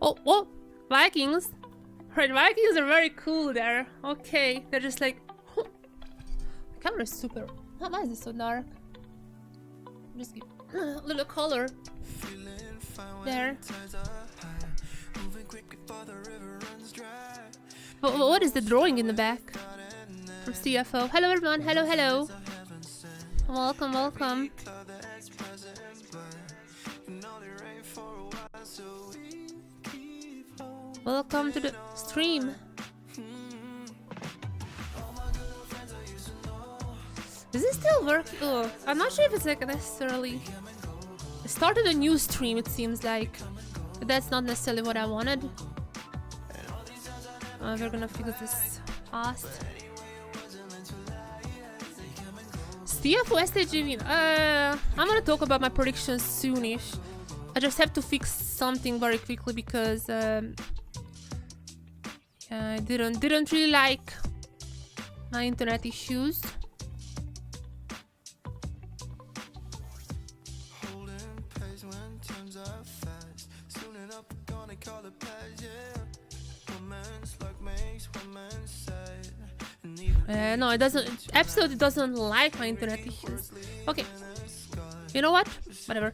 Oh, Vikings. Right, Vikings are very cool there. Okay, they're just like... The camera is super... Why is it so dark? Just give a little color there. What is the drawing in the back? From CFO. Hello everyone, hello. Welcome. Welcome to the stream. Does it still work? Oh, I'm not sure if it's like necessarily... I started a new stream, it seems like. But that's not necessarily what I wanted. We're gonna figure this fast. CFO SHG win. I'm gonna talk about my predictions soonish. I just have to fix something very quickly because I didn't really like my internet issues. No, it doesn't. Absolutely doesn't like my internet issues. Okay. You know what? Whatever.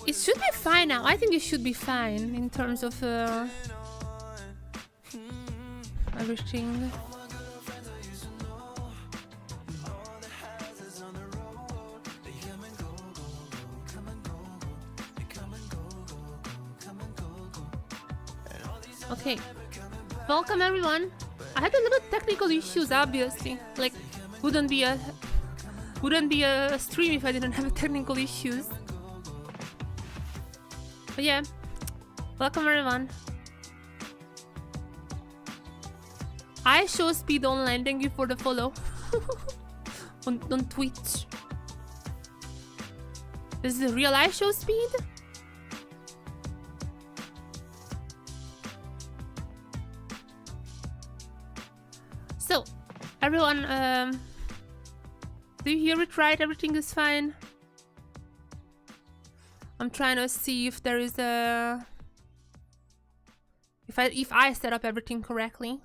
It should be fine now. I think it should be fine in terms of everything. Okay. Welcome everyone. I had a little technical issues, obviously. Like, wouldn't be a stream if I didn't have technical issues. But yeah, welcome everyone. I show speed online. Thank you for the follow on Twitch. This is real I show speed. So, everyone, do you hear it right? Everything is fine. I'm trying to see if there is a... If I set up everything correctly.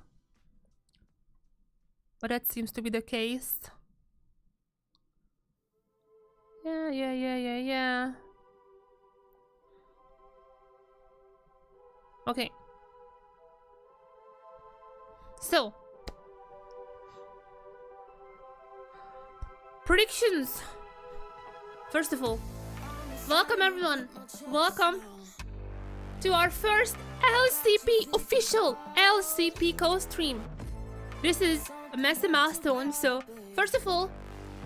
But that seems to be the case. Yeah. Okay. So... predictions. First of all, welcome everyone. Welcome to our first LCP official LCP co-stream. This is a massive milestone. So first of all,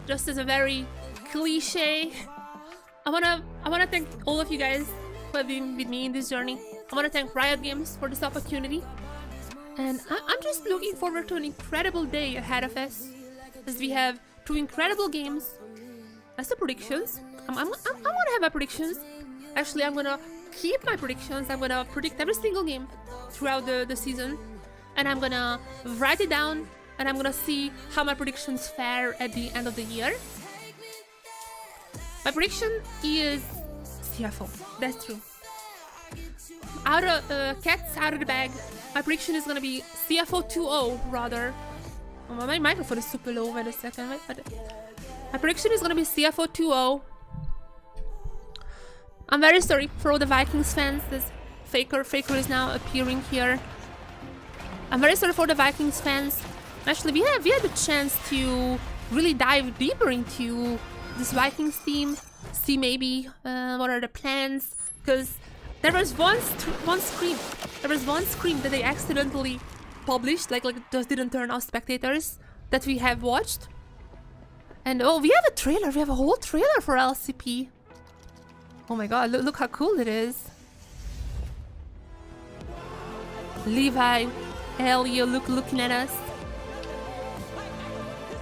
just as a very cliche, I wanna thank all of you guys who have been with me in this journey. I wanna thank Riot Games for this opportunity, and I'm just looking forward to an incredible day ahead of us, as we have 2 incredible games. That's the predictions. I'm gonna have my predictions. Actually, I'm gonna keep my predictions. I'm gonna predict every single game throughout the season, and I'm gonna write it down, and I'm gonna see how my predictions fare at the end of the year. My prediction is CFO. That's true. Cats out of the bag. My prediction is gonna be CFO 2-0 rather. Oh, my microphone is super low. Wait a second. My prediction is gonna be CFO 2-0. I'm very sorry for all the Vikings fans. This Faker is now appearing here. I'm very sorry for the Vikings fans. Actually, we had the chance to really dive deeper into this Vikings team. See maybe what are the plans. Because there was one screen. There was one screen that they accidentally published, like it just didn't turn off spectators, that we have watched. And oh, we have a trailer. We have a whole trailer for LCP. Oh my god, look how cool it is. Levi, Elio, looking at us.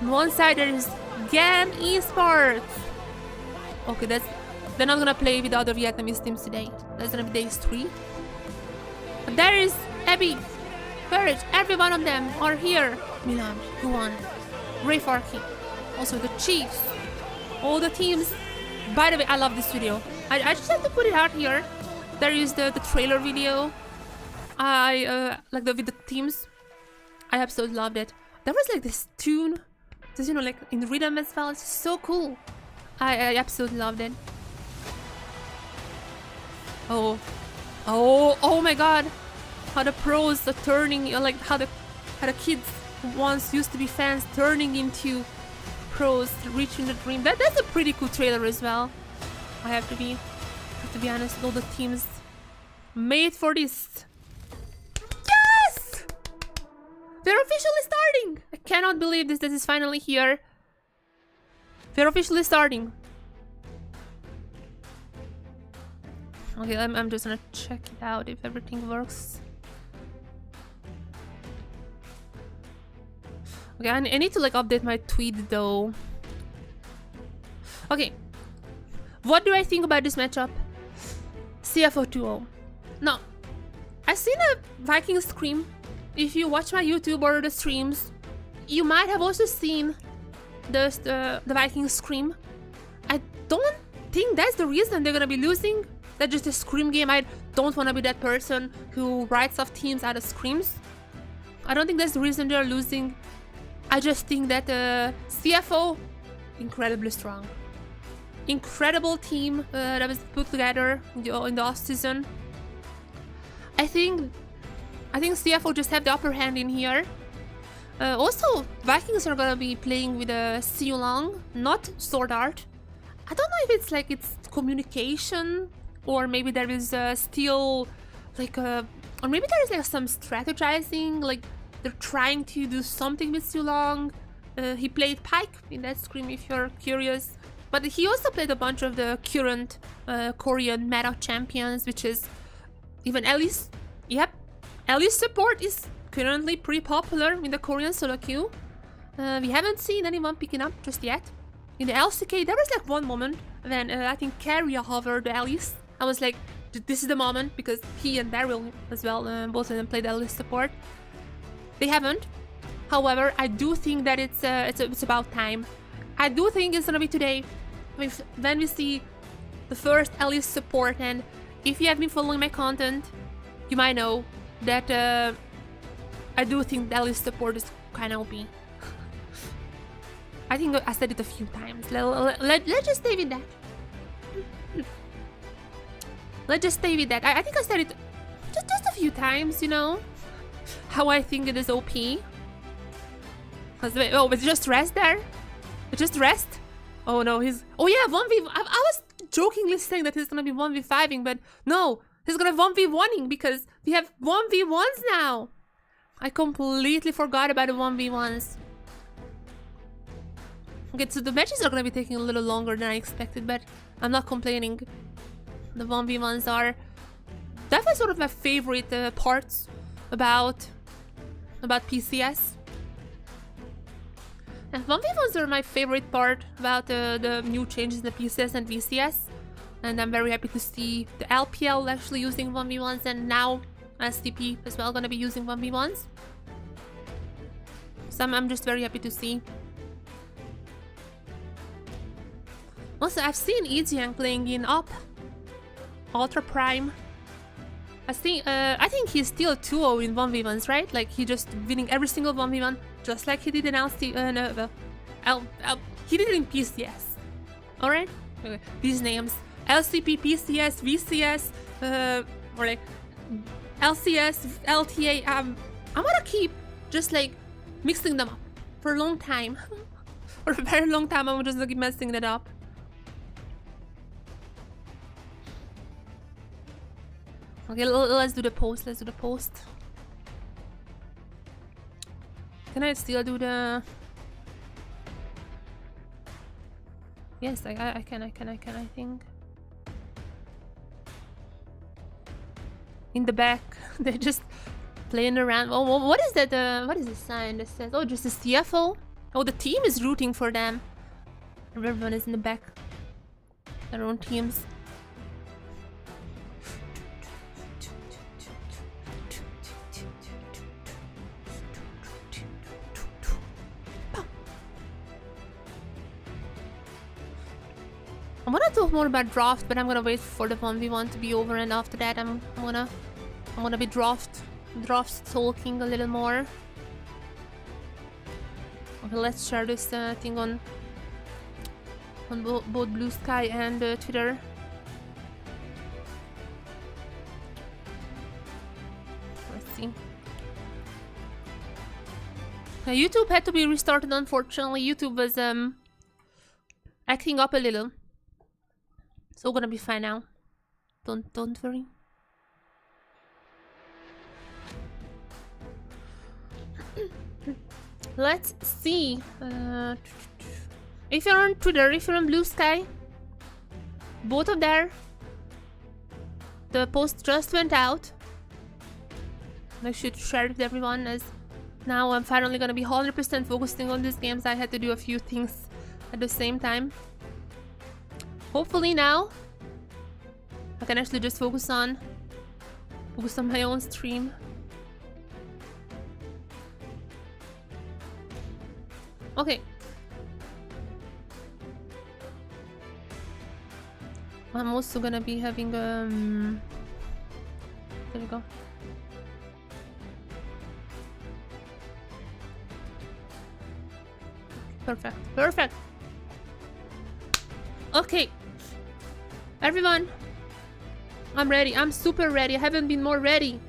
On one side there is GAM Esports. Okay, they're not gonna play with the other Vietnamese teams today. That's gonna be days 3. But there is Abby, Courage, every one of them are here. Milan, Juan, Ray Farkey, also the Chiefs, all the teams. By the way, I love this video. I just have to put it out here. There is the trailer video. I like with the teams. I absolutely loved it. There was like this tune, just like in rhythm as well. It's so cool. I absolutely loved it. Oh my God! How the pros are turning, like how the kids who once used to be fans turning into pros, reaching the dream. That's a pretty cool trailer as well. I have to be honest. All the teams made for this. Yes! They're officially starting. I cannot believe this. This is finally here. They're officially starting. Okay, I'm just gonna check it out if everything works. Okay, I need to like update my tweet though. Okay, what do I think about this matchup? CFO 2-0. Now, I've seen a Viking scream. If you watch my YouTube or the streams, you might have also seen the Viking scream. I don't think that's the reason they're gonna be losing. That's just a scream game. I don't want to be that person who writes off teams out of screams. I don't think that's the reason they're losing. I just think that CFO, incredibly strong. Incredible team that was put together in the off season. I think CFO just have the upper hand in here. Also, Vikings are gonna be playing with a Long, not Sword Art. I don't know if it's communication, or maybe there is still like or maybe there is like some strategizing. Like they're trying to do something with Long. He played Pike in that scream, if you're curious. But he also played a bunch of the current Korean meta champions, which is even Alice. Yep, Alice support is currently pretty popular in the Korean solo queue. We haven't seen anyone picking up just yet. In the LCK, there was like one moment when I think Carrier hovered Alice. I was like, this is the moment, because he and Daryl as well, both of them played Alice support. They haven't. However, I do think that it's about time. I do think it's gonna be today when we see the first Alice support. And if you have been following my content, you might know that I do think the Alice support is kind of OP. I think I said it a few times. Let's just stay with that. Let's just stay with that. I think I said it just a few times, how I think it is OP. Oh, but just rest there? Just rest? Oh no, oh yeah, 1v... I was jokingly saying that he's gonna be 1v5ing, but no, he's gonna 1v1ing because we have 1v1s now. I completely forgot about the 1v1s. Okay, so the matches are gonna be taking a little longer than I expected, but I'm not complaining. The 1v1s are definitely sort of my favorite parts about PCS. And 1v1s are my favorite part about the new changes in the PCS and VCS. And I'm very happy to see the LPL actually using 1v1s, and now STP as well gonna be using 1v1s. So I'm just very happy to see. Also, I've seen Ejiang playing in Ultra Prime. I think he's still 2-0 in 1v1s, right? Like, he just winning every single 1v1, just like he did in he did it in PCS. Alright? Okay. These names. LCP, PCS, VCS, or like LCS, LTA. I'm gonna keep just like mixing them up for a long time. For a very long time, I'm just gonna keep messing that up. Okay, let's do the post. Let's do the post. Can I still do the... Yes, I can, I think. In the back, they're just playing around. Oh, what is that? What is the sign that says? Oh, just the CFO? Oh, the team is rooting for them. Everyone is in the back. Their own teams. I want to talk more about draft, but I'm gonna wait for the 1v1 to be over, and after that I'm gonna be draft draft talking a little more. Okay, let's share this thing on both Blue Sky and Twitter. Let's see. YouTube had to be restarted, unfortunately. YouTube was acting up a little. It's all gonna be fine now. Don't worry. Let's see. If you're on Twitter, if you're on Blue Sky, both of there. The post just went out. I should share it with everyone, as now I'm finally gonna be 100% focusing on these games. I had to do a few things at the same time. Hopefully now I can actually just focus on my own stream. Okay. I'm also gonna be having there we go. Perfect. Okay. Everyone, I'm ready. I'm super ready. I haven't been more ready.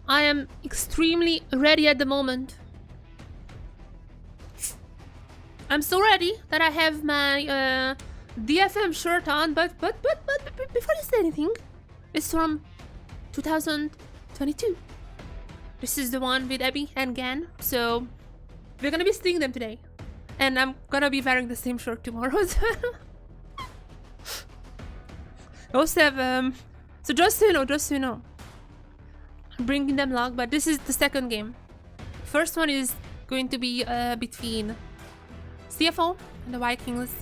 I am extremely ready at the moment. I'm so ready that I have my DFM shirt on, but before you say anything, it's from 2022. This is the one with Abby and Gan, so we're gonna be seeing them today. And I'm gonna be wearing the same shirt tomorrow as well. Also have, so just so you know, I'm bringing them along, but this is the second game. First one is going to be between CFO and the Vikings.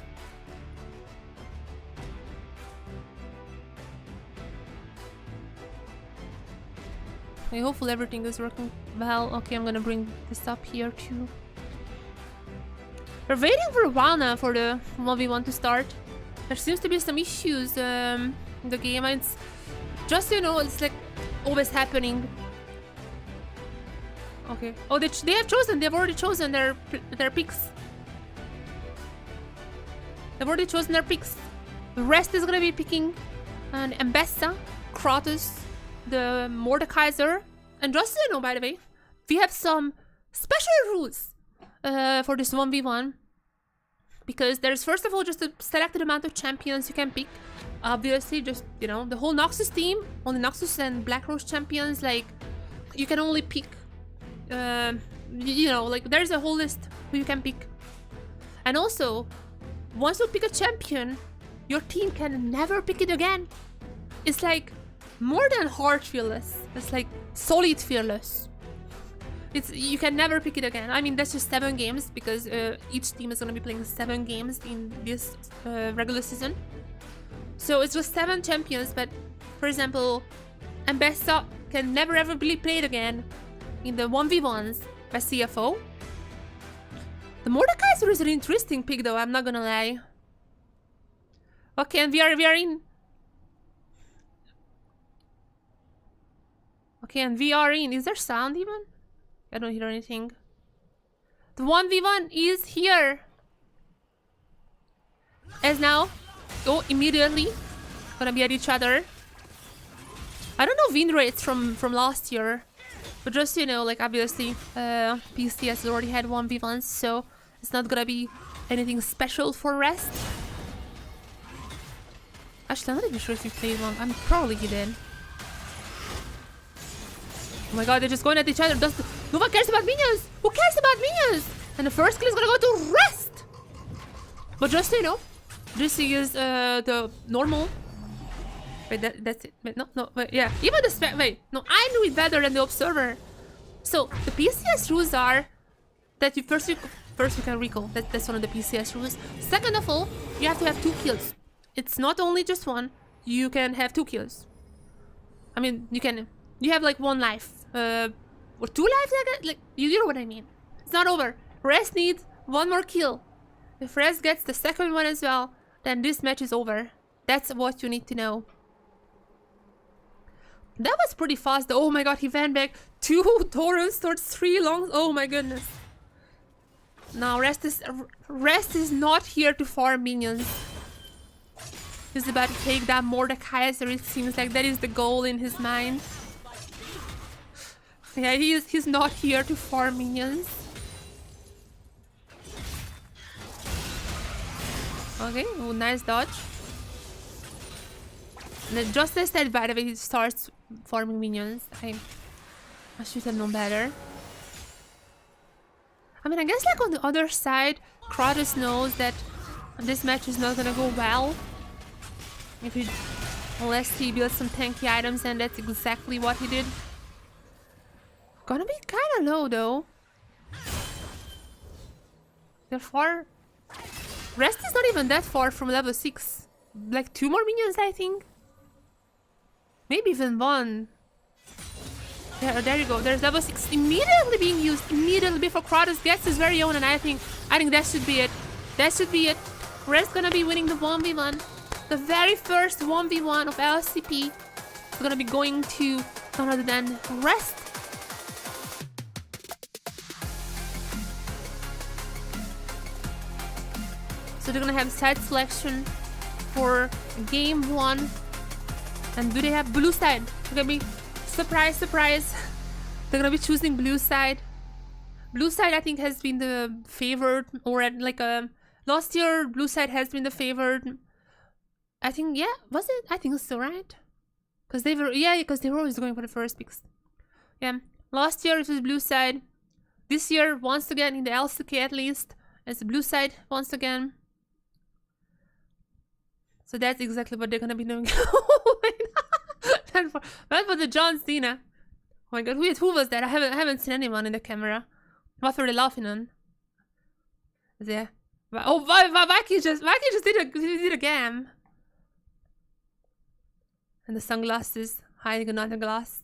Okay, hopefully everything is working well. Okay, I'm gonna bring this up here too. We're waiting for a while now for the 1v1 to start. There seems to be some issues in the game. It's just, you know, it's like always happening. Okay. Oh, they have chosen. They've already chosen their picks. They've already chosen their picks. The rest is gonna be picking an Ambessa, Kratos, the Mordekaiser, and just so you know, by the way, we have some special rules for this 1v1. Because there's first of all just a selected amount of champions you can pick. Obviously, just, you know, the whole Noxus team, only Noxus and Black Rose champions, like, you can only pick, you know, like, there's a whole list who you can pick. And also, once you pick a champion, your team can never pick it again. It's like more than hard fearless. It's like solid fearless. You can never pick it again. I mean, that's just 7 games because each team is going to be playing 7 games in this regular season. So it's just 7 champions, but for example, Ambessa can never ever be played again in the 1v1s by CFO. The Mordekaiser is an interesting pick though, I'm not gonna lie. Okay, and we are in. Okay, and we are in. Is there sound even? I don't hear anything. The 1v1 is here. As now, oh, immediately gonna be at each other. I don't know win rates from last year, but just so you know, like obviously, PC has already had 1v1s, so it's not gonna be anything special for rest. Actually, I'm not even sure if he played one. I'm probably he did. Oh my god, they're just going at each other. No one cares about minions! Who cares about minions? And the first kill is gonna go to rest! But just so you know, this is the normal. Wait, that's it. Wait, no, wait, yeah. Even the wait, no, I knew it better than the observer. So the PCS rules are that you first you can recall. That's one of the PCS rules. Second of all, you have to have 2 kills. It's not only just 1. You can have 2 kills. I mean, you have like 1 life. Or 2 lives, like you know what I mean. It's not over. Rest needs 1 more kill. If Rest gets the second one as well, then this match is over. That's what you need to know. That was pretty fast though. Oh my god, he went back 2 torrents towards 3 longs. Oh my goodness. Now Rest is not here to farm minions. He's about to take that Mordekaiser. It seems like that is the goal in his mind. Yeah, he's not here to farm minions. Okay, oh, nice dodge. And then just as that, by the way, he starts farming minions. I should have known better. I mean, I guess like on the other side, Kratos knows that this match is not gonna go well. Unless he builds some tanky items, and that's exactly what he did. Gonna be kinda low though. Therefore, Rest is not even that far from level 6. Like 2 more minions, I think. Maybe even 1. Yeah, there you go. There's level 6 immediately being used. Immediately before Kratos gets his very own, and I think that should be it. That should be it. Rest gonna be winning the 1v1. The very first 1v1 of LCP is gonna be going to none other than Rest. So they're gonna have side selection for game 1. And do they have blue side? It's gonna be surprise, surprise. They're gonna be choosing blue side. Blue side, I think, has been the favored, or at like last year, blue side has been the favored. I think, yeah, was it? I think it's still right. Because they were, yeah, because they were always going for the first picks. Yeah, last year it was blue side. This year, once again, in the LCK at least, it's the blue side once again. So that's exactly what they're gonna be doing. Oh my god. That for the John Cena. Oh my god, who was that? I haven't seen anyone in the camera. What were they laughing on? Yeah. Oh, Vaki just did a GAM. And the sunglasses hiding another glass.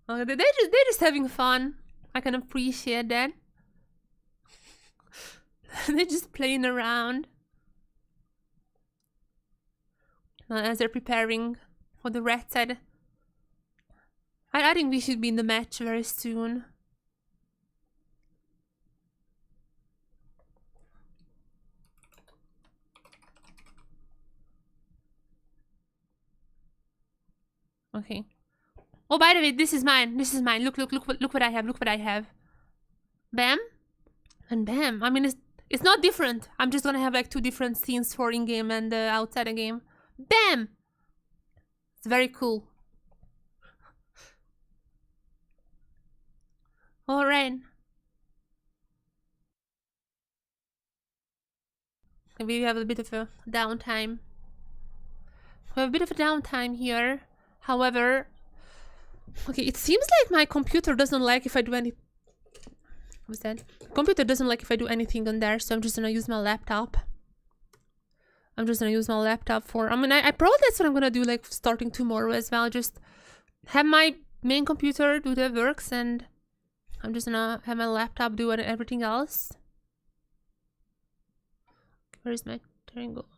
Oh, they're just having fun. I can appreciate that. They're just playing around. As they're preparing for the red side. I think we should be in the match very soon. Okay. Oh, by the way, this is mine. This is mine. Look what I have. Look what I have. Bam. And bam. I mean, it's not different. I'm just gonna have like 2 different scenes for in-game and outside the game. Bam! It's very cool. Alright. We have a bit of a downtime. We have a bit of a downtime here. However, okay, it seems like my computer doesn't like if I do any... What's that? Computer doesn't like if I do anything on there, so I'm just gonna use my laptop. I'm just gonna use my laptop for... I mean, I probably that's what I'm gonna do, like, starting tomorrow as well. Just have my main computer do the works, and I'm just gonna have my laptop do everything else. Where's my triangle?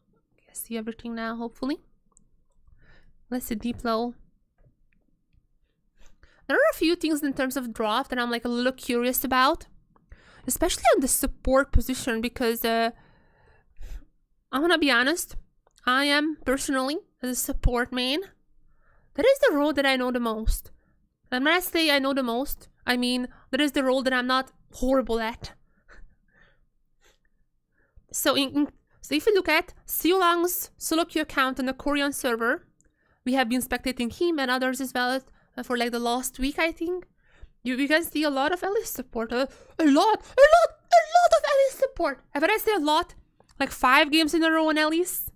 I see everything now, hopefully. Let's see, deep low. There are a few things in terms of draft that I'm, like, a little curious about. Especially on the support position, because... I'm gonna be honest, I am personally, as a support main, that is the role that I know the most. And when I say I know the most, I mean that is the role that I'm not horrible at. So if you look at Siolang's solo queue account on the Korean server, we have been spectating him and others as well for like the last week, I think. You can see a lot of Alice support, a lot of Alice support. And when I say a lot, like 5 games in a row on Elise.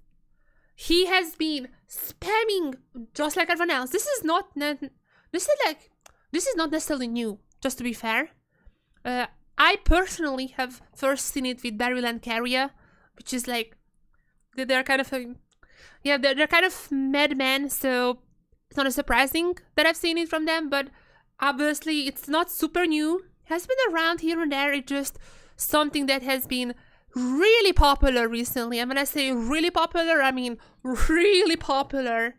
He has been spamming just like everyone else. This is not necessarily new, just to be fair. I personally have first seen it with Daryl and Carria, which is like they're kind of they're kind of madmen, so it's not surprising that I've seen it from them, but obviously it's not super new. It has been around here and there. It's just something that has been really popular recently. And when I say really popular, I mean really popular.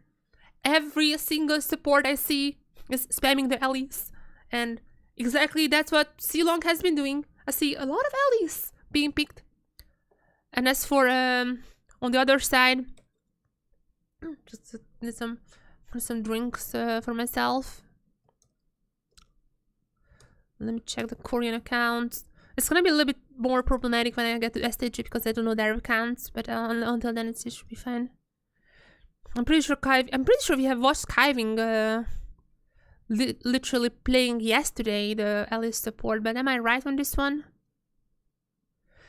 every single support I see is spamming the allies. And exactly that's what C-Long has been doing. I see a lot of allies being picked. And as for on the other side, just need some drinks for myself. Let me check the Korean accounts. It's gonna be a little bit more problematic when I get to SHG because I don't know their accounts, but until then it should be fine. I'm pretty sure we have watched Kiving literally playing yesterday, the Alice support, but am I right on this one?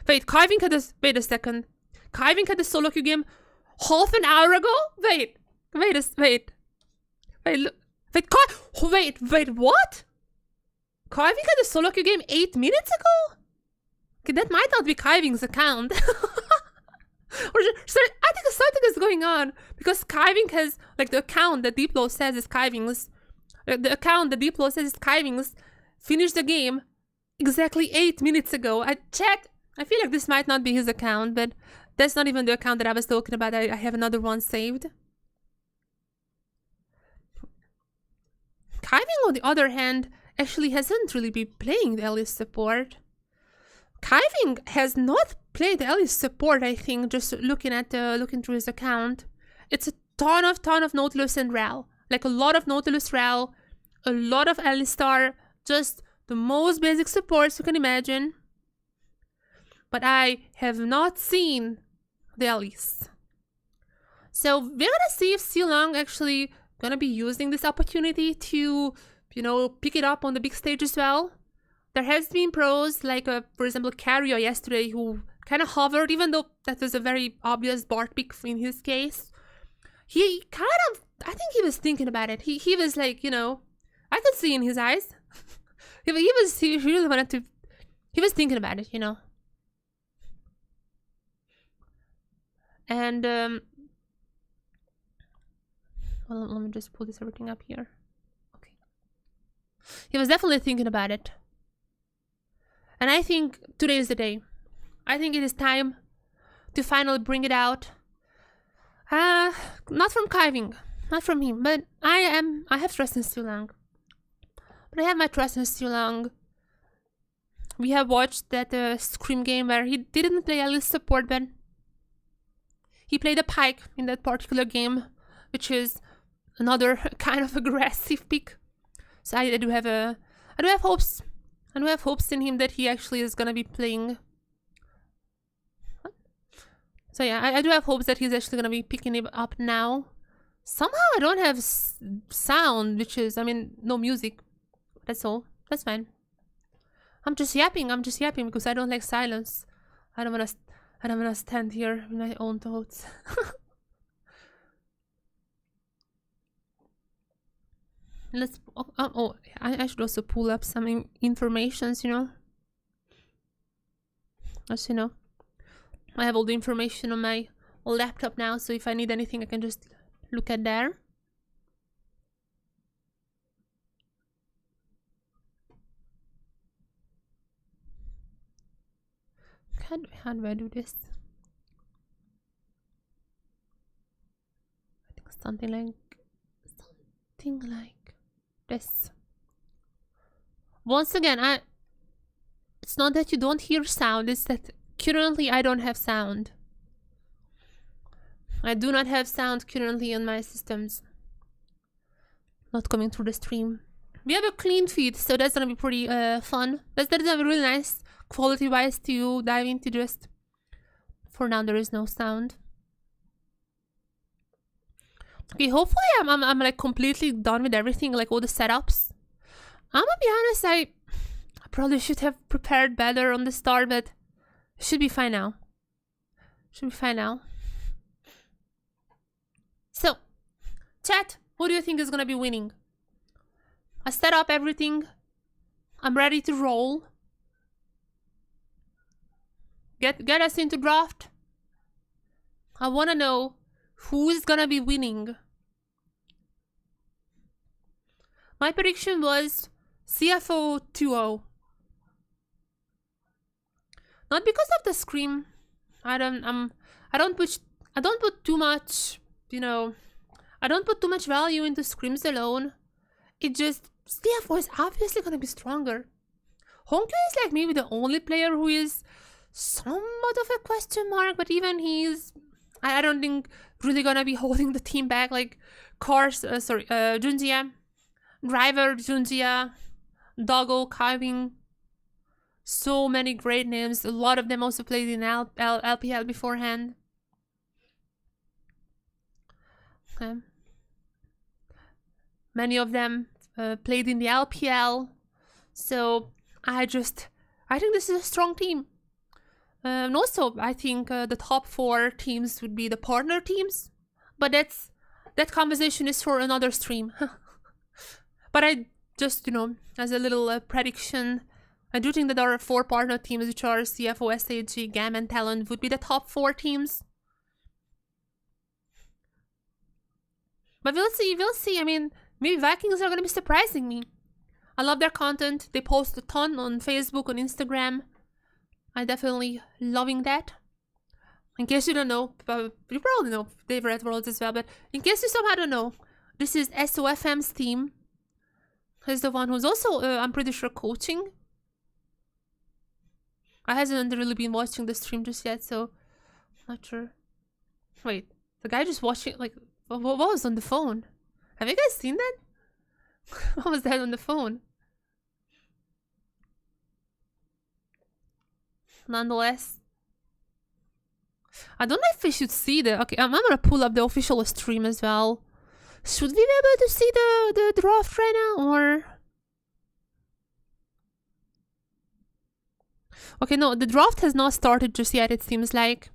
Wait, Kiving had this. Wait a second. Kiving had the solo queue game half an hour ago? Wait, what? Kiving had the solo queue game 8 minutes ago? Okay, that might not be Kiving's account. Sorry, I think something is going on because Kiving has, like, the account that Diplo says is Kiving's. The account that Diplo says is Kiving's finished the game exactly 8 minutes ago. I checked. I feel like this might not be his account, but that's not even the account that I was talking about. I have another one saved. Kiving, on the other hand, actually hasn't really been playing the Alice support. Kiving has not played the Alice support, I think, just looking through his account. It's a ton of Nautilus and Rel. Like a lot of Nautilus Rel, a lot of Alistar, just the most basic supports you can imagine. But I have not seen the Alice. So we're gonna see if C-Long actually gonna be using this opportunity to, you know, pick it up on the big stage as well. There has been pros like, for example, Cario yesterday, who kind of hovered, even though that was a very obvious Bart pick in his case. He kind of, I think he was thinking about it. He was like, you know, I could see in his eyes. he really wanted to, he was thinking about it, you know. And, well, let me just pull this everything up here. Okay. He was definitely thinking about it. And I think today is the day. I think it is time to finally bring it out. Not from Kiving, not from him, but I have trust in C-Long. But I have my trust in C-Long. We have watched that Scream game where he didn't play Alice support, but he played a Pyke in that particular game, which is another kind of aggressive pick. So I do have hopes. I do have hopes in him that he actually is gonna be playing. So yeah, I do have hopes that he's actually gonna be picking it up now. Somehow I don't have sound, which is, I mean, no music. That's all. That's fine. I'm just yapping because I don't like silence. I don't wanna stand here with my own thoughts. Let's. I should also pull up some informations, you know. As you know, I have all the information on my laptop now, so if I need anything, I can just look at there. How do I do this? I think something like this. Once again, it's not that you don't hear sound, it's that currently I don't have sound. I do not have sound currently on my systems. Not coming through the stream. We have a clean feed, so that's gonna be pretty fun. That's gonna be really nice quality wise to dive into. Just for now there is no sound. Okay, hopefully I'm like completely done with everything, like all the setups. I'm gonna be honest, I probably should have prepared better on the start, but it should be fine now. Should be fine now. So, chat, who do you think is gonna be winning? I set up everything. I'm ready to roll. Get us into draft. I wanna know who is gonna be winning. My prediction was CFO 2-0. Not because of the scream. I don't put too much, you know, I don't put too much value into scrims alone. It just, CFO is obviously gonna be stronger. Honkyo is like maybe the only player who is somewhat of a question mark, but even he's, I don't think really gonna be holding the team back. Like Junjia, Driver, Junjia, Doggo, Kaibing. So many great names. A lot of them also played in LPL beforehand. Okay. Many of them played in the LPL. So I think this is a strong team. And also, I think the top 4 teams would be the partner teams. But that conversation is for another stream. But I just, you know, as a little prediction, I do think that there are 4 partner teams, which are CFO, SHG, GAM, and Talent, would be the top 4 teams. But we'll see. I mean, maybe Vikings are gonna be surprising me. I love their content. They post a ton on Facebook, on Instagram. I definitely loving that. In case you don't know, you probably know they've read Worlds as well, but in case you somehow don't know, this is SOFM's team. He's the one who's also, I'm pretty sure, coaching. I hasn't really been watching the stream just yet, so I'm not sure. Wait, the guy just watching, like, what was on the phone? Have you guys seen that? What was that on the phone? Nonetheless, I don't know if we should see the, okay, I'm gonna pull up the official stream as well. Should we be able to see the draft right now, or? Okay, no, the draft has not started just yet, it seems like.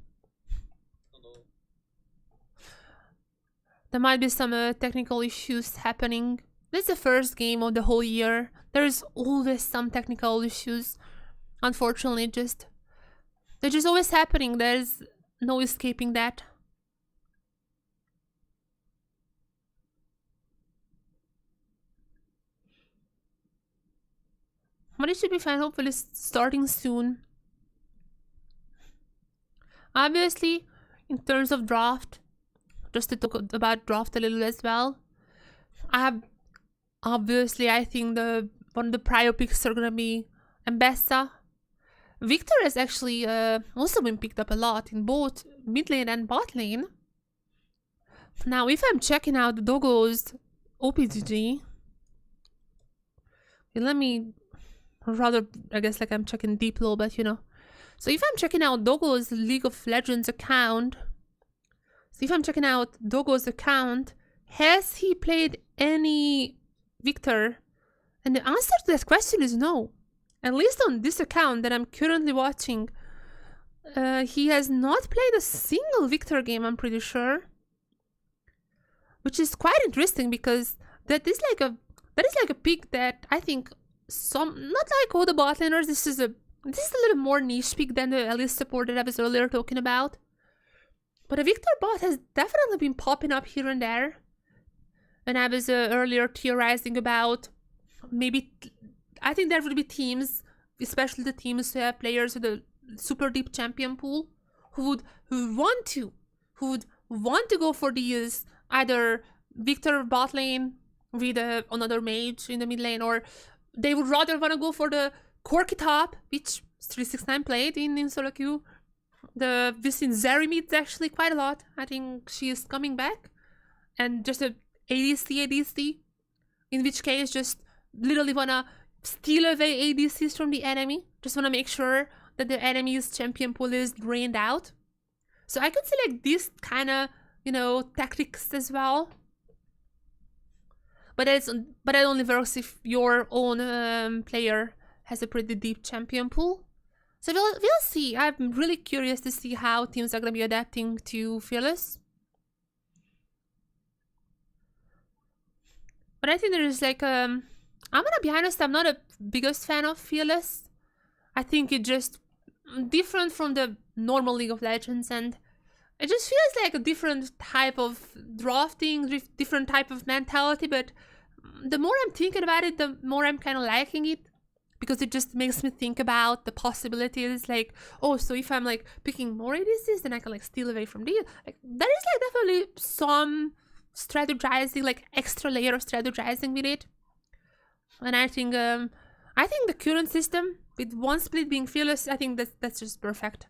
There might be some technical issues happening. This is the first game of the whole year. There's always some technical issues. Unfortunately, they're just always happening. There's no escaping that. But it should be fine. Hopefully it's starting soon. Obviously, in terms of draft, just to talk about draft a little as well, obviously I think one of the prior picks are gonna be Mbessa. Victor has actually also been picked up a lot in both mid lane and bot lane. Now, if I'm checking out the Doggo's OPGG, let me, rather, I guess like I'm checking deep low, but you know. So if I'm checking out Doggo's League of Legends account, has he played any Victor? And the answer to that question is no. At least on this account that I'm currently watching, he has not played a single Victor game, I'm pretty sure. Which is quite interesting, because that is like a pick that I think not like all the bot laners, this is a little more niche pick than the Elise support that I was earlier talking about. But a Victor bot has definitely been popping up here and there. And I was earlier theorizing about maybe, I think there would be teams, especially the teams who have players with a super deep champion pool, who would want to go for these either Victor bot lane with another mage in the mid lane, or they would rather want to go for the Corki top, which 369 played in solo queue. We've seen Zeri mid actually quite a lot. I think she is coming back, and just a ADC, in which case just literally wanna steal away ADCs from the enemy. Just wanna make sure that the enemy's champion pool is drained out. So I could see like this kind of, you know, tactics as well. But that only works if your own player has a pretty deep champion pool. So we'll see. I'm really curious to see how teams are gonna be adapting to Fearless. But I think there is like I'm gonna be honest, I'm not a biggest fan of Fearless. I think it's just different from the normal League of Legends, and it just feels like a different type of drafting, different type of mentality. But the more I'm thinking about it, the more I'm kind of liking it, because it just makes me think about the possibilities. Like, oh, so if I'm like picking more ADCs, then I can like steal away from these. Like, there is like definitely some strategizing, like extra layer of strategizing with it. And I think the current system with one split being fearless, I think that's just perfect.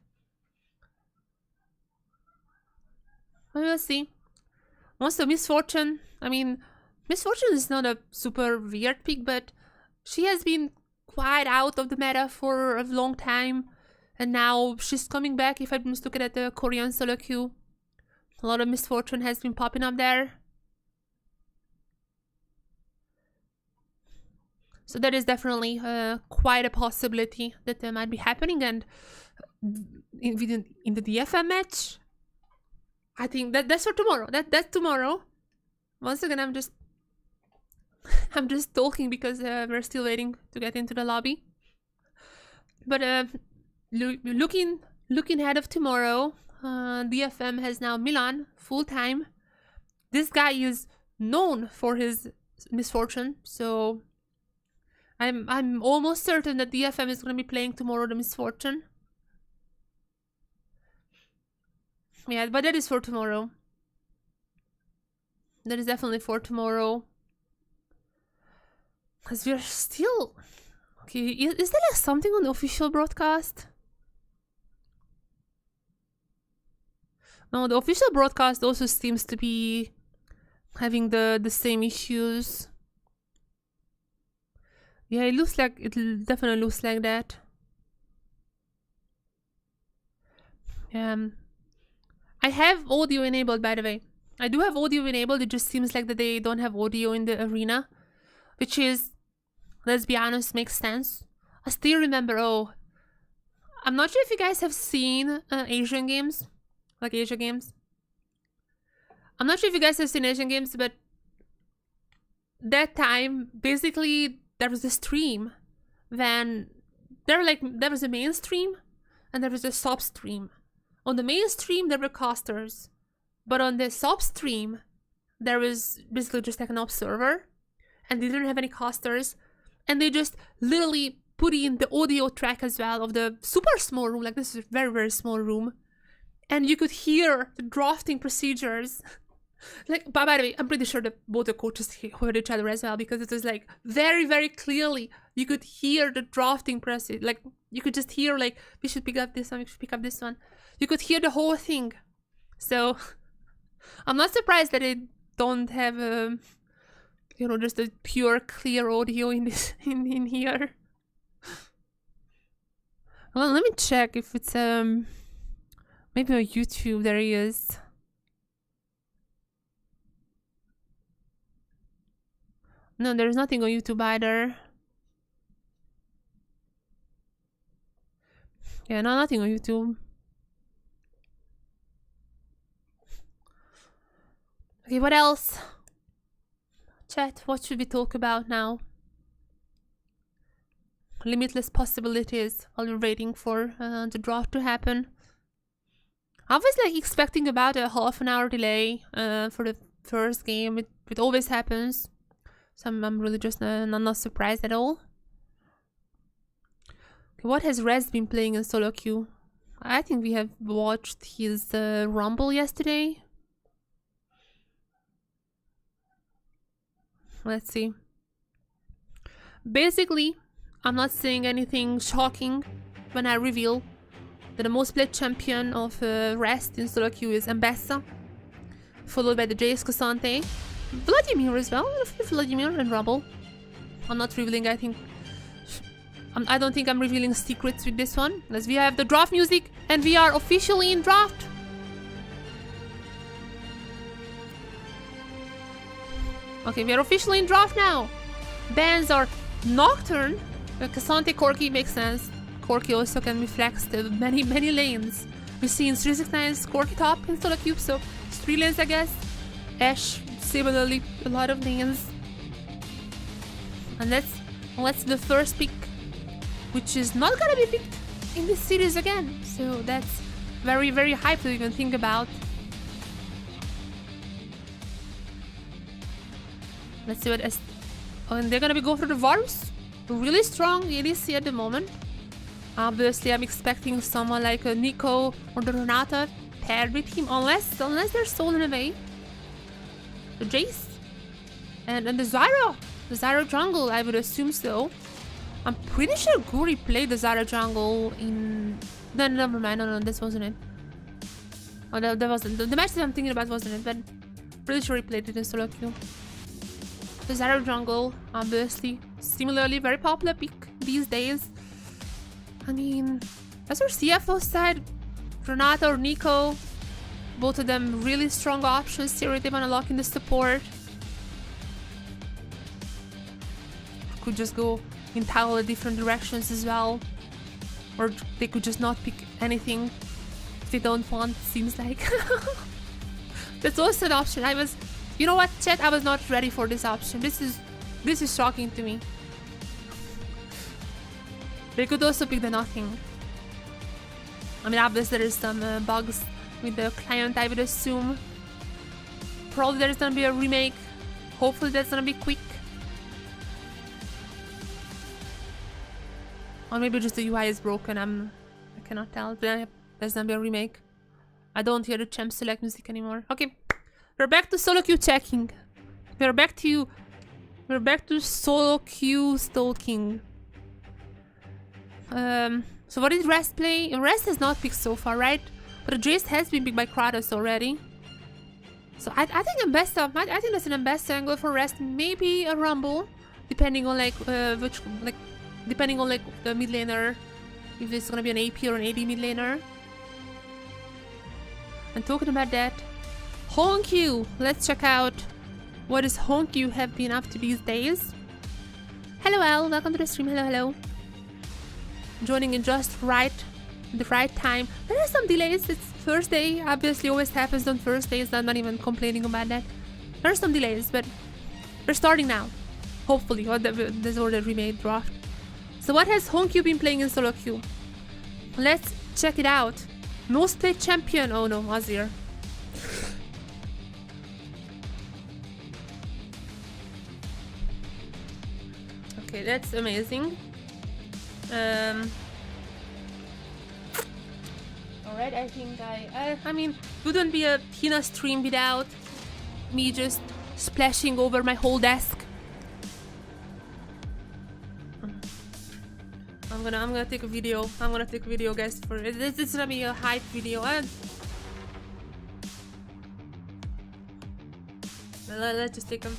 We'll see. Also, Misfortune. I mean, Misfortune is not a super weird pick, but she has been quite out of the meta for a long time, and now she's coming back. If I'm just looking at the Korean solo queue, a lot of Misfortune has been popping up there. So that is definitely quite a possibility that might be happening. And in the DFM match, I think that's for tomorrow. That's tomorrow. Once again, I'm just talking because we're still waiting to get into the lobby. But looking ahead of tomorrow, DFM has now Milan full time. This guy is known for his Misfortune, so I'm almost certain that DFM is going to be playing tomorrow the Misfortune. Yeah, but that is for tomorrow. That is definitely for tomorrow. Because we're still... Okay, is there like something on the official broadcast? No, the official broadcast also seems to be having the same issues. Yeah, it definitely looks like that. I have audio enabled, by the way. I do have audio enabled, it just seems like that they don't have audio in the arena. Which is, let's be honest, makes sense. I still remember, I'm not sure if you guys have seen Asian games. Like Asia games. I'm not sure if you guys have seen Asian games, but that time, basically, there was a stream. Then, there was a main stream, and there was a sub stream. On the main stream, there were casters. But on the sub stream, there was basically just like an observer. And they didn't have any casters. And they just literally put in the audio track as well of the super small room. Like, this is a very, very small room. And you could hear the drafting procedures. Like, by the way, I'm pretty sure that both the coaches heard each other as well, because it was like very, very clearly you could hear the drafting process. Like, you could just hear, like, we should pick up this one, we should pick up this one. You could hear the whole thing. So, I'm not surprised that they don't have, just a pure, clear audio in this in here. Well, let me check if it's maybe on YouTube. There he is. No, there's nothing on YouTube either. Yeah, no, nothing on YouTube. Okay, what else? Chat, what should we talk about now? Limitless possibilities while we're waiting for the draft to happen. I was like expecting about a half an hour delay for the first game. It always happens. So I'm really just not surprised at all. Okay, what has Rez been playing in solo queue? I think we have watched his Rumble yesterday. Let's see. Basically, I'm not saying anything shocking when I reveal that the most played champion of Rest in solo queue is Ambessa, followed by the Jace Cassante, Vladimir as well, Vladimir and Rumble. I'm not revealing, I don't think I'm revealing secrets with this one, as we have the draft music and we are officially in draft. Okay, we are officially in draft now. Bans are Nocturne, Cassante, Corki makes sense. Corki also can be flexed to many lanes. We've seen 369's Corki top in solo cube, so it's 3 lanes I guess. Ashe, similarly, a lot of lanes. And that's the first pick, which is not gonna be picked in this series again. So that's very, very hype to even think about. Let's see what and they're gonna be going for the Varus. Really strong ADC at the moment. Obviously, I'm expecting someone like a Nico or the Renata paired with him, unless they're stolen away. The Jace. And the Zyra. The Zyra jungle, I would assume so. I'm pretty sure Guri played the Zyra jungle in... No, never mind. No, this wasn't it. Oh, that wasn't... The match that I'm thinking about wasn't it, but... Pretty sure he played it in solo queue. The Zyra jungle, obviously. Similarly, very popular pick these days. I mean... As our CFO side, Renata or Nico, both of them really strong options here. They want to lock in the support. Could just go entirely different directions as well, or they could just not pick anything if they don't want. Seems like that's also an option. You know what, chat? I was not ready for this option. This is shocking to me. They could also pick the nothing. I mean, obviously there's some bugs with the client, I would assume. Probably there's gonna be a remake. Hopefully that's gonna be quick. Or maybe just the UI is broken. I cannot tell. There's gonna be a remake. I don't hear the champ select music anymore. Okay, we're back to solo queue checking. We're back to solo queue stalking. So what did Rest play? Rest has not picked so far, right? But Jace has been picked by Kratos already. So I think Ambassador. I think that's an Ambassador angle for Rest. Maybe a Rumble, depending on depending on the mid laner, if it's gonna be an AP or an AD mid laner. And talking about that, Honkyu. Let's check out what does Honkyu have been up to these days. Hello, Al. Welcome to the stream. Hello, hello. Joining in just right, the right time. There are some delays. It's Thursday. Obviously, always happens on Thursdays. I'm not even complaining about that. There are some delays, but we're starting now. Hopefully, or there's already remade draft. So what has Honkyu been playing in solo queue? Let's check it out. Most played champion. Oh no, Azir. Okay, that's amazing. Alright, I think I mean, wouldn't be a Hina stream without me just splashing over my whole desk. I'm gonna take a video. I'm gonna take a video, guys. For it's gonna be a hype video. Let's just take them.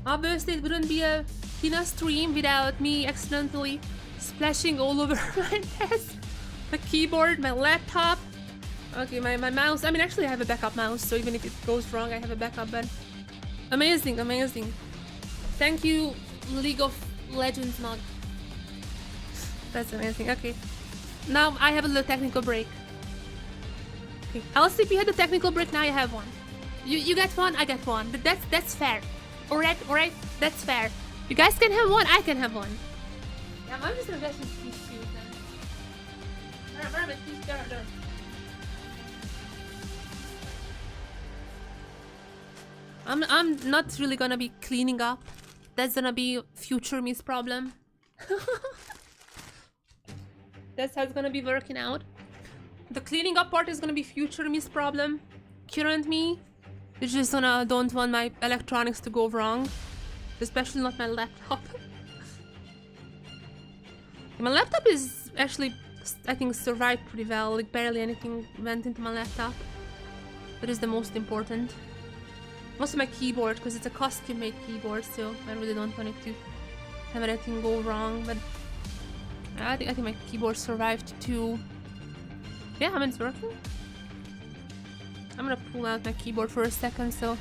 Obviously, it wouldn't be a Hina stream without me accidentally splashing all over my desk, my keyboard, my laptop. Okay, my mouse. I mean, actually, I have a backup mouse, so even if it goes wrong, I have a backup. But amazing, amazing. Thank you, League of Legends mod. That's amazing. Okay, now I have a little technical break. Okay, LCP had a technical break. Now I have one. You get one, I get one. That's fair. Alright, that's fair. You guys can have one, I can have one. Yeah, I'm just gonna get some these shoes then. Where are my shoes? There. I'm not really gonna be cleaning up. That's gonna be future me's problem. That's how it's gonna be working out. The cleaning up part is gonna be future me's problem. Current me is just gonna don't want my electronics to go wrong. Especially not my laptop. My laptop is actually, I think, survived pretty well. Like barely anything went into my laptop. That is the most important. Also my keyboard, because it's a custom-made keyboard, so I really don't want it to have anything go wrong. But I think my keyboard survived too. Yeah, I mean, it's working. I'm gonna pull out my keyboard for a second, so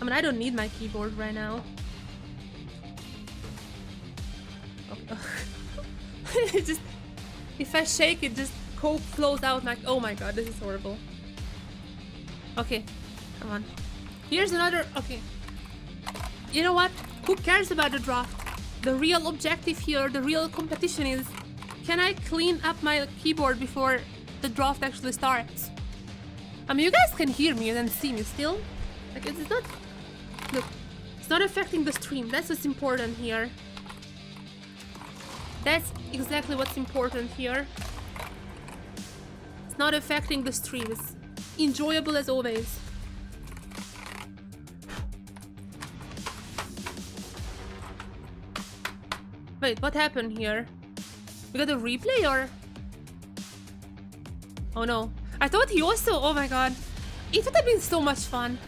I mean, I don't need my keyboard right now. Okay. Just if I shake it, just coke flows out like, oh my god, this is horrible. Okay, come on. Here's another. Okay, you know what? Who cares about the draft? The real objective here, the real competition is, can I clean up my keyboard before the draft actually starts? I mean, you guys can hear me and see me still. Like, it's not. Look, it's not affecting the stream. That's what's important here. That's exactly what's important here. It's not affecting the streams. enjoyable as always. Wait, what happened here? We got a replay or? Oh no. I thought he also, oh my god. It would have been so much fun.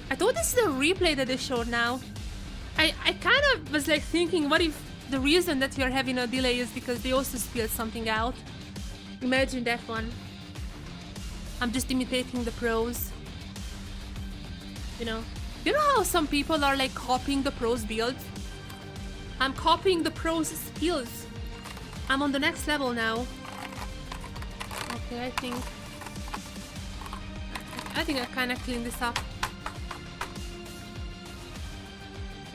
I thought this is a replay that they showed now. I kind of was like thinking, what if the reason that we are having a delay is because they also spilled something out? Imagine that one. I'm just imitating the pros. You know how some people are like copying the pros build? I'm copying the pros skills. I'm on the next level now. Okay, I think I kind of cleaned this up.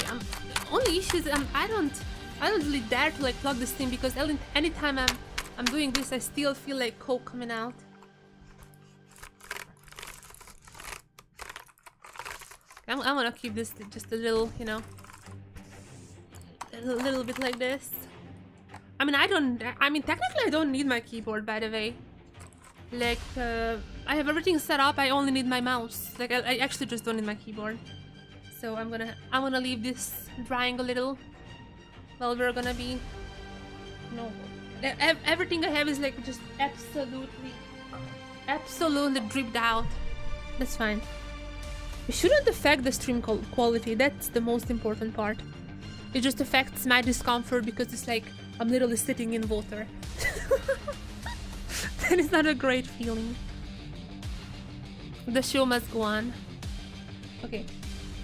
Yeah, the only issue is I don't really dare to like plug this thing because anytime I'm doing this, I still feel like coke coming out. I'm gonna keep this just a little, you know, a little bit like this. I mean, technically I don't need my keyboard, by the way. Like, I have everything set up, I only need my mouse. Like, I actually just don't need my keyboard. So I'm gonna leave this drying a little. Well, we're gonna be, you know, everything I have is like just absolutely dripped out. That's fine. It shouldn't affect the stream quality, that's the most important part. It just affects my discomfort because it's like I'm literally sitting in water. That is not a great feeling. The show must go on. Okay,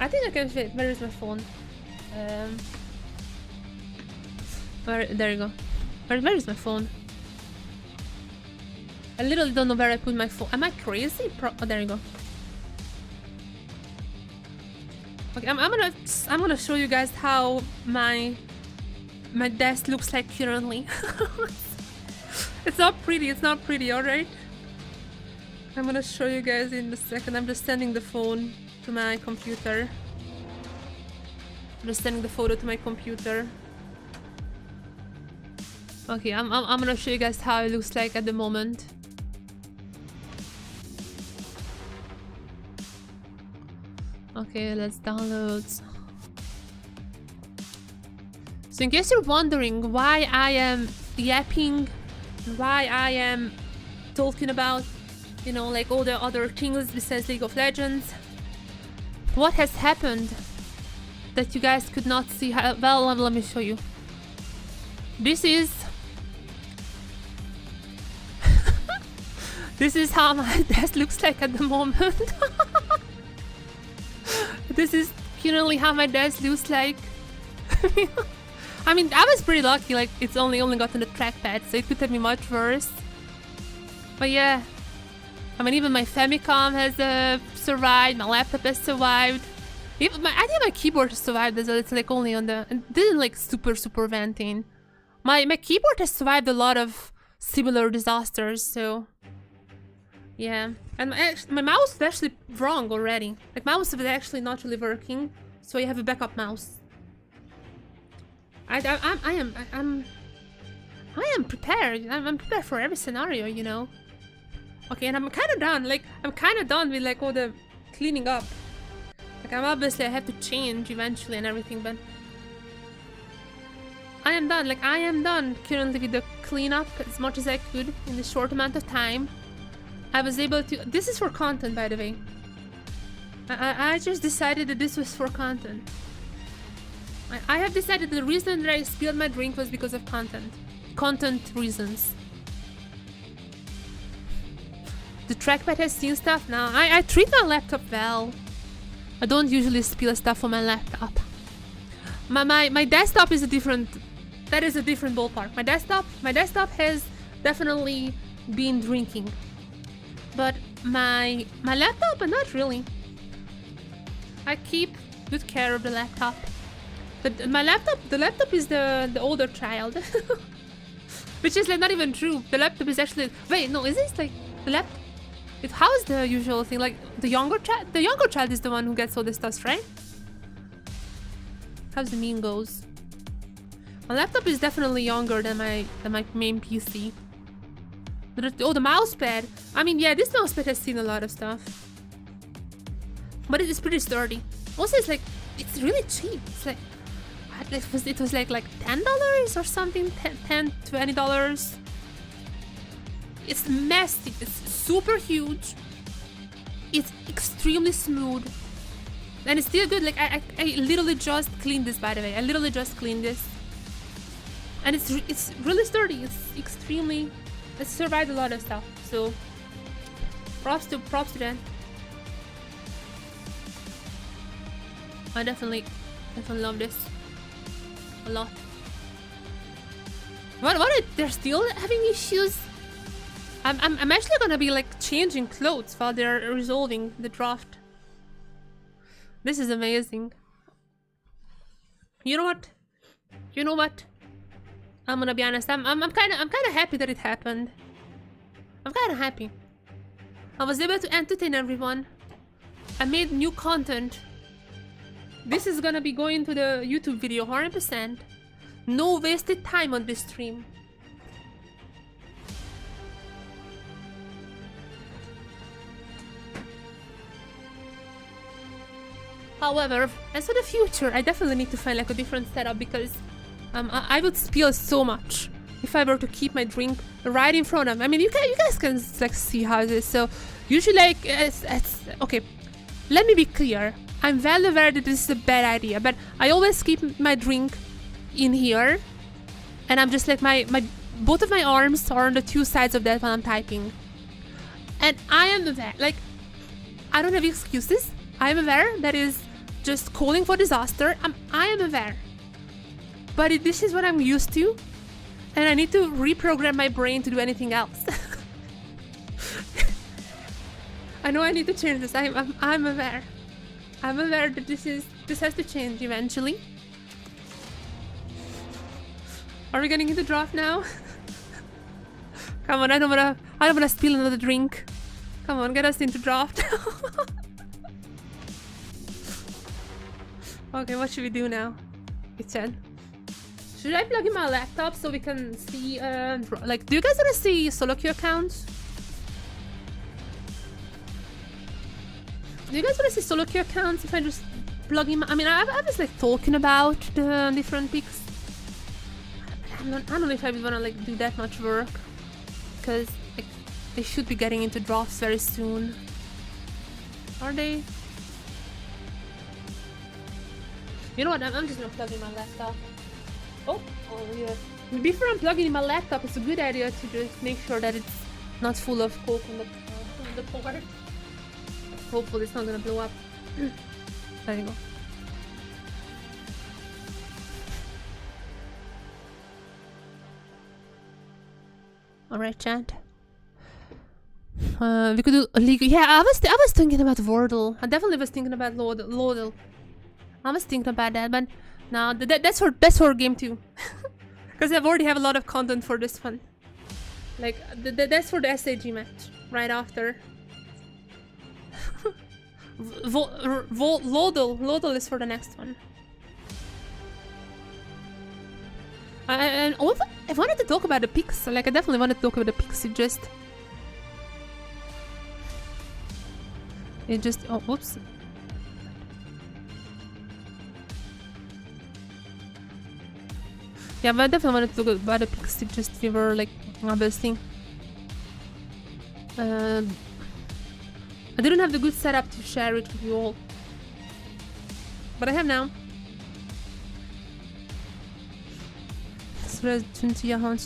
I think I can fit. Where is my phone? There you go. Where is my phone? I literally don't know where I put my phone. Am I crazy? Oh, there you go. Okay, I'm gonna show you guys how my desk looks like currently. It's not pretty, alright? I'm gonna show you guys in a second. I'm just sending the phone to my computer. I'm just sending the photo to my computer. Okay, I'm gonna show you guys how it looks like at the moment. Okay, let's download. So in case you're wondering why I am yapping, why I am talking about, you know, like all the other things besides League of Legends, what has happened that you guys could not see? Well, let me show you. This is this is how my desk looks like at the moment. This is currently how my desk looks like. I mean, I was pretty lucky, like it's only gotten the trackpad, so it could have been much worse. But yeah, I mean, even my Famicom has survived, my laptop has survived. Even I think my keyboard has survived as well. It's like only on the, it didn't like super venting. My keyboard has survived a lot of similar disasters, so yeah. And my mouse is actually wrong already. Like mouse is actually not really working, so you have a backup mouse. I am prepared. I'm prepared for every scenario, you know. Okay, and I'm kind of done. Like I'm kind of done with like all the cleaning up. Like I have to change eventually and everything, but I am done. Like I am done currently with the cleanup as much as I could in the short amount of time. I was able to. This is for content, by the way. I just decided that this was for content. I have decided the reason that I spilled my drink was because of content. Content reasons. The trackpad has seen stuff now. I treat my laptop well. I don't usually spill stuff on my laptop. My desktop is a different. That is a different ballpark. My desktop has definitely been drinking. But my laptop, not really. I keep good care of the laptop. But the laptop is the older child. Which is like not even true. The laptop is actually, wait, no, is this like the laptop? How is the usual thing? Like the younger child? The younger child is the one who gets all this stuff, right? How's the meme goes? My laptop is definitely younger than my main PC. Oh, the mouse pad. I mean, yeah, this mouse pad has seen a lot of stuff. But it is pretty sturdy. Also, it's like, it's really cheap. It's like, it was like $10 or something, $10, $20. It's massive, it's super huge. It's extremely smooth. And it's still good. Like, I literally just cleaned this, by the way. I literally just cleaned this. And it's really sturdy. It's extremely, it's survived a lot of stuff. So props to that. I definitely love this a lot. What they're still having issues? I'm actually gonna be like changing clothes while they're resolving the draft. This is amazing. You know what? You know what? I'm gonna be honest. I'm kind of happy that it happened. I'm kind of happy. I was able to entertain everyone. I made new content. This is gonna be going to the YouTube video 100%. No wasted time on this stream. However, as for the future, I definitely need to find like a different setup because I would spill so much if I were to keep my drink right in front of me. I mean, you guys can like see how it is. So usually, like, okay. Let me be clear. I'm well aware that this is a bad idea, but I always keep my drink in here, and I'm just like both of my arms are on the two sides of that while I'm typing. And I am aware, like, I don't have excuses. I am aware that is just calling for disaster. I am aware. But this is what I'm used to, and I need to reprogram my brain to do anything else. I know I need to change this. I'm aware. I'm aware that this has to change eventually. Are we getting into draft now? Come on, I don't wanna spill another drink. Come on, get us into draft. Okay, what should we do now? It said. Should I plug in my laptop so we can see, like, do you guys wanna see solo queue accounts? Do you guys wanna see solo queue accounts if I just plug in I mean, I was like talking about the different picks. I don't know if I would wanna like do that much work. Because like, they should be getting into drafts very soon. Are they? You know what, I'm just gonna plug in my laptop. Oh yeah. Before I'm plugging in my laptop, it's a good idea to just make sure that it's not full of coke on the port. Hopefully it's not gonna blow up. There you go. Alright, chat. We could do legal. Yeah, I was thinking about Wordle. I definitely was thinking about Lodel. I was thinking about that, but no, that's for game 2. Because I've already have a lot of content for this one. Like that's for the SHG match right after. Lodel is for the next one. I wanted to talk about the picks. Like I definitely wanted to talk about the picks. It just oh whoops. Yeah, but I definitely wanted to talk about the picks. It just we were like obviously. I didn't have the good setup to share it with you all, but I have now.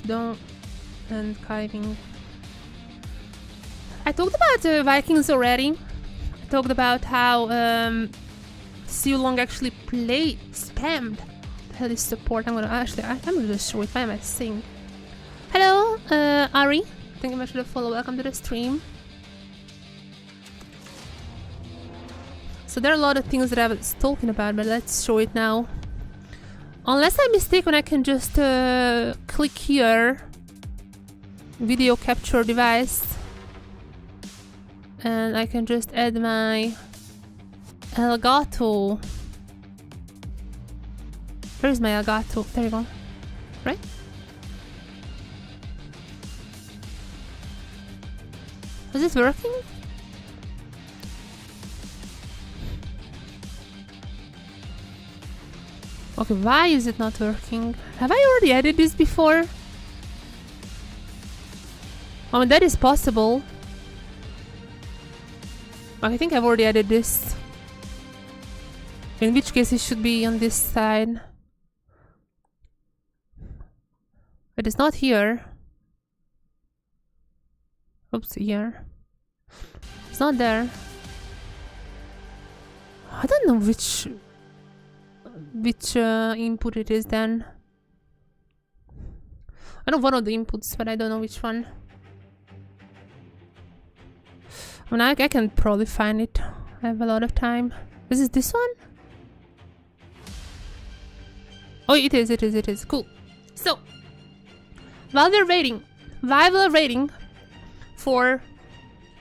Down and Kiving. I talked about the Vikings already. I talked about how Siu Long actually spammed hell is support. I'm gonna just show it. Why am I saying? Hello, Ari. Thank you much for the follow. Welcome to the stream. So there are a lot of things that I was talking about, but let's show it now. Unless I'm mistaken, I can just click here, video capture device, and I can just add my Elgato. Where's my Elgato? There you go. Right? Is this working? Okay, why is it not working? Have I already added this before? I mean, that is possible. I think I've already added this. In which case it should be on this side. It is not here. Oops, here. It's not there. I don't know which input it is then. I know one of the inputs, but I don't know which one. I mean, I can probably find it. I have a lot of time. Is it this one? Oh, it is. Cool. So, while we're waiting for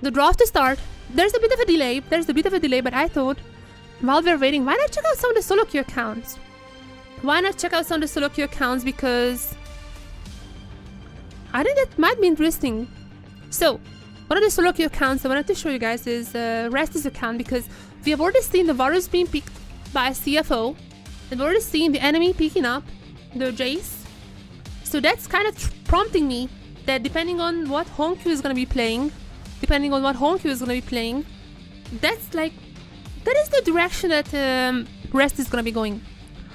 the draft to start, there's a bit of a delay, but I thought, while we're waiting, why not check out some of the solo queue accounts? Because I think that might be interesting. So, one of the solo queue accounts I wanted to show you guys is Rest's account, because we have already seen the Varus being picked by CFO. We've already seen the enemy picking up the Jace. So that's kind of prompting me that depending on what home queue is going to be playing, that's like, that is the direction that Rest is going to be going.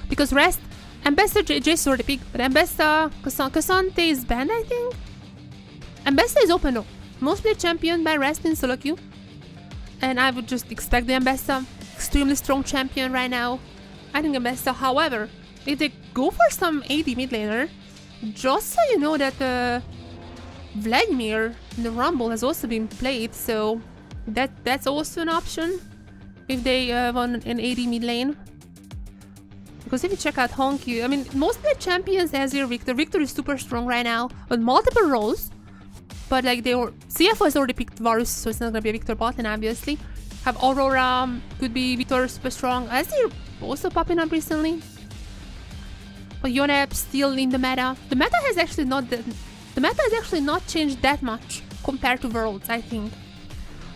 Because Rest, Ambassador Jace is already picked, but Ambassador Cassante is banned, I think. Ambassador is open though. Most played champion by Rest in solo queue. And I would just expect the Ambassador, extremely strong champion right now. I think Ambassador, however, if they go for some AD mid laner, just so you know that Vladimir in the Rumble has also been played, so that's also an option if they want an AD mid lane. Because if you check out Honky, I mean, most played champions as your Victor. Victor is super strong right now on multiple roles, but like CFO has already picked Varus, so it's not gonna be a Victor bot lane, obviously. Have Aurora, could be Victor super strong, as they're also popping up recently. But Yone still in the meta. The meta has actually not changed that much compared to Worlds, I think.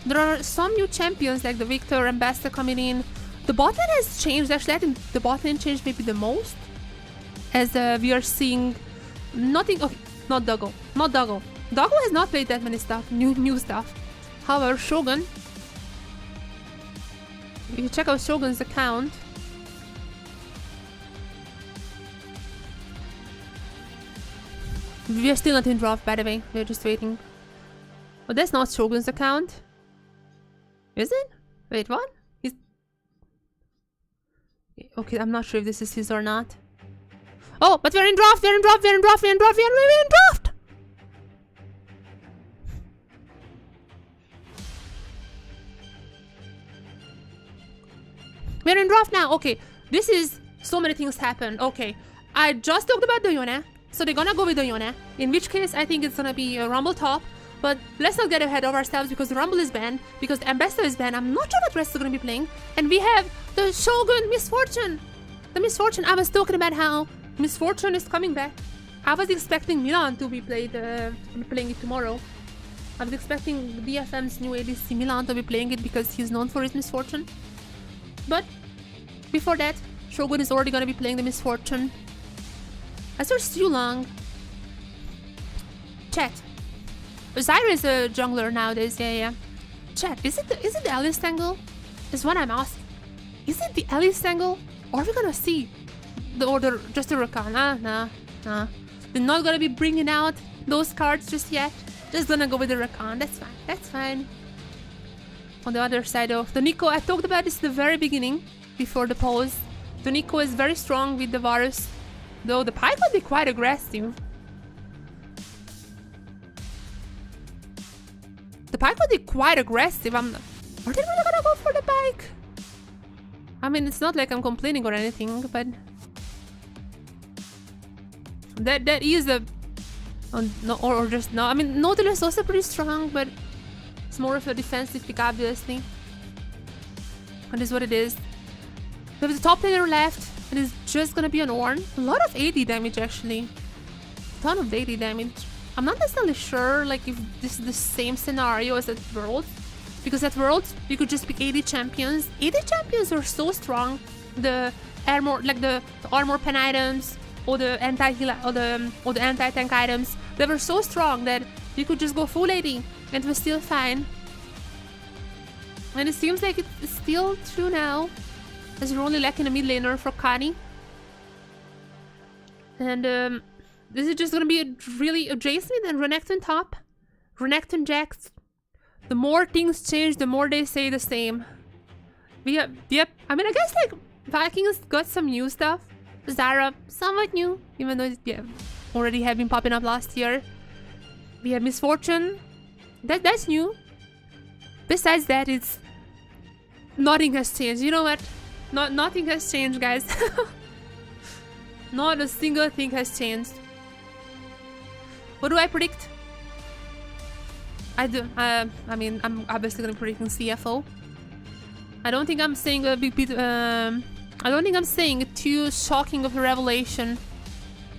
There are some new champions like the Victor Ambassador coming in. The bot lane has changed, actually I think the bot lane changed maybe the most. As we are seeing nothing, okay, not Doggo. Doggo has not played that many stuff, new stuff. However, Shogun, if you check out Shogun's account, we are still not in draft, by the way. We're just waiting. But that's not Shogun's account. Is it? Wait, what? Okay, I'm not sure if this is his or not. Oh, but we're in draft! We're in draft! We're in draft now! Okay, this is... So many things happened. Okay, I just talked about the Yone. So they're gonna go with the Yone. In which case, I think it's gonna be a Rumble top. But let's not get ahead of ourselves because the Rumble is banned. Because the Ambassador is banned. I'm not sure what rest is gonna be playing. And we have the Shogun Misfortune. The Misfortune. I was talking about how Misfortune is coming back. I was expecting Milan to be playing it tomorrow. I was expecting DFM's new ADC Milan to be playing it because he's known for his Misfortune. But before that, Shogun is already gonna be playing the Misfortune. As for Stu Long, chat. Zyra is a jungler nowadays. Yeah. Chat. Is it the Alice angle? Is what I'm asking. Is it the Alice angle? Or are we gonna see just the Rakan? Nah. They're not gonna be bringing out those cards just yet. Just gonna go with the Rakan. That's fine. On the other side of the Nico, I talked about this at the very beginning, before the pause. The Nico is very strong with the Varus, though the Pyke would be quite aggressive. Are they really gonna go for the Pyke? I mean, it's not like I'm complaining or anything, but that is a or just no. I mean, Nautilus is also pretty strong, but it's more of a defensive pick, obviously. That is what it is. We have the top laner left. It is just gonna be an Ornn. A lot of AD damage, actually. A ton of AD damage. I'm not necessarily sure like if this is the same scenario as at Worlds, because at Worlds you could just pick 80 champions. 80 champions are so strong. The armor, like the armor pen items, or the anti-heal, or the anti-tank items, they were so strong that you could just go full 80 and it was still fine. And it seems like it's still true now, as we're only lacking a mid laner for Kani. And this is just gonna be really a Jasmine and Renekton top. Renekton Jax. The more things change, the more they say the same. Yep. I mean, I guess like Vikings got some new stuff. Zara, somewhat new, even though it already had been popping up last year. We have Misfortune. That's new. Besides that, it's nothing has changed. You know what? Nothing has changed, guys. Not a single thing has changed. What do I predict? I mean, I'm obviously gonna be predicting CFO. I don't think I'm saying a big bit. I don't think I'm saying too shocking of a revelation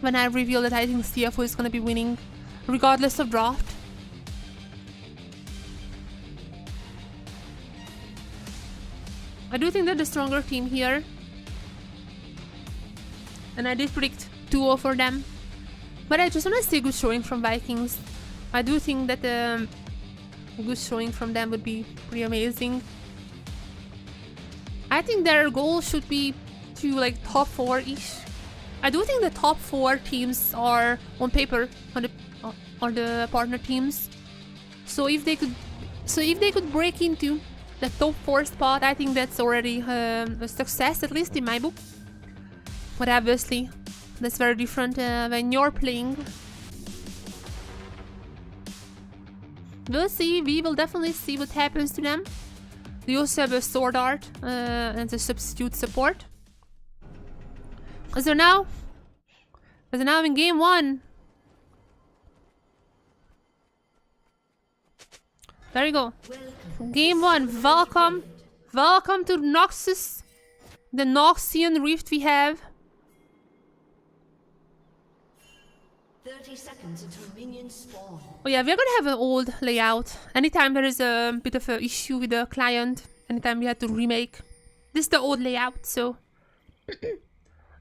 when I reveal that I think CFO is gonna be winning, regardless of draft. I do think they're the stronger team here. And I did predict 2-0 for them. But I just want to see a good showing from Vikings. I do think that a good showing from them would be pretty amazing. I think their goal should be to like top 4-ish. I do think the top 4 teams are on paper on the partner teams. So if they could break into the top 4 spot, I think that's already a success, at least in my book. But obviously, that's very different when you're playing. We'll see. We will definitely see what happens to them. They also have a sword art and a substitute support. As they're now in game 1. There you go. Game 1. Welcome to Noxus. The Noxian Rift we have. 30 seconds until minions spawn. Oh yeah, we're gonna have an old layout. Anytime there is a bit of an issue with the client, anytime we have to remake, this is the old layout, so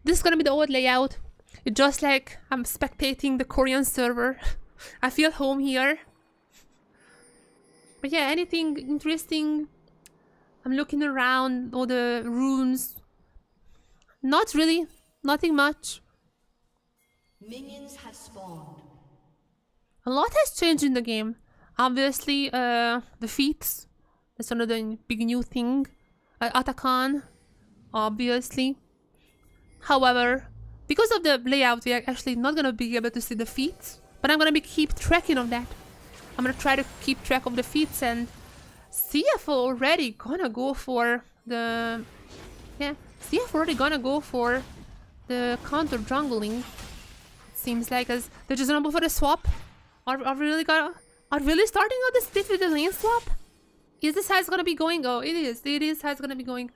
this is gonna be the old layout. It's just like I'm spectating the Korean server. I feel home here. But yeah, anything interesting? I'm looking around all the rooms. Not really, nothing much. Minions have spawned. A lot has changed in the game. Obviously, the feats. That's another big new thing. Atakan, obviously. However, because of the layout, we are actually not gonna be able to see the feats. But I'm gonna keep tracking of that. I'm gonna try to keep track of the feats, and CFO already gonna go for the... Yeah, CFO already gonna go for the counter jungling. Seems like, as they're just gonna go for the swap. Are really starting on the split with the lane swap? Is this how it's gonna be going? Oh, it is. It is how it's gonna be going.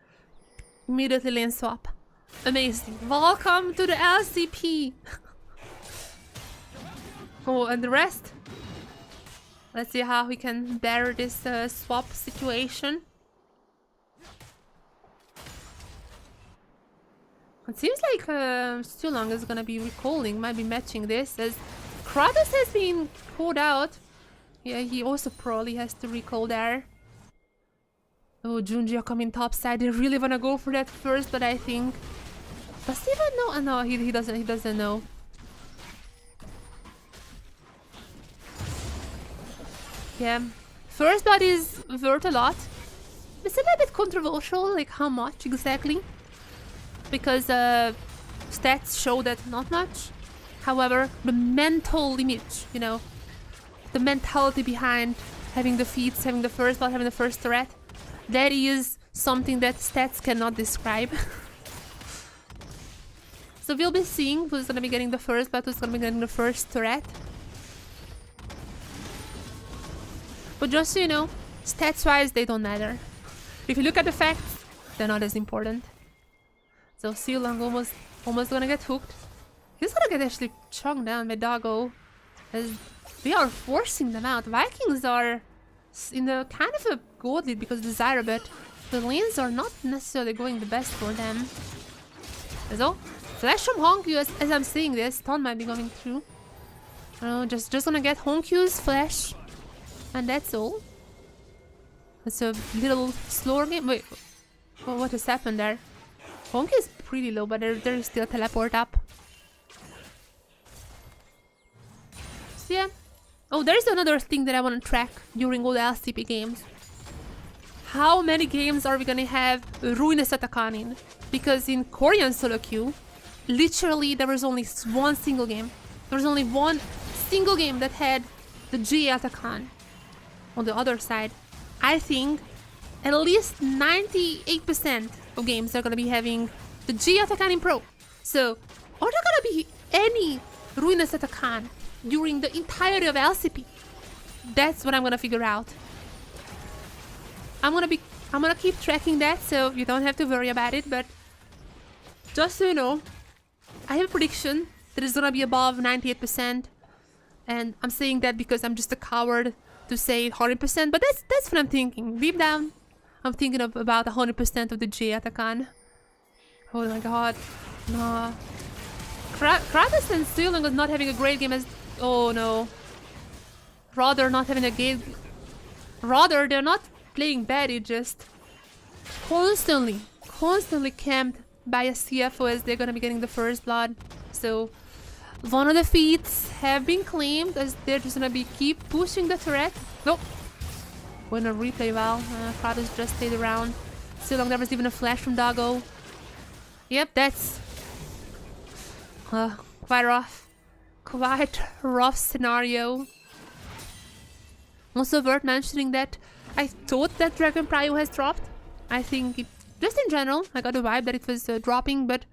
Immediately lane swap. Amazing. Welcome to the LCP. Oh, and the rest. Let's see how we can bear this swap situation. It seems like Stulong is gonna be recalling, might be matching this, as Kratos has been pulled out. Yeah, he also probably has to recall there. Oh, Junji are coming topside. They really wanna go for that first, but I think... Does he even know? No, he doesn't know. Yeah, first blood is worth a lot. It's a little bit controversial, like how much exactly. Because stats show that not much. However, the mental image, you know, the mentality behind having the feats, having the first blood, having the first threat, that is something that stats cannot describe. So we'll be seeing who's gonna be getting the first blood, who's gonna be getting the first threat. But just so you know, stats-wise, they don't matter. If you look at the facts, they're not as important. So Stulong almost gonna get hooked. He's gonna get actually chunked down by Doggo. As We are forcing them out. Vikings are in the kind of a gold lead because Desire, but the lanes are not necessarily going the best for them. So, flash from Honkyu as I'm saying this. Stun might be going through. Just gonna get Honkyu's flash. And that's all. It's a little slower game. Wait, what has happened there? Honkyu is pretty low, but there's still a teleport up. So yeah. Oh, there's another thing that I want to track during all the LCP games. How many games are we gonna have Ruinous Atakan in? Because in Korean solo queue, literally there was only one single game. There was only one single game that had the G Atakan. On the other side, I think at least 98% of games are gonna be having the G Atakan in Pro. So, are there gonna be any Ruinous Atakan during the entirety of LCP? That's what I'm gonna figure out. I'm gonna keep tracking that, so you don't have to worry about it, but just so you know, I have a prediction that it's gonna be above 98%, and I'm saying that because I'm just a coward to say 100%, but that's what I'm thinking. Deep down, I'm thinking of about 100% of the J Atakan. Oh my god. No. Kratos and Styling is not having a great game as... Oh no. Rather not having a game... Rather, they're not playing bad, it's just constantly camped by a CFO as they're gonna be getting the first blood. So one of the feats have been claimed as they're just gonna be keep pushing the threat. Nope. Gonna replay well. Kratos just stayed around. Still long there was even a flash from Doggo. Yep, that's quite rough. Quite rough scenario. Also worth mentioning that I thought that Dragon Prio has dropped. I think it, just in general, I got the vibe that it was dropping, but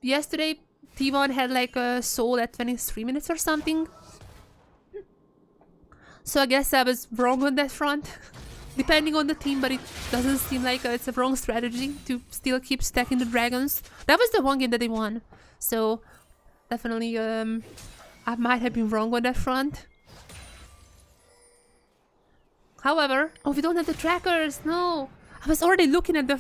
yesterday T1 had like a soul at 23 minutes or something. So I guess I was wrong on that front, depending on the team, but it doesn't seem like it's a wrong strategy to still keep stacking the dragons. That was the one game that they won, so definitely I might have been wrong on that front. However, oh, we don't have the trackers. No, I was already looking at the.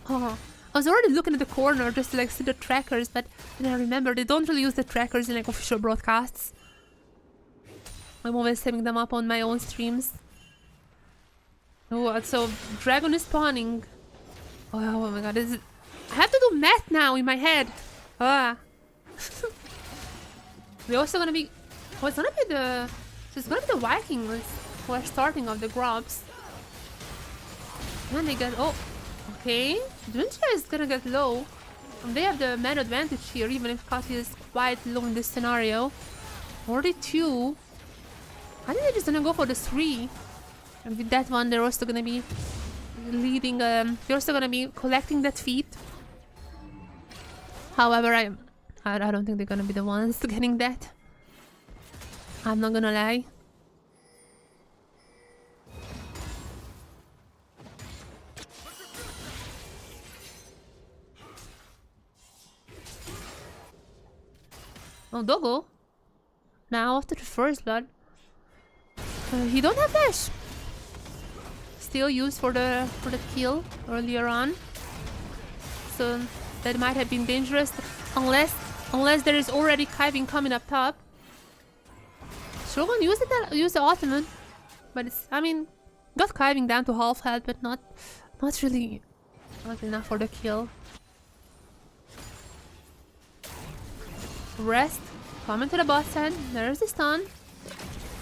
I was already looking at the corner just to like see the trackers, but then I remember they don't really use the trackers in like official broadcasts. I'm always having them up on my own streams. Oh, so dragon is spawning. Oh my god, I have to do math now in my head. Ah. We're also gonna be. Oh, it's gonna be the. So it's gonna be the Vikings who are starting off the grubs. And they get. Oh, okay. Dunja is gonna get low. And they have the man advantage here, even if Kati is quite low in this scenario. 42. I think they're just gonna go for the 3. And with that one, they're also gonna be leading. They're also gonna be collecting that feat. However, I don't think they're gonna be the ones getting that. I'm not gonna lie. Oh, Doggo. Now after the first blood. He don't have dash. Still used for the kill earlier on. So that might have been dangerous unless there is already Kiving coming up top. Shogun used the ultimate, but it's, I mean, got Kiving down to half health, but not really enough for the kill. Rest coming to the bot side. There's the stun.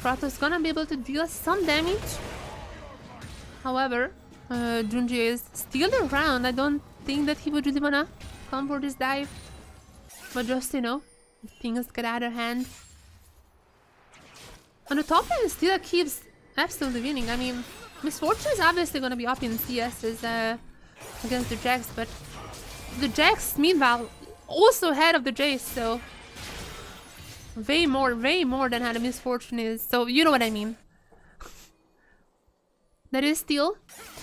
Kratos gonna be able to deal some damage. However, Junji is still around. I don't think that he would really wanna come for this dive. But just, you know, things get out of hand. On the top lane, still keeps absolutely winning. I mean, Misfortune is obviously gonna be up in CS against the Jax, but the Jax, meanwhile, also ahead of the Jace, so way more than how the Misfortune is. So you know what I mean. That is still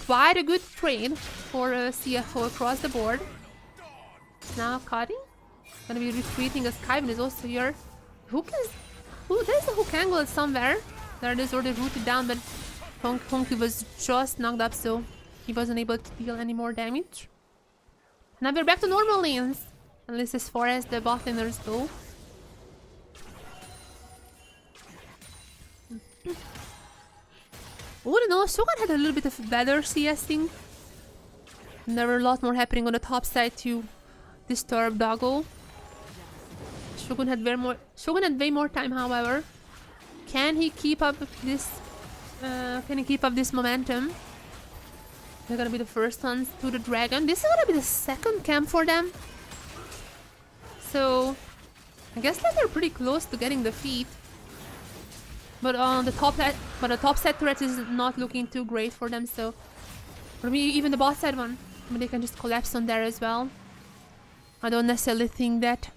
quite a good trade for a CFO across the board. Now Cutting gonna be retreating as Kyvan is also here. There's a hook angle somewhere. There is already rooted down, but Honky was just knocked up, so he wasn't able to deal any more damage. Now we're back to normal lanes, at least as far as the bot laners go. All in all, Shogun had a little bit of better CSing. And there were a lot more happening on the top side to disturb Doggo. Shogun had way more time, however. Can he keep up this? Can he keep up this momentum? They're gonna be the first ones to the dragon. This is gonna be the second camp for them. So I guess that they're pretty close to getting the feat. But on the top side turret is not looking too great for them, so or maybe even the bot side one. But they can just collapse on there as well. I don't necessarily think that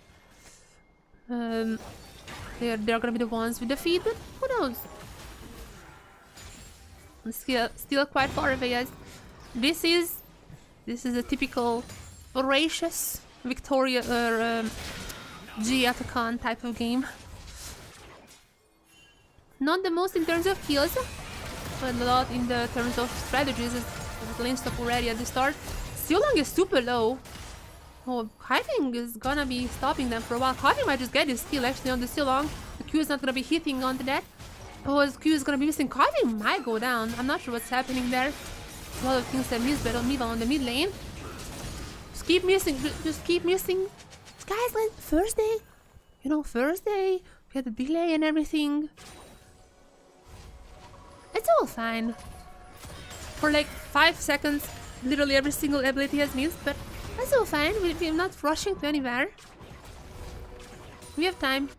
they're gonna be the ones with the feed, but who knows? I'm still quite far away, as this is a typical voracious Victoria or G-Atakan type of game. Not the most in terms of kills, but a lot in the terms of strategies. As lane stop already at the start. Long is super low. Oh, Kiving is gonna be stopping them for a while. Kiving might just get his kill actually on the Long. The Q is not gonna be hitting onto that. Oh, his Q is gonna be missing. Kiving might go down. I'm not sure what's happening there. A lot of things that miss, but on the mid lane. Just keep missing. Just keep missing. Guys, like Thursday. You know, Thursday. We had the delay and everything. It's all fine. For like 5 seconds, literally every single ability has missed, but that's all fine. We're not rushing to anywhere. We have time.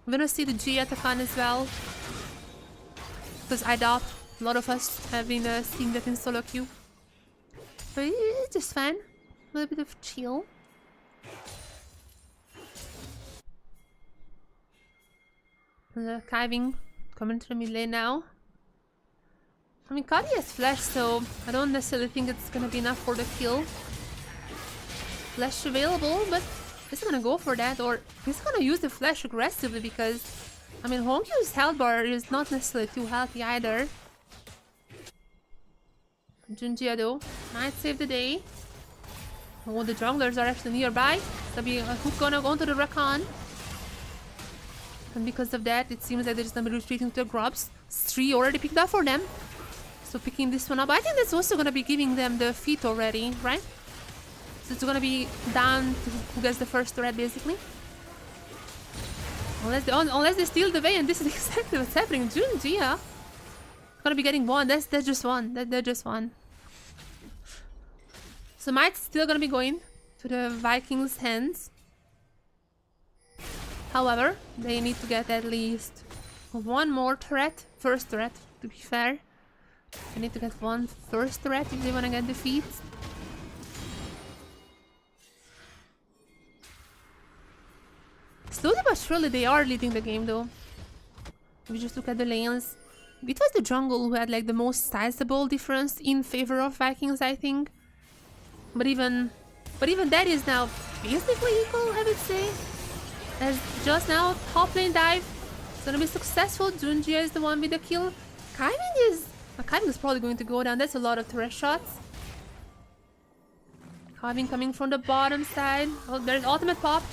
We're gonna see the G-Atakan as well. Because I doubt a lot of us have been seeing that in solo queue. But it's just fine. A little bit of chill. Kiving coming to the mid lane now. I mean, Kadi has flash, so I don't necessarily think it's gonna be enough for the kill. Flash available, but he's gonna go for that, or he's gonna use the flash aggressively because, I mean, Honkyu's health bar is not necessarily too healthy either. Junjia though might save the day. Oh, the junglers are actually nearby. There'll be a hook gonna go into the Rakan. And because of that, it seems like they're just gonna be retreating to the grubs. 3 already picked up for them. So picking this one up, I think that's also gonna be giving them the feat already, right? So it's gonna be down to who gets the first turret, basically. Unless they steal the way, and this is exactly what's happening. Junjia gonna be getting one. That's just one. That's just one. So Might's still gonna be going to the Vikings' hands. However, they need to get at least one more turret, first turret, to be fair. They need to get one first turret if they want to get the feat. Slowly but surely they are leading the game though. If we just look at the lanes, it was the jungle who had like the most sizable difference in favor of Vikings, I think. But even that is now basically equal, I would say. As just now, top lane dive is gonna be successful. Junjia is the one with the kill. Kiving is probably going to go down. That's a lot of turret shots. Kiving coming from the bottom side. Oh, there's ultimate popped.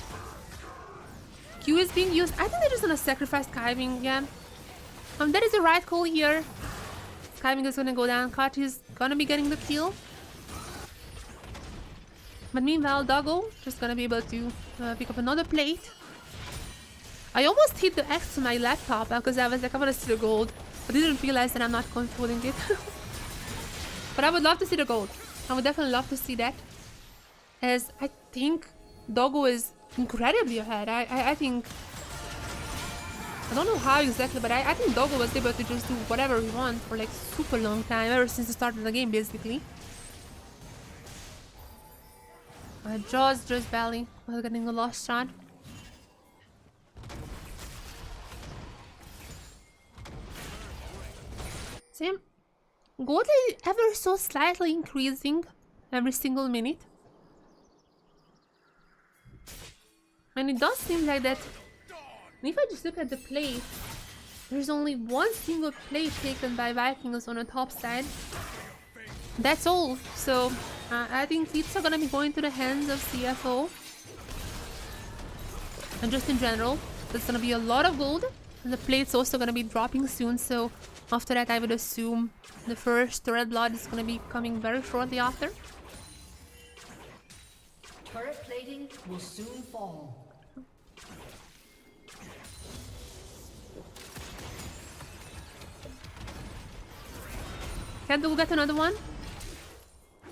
Q is being used. I think they're just gonna sacrifice Kiving, yeah. That is the right call here. Kiving is gonna go down. Kati is gonna be getting the kill. But meanwhile, Doggo just gonna be able to pick up another plate. I almost hit the X to my laptop because I was like, I wanna see the gold. But I didn't realize that I'm not controlling it. But I would love to see the gold. I would definitely love to see that. As I think Doggo is incredibly ahead. I think... I don't know how exactly, but I think Doggo was able to just do whatever he wants for like super long time, ever since the start of the game, basically. Just barely was getting the last shot. Same. Gold is ever so slightly increasing every single minute. And it does seem like that. And if I just look at the play, There's only one single play taken by Vikings on the top side. That's all. So I think hits are gonna be going to the hands of CFO. And just in general, there's gonna be a lot of gold. And the plate's also gonna be dropping soon. So after that, I would assume the first red blood is gonna be coming very shortly after. Turret plating will soon fall. Can we get another one?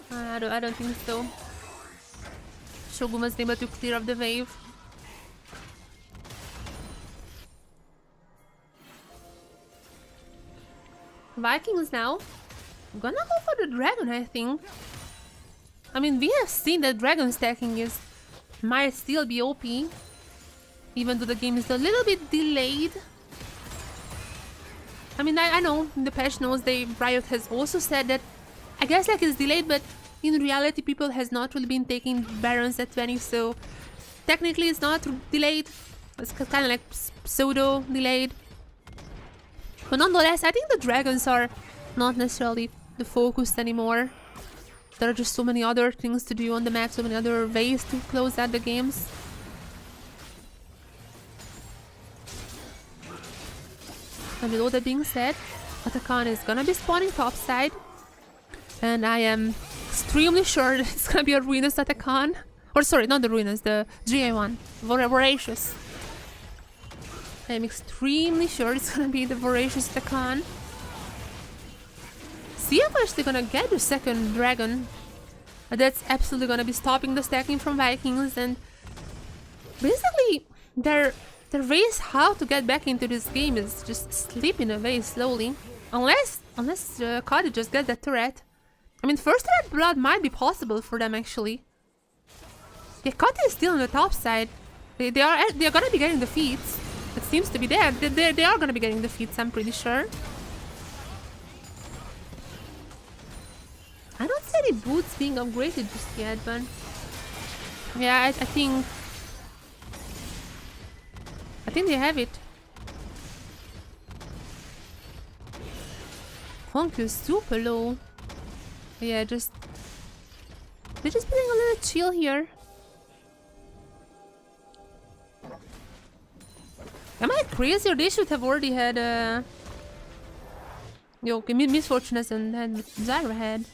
I don't think so. Shogun was able to clear up the wave. Vikings now. Gonna go for the dragon, I think. I mean, we have seen that dragon stacking might still be OP. Even though the game is a little bit delayed. I mean, I know in the patch notes Riot has also said that I guess like it's delayed, but in reality people has not really been taking Barons at 20, so technically it's not delayed. It's kind of like pseudo delayed. But nonetheless, I think the dragons are not necessarily the focus anymore. There are just so many other things to do on the map, so many other ways to close out the games. And with all that being said, Atakan is gonna be spawning topside. And I am extremely sure that it's gonna be a Ruinous Atakan. Or sorry, not the Ruinous, the GA one. Voracious. I am extremely sure it's gonna be the Voracious Atakan. CFO actually gonna get the second dragon. That's absolutely gonna be stopping the stacking from Vikings, and basically their ways how to get back into this game is just slipping away slowly. Unless Cody just gets that turret. I mean, first red blood might be possible for them actually. Yeah, Cody is still on the top side. They are gonna be getting the feats. It seems to be there. They are gonna be getting the feats, I'm pretty sure. I don't see any boots being upgraded just yet, but yeah, I think they have it. Honk is super low. Yeah, they're just putting a little chill here. Am I crazy, or they should have already had Misfortune hasn't had Zyra had.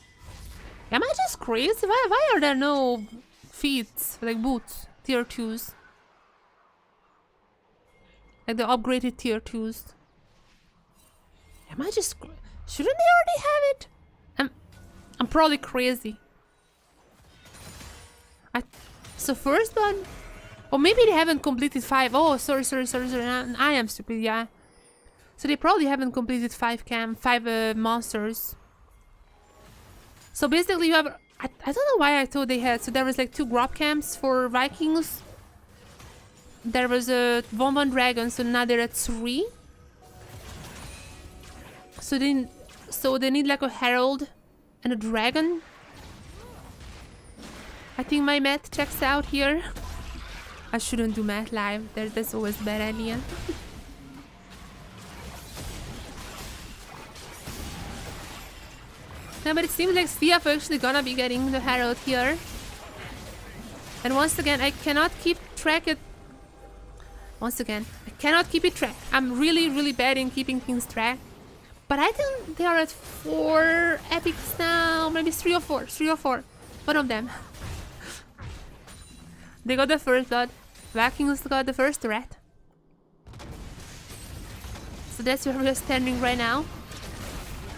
Am I just crazy? Why are there no feats, like boots, tier 2s? Like the upgraded tier 2s. Am I just... Shouldn't they already have it? I'm probably crazy. So first one... Or maybe they haven't completed 5. Oh, sorry. I am stupid, yeah. So they probably haven't completed 5 monsters. So basically you have... I don't know why I thought they had... So there was like 2 grub camps for Vikings. There was a 1-1 dragon, so now they're at 3. So they need like a herald and a dragon. I think my math checks out here. I shouldn't do math live. That's always a bad idea. No, but it seems like CFO actually gonna be getting the herald here. And once again, I cannot keep track it. Once again, I cannot keep it track. I'm really bad in keeping things track. But I think they are at 4 epics now. Maybe 3 or 4. 3 or 4. One of them. They got the first blood. Vikings got the first rat. So that's where we're standing right now.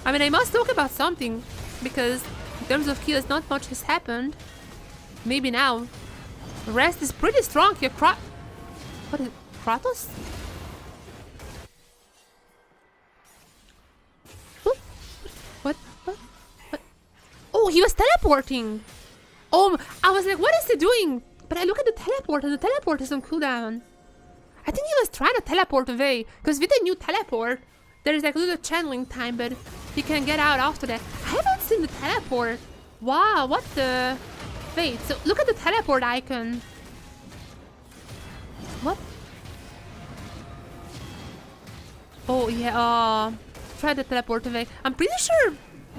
I mean, I must talk about something. Because in terms of kills, not much has happened. Maybe now. The rest is pretty strong here. What is it? Kratos? What? Oh, he was teleporting! Oh, I was like, what is he doing? But I look at the teleport and the teleport is on cooldown. I think he was trying to teleport away. Because with the new teleport, there is like a little channeling time, but he can get out after that. I haven't seen the teleport. Wow, what the... Wait, so look at the teleport icon. What? Oh yeah, try to teleport away. I'm pretty sure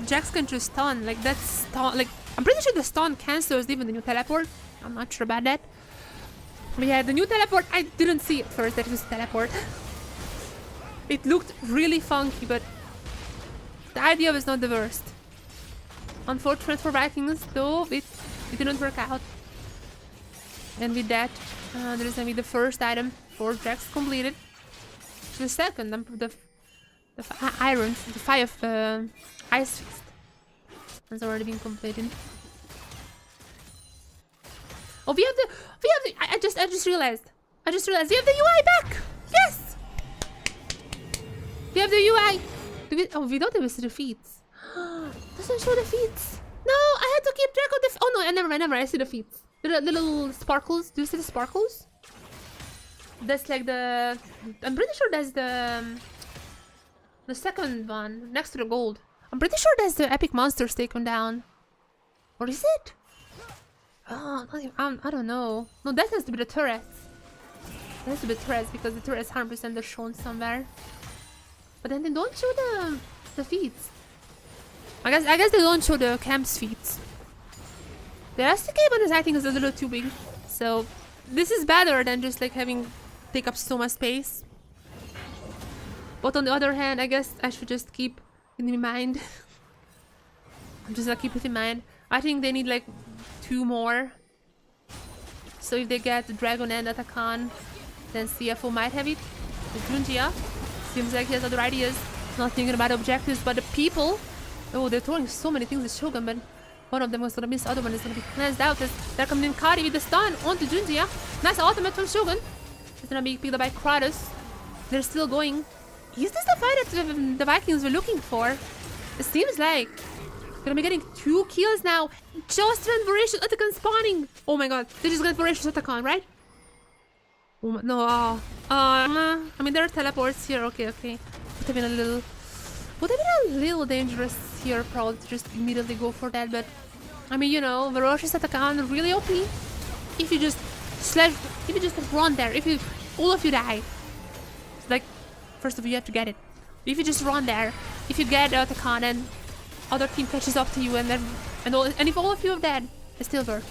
Jax can just stun. Like that's stun. Like I'm pretty sure the stun cancels even the new teleport. I'm not sure about that. But yeah, the new teleport, I didn't see at first that it was a teleport. It looked really funky, but the idea was not the worst. Unfortunate for Vikings, though, it didn't work out. And with that, there is gonna be the first item for Jax completed. The second, the irons, the fire ice fist has already been completed. Oh, we have the I just realized we have the UI back. Yes, we have the UI. We don't even see the feats. Doesn't show the feats. No, I had to keep track of the. Oh no, I never. I see the feats. The little sparkles. Do you see the sparkles? That's like the. I'm pretty sure that's the second one next to the gold. I'm pretty sure that's the epic monsters taken down. Or is it? Oh, I don't know. No, that has to be the turrets. That has to be the turrets because the turrets 100% are shown somewhere. But then they don't show the feats. I guess they don't show the camp's feats. The SHG bonus I think is a little too big. So this is better than just like having take up so much space. But on the other hand, I guess I should just keep it in mind. I'm just gonna keep it in mind. I think they need like 2 more. So if they get the Dragon and Atakan, then CFO might have it. The Junjia seems like he has other ideas. Not thinking about objectives, but the people. Oh, they're throwing so many things at Shogun, but one of them was gonna miss, the other one is gonna be cleansed out. As they're coming in Kari with the stun onto Junjia. Nice ultimate from Shogun. It's gonna be picked up by Kratos. They're still going. Is this the fight that the Vikings were looking for? It seems like. Gonna be getting 2 kills now. Just when Voracious Atakan spawning. Oh my god. They just got Voracious Atakan, right? Oh my, no. I mean, there are teleports here. Okay. Would have been a little dangerous here, probably to just immediately go for that. But I mean, you know, Voracious Atakan really OP. If you just run there, all of you die. Like, first of all, you have to get it. If you just run there, if you get Atakan and other team catches up to you, and if all of you are dead, it's still worth.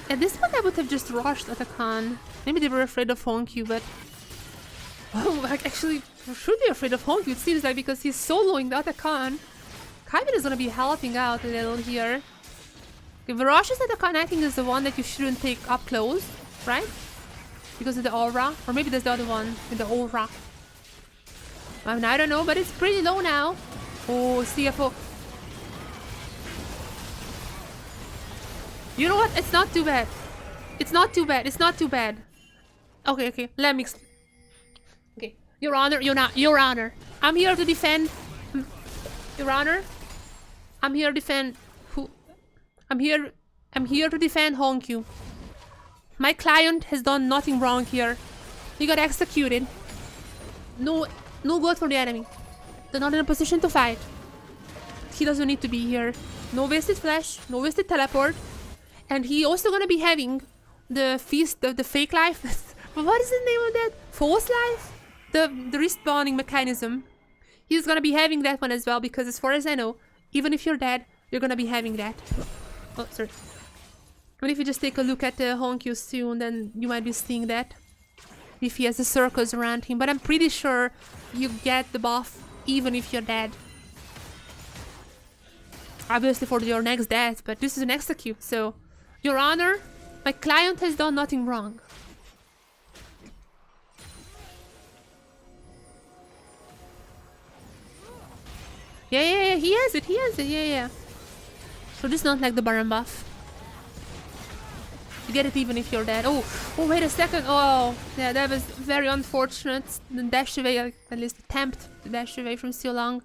At this point, I would have just rushed Atakan. Maybe they were afraid of Honkyu, but oh, actually, should be afraid of Honkyu. It seems like because he's soloing the Atakan. Kaibin is gonna be helping out a little here. Okay, Voracious Atakan, I think, is the one that you shouldn't take up close, right? Because of the aura, or maybe there's the other one with the aura. I mean, I don't know, but it's pretty low now. Oh, CFO. You know what? It's not too bad. It's not too bad. Okay. Let me explain. Okay. Your Honor, Your Honor. I'm here to defend. Your Honor. I'm here to defend. I'm here to defend Honkyu. My client has done nothing wrong here. He got executed. No good for the enemy. They're not in a position to fight. He doesn't need to be here. No wasted flash, no wasted teleport. And he also gonna be having the feast of the fake life. What is the name of that? False life? The respawning mechanism. He's gonna be having that one as well, because as far as I know, even if you're dead, you're gonna be having that. Oh, sorry. But if you just take a look at the Honkyu soon, then you might be seeing that. If he has the circles around him. But I'm pretty sure you get the buff even if you're dead. Obviously for your next death, but this is an execute, so... Your Honor, my client has done nothing wrong. Yeah, he has it, yeah. So this is not like the Baron buff. You get it even if you're dead. Oh, wait a second. Oh, yeah, that was very unfortunate. The dash away, at least attempt to dash away from so long.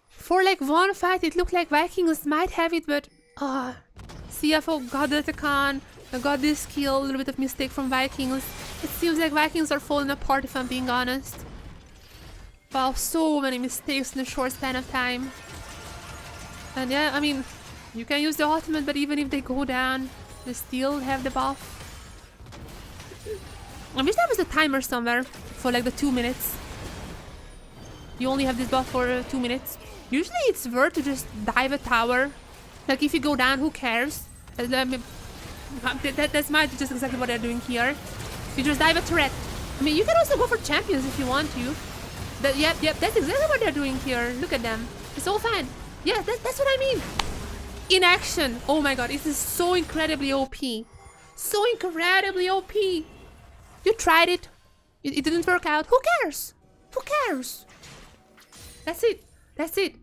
For like one fight, it looked like Vikings might have it, but CFO got the Atakan, got this kill. A little bit of mistake from Vikings. It seems like Vikings are falling apart, if I'm being honest. Wow, so many mistakes in a short span of time. And yeah, I mean, you can use the ultimate, but even if they go down, they still have the buff. I wish there was a timer somewhere for like the 2 minutes. You only have this buff for 2 minutes. Usually it's worth to just dive a tower. Like if you go down, who cares? That's just exactly what they're doing here. You just dive a turret. I mean, you can also go for champions if you want to. Yep, that's exactly what they're doing here. Look at them. It's all fine. Yeah, that's what I mean. In action. Oh my god, this is so incredibly OP. So incredibly OP. You tried it. It didn't work out. Who cares? Who cares? That's it. That's it.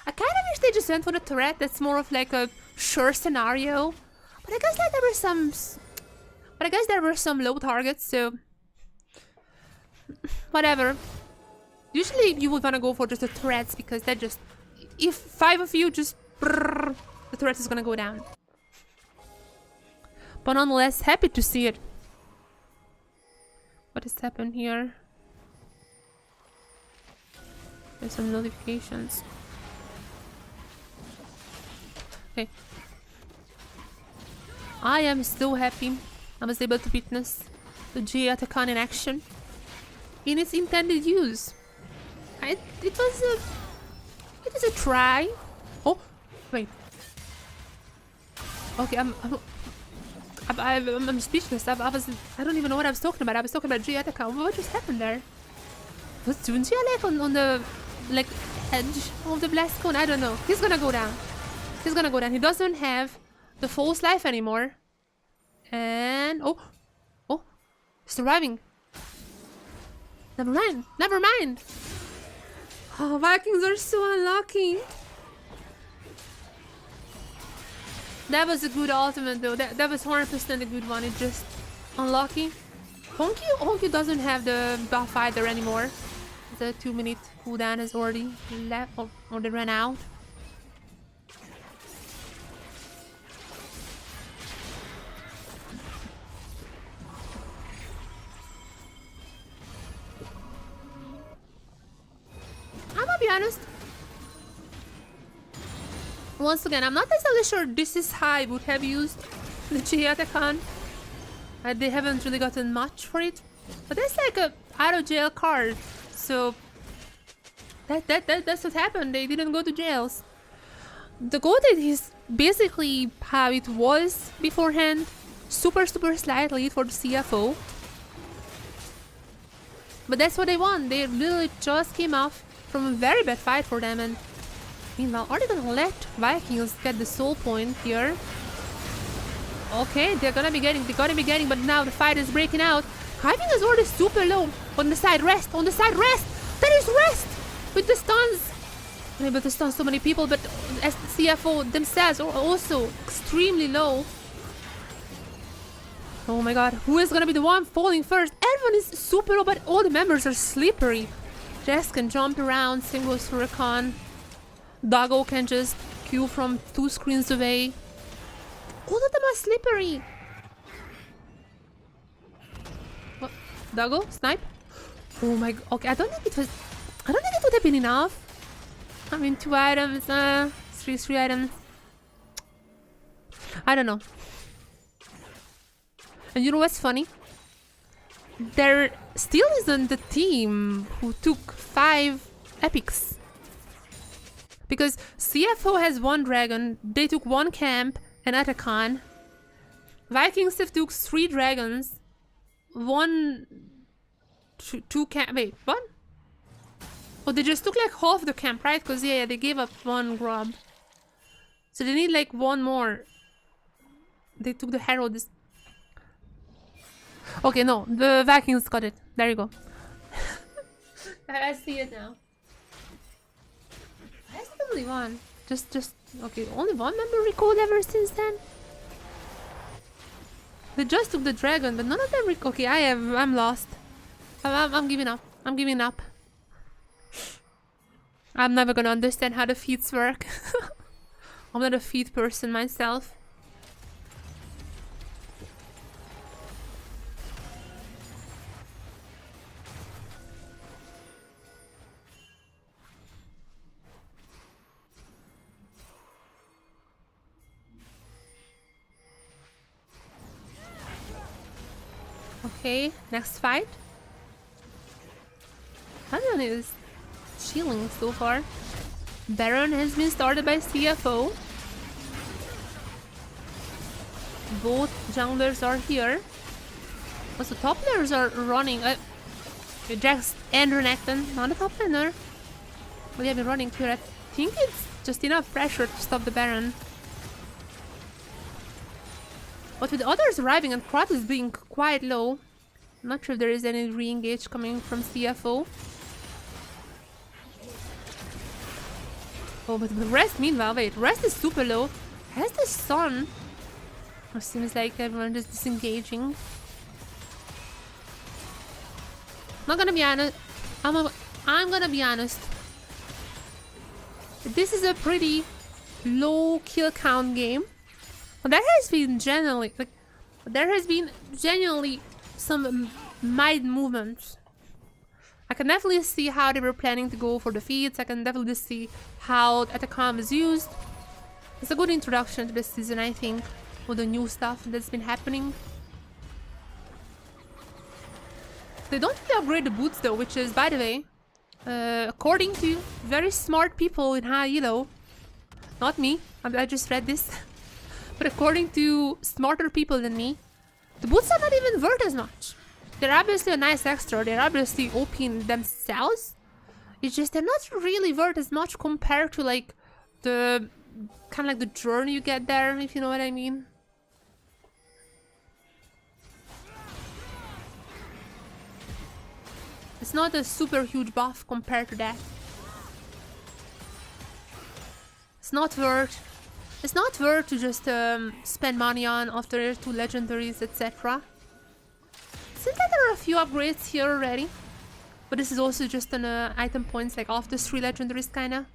I kind of wish they just went for the turret. That's more of like a sure scenario. But I guess like there were some... But I guess there were some low targets, so... Whatever. Usually you would want to go for just the turrets because that just... If 5 of you just... Brrr, the turret is gonna go down. But nonetheless, happy to see it. What has happened here? There's some notifications. Okay. I am so happy I was able to witness the G Atacon in action. In its intended use. It was a try. Oh, wait. Okay, I'm speechless. I don't even know what I was talking about. I was talking about G Atacon. What just happened there? Was Junjia like on the like edge of the blast cone? I don't know. He's gonna go down. He's gonna go down. He doesn't have the false life anymore. And oh, surviving. Never mind. Never mind. Oh, Vikings are so unlucky. That was a good ultimate though. That was 100% a good one. It's just unlucky. Honky doesn't have the buff either anymore. The 2-minute cooldown has already left or they ran out. I'm gonna be honest. Once again, I'm not necessarily sure this is how I would have used the Chiatacon. They haven't really gotten much for it. But that's like a out of jail card. So that's what happened. They didn't go to jails. The goated is basically how it was beforehand. Super slight lead for the CFO. But that's what they want. They literally just came off from a very bad fight for them, and meanwhile, are they gonna let Vikings get the soul point here? Okay, they're gonna be getting, but now the fight is breaking out. Vikings is already super low. On the side rest, That is rest! With the stuns! Unable to stun so many people, but as the CFO themselves are also extremely low. Oh my god, who is gonna be the one falling first? Everyone is super low, but all the members are slippery. Jess can jump around, same goes for Rakan. Doggo can just queue from 2 screens away. All of them are slippery. What? Doggo? Snipe? Oh my god. Okay, I don't think it would have been enough. I mean, 2 items, 3 items. I don't know. And you know what's funny? There still isn't the team who took 5 epics. Because CFO has 1 dragon, they took 1 camp and Atacon. Vikings have took 3 dragons, 2 camp. Wait, what? Oh, they just took like half the camp, right? Because yeah, they gave up 1 grub. So they need like 1 more. They took the Herald. Okay, no, the Vikings got it. There you go. I see it now. I still only 1. Just okay. Only 1 member recalled ever since then. They just took the dragon, but none of them. Okay, I'm lost. I'm giving up. I'm giving up. I'm never gonna understand how the feats work. I'm not a feat person myself. Okay, next fight. Everyone is chilling so far. Baron has been started by CFO. Both junglers are here. Also, top laners are running. Jax and Renekton, not a top laner. But they have been running here. I think it's just enough pressure to stop the Baron. But with the others arriving and Kratos being quite low, I'm not sure if there is any re-engage coming from CFO. Oh, but Rest, meanwhile, wait, Rest is super low. Has the Sun? It seems like everyone is disengaging. Not gonna be honest. I'm gonna be honest. This is a pretty low kill count game. But there has been genuinely some mild movements. I can definitely see how they were planning to go for the feats. I can definitely see how Atacam is used. It's a good introduction to the season, I think, with the new stuff that's been happening. They don't really upgrade the boots though, which is, by the way, according to very smart people in high elo, not me, I just read this, but according to smarter people than me, the boots are not even worth as much. They're obviously a nice extra, they're obviously OP in themselves. It's just they're not really worth as much compared to like the kind of like the journey you get there, if you know what I mean. It's not a super huge buff compared to that. It's not worth to just spend money on after 2 legendaries, etc. Seems like there are a few upgrades here already, but this is also just an item points like off the 3 legendaries kinda.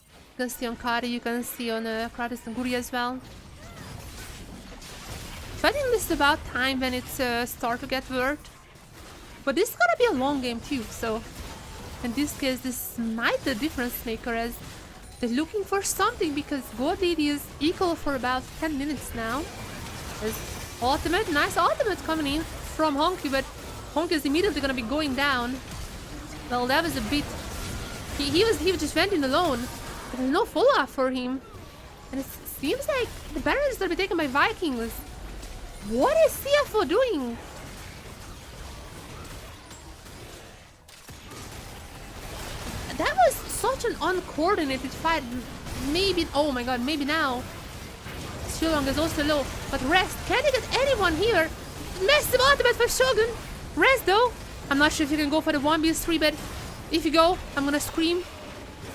You can see on Kari, you can see on Kratos and Guri as well. So I think this is about time when it's start to get worth. But this is gonna be a long game too, so in this case this might be the difference maker, as they're looking for something, because God AD is equal for about 10 minutes now. There's ultimate, nice ultimate coming in from Honky, but Honky is immediately gonna be going down. Well, that was a bit... He just went in alone. There's no follow-up for him. And it seems like the Baron is gonna be taken by Vikings. What is CFO doing? That was such an uncoordinated fight. Maybe... Oh my god, maybe now. Showdown is also low. But Rest, can he get anyone here? Massive ultimate for Shogun. Rest though. I'm not sure if you can go for the 1v3, but if you go, I'm gonna scream.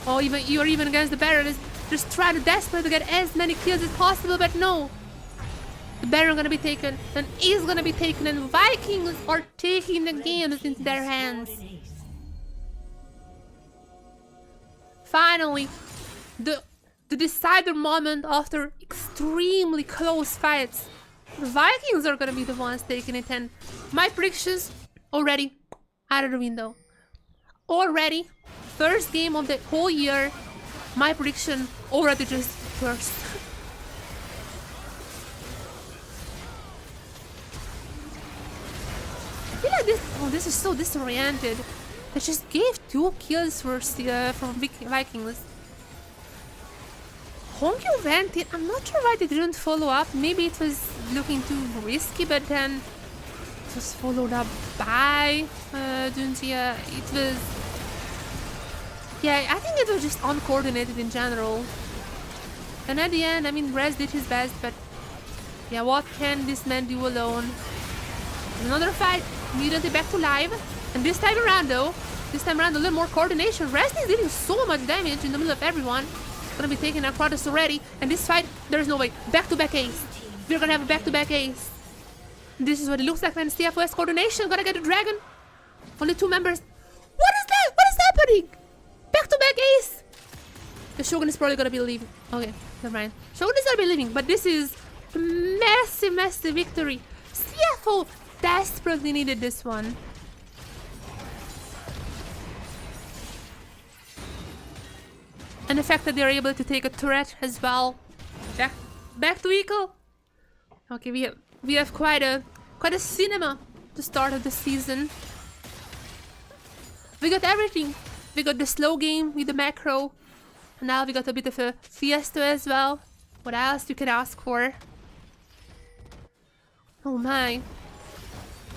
Oh, you're even against the Baron. Is just trying to desperate to get as many kills as possible, but no. The Baron gonna be taken, and is gonna be taken, and Vikings are taking the games into their hands. Finally, the decider moment after extremely close fights. The Vikings are gonna be the ones taking it, and my predictions already out of the window. Already, first game of the whole year, my prediction already just burst. I feel like this is so disoriented. They just gave 2 kills from Vikings. Honky went in. I'm not sure why they didn't follow up. Maybe it was looking too risky, but then it was followed up by Duntia. It was... Yeah, I think it was just uncoordinated in general. And at the end, I mean, Rez did his best, but yeah, what can this man do alone? Another fight, immediately back to live. And this time around though, a little more coordination. Rez is dealing so much damage in the middle of everyone. Gonna be taking our Kratos already, and this fight, there's no way. Back-to-back ace. We're gonna have a back-to-back ace. This is what it looks like when CFO has coordination. Gonna get a dragon. Only 2 members. What is that? What is happening? Back-to-back ace. The Shogun is probably gonna be leaving. Okay, never mind. Shogun is gonna be leaving, but this is a massive, massive victory. CFO desperately needed this one. And the fact that they're able to take a turret as well. Back to equal. Okay, we have quite a cinema the start of the season. We got everything. We got the slow game with the macro. And now we got a bit of a fiesta as well. What else you can ask for? Oh my.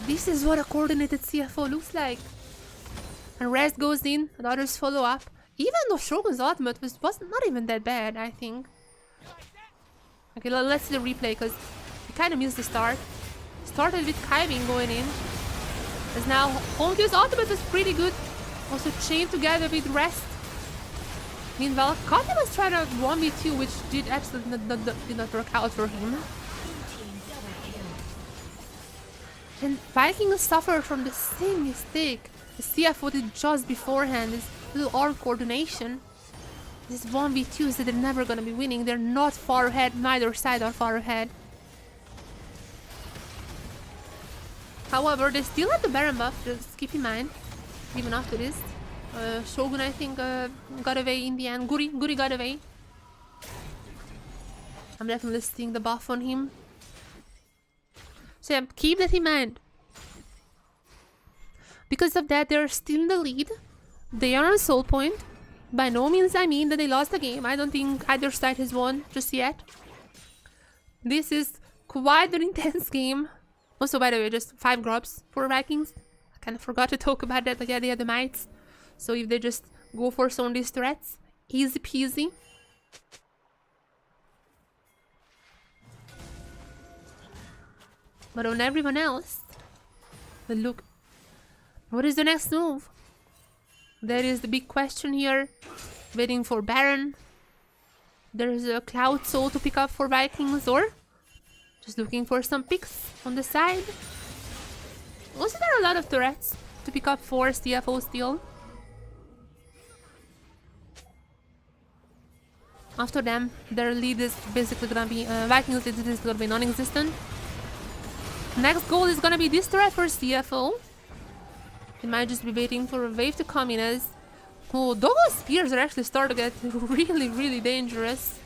This is what a coordinated CFO looks like. And rest goes in, and others follow up. Even though Shogun's ultimate was not even that bad, I think. Okay, let's see the replay, because we kind of missed the start. Started with Kaivin going in. As now, Honkyu's ultimate was pretty good. Also chained together with rest. Meanwhile, Kati was trying to 1v2, which did absolutely did not work out for him. And Vikings suffered from the same mistake the CFO did just beforehand, this little arm coordination. These 1v2s that they're never gonna be winning, they're not far ahead, neither side are far ahead. However, they still have the Baron buff, just keep in mind, even after this. Shogun, I think, got away in the end. Guri got away. I'm definitely seeing the buff on him. So yeah, keep that in mind. Because of that, they're still in the lead. They are on soul point. By no means I mean that they lost the game. I don't think either side has won just yet. This is quite an intense game. Also, by the way, just 5 grubs for Vikings. I kind of forgot to talk about that, but yeah, they had the mites. So if they just go for some of these threats, easy peasy. But on everyone else, but look, what is the next move? That is the big question here. Waiting for Baron. There's a Cloud Soul to pick up for Vikings, or just looking for some picks on the side. Also, there are a lot of threats to pick up for CFO still. After them, their lead is basically gonna be Vikings lead is gonna be non-existent. Next goal is gonna be this threat for CFO. It might just be waiting for a wave to come in as Doggo spears are actually starting to get really dangerous.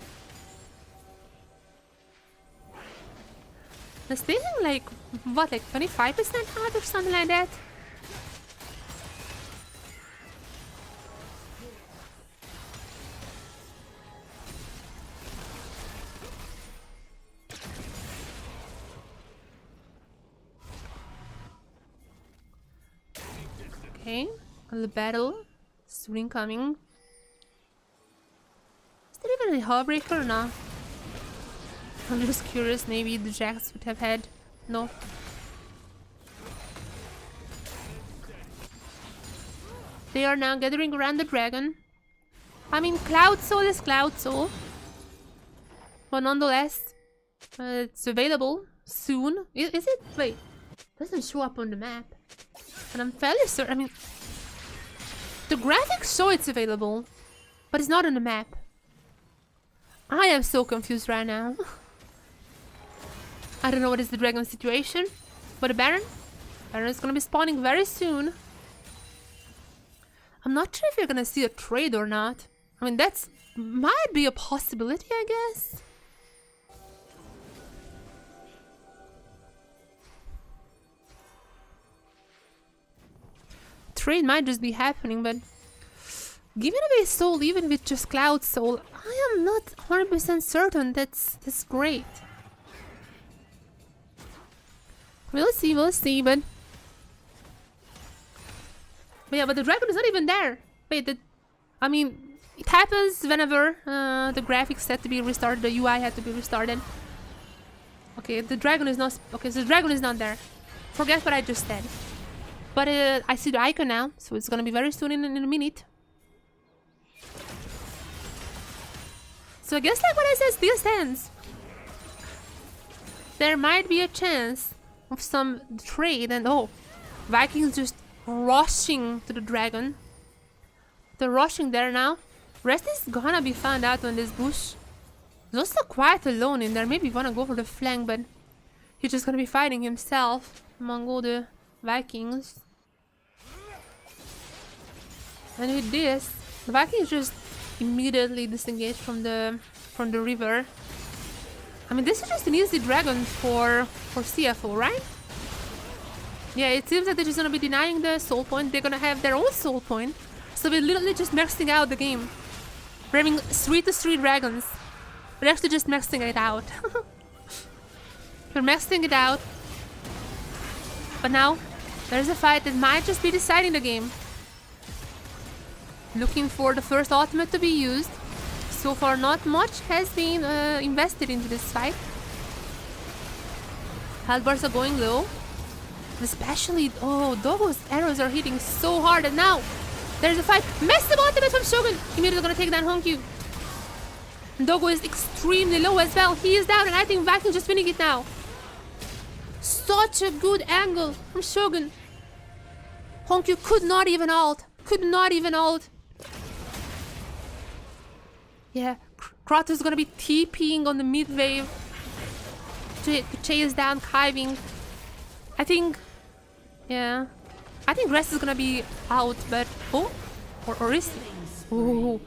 It's taking like what, like 25% health or something like that. Okay, the battle soon incoming. Is there even a Heartbreaker or not? I'm just curious, maybe the Jacks would have had. No. They are now gathering around the dragon. I mean, Cloud Soul is Cloud Soul. But nonetheless, it's available soon. Is it? Wait, it doesn't show up on the map. And I'm fairly certain, I mean, the graphics show it's available, but it's not on the map. I am so confused right now. I don't know what is the dragon situation, but the Baron is gonna be spawning very soon. I'm not sure if you're gonna see a trade or not. I mean, that's might be a possibility, I guess. Trade might just be happening, but giving away soul even with just Cloud Soul, I am not 100% certain that's great. We'll see, but yeah, but the dragon is not even there. Wait, I mean, it happens whenever the graphics had to be restarted, the UI had to be restarted. Okay, the dragon is not. Okay, so the dragon is not there. Forget what I just said. But I see the icon now, so it's gonna be very soon in a minute. So I guess like what I said still stands. There might be a chance of some trade, and oh, Vikings just rushing to the dragon. They're rushing there now. Rest is gonna be found out on this bush. He's also quite alone in there. Maybe wanna go for the flank, but he's just gonna be fighting himself among all the Vikings. And with this, the Vikings just immediately disengage from the river. I mean, this is just an easy dragon for CFO, right? Yeah, it seems like they're just gonna be denying the soul point. They're gonna have their own soul point. So we're literally just maxing out the game. We're having 3-3 dragons. We're actually just maxing it out. We're maxing it out. But now, there's a fight that might just be deciding the game. Looking for the first ultimate to be used. So far, not much has been invested into this fight. Health bars are going low. Especially, oh, those arrows are hitting so hard. And now, there's a fight. Massive ultimate from Shogun. Immediately gonna take down Honkyu. Dogo is extremely low as well. He is down, and I think Viking just winning it now. Such a good angle from Shogun. Honkyu could not even ult. Could not even ult. Yeah, Kratos is gonna be TPing on the mid wave to chase down Kaiving. I think, yeah, I think Rest is gonna be out, but oh, or is he? Oh,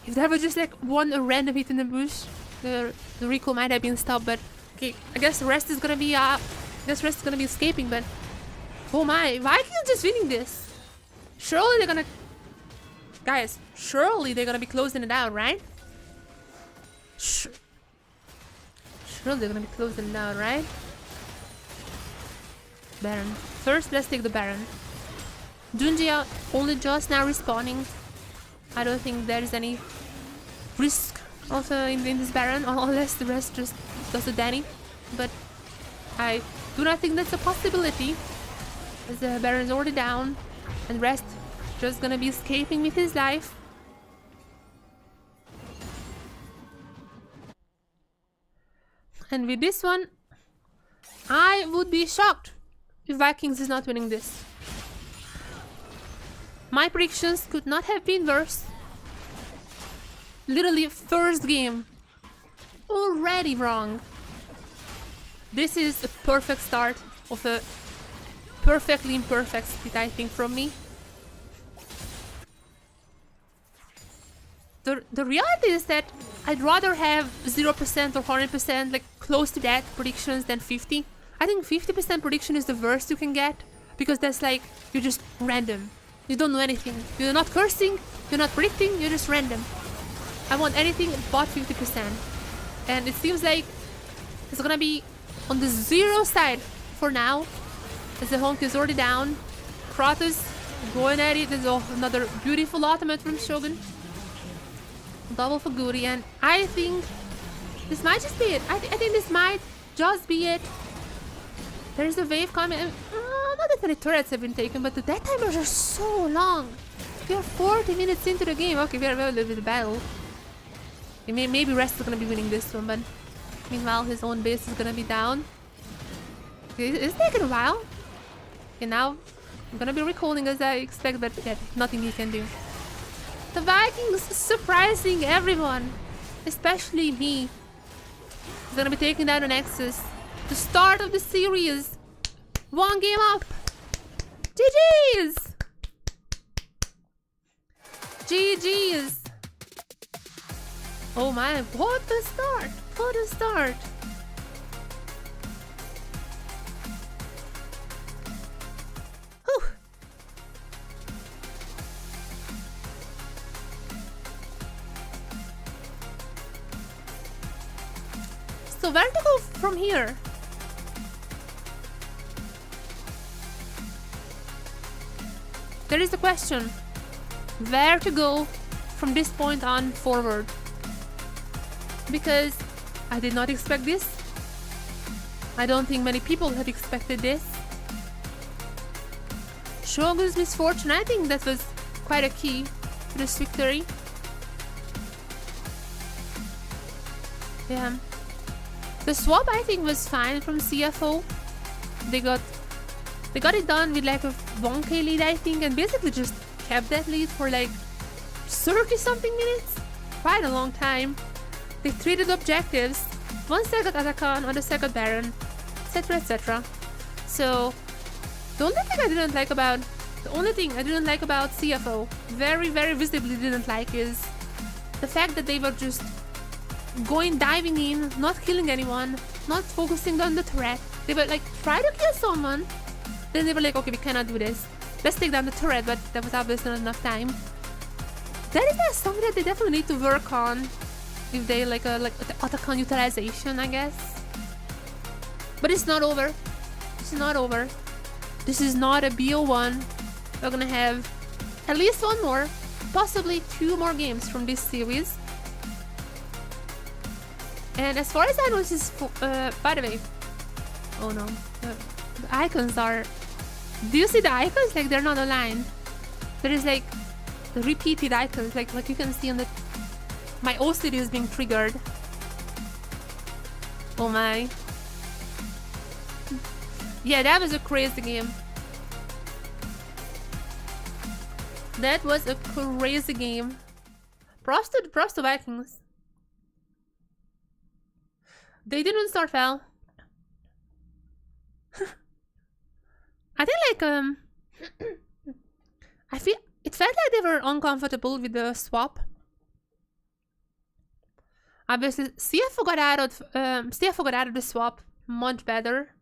if there was just like one random hit in the bush, the recall might have been stopped. But okay, I guess Rest is gonna be Rest is gonna be escaping. But oh my, Vikings just winning this. Surely they're gonna, guys. Surely they're gonna be closing it out, right? Surely they're gonna be closing it out, right? Baron. First, let's take the Baron. Junji only just now respawning. I don't think there is any risk of in this Baron, unless the rest just does a Danny. But I do not think that's a possibility, as the Baron is already down, and rest just gonna be escaping with his life. And with this one, I would be shocked if Vikings is not winning this. My predictions could not have been worse. Literally first game, already wrong. This is a perfect start of a perfectly imperfect split, I think, from me. The reality is that I'd rather have 0% or 100%, like close to that predictions, than 50. I think 50% prediction is the worst you can get, because that's like, you're just random. You don't know anything. You're not cursing, you're not predicting, you're just random. I want anything but 50%. And it seems like it's gonna be on the 0 side for now, as the Honk is already down. Kratos going at it. There's another beautiful ultimate from Shogun. Double for Guri, and I think this might just be it. I think this might just be it. There's a wave coming. Not that many turrets have been taken, but the death timers are so long. We are 40 minutes into the game. Okay, we are well with the battle. Maybe Rest is gonna be winning this one, but meanwhile his own base is gonna be down. It's taking a while. And now I'm gonna be recalling as I expect, but yeah, nothing he can do. The Vikings surprising everyone, especially me. He's gonna be taking down an Nexus. The start of the series. 1 game up. GG's. GG's. Oh my, what a start. What a start. Whew. So where to go from here? There is the question. Where to go from this point on forward? Because I did not expect this. I don't think many people had expected this. Shogun's misfortune, I think that was quite a key to this victory. Yeah. The swap, I think, was fine from CFO. They got it done with like a 1k lead, I think, and basically just kept that lead for like 30 something minutes. Quite a long time. They traded objectives. One second Atakan on the second Baron, etc, etc. So the only thing I didn't like about CFO, very, very visibly didn't like, is the fact that they were just diving in, not killing anyone, not focusing on the threat. They were like, try to kill someone, Then they were like, okay, we cannot do this. Let's take down the turret, but that was obviously not enough time. That is something that they definitely need to work on. If they like the Otacon utilization, I guess. But it's not over. It's not over. This is not a BO1. We're gonna have at least one more, possibly 2 more games from this series. And as far as I know, this is by the way, oh no, the icons are. Do you see the icons? Like they're not aligned. There is like the repeated icons, like you can see on the. My OCD is being triggered. Oh my. Yeah, that was a crazy game. That was a crazy game. Props to Vikings. They didn't start well. I think like I feel it felt like they were uncomfortable with the swap. Obviously, CFO got out of the swap much better.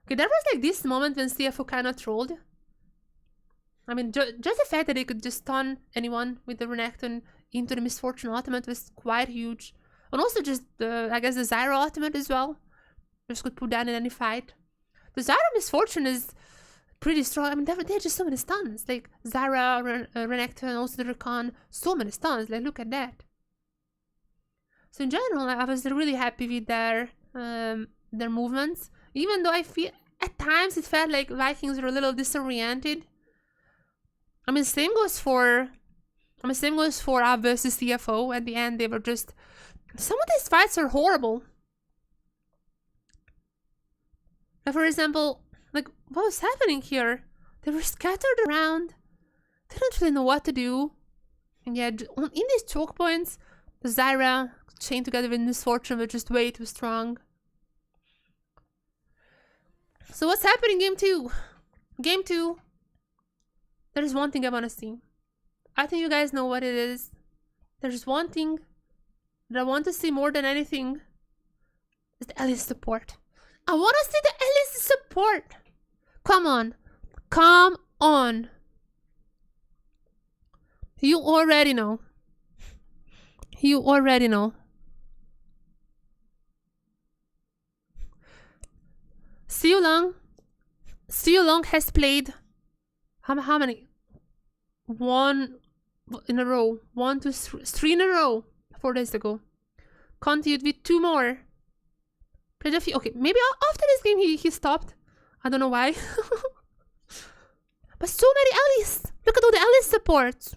Okay, there was like this moment when CFO kind of trolled. I mean, just the fact that they could just stun anyone with the Renekton into the Misfortune ultimate was quite huge. And also just I guess the Zyra ultimate as well. Just could put down in any fight. The Zyra Misfortune is pretty strong. I mean, there are just so many stuns. Like Zyra, Renekton, also the Rakan, so many stuns. Like, look at that. So in general, I was really happy with their movements. Even though I feel at times it felt like Vikings were a little disoriented. I mean, same goes for Ab versus CFO. At the end, they were just. Some of these fights are horrible. Like, for example, like what was happening here? They were scattered around. They don't really know what to do. And yet, in these choke points, the Zyra chained together with Misfortune were just way too strong. So what's happening game 2? Game 2. There's one thing I want to see. I think you guys know what it is. There's one thing that I want to see more than anything. Is the Alice support. I want to see the Alice support. Come on. Come on. You already know. You already know. Showdown has played how many? 1 in a row. 1, 2, 3 in a row. 4 days ago. Continued with 2 more. Played a few. Okay, maybe after this game he stopped. I don't know why. But so many Alice. Look at all the Alice supports.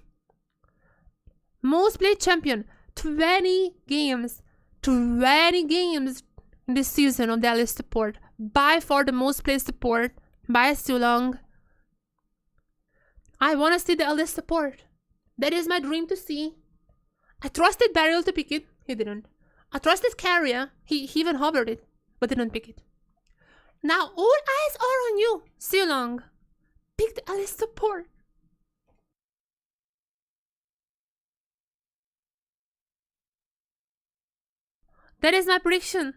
Most played champion. 20 games. 20 games in this season of the Alice support. By far the most played support by Showdown. I want to see the Alice support. That is my dream to see. I trusted Burial to pick it. He didn't. I trusted Carrier. He even hovered it, but didn't pick it. Now all eyes are on you, Showdown. Pick the Alice support. That is my prediction.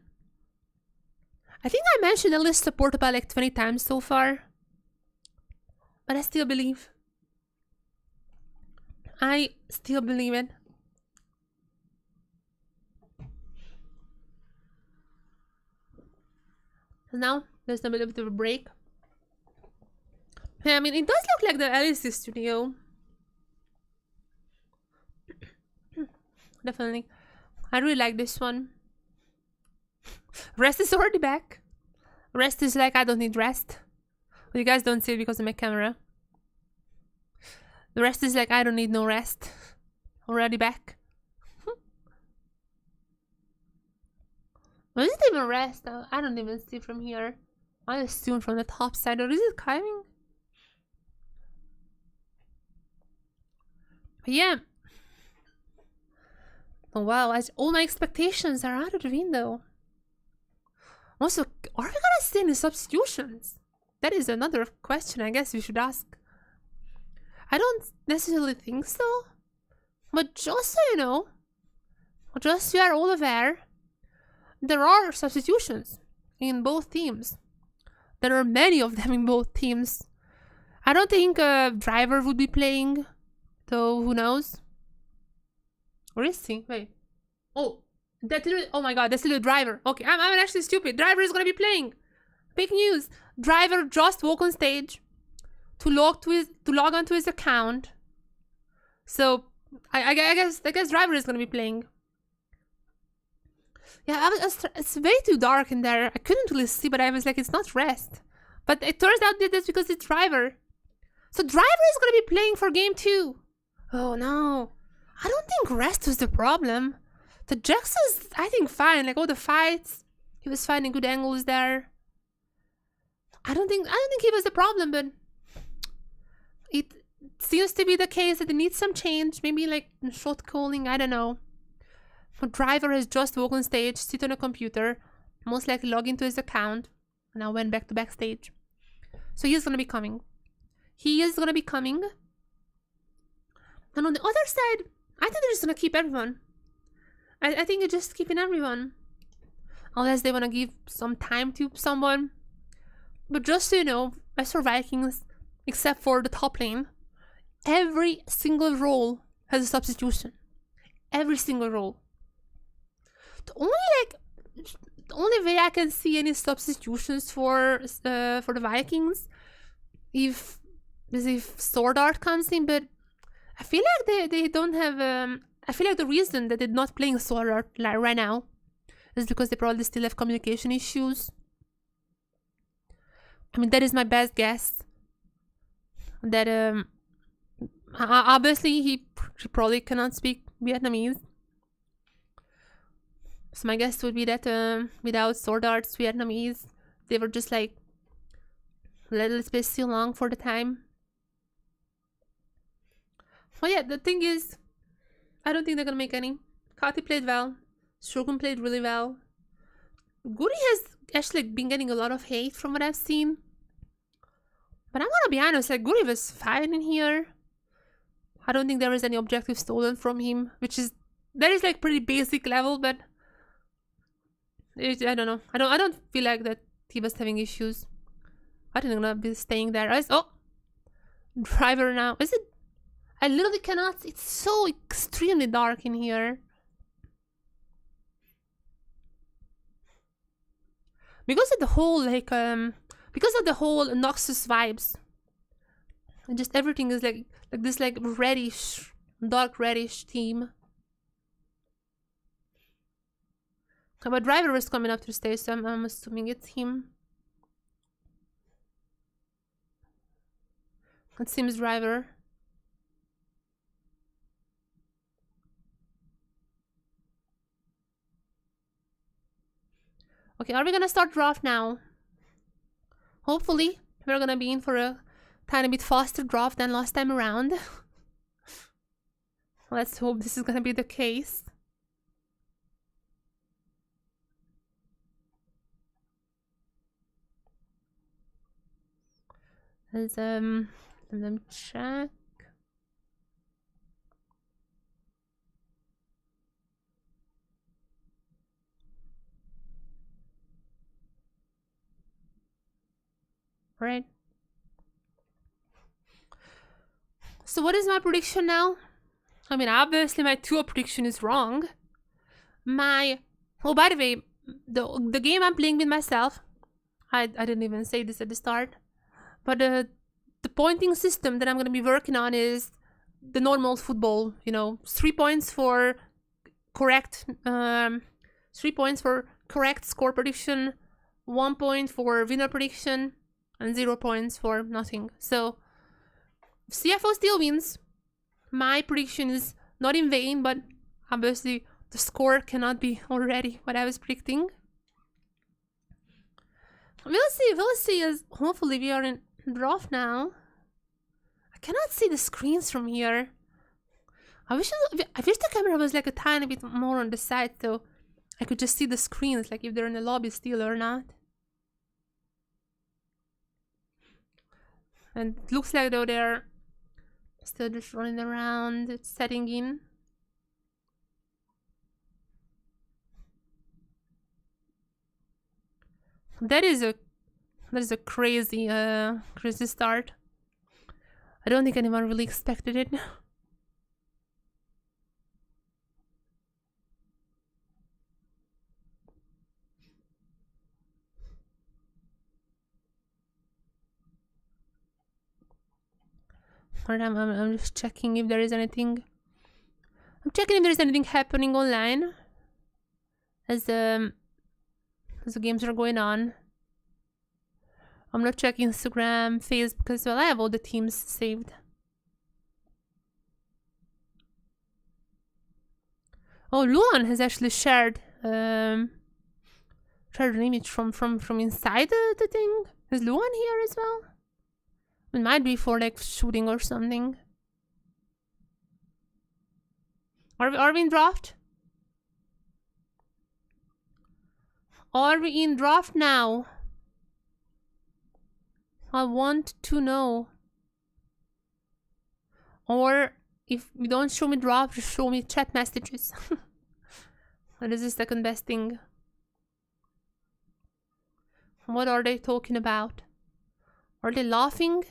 I think I mentioned Alice support about like 20 times so far. But I still believe. I still believe it. Now there's a little bit of a break. Yeah, I mean, it does look like the Alice studio. Definitely. I really like this one. Rest is already back. Rest is like, I don't need rest. But you guys don't see it because of my camera. The rest is like, I don't need no rest. Already back. Is it even rest? I don't even see from here. I assume from the top side. Or is it climbing? But yeah. Oh wow, all my expectations are out of the window. Also, are we gonna see any substitutions? That is another question I guess we should ask. I don't necessarily think so. But just so you know, just so you are all aware, there are substitutions in both teams. There are many of them in both teams. I don't think Driver would be playing, though who knows? Where is he? Wait. Oh, oh my god, that's little Driver. Okay, I'm actually stupid. Driver is gonna be playing. Big news. Driver just woke on stage to log onto his account. So I guess Driver is gonna be playing. Yeah, it's way too dark in there. I couldn't really see, but I was like, it's not Rest. But it turns out that that's because it's Driver. So Driver is gonna be playing for game 2. Oh no. I don't think Rest was the problem. The Jax was, I think, fine. Like all the fights, he was finding good angles there. I don't think he was the problem, but it seems to be the case that it needs some change. Maybe like shot calling, I don't know. But Driver has just woken on stage, sit on a computer, most likely log into his account, and now went back to backstage. So he's gonna be coming. He is gonna be coming. And on the other side, I think they're just gonna keep everyone. I think they're just keeping everyone. Unless they wanna give some time to someone. But just so you know, as for Vikings, except for the top lane, every single role has a substitution. Every single role. The only way I can see any substitutions for the Vikings is if Sword Art comes in, but I feel like they don't have I feel like the reason that they're not playing Sword Art like right now is because they probably still have communication issues. I mean, that is my best guess. That obviously he probably cannot speak Vietnamese. So my guess would be that without Sword Art's Vietnamese, they were just like a little bit too long for the time. Oh yeah, the thing is, I don't think they're gonna make any. Kati played well. Shogun played really well. Guri has actually been getting a lot of hate from what I've seen. But I'm gonna be honest, like Guri was fine in here. I don't think there was any objective stolen from him, that is like pretty basic level, but I don't know. I don't feel like that he was having issues. I think I'm gonna be staying there. Oh, Driver now. Is it? I literally cannot. It's so extremely dark in here. Because of the whole because of the whole Noxus vibes, and just everything is like this like reddish, dark reddish theme. But Driver was coming up to the stage, so I'm assuming it's him. It seems Driver. Okay, are we gonna start draft now? Hopefully, we're gonna be in for a tiny bit faster draft than last time around. Let's hope this is gonna be the case. Let me check. Right. So what is my prediction now? I mean, obviously my 2 prediction is wrong. Oh, by the way, the game I'm playing with myself, I didn't even say this at the start, but the pointing system that I'm gonna be working on is the normal football. You know, 3 points for correct, 3 points for correct score prediction, 1 point for winner prediction, and 0 points for nothing. So CFO still wins. My prediction is not in vain, but obviously the score cannot be already what I was predicting. We'll see, as hopefully we are in draft now. I cannot see the screens from here. I wish the camera was like a tiny bit more on the side, so I could just see the screens, like if they're in the lobby still or not. And it looks like though they're still just running around, setting in. That is a That is a crazy, crazy start. I don't think anyone really expected it. I'm just checking if there is anything. I'm checking if there is anything happening online as the games are going on. I'm not checking Instagram, Facebook, because well, I have all the teams saved. Oh, Luan has actually shared an image from inside the thing. Is Luan here as well? It might be for like shooting or something. Are we in draft? Are we in draft now? I want to know. Or if you don't show me draft, just show me chat messages. That is the second best thing. What are they talking about? Are they laughing?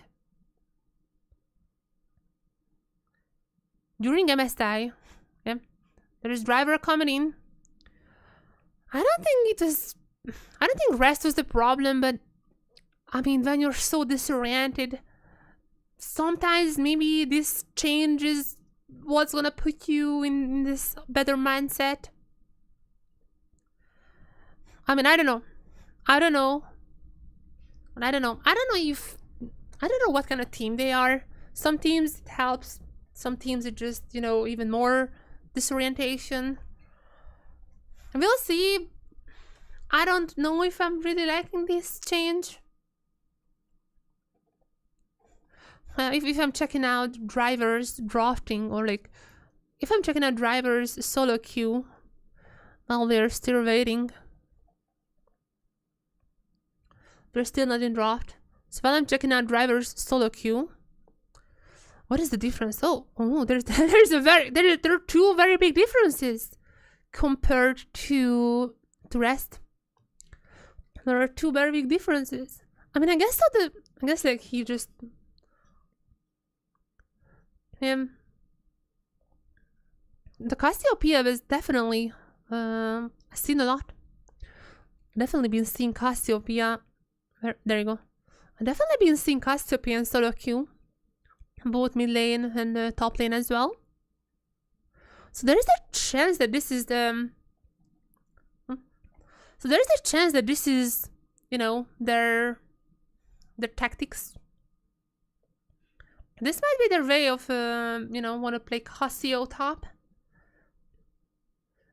During MSI, yeah, there is driver coming in. I don't think rest was the problem, but I mean, when you're so disoriented, sometimes maybe this change is what's gonna put you in this better mindset. I mean, I don't know what kind of team they are. Some teams it helps. Some teams it just, you know, even more disorientation. We'll see. I don't know if I'm really liking this change. If I'm checking out drivers drafting, or like if I'm checking out drivers solo queue, well, they're still waiting. They're still not in draft. So while I'm checking out drivers solo queue, what is the difference? Oh, there are two very big differences compared to the rest. There are two very big differences. I mean, I guess like he just the Cassiopeia was definitely I've seen a lot. Definitely been seeing Cassiopeia. There you go. I've definitely been seeing Cassiopeia in solo queue, both mid lane and top lane as well. So there is a chance that this is the. So there is a chance that this is, you know, their tactics. This might be their way of, you know, want to play Cassio top.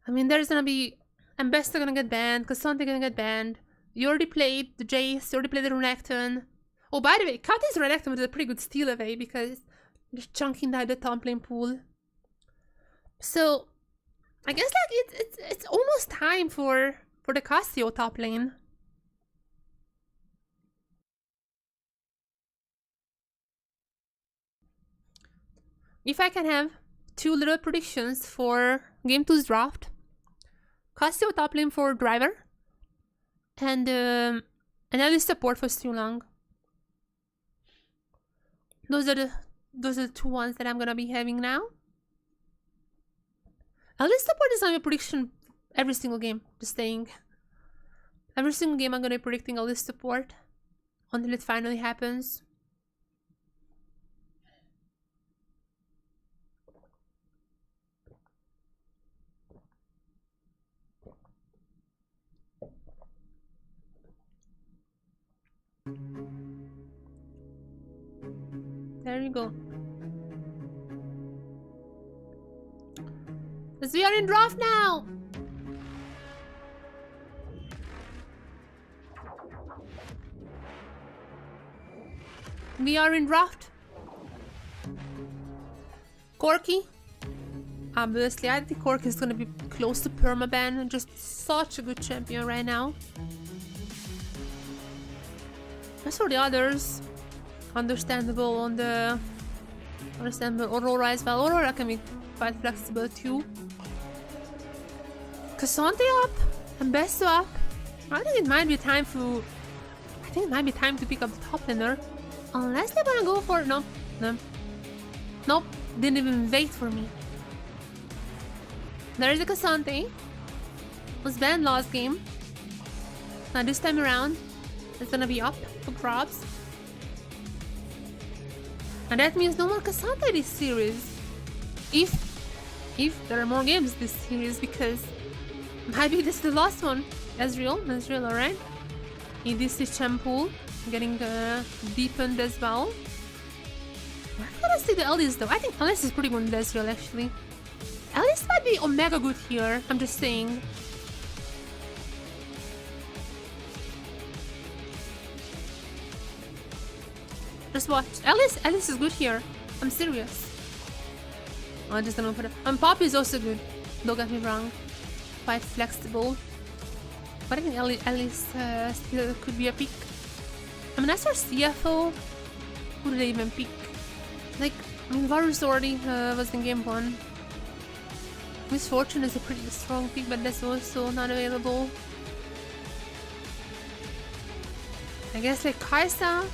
I mean, there's gonna be Ambessa gonna get banned, Cassandra gonna get banned. You already played the Jace, you already played the Renekton. Oh, by the way, Katie's Renekton was a pretty good steal away because just chunking out the top lane pool. So I guess like it's almost time for the Cassio top lane. If I can have two little predictions for Game 2's draft. Cassio top lane for driver. And LCP support for Showdown. Those are the two ones that I'm gonna be having now. LCP support is my prediction every single game. Just saying. Every single game I'm gonna be predicting LCP support until it finally happens. There you go. Because we are in draft now! We are in draft. Corki. Obviously, I think Corki is gonna be close to permaban and just such a good champion right now. As for the others, understandable on the Aurora as well. Aurora can be quite flexible too. Cassandra up and Besto up. I think it might be time for think it might be time to pick up the top laner. Unless they wanna go for... No. Nope. Didn't even wait for me. There is a Cassante. Was banned last game. Now this time around, it's gonna be up for grabs. And that means no more Cassante this series. If there are more games this series, because maybe this is the last one. Ezreal, alright. EDC Shampoo getting deepened as well. I'm gonna see the Elise though. I think Elise is pretty good with Ezreal actually. Elise might be omega good here, I'm just saying. Just watch. Elise is good here. I'm serious. Oh, I just don't know for that. And Poppy is also good. Don't get me wrong. Quite flexible. But I think Elise still could be a pick. I mean, as for CFO, who did they even pick? Like, I mean, Varus already was in game 1. Misfortune is a pretty strong pick, but that's also not available. I guess like Kaisa,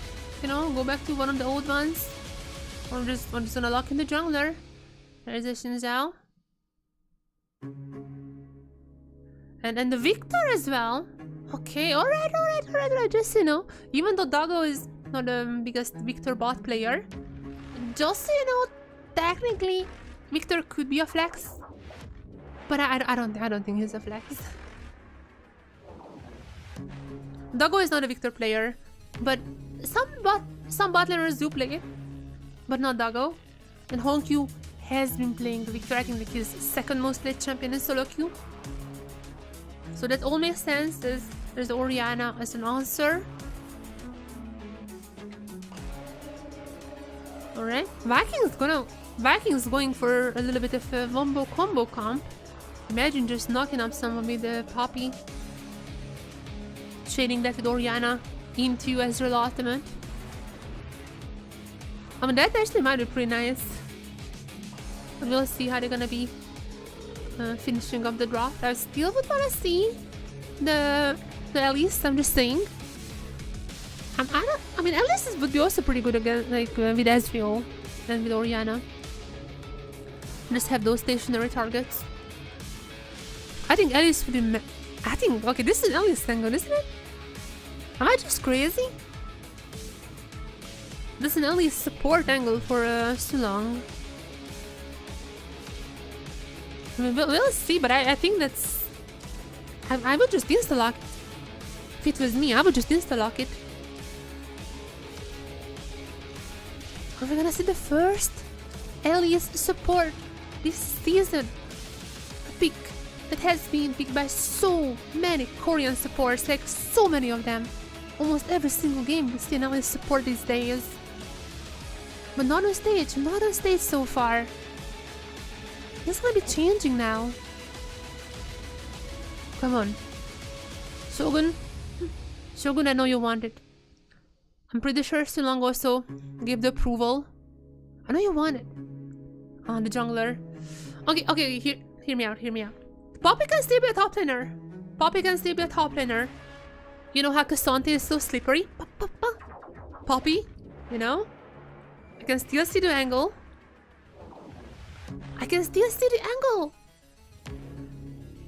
you know, go back to one of the old ones. Or I'm just gonna lock in the jungler. There's a Xin Zhao. And then the Victor as well. Okay, alright. Just, you know, even though Doggo is not the biggest Victor bot player, just so you know, technically, Victor could be a flex. But I don't think he's a flex. Doggo is not a Victor player, but some bot laners do play it, but not Doggo. And Honkyu has been playing the Victor. I think like his second most played champion in solo queue. So that all makes sense. There's Orianna as an answer. Alright. Vikings going for a little bit of a Wombo combo comp. Imagine just knocking up someone with the Poppy. Shading that with Orianna into Ezreal ultimate. I mean, that actually might be pretty nice. But we'll see how they're gonna be finishing up the draft. I still would wanna see the Elise, I'm just saying. I mean, Elise would be also pretty good again, like with Ezreal and with Orianna. Just have those stationary targets. I think Elise would be. Okay, this is an Elise angle, isn't it? Am I just crazy? This is an Elise support angle for so long. I mean, we'll see, but I think that's... I would just insta-lock it. If it was me, I would just insta-lock it. Are we gonna see the first Elise support this season? A pick that has been picked by so many Korean supports, like so many of them. Almost every single game we see an Elise support these days. But not on stage so far. It's gonna be changing now. Come on. Shogun, I know you want it. I'm pretty sure Silong also gave the approval. I know you want it. Oh, the jungler. Okay, hear me out. Poppy can still be a top laner. You know how Cassante is so slippery? Poppy, you know? I can still see the angle.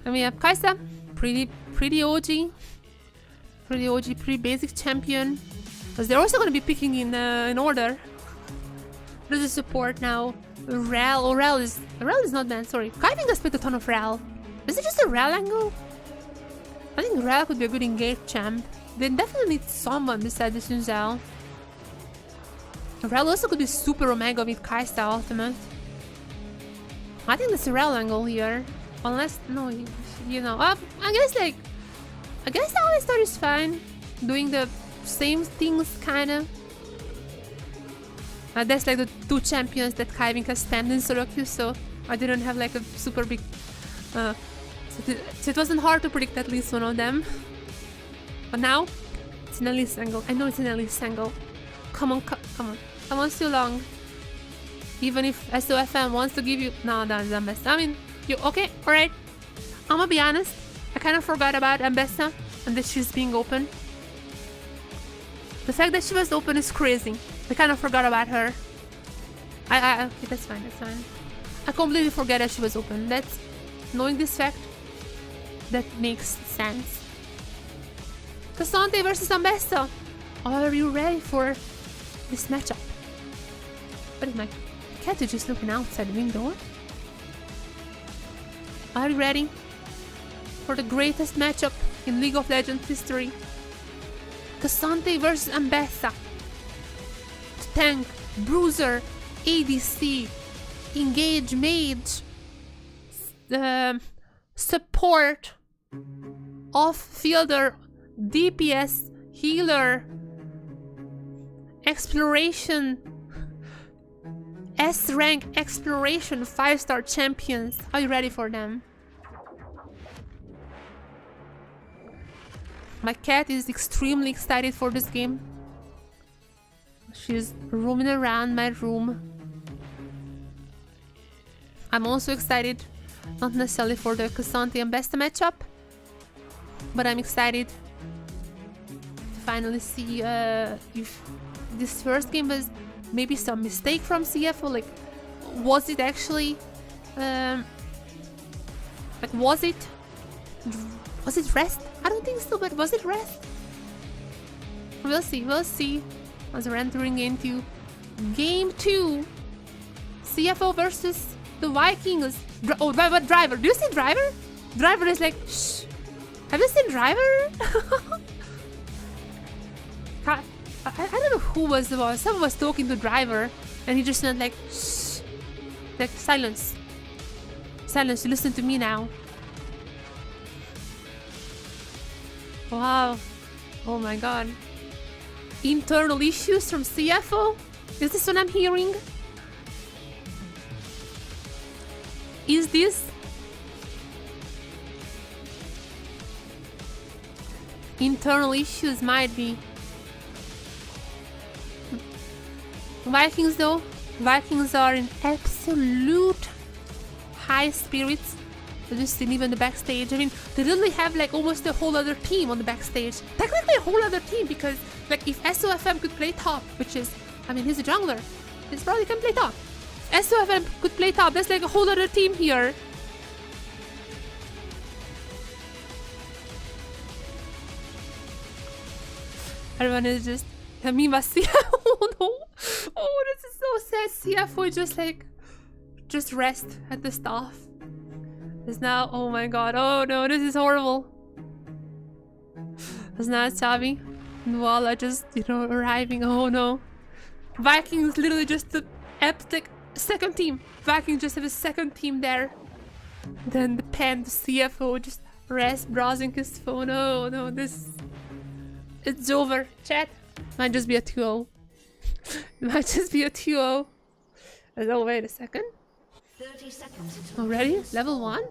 I mean, we have Kaisa, pretty OG, pretty basic champion. Because they're also gonna be picking in order. There's a support now. Rel is not banned. Sorry, I think I expect a ton of Rel. Is it just a Rel angle? I think Rel could be a good engage champ. They definitely need someone besides the Xin Zhao. Rel also could be super Omega with Kaisa ultimate. I think that's a Rel angle here. Unless, no, you know. I guess the Alistar is fine. Doing the same things, kinda. That's like the two champions that Kaiving has spammed in solo queue, so I didn't have like a super big... so it wasn't hard to predict at least one of them. But now, it's an Elise angle. I know it's an Elise angle. Come on, so long. Even if SOFM wants to give you... No, that's Ambessa. I mean, you... Okay, alright. I'm gonna be honest. I kind of forgot about Ambessa and that she's being open. The fact that she was open is crazy. I kind of forgot about her. Okay, that's fine, that's fine. I completely forget that she was open. That's... Knowing this fact, that makes sense. Cassante versus Ambessa. Are you ready for this matchup? What is my cat is just looking outside the window? Are you ready for the greatest matchup in League of Legends history? Cassante versus Ambessa. Tank, Bruiser, ADC, Engage Mage, support, off-fielder, DPS, healer, exploration, S-rank exploration, 5-star champions. Are you ready for them? My cat is extremely excited for this game. She's roaming around my room. I'm also excited, not necessarily for the Cassante and Besta matchup, but I'm excited to finally see if this first game was maybe some mistake from CFO. Like, was it actually, like, was it rest? I don't think so, but was it rest? We'll see as we're entering into game 2. CFO versus the Vikings. Oh, but Driver. Do you see Driver? Driver is like, shh. Have you seen Driver? I don't know who was the boss. Someone was talking to Driver and he just went like, shh. Like, silence. Silence, you listen to me now. Wow. Oh my god. Internal issues from CFO? Is this what I'm hearing? Is this internal issues? Might be. Vikings though, Vikings are in absolute high spirits. Just even the backstage. I mean, they literally have like almost a whole other team on the backstage. Technically a whole other team, because like if SOFM could play top, which is, I mean, he's a jungler, he probably can play top. SOFM could play top, that's like a whole other team here. Everyone is just, Mima CFO, oh no, oh this is so sad. CFO just like, just rest at the staff. It's now, oh my god, oh no, this is horrible. It's not Chavi. Nuala just, you know, arriving, oh no. Vikings literally just the epic second team. Vikings just have a second team there. Then the pen, the CFO just rest, browsing his phone. Oh no, this... It's over. Chat. Might just be a 2-0. Might just be a 2-0. Oh, wait a second. 30 seconds. Already? Level 1?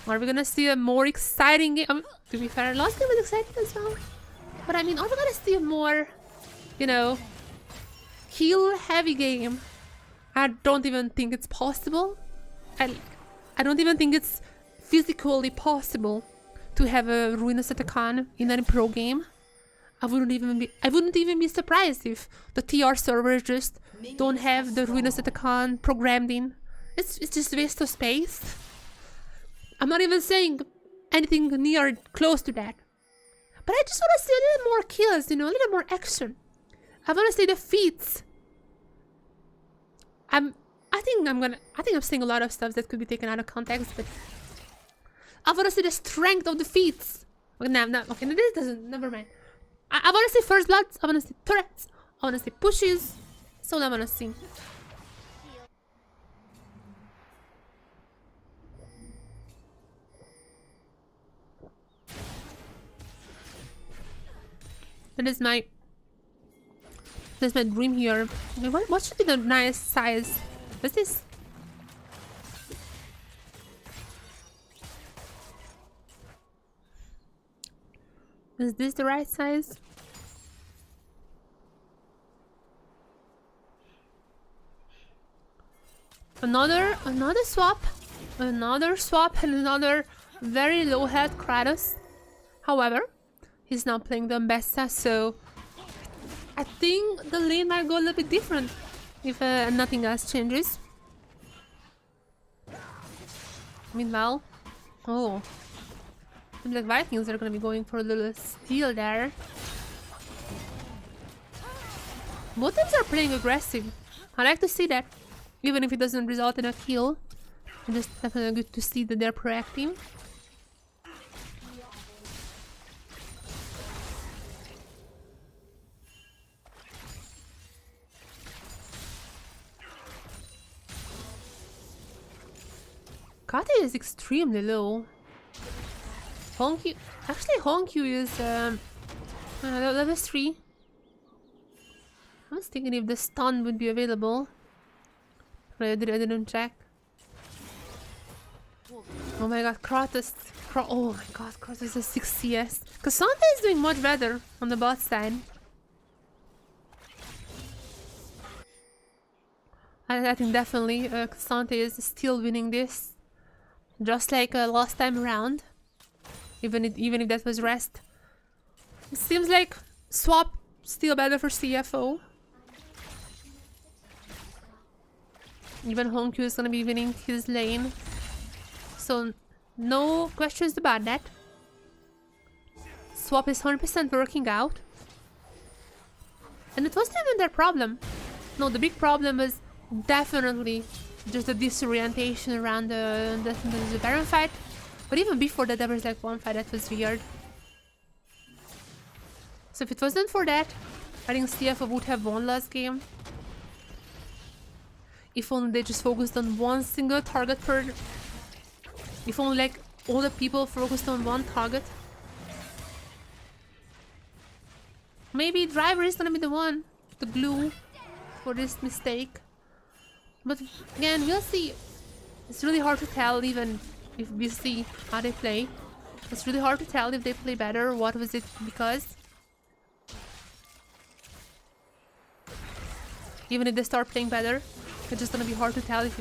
Are we gonna see a more exciting game? To be fair, last game was exciting as well. But I mean, are we gonna see a more, you know, kill-heavy game? I don't even think it's possible. I don't even think it's physically possible to have a Ruinous Atacan in any pro game. I wouldn't even be surprised if the TR servers just don't have the Ruinous Atacan programmed in. It's just a waste of space. I'm not even saying anything near close to that. But I just want to see a little more kills, you know, a little more action. I want to see the feats. I think I'm saying a lot of stuff that could be taken out of context, but I want to see the strength of the feats. Okay, no, okay, this doesn't, never mind. I want to see first bloods, I want to see turrets, I want to see pushes. That's all I want to see. That's my dream here. What should be the nice size? What's this? Is this the right size? Another swap. Another swap and another very low health Kratos. However, He's not playing the Ambessa, so I think the lane might go a little bit different if nothing else changes. Meanwhile, oh, seems like Vikings are gonna be going for a little steal there. Both teams are playing aggressive. I like to see that, even if it doesn't result in a kill. It's just definitely good to see that they're proactive. Kate is extremely low. Honkyu, actually Honkyu is level 3. I was thinking if the stun would be available. But I didn't check. Oh my god, Kratos. Oh my god, Kratos is 6 CS. Cassandra is doing much better on the bot side. I think definitely Cassandra is still winning this. Just like last time around. Even if that was rest. It seems like swap still better for CFO. Even Honkyu is gonna be winning his lane. So no questions about that. Swap is 100% working out. And it wasn't even their problem. No, the big problem was definitely just the disorientation around the Baron fight. But even before that, there was like one fight that was weird. So if it wasn't for that, I think CFO would have won last game. If only they just focused on one single target per... If only like all the people focused on one target. Maybe Driver is gonna be the one, the glue for this mistake. But again, we'll see. It's really hard to tell even if we see how they play. It's really hard to tell if they play better, what was it because. Even if they start playing better, it's just gonna be hard to tell if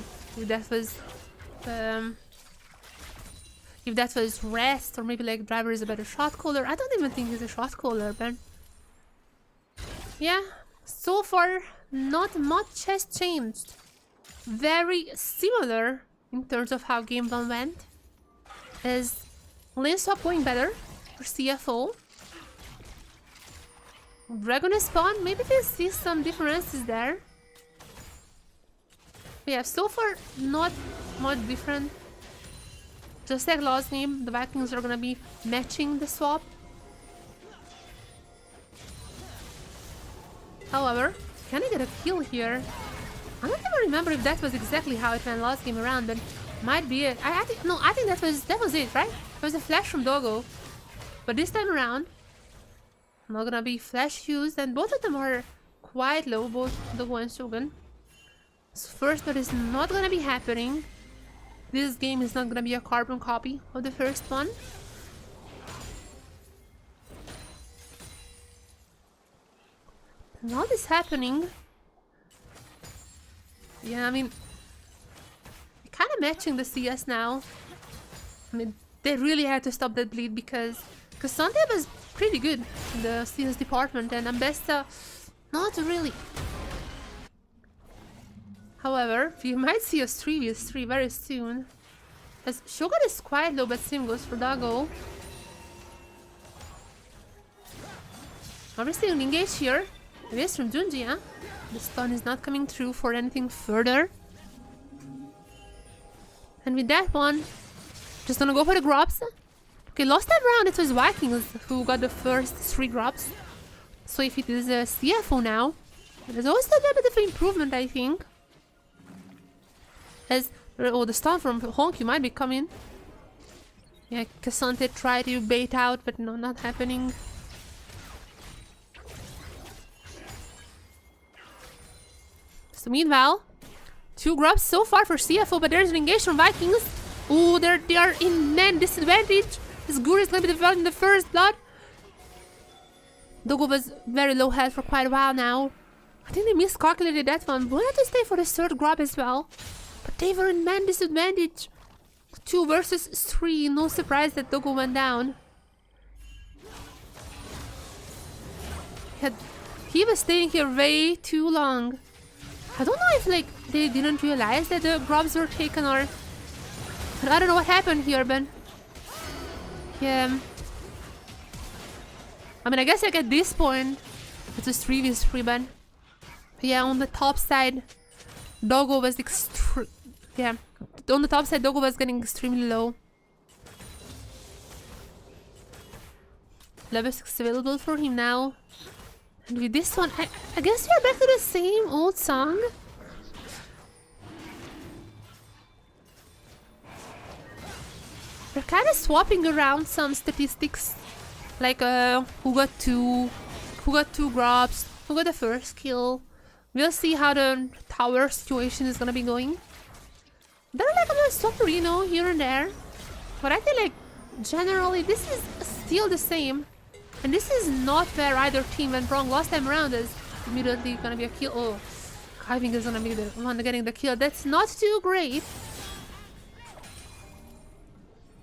that was rest or maybe like Driver is a better shot caller. I don't even think he's a shot caller, but yeah, so far not much has changed. Very similar in terms of how game 1 went. Is lane swap going better for CFO? Dragon is spawned, maybe they see some differences there. But yeah, so far not much different. Just like last game, the Vikings are gonna be matching the swap. However, can I get a kill here? I don't even remember if that was exactly how it went last game around, but might be it. I think that was it, right? It was a flash from Doggo. But this time around, not gonna be flash used, and both of them are quite low, both Doggo and Shogun. So first blood is not gonna be happening. This game is not gonna be a carbon copy of the first one. And all this happening. Yeah, I mean, kind of matching the CS now. I mean, they really had to stop that bleed because Cassandra was pretty good in the CS department and Ambessa, not really. However, we might see a 3v3 very soon. As Shogun is quite low, but same goes for Doggo. Obviously, we'll engage here. It is from Junji, huh? The stun is not coming through for anything further. And with that one, just gonna go for the grubs. Okay, last time around it was Vikings who got the first 3 grubs. So if it is a CFO now, there's also a little bit of improvement, I think. As the stun from Honkyu might be coming. Yeah, Cassandra tried to bait out, but no, not happening. So meanwhile, 2 grubs so far for CFO, but there's an engage from Vikings. Ooh, they are in man disadvantage. This Guru is gonna be developing the first blood. Doggo was very low health for quite a while now. I think they miscalculated that one. Wanted to stay for the 3rd grub as well. But they were in man disadvantage. 2 versus 3. No surprise that Doggo went down. he was staying here way too long. I don't know if like they didn't realize that the grubs were taken or I don't know what happened here, but yeah. I mean, I guess like at this point it's a 3v3, but yeah, on the top side Doggo was on the top side Doggo was getting extremely low. Level 6 available for him now. And with this one, I guess we're back to the same old song. We're kind of swapping around some statistics. Like who got two grubs, who got the first kill. We'll see how the tower situation is gonna be going. There are like a little swap Reno here and there. But I feel like generally this is still the same. And this is not where either team went wrong. Last time around is immediately gonna be a kill. Oh, Kiving is gonna be the one getting the kill. That's not too great.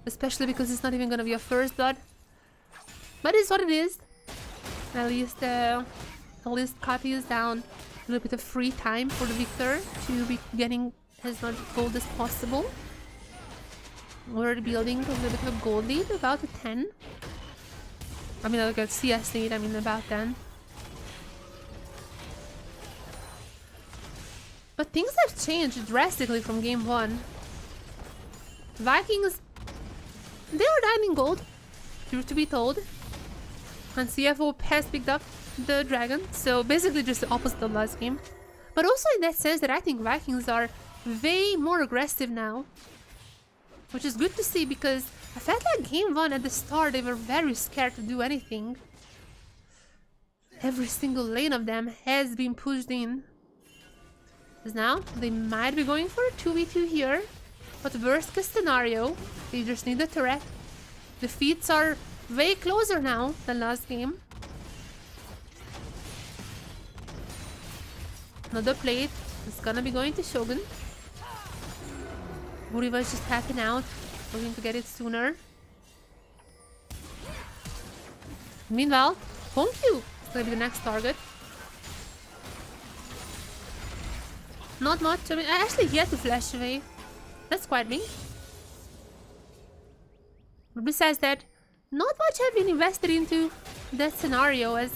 Especially because it's not even gonna be a first blood. But it's what it is. At least Kati is down a little bit of free time for the victor to be getting as much gold as possible. We're building a little bit of a gold lead, about a 10. I mean, like a CS lead, I mean about 10. But things have changed drastically from game 1. Vikings, they are down in gold, truth to be told. And CFO has picked up the dragon, so basically just the opposite of last game. But also in that sense that I think Vikings are way more aggressive now. Which is good to see because I felt like game 1 at the start they were very scared to do anything. Every single lane of them has been pushed in. Because now they might be going for a 2v2 here. But worst case scenario, they just need a turret. The feats are way closer now than last game. Another plate is gonna be going to Shogun. Buri was just tapping out, hoping to get it sooner. Meanwhile, Honkyu is gonna be the next target. Not much. I mean, actually he had to flash away. That's quite big. But besides that, not much have been invested into that scenario. As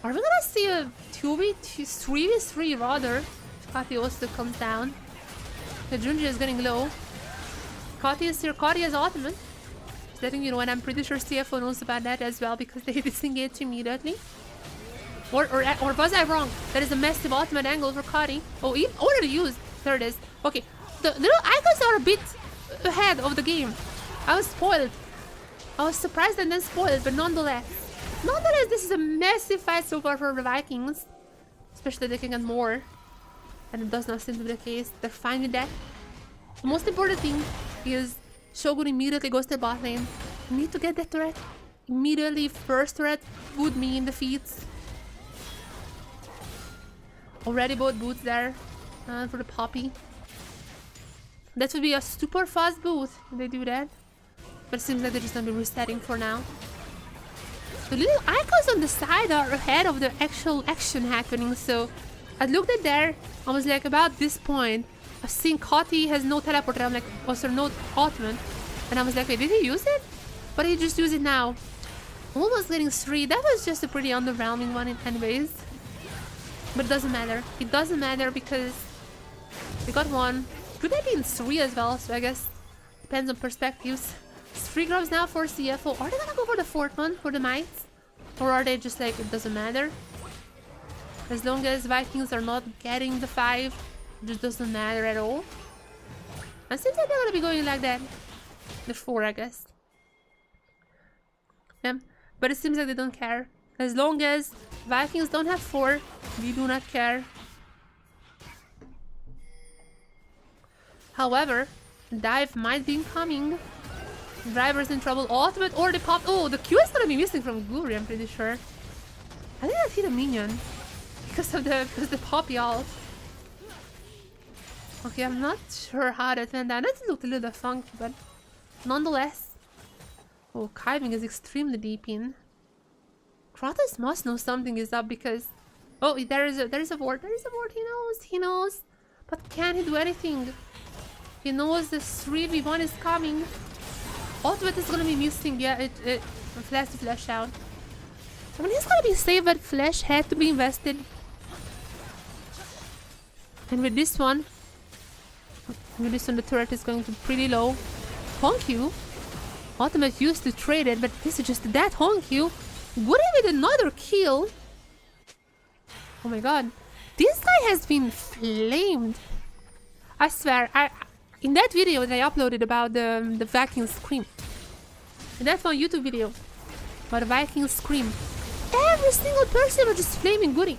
are we gonna see a 3v3 rather? If Kati also comes down. The Junji is getting low. Kati is here. Kati has ultimate. Letting you know, and I'm pretty sure CFO knows about that as well because they disengage immediately. Or was I wrong? That is a massive ultimate angle for Kati. Oh, already used. There it is. Okay, the little icons are a bit ahead of the game. I was spoiled. I was surprised and then spoiled, but nonetheless, this is a massive fight so far for the Vikings. Especially they can get more. And it does not seem to be the case. They're fine with that. The most important thing is Shogun immediately goes to bot lane. You need to get that turret. Immediately, first turret would mean defeats. Already both boots there for the Poppy. That would be a super fast boot if they do that. But it seems like they're just gonna be resetting for now. The little icons on the side are ahead of the actual action happening, so I looked at there, I was like, about this point, I've seen Kati has no teleporter, I'm like, was there no ultimate? And I was like, wait, did he use it? But he just used it now. Almost getting 3, that was just a pretty underwhelming one anyways. But it doesn't matter. It doesn't matter because we got 1. Could have been 3 as well, so I guess depends on perspectives. 3 grubs now for CFO. Are they gonna go for the 4th one, for the mites? Or are they just like, it doesn't matter? As long as Vikings are not getting the 5, it just doesn't matter at all. And seems like they're gonna be going like that. The 4, I guess. Yeah, but it seems like they don't care. As long as Vikings don't have 4, we do not care. However, dive might be incoming. Driver's in trouble. Ultimate or the pop. Oh, the Q is gonna be missing from Guri, I'm pretty sure. I think that hit a minion because of the Poppy ult. Okay, I'm not sure how that went down. That looked a little funky, but nonetheless. Oh, Kiving is extremely deep in. Kratos must know something is up because... Oh, there is a ward. There is a ward. He knows. But can he do anything? He knows the 3v1 is coming. Ultimate is gonna be missing. Yeah, it flash to flash out. I mean, he's gonna be safe, but flash had to be invested. And with this one, the turret is going to be pretty low. Honkyu. Ultimate used to trade it, but this is just that Honkyu. Would he with another kill? Oh my god. This guy has been flamed. I swear, in that video that I uploaded about the Viking Scream. And that's one YouTube video. About the Viking Scream. Every single person was just flaming Goody.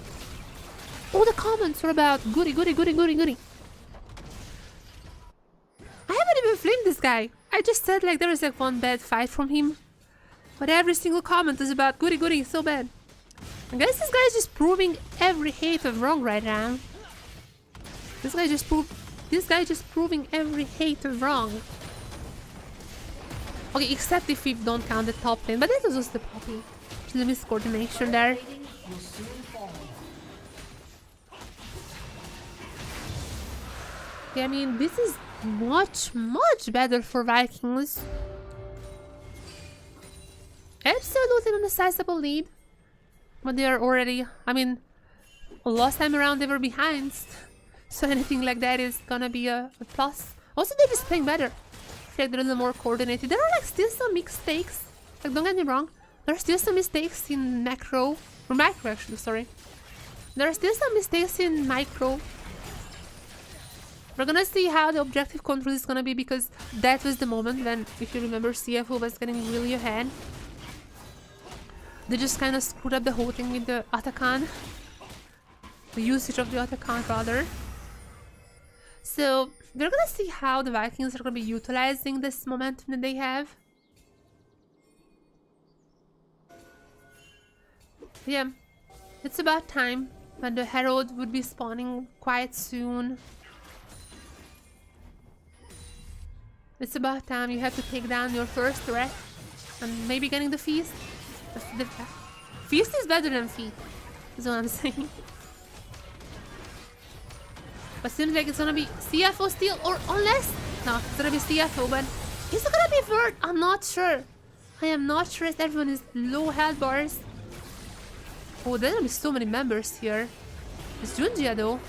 All the comments were about Goody, Goody, Goody, Goody, Goody. I haven't even flamed this guy. I just said like there was like one bad fight from him. But every single comment is about Goody, Goody, so bad. I guess this guy is just proving every hate of wrong right now. This guy just proving every hate of wrong. Okay, except if we don't count the top lane, but that was just the poppy. The miscoordination there. Yeah, I mean, this is much better for Vikings. Absolutely on a sizable lead. But they are already, I mean, last time around they were behind. So anything like that is gonna be a plus. Also, they're just playing better. I feel like they're a little more coordinated. There are like still some mistakes. Like, don't get me wrong. There are still some mistakes in macro. Or micro, actually, sorry. There are still some mistakes in micro. We're gonna see how the objective control is gonna be because that was the moment when, if you remember, CFO was getting really ahead. They just kind of screwed up the whole thing with the Atakan. The usage of the Atakan, rather. So, we're gonna see how the Vikings are gonna be utilizing this momentum that they have. Yeah, it's about time when the Herald would be spawning quite soon. It's about time you have to take down your first threat and maybe getting the feast. The feast is better than feet, is what I'm saying. But seems like it's gonna be CFO still, or unless... No, it's gonna be CFO, but is it gonna be Vert? I'm not sure. I am not sure if everyone is low health bars. Oh, there's gonna be so many members here. It's Junjia though.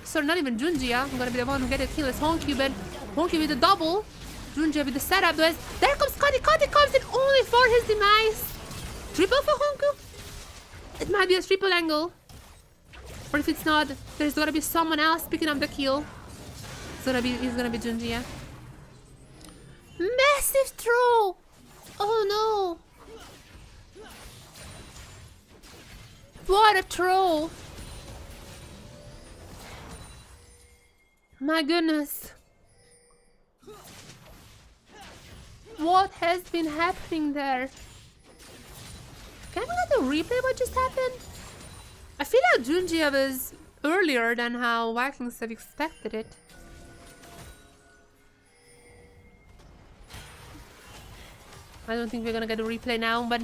Sorry, not even Junjia. I'm gonna be the one who get a kill. It's Honkyu, but Honkyu with the double. Junjia with the setup. There comes Cuddy. Cuddy comes in only for his demise. Triple for Honkyu? It might be a triple angle. Or if it's not, there's gonna be someone else picking up the kill. It's gonna be Junjia. Massive throw! Oh no! What a throw! My goodness. What has been happening there? Can we get a replay what just happened? I feel like Junjia was earlier than how Vikings have expected it. I don't think we're gonna get a replay now, but...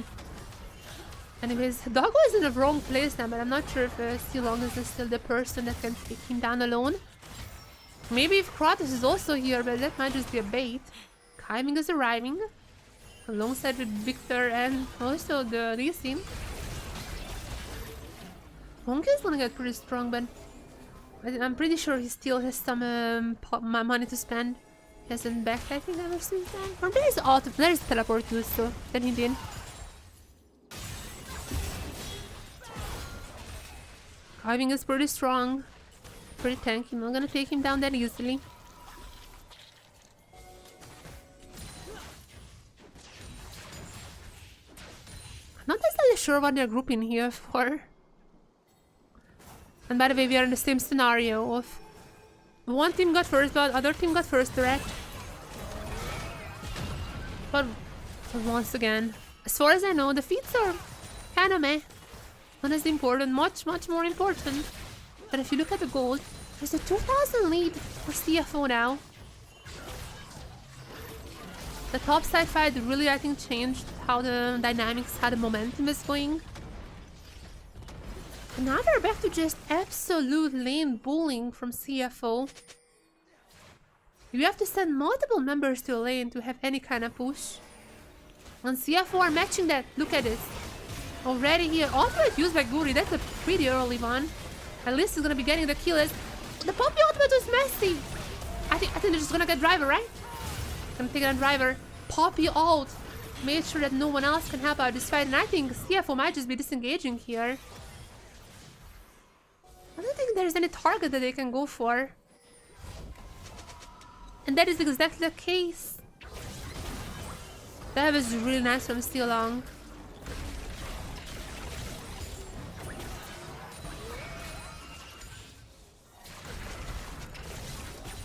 Anyways, Doggo is in the wrong place now, but I'm not sure if Silong is still the person that can take him down alone. Maybe if Kratos is also here, but that might just be a bait. Kaiming is arriving, alongside with Victor and also the Lee Sin. Honky is gonna get pretty strong, but I'm pretty sure he still has some money to spend. He hasn't backed, I think, ever since then. Or there's teleport too, so then he did. Kaiming is pretty strong, pretty tanky. I'm not gonna take him down that easily. I'm not exactly sure what they're grouping here for. And by the way, we are in the same scenario of one team got first, but other team got first direct. But once again, as far as I know, the feats are kind of meh. Not as important, much more important. But if you look at the gold, there's a 2000 lead for CFO now. The top side fight really, I think, changed how the dynamics, how the momentum is going. Now they're back to just absolute lane bullying from CFO. You have to send multiple members to a lane to have any kind of push. And CFO are matching that. Look at this. Already here. Ultimate used by Guri. That's a pretty early one. At least he's gonna be getting the kills. The Poppy ultimate was messy. I think they're just gonna get driver, right? Gonna take a driver. Poppy ult. Made sure that no one else can help out this fight. And I think CFO might just be disengaging here. I don't think there's any target that they can go for. And that is exactly the case. That was really nice from Steel Long.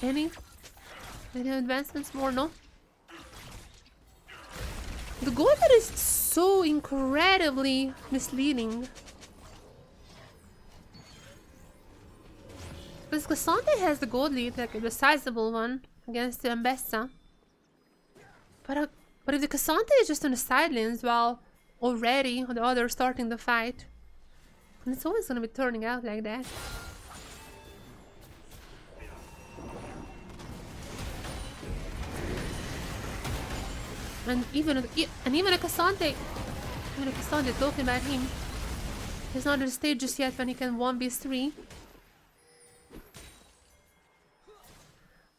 Any advancements more? No? The goal that is so incredibly misleading. Because Cassandra has the gold lead, like the sizable one, against the Ambessa. But if the Cassandra is just on the sidelines while already the other starting the fight, then it's always gonna be turning out like that. And even a Cassandra, talking about him, he's not on the stage just yet when he can 1v3.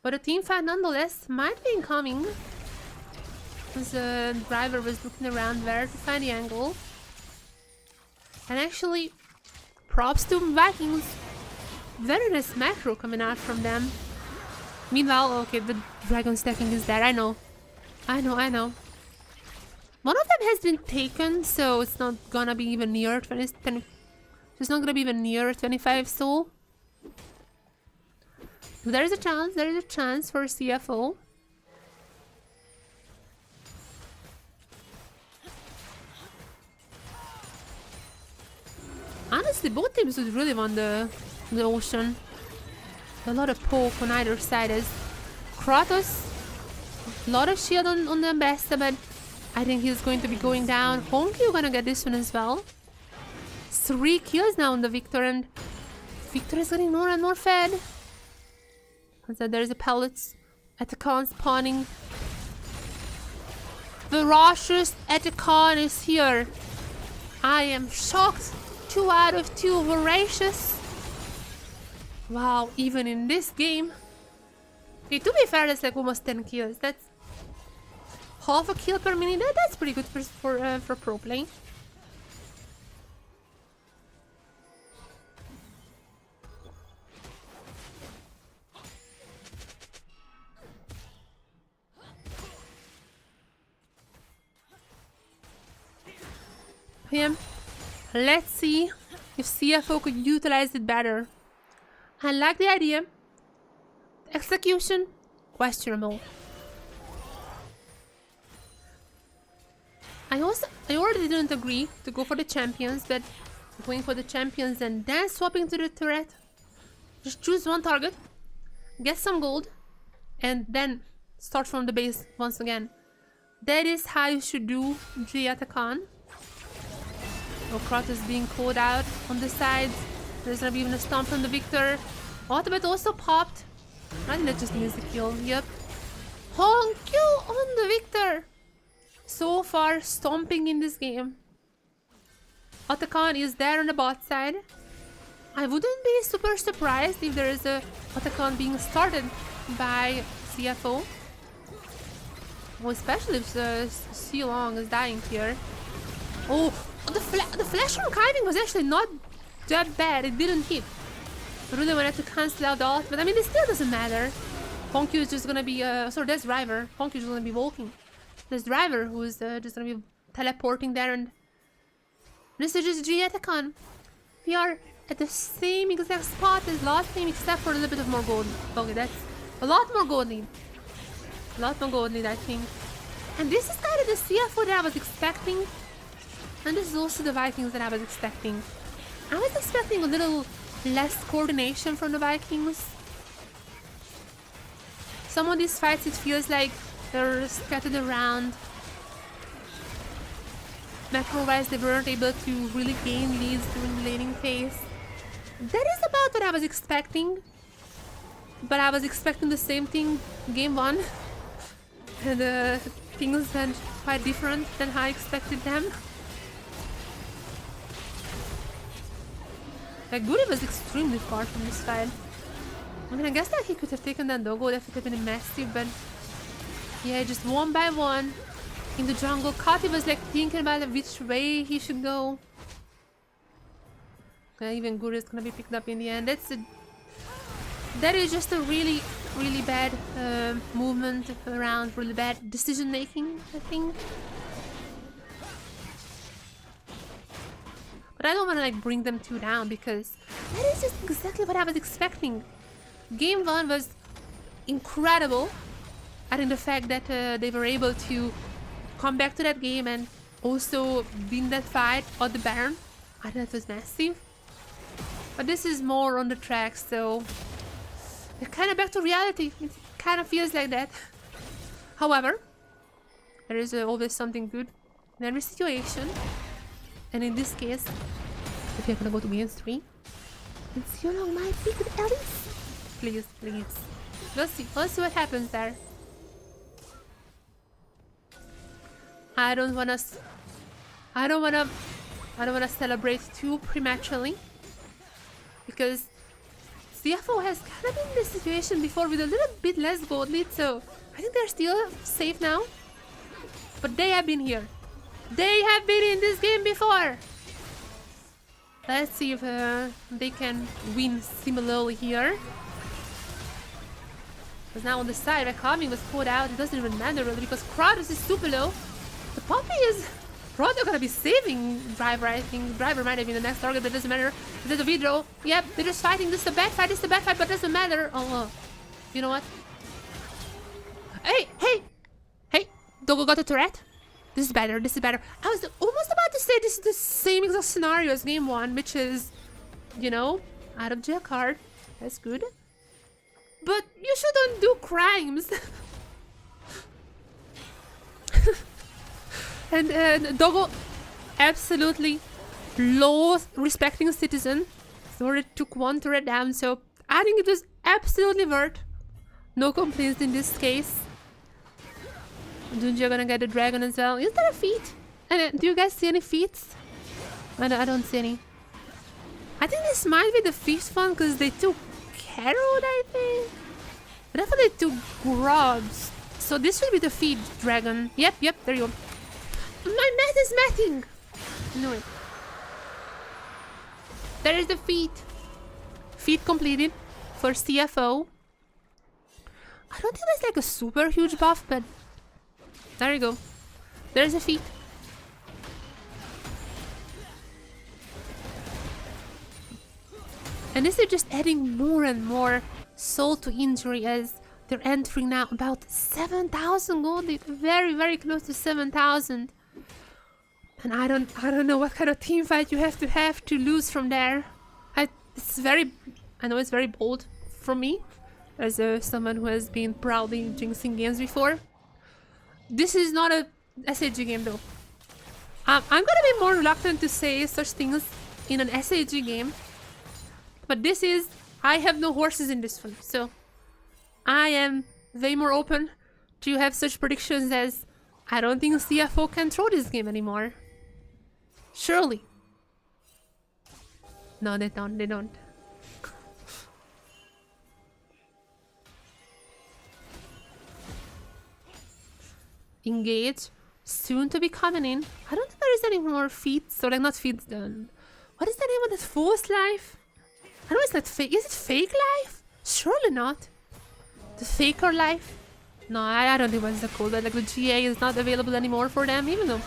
But a team fight nonetheless might be incoming. As the driver was looking around where to find the angle. And actually, props to Vikings. Very nice macro coming out from them. Meanwhile, okay, the dragon stacking is there. I know. One of them has been taken, so it's not gonna be even near 20. It's not gonna be even near 25 soul. There is a chance for CFO. Honestly, both teams would really want the ocean. A lot of poke on either side. As Kratos, a lot of shield on the Ambassador, but I think he's going to be going down. Honky, you're gonna get this one as well. 3 kills now on the Victor, and Victor is getting more and more fed. So there's a pellets at the con spawning. Ferocious Etikon is here. I am shocked. 2 out of 2 voracious. Wow, even in this game. Okay, to be fair, that's like almost 10 kills. That's half a kill per minute. That's pretty good for pro play. Yeah. Let's see if CFO could utilize it better. I like the idea. Execution, questionable. I already didn't agree to go for the champions, but going for the champions and then swapping to the turret. Just choose one target, get some gold, and then start from the base once again. That is how you should do Giatakan. Kratos being called out on the sides. There's gonna be even a stomp from the Victor. Ultimate also popped. I think that just needs the kill. Yep. Honkyu on the Victor. So far, stomping in this game. Otacon is there on the bot side. I wouldn't be super surprised if there is a Otacon being started by CFO. Well, especially if C Long is dying here. Oh, the flash from Kiving was actually not that bad. It didn't hit. I really wanted to cancel out the ult, but I mean, it still doesn't matter. Honkyu is just gonna be sorry, there's Driver. Honkyu is gonna be walking. There's Driver who is just gonna be teleporting there, and this is just Giatakan. We are at the same exact spot as last game, except for a little bit of more gold. Okay, that's a lot more gold lead. A lot more gold lead, I think. And this is kind of the CFO that I was expecting. And this is also the Vikings that I was expecting. I was expecting a little less coordination from the Vikings. Some of these fights, it feels like they're scattered around. macro-wise they weren't able to really gain leads during the laning phase. That is about what I was expecting. But I was expecting the same thing game 1. And things went quite different than how I expected them. Like, Guri was extremely far from this fight. I mean, I guess that he could have taken that Doggo, that would have been massive, but yeah, just one by one in the jungle. Kati was like thinking about which way he should go. Even Guru is gonna be picked up in the end. That is just a really, really bad movement around, really bad decision making, I think. But I don't want to like bring them two down because that is just exactly what I was expecting. Game 1 was incredible. I think the fact that they were able to come back to that game and also win that fight on the Baron, I thought that was massive. But this is more on the track, so they're kind of back to reality. It kind of feels like that. However, there is always something good in every situation. And in this case, if you're gonna go to game 3, it's your long my pick with Alice. Please, please. Let's see what happens there. I don't wanna celebrate too prematurely because CFO has kind of been in this situation before with a little bit less gold lead, so I think they're still safe now. But they have been here. They have been in this game before. Let's see if they can win similarly here. Because now on the side, where Kami was pulled out, it doesn't even matter really because Kratos is super low. The Poppy is probably gonna be saving Driver, I think. Driver might have been the next target, but it doesn't matter. There's a video. Yep, they're just fighting. This is a bad fight, but it doesn't matter. Oh, you know what? Hey! Doggo got a turret. This is better. I was almost about to say this is the same exact scenario as game 1, which is, you know, out of jail card. That's good. But you shouldn't do crimes. And Doggo, absolutely low respecting citizen. So it took one turret down, so I think it was absolutely worth. No complaints in this case. Dunja gonna get a dragon as well. Is there a feat? And do you guys see any feats? I don't see any. I think this might be the 5th one because they took Carrot, I think. But I thought they took Grubs. So this should be the feat dragon. Yep, there you go. My math is mathing! No. There is the feat. Feat completed for CFO. I don't think that's like a super huge buff, but there you go. There's a feat. And this is just adding more and more soul to injury as they're entering now about 7,000 gold. Very, very close to 7,000. And I don't know what kind of team fight you have to lose from there. I know it's very bold from me as someone who has been proudly jinxing games before. This is not a SHG game though. I'm gonna be more reluctant to say such things in an SHG game. But this is, I have no horses in this one, so I am way more open to have such predictions as I don't think CFO can throw this game anymore. Surely. No, they don't. Engage. Soon to be coming in. I don't think there is any more feats, or like not feats done. What is the name of this false life? I know it's not fake. Is it fake life? Surely not. The faker life? No, I don't think what's the code, but like the GA is not available anymore for them, even though.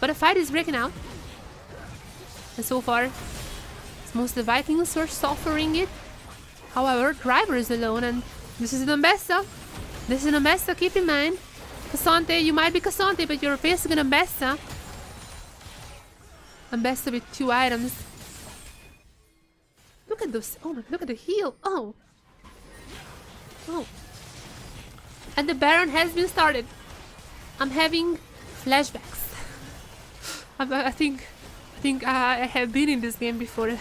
But a fight is breaking out. And so far, it's mostly Vikings who are suffering it. However, Driver is alone, and this is an Ambessa. This is an Ambessa, keep in mind. Cassante, you might be Cassante, but you're facing an Ambessa. Ambessa with 2 items. Look at those. Oh my, look at the heal. Oh. And the Baron has been started. I'm having flashbacks. I think I have been in this game before.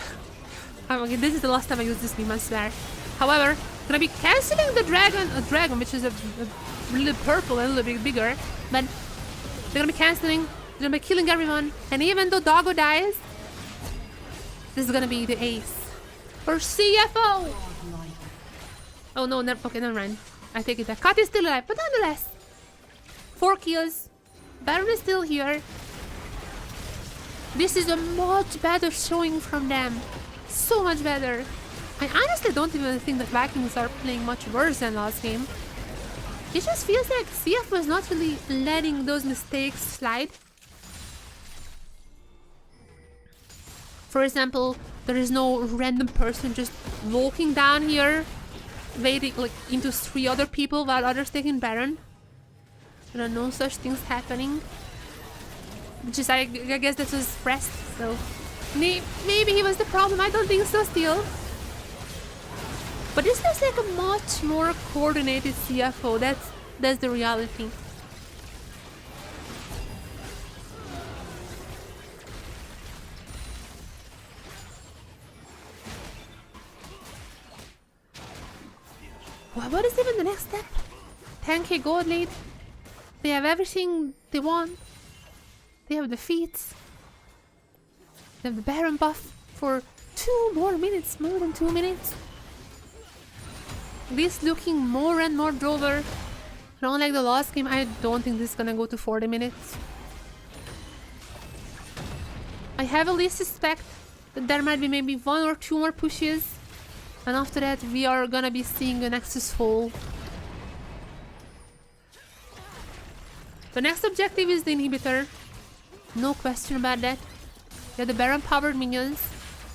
Okay, this is the last time I use this meme, I swear. However, I'm gonna be canceling the dragon, which is a little purple and a little bit bigger. But they're gonna be canceling. They're gonna be killing everyone. And even though Doggo dies, this is gonna be the ace for CFO. Oh no, okay, never mind. I take it back. Kat is still alive, but nonetheless, 4 kills. Baron is still here. This is a much better showing from them. So much better. I honestly don't even think that Vikings are playing much worse than last game. It just feels like CF was not really letting those mistakes slide. For example, there is no random person just walking down here, waiting like into 3 other people while others taking Baron. There are no such things happening. Which is, I guess that was pressed, so maybe he was the problem. I don't think so still. But this is like a much more coordinated CFO. That's the reality. What is even the next step? 10k gold lead. They have everything they want. They have the feats. They have the Baron buff for 2 more minutes, more than 2 minutes. This looking more and more Drover. Not like the last game, I don't think this is gonna go to 40 minutes. I heavily suspect that there might be maybe 1 or 2 more pushes. And after that, we are gonna be seeing a Nexus fall. The next objective is the inhibitor. No question about that. They have the Baron powered minions.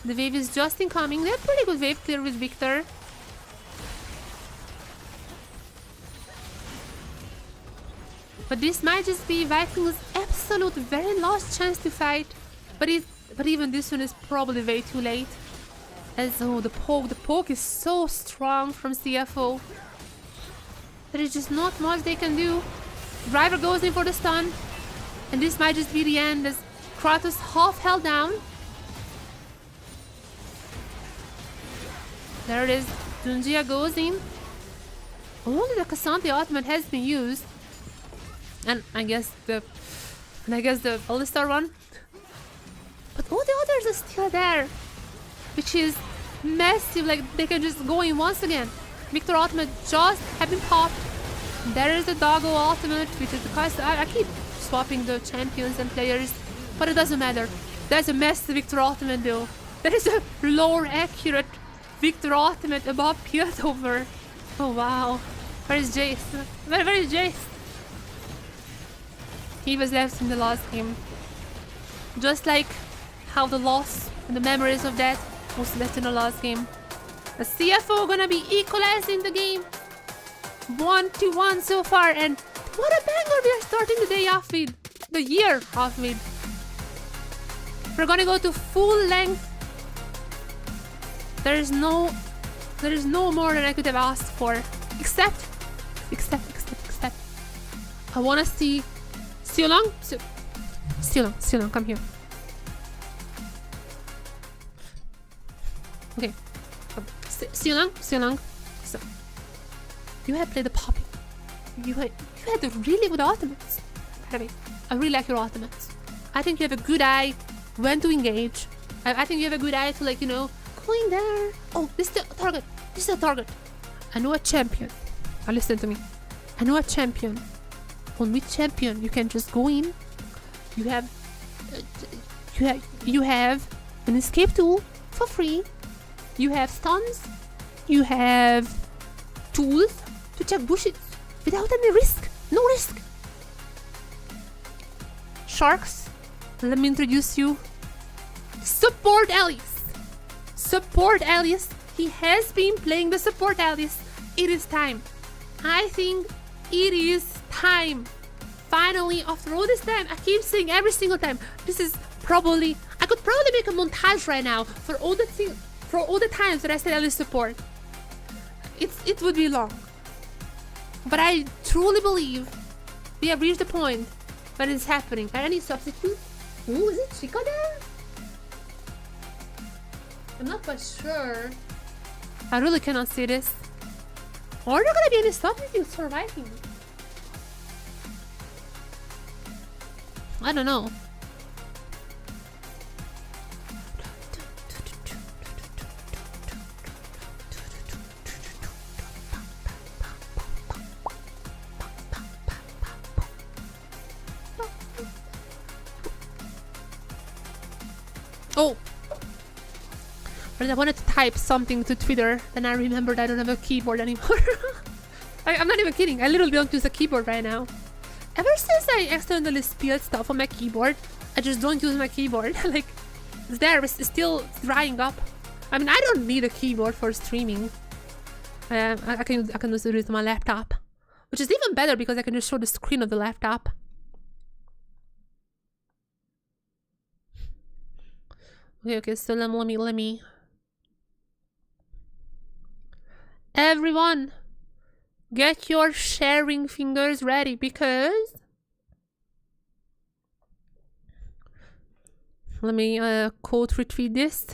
The wave is just incoming. They have pretty good wave clear with Victor. But this might just be Vikings' absolute very last chance to fight. But even this one is probably way too late. As the poke is so strong from CFO. There is just not much they can do. Driver goes in for the stun. And this might just be the end as Kratos half held down. There it is. Junjia goes in. Only the Cassandra ultimate has been used. And I guess the All-Star one. But all the others are still there. Which is massive, like they can just go in once again. Victor ultimate just have been popped. There is the Doggo ultimate, which is because I keep swapping the champions and players, but it doesn't matter. There's a massive Victor ultimate though. There is a lower accurate Victor ultimate above Piltover. Oh wow. Where is Jace? Where is Jace? He was left in the last game. Just like how the loss and the memories of that was left in the last game. The CFO gonna be equalizing the game. 1-1 so far, and what a banger we are starting the day off with. The year off with. We're gonna go to full length. There is no more than I could have asked for. Except. I wanna see Siolong, come here. Okay. Siolong. So, you have played the Poppy. You had the really good ultimates. By the way, I really like your ultimates. I think you have a good eye when to engage. I think you have a good eye to, like, going there. Oh, this is the target. I know a champion. Now listen to me. I know a champion. On which champion you can just go in. You have an escape tool for free. You have stuns. You have tools to check bushes without any risk. No risk. Sharks, let me introduce you. Support Alice. He has been playing the support Alice. It is time. I think it is time. Finally, after all this time, I keep saying every single time, this is probably, I could probably make a montage right now for all the times that I said Alice support. It would be long. But I truly believe we have reached the point when it's happening. Any substitute? Ooh, is it Chica there? I'm not quite sure. I really cannot see this. Are there gonna be any substitutes surviving? I don't know. Oh! But I wanted to type something to Twitter, then I remembered I don't have a keyboard anymore. I'm not even kidding, I literally don't use a keyboard right now. Ever since I accidentally spilled stuff on my keyboard, I just don't use my keyboard. Like, it's there, it's still drying up. I mean, I don't need a keyboard for streaming. I can just do it on my laptop, which is even better because I can just show the screen of the laptop. Okay, so let me. Everyone, get your sharing fingers ready because let me code retweet this.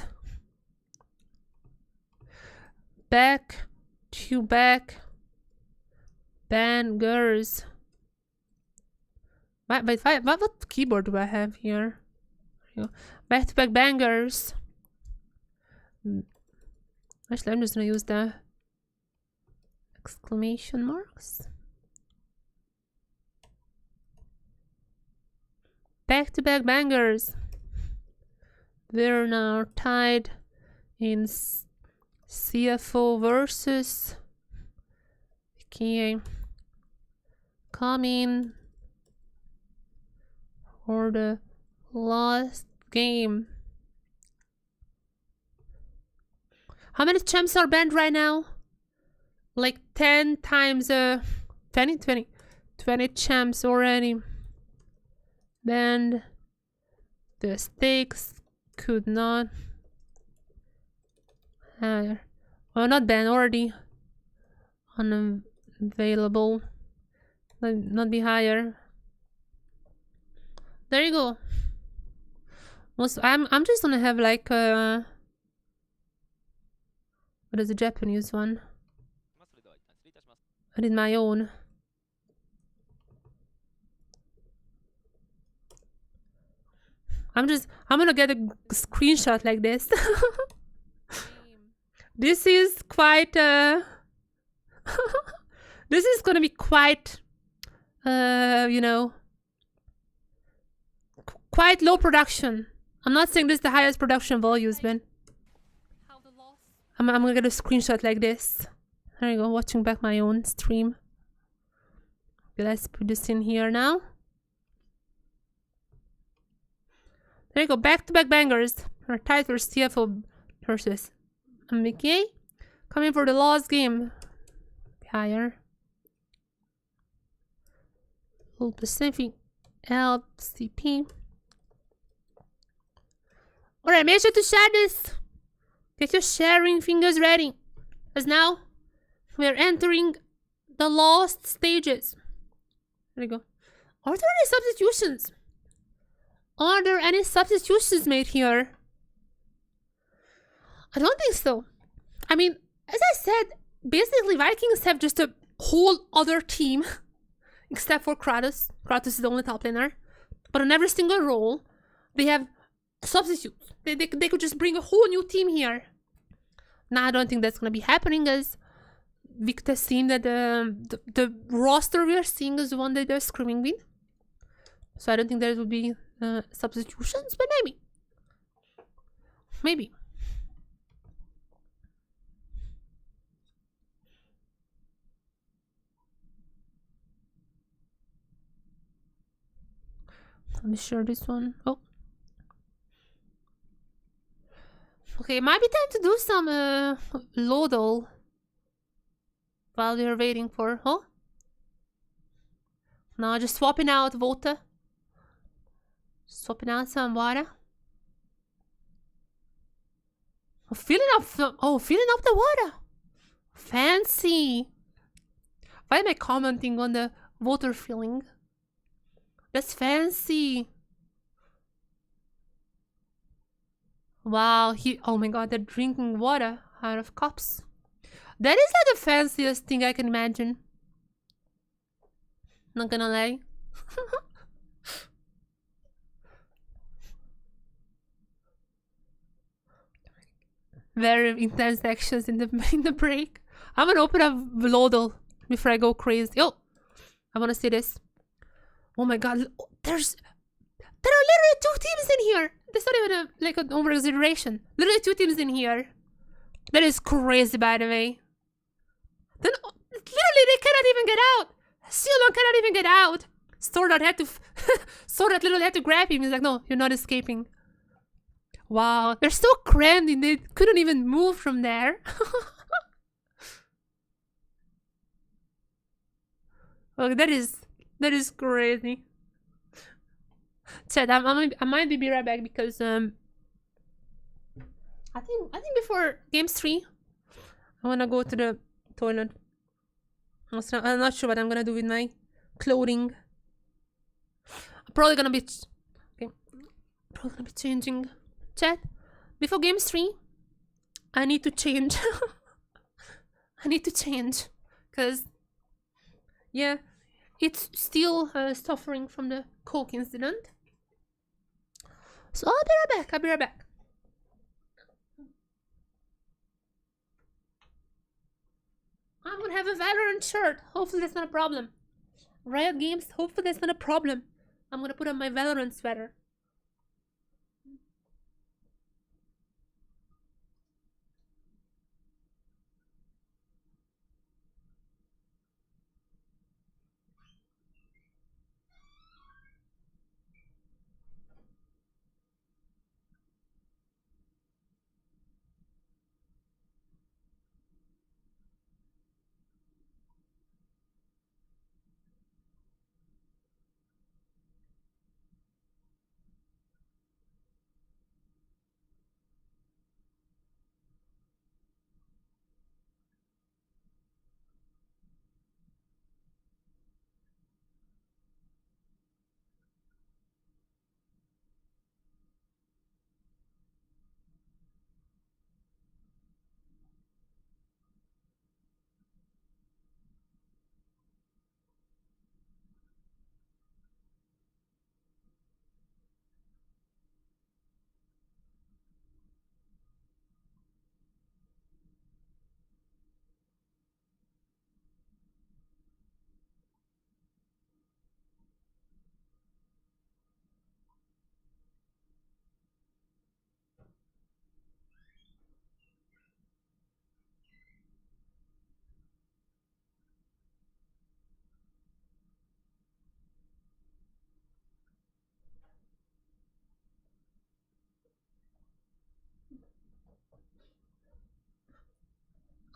Back to back bangers. What keyboard do I have here? Back to back bangers. Actually, I'm just gonna use the exclamation marks. Back to back bangers. We're now tied in CFO versus MVKE. Coming for the last game. How many champs are banned right now? Like 10 times 20 champs already banned. The stakes could not well, not banned, already unavailable, not be higher. There you go. Also, I'm just gonna have like what is the Japanese one? I did my own. I'm gonna get a screenshot like this. This is quite this is gonna be quite you know, quite low production. I'm not saying this is the highest production values, Ben. I'm gonna get a screenshot like this. There you go, watching back my own stream. Okay, let's put this in here now. There you go, back-to-back bangers. Our tied for CFO versus MVKE. Coming for the last game. Higher. Full Pacific LCP. Alright, make sure to share this. Get your sharing fingers ready. As now, we're entering the last stages. There you go. Are there any substitutions? Are there any substitutions made here? I don't think so. I mean, as I said, basically Vikings have just a whole other team. Except for Kratos. Kratos is the only top laner. But on every single role, they have substitutes. They could just bring a whole new team here. Now, I don't think that's going to be happening, as we could have seen that the roster we are seeing is the one that they're screaming with. So I don't think there will be substitutions, but maybe. Maybe. Let me share this one. Oh. Okay, it might be time to do some Lodal while we're waiting for. Oh? No, just swapping out water. Swapping out some water. Oh, filling up the water. Fancy. Why am I commenting on the water filling? That's fancy. Wow, oh my god, they're drinking water out of cups. That is like the fanciest thing I can imagine. Not gonna lie. Very intense actions in the break. I'm gonna open up Vlodel before I go crazy. Oh, I wanna see this. Oh my god, there are literally 2 teams in here. That's not even an over exaggeration. Literally 2 teams in here. That is crazy, by the way. Then literally they cannot even get out. Shieldon cannot even get out. Sword had to Sword literally had to grab him. He's like, no, you're not escaping. Wow, they're so crammed and they couldn't even move from there. Oh, that is crazy. Chat, I might be right back because I think before games 3 I wanna go to the toilet. I'm not sure what I'm gonna do with my clothing. I'm probably gonna be changing. Chat, before games 3 I need to change. I need to change because yeah, it's still suffering from the coke incident. So I'll be right back. I'll be right back. I'm gonna have a Valorant shirt. Hopefully that's not a problem. Riot Games, hopefully that's not a problem. I'm gonna put on my Valorant sweater.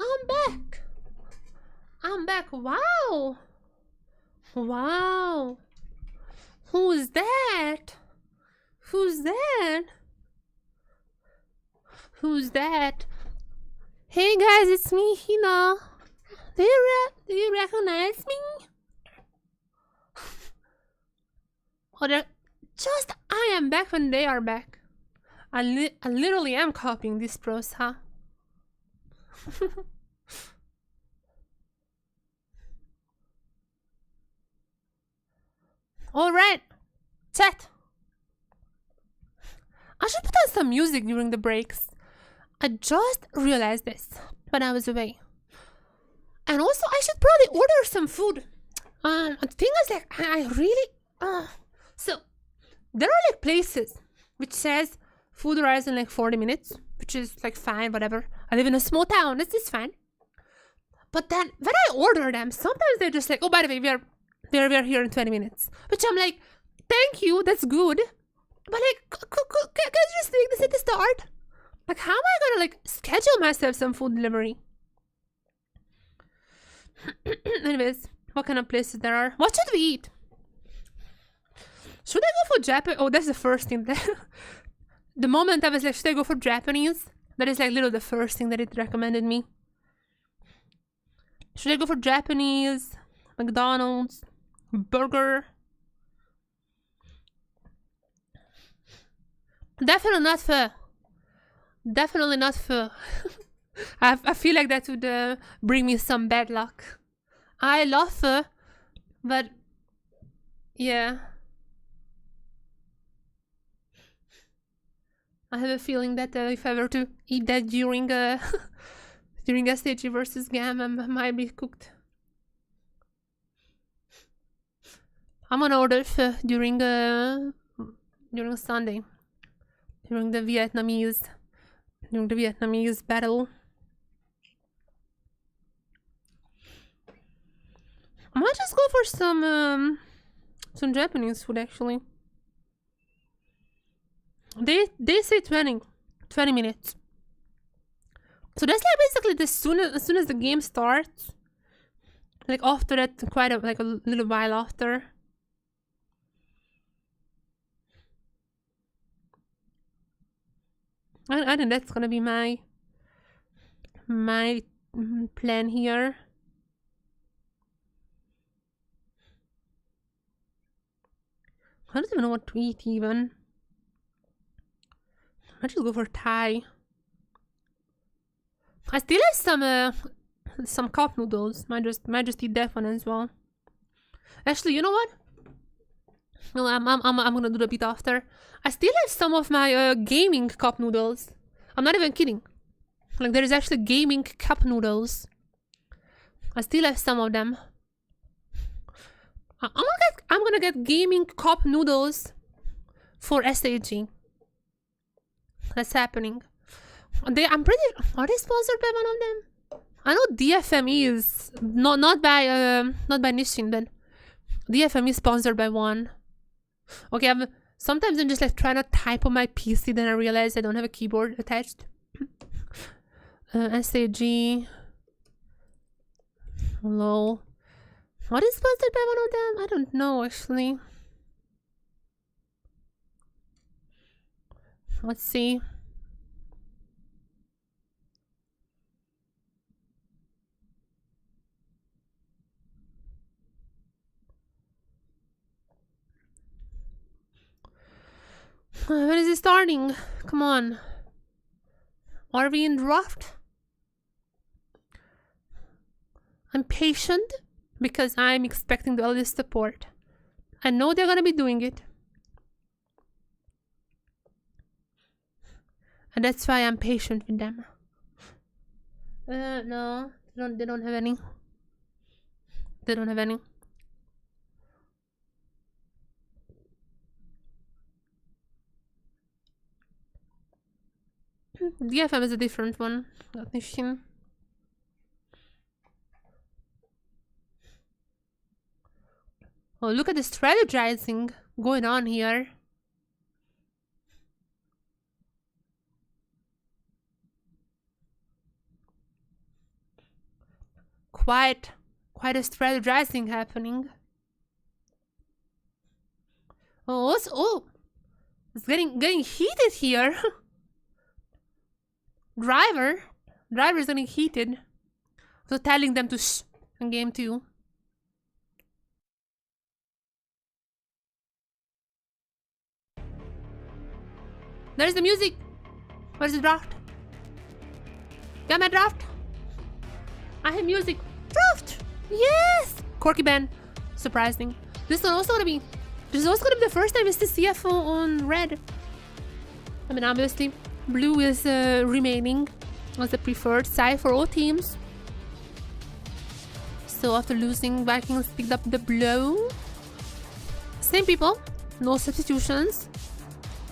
I'm back. I'm back. Wow. Wow. Who's that? Who's that? Who's that? Hey guys, it's me, Hina. Do you recognize me? Oh, just I am back when they are back. I literally am copying this pros, huh? Alright, chat. I should put on some music during the breaks. I just realized this when I was away. And also, I should probably order some food. The thing is, like, I really... So, there are, like, places which says food arrives in, like, 40 minutes. Which is, like, fine, whatever. I live in a small town, this is fine. But then, when I order them, sometimes they're just like, oh, by the way, we are here in 20 minutes. Which I'm like, thank you, that's good. But, like, can you just make this at the start? Like, how am I gonna, like, schedule myself some food delivery? Anyways, what kind of places there are? What should we eat? Should I go for Japan? Oh, that's the first thing that... The moment I was like, should I go for Japanese? That is, like, literally the first thing that it recommended me. Should I go for Japanese? McDonald's? Burger? Definitely not for Definitely not pho. I feel like that would bring me some bad luck. I love pho, but yeah. I have a feeling that if I were to eat that during during SHG versus GAM, I might be cooked. I'm gonna order pho during Sunday, during the Vietnamese battle. I might just go for some Japanese food actually. They say 20 minutes. So that's like basically as soon as the game starts. Like after that, quite a little while after. I think that's gonna be my plan here. I don't even know what to eat even. I just go for Thai. I still have some cup noodles. Might just eat that one as well. Actually, you know what? No, I'm gonna do the bit after. I still have some of my gaming cup noodles. I'm not even kidding. Like there is actually gaming cup noodles. I still have some of them. I'm gonna get gaming cup noodles for SHG. That's happening. Are they sponsored by one of them? I know DFME is not by Nishin, but DFME is sponsored by one. Okay, sometimes I'm just like trying to type on my PC, then I realize I don't have a keyboard attached. SHG. Hello. What is sponsored by one of them? I don't know actually. Let's see. When is it starting? Come on. Are we in draft? I'm patient because I'm expecting the earliest support. I know they're gonna be doing it. And that's why I'm patient with them. No, they don't have any. They don't have any. DFM is a different one. Not Nishin. Oh, look at the strategizing going on here. Quite a strategizing happening. Oh, it's getting heated here. Driver is getting heated. So telling them to shh in game 2. There's the music. Where's the draft? Got my draft? I have music. Draft! Yes! Corky band. Surprising. This is also gonna be the first time we see CFO on red. I mean, obviously, blue is remaining as the preferred side for all teams. So after losing, Vikings picked up the blow. Same people, no substitutions.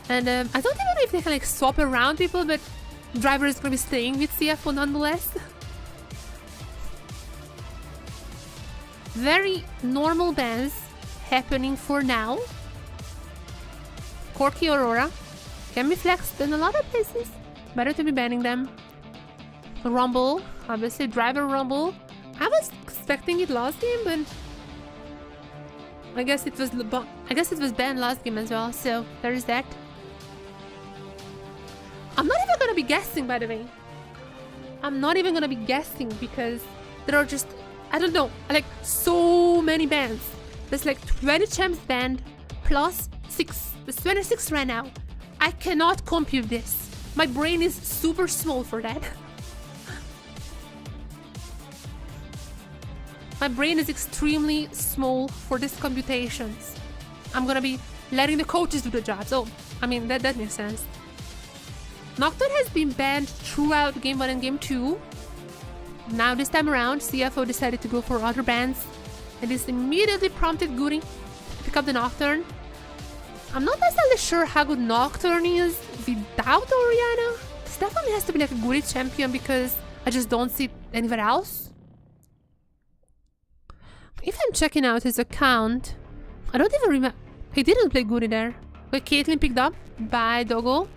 And I don't even know if they can like swap around people, but Driver is gonna be staying with CFO nonetheless. Very normal bans happening for now. Corky Aurora can be flexed in a lot of places. Better to be banning them. Rumble, obviously Driver Rumble. I was expecting it last game, but I guess it was banned last game as well. So there is that. I'm not even gonna be guessing, by the way. I'm not even gonna be guessing because there are just, I don't know, like so many bans. There's like 20 champs banned plus 6. There's 26 right now. I cannot compute this. My brain is super small for that. My brain is extremely small for these computations. I'm gonna be letting the coaches do the job. So, I mean, that makes sense. Nocturne has been banned throughout Game 1 and Game 2. Now this time around, CFO decided to go for other bans. And this immediately prompted Goody to pick up the Nocturne. I'm not necessarily sure how good Nocturne is without Oriana. This definitely has to be like a Goody champion because I just don't see it anywhere else. If I'm checking out his account, I don't even remember. He didn't play Goody there. But Caitlyn picked up by Dogo.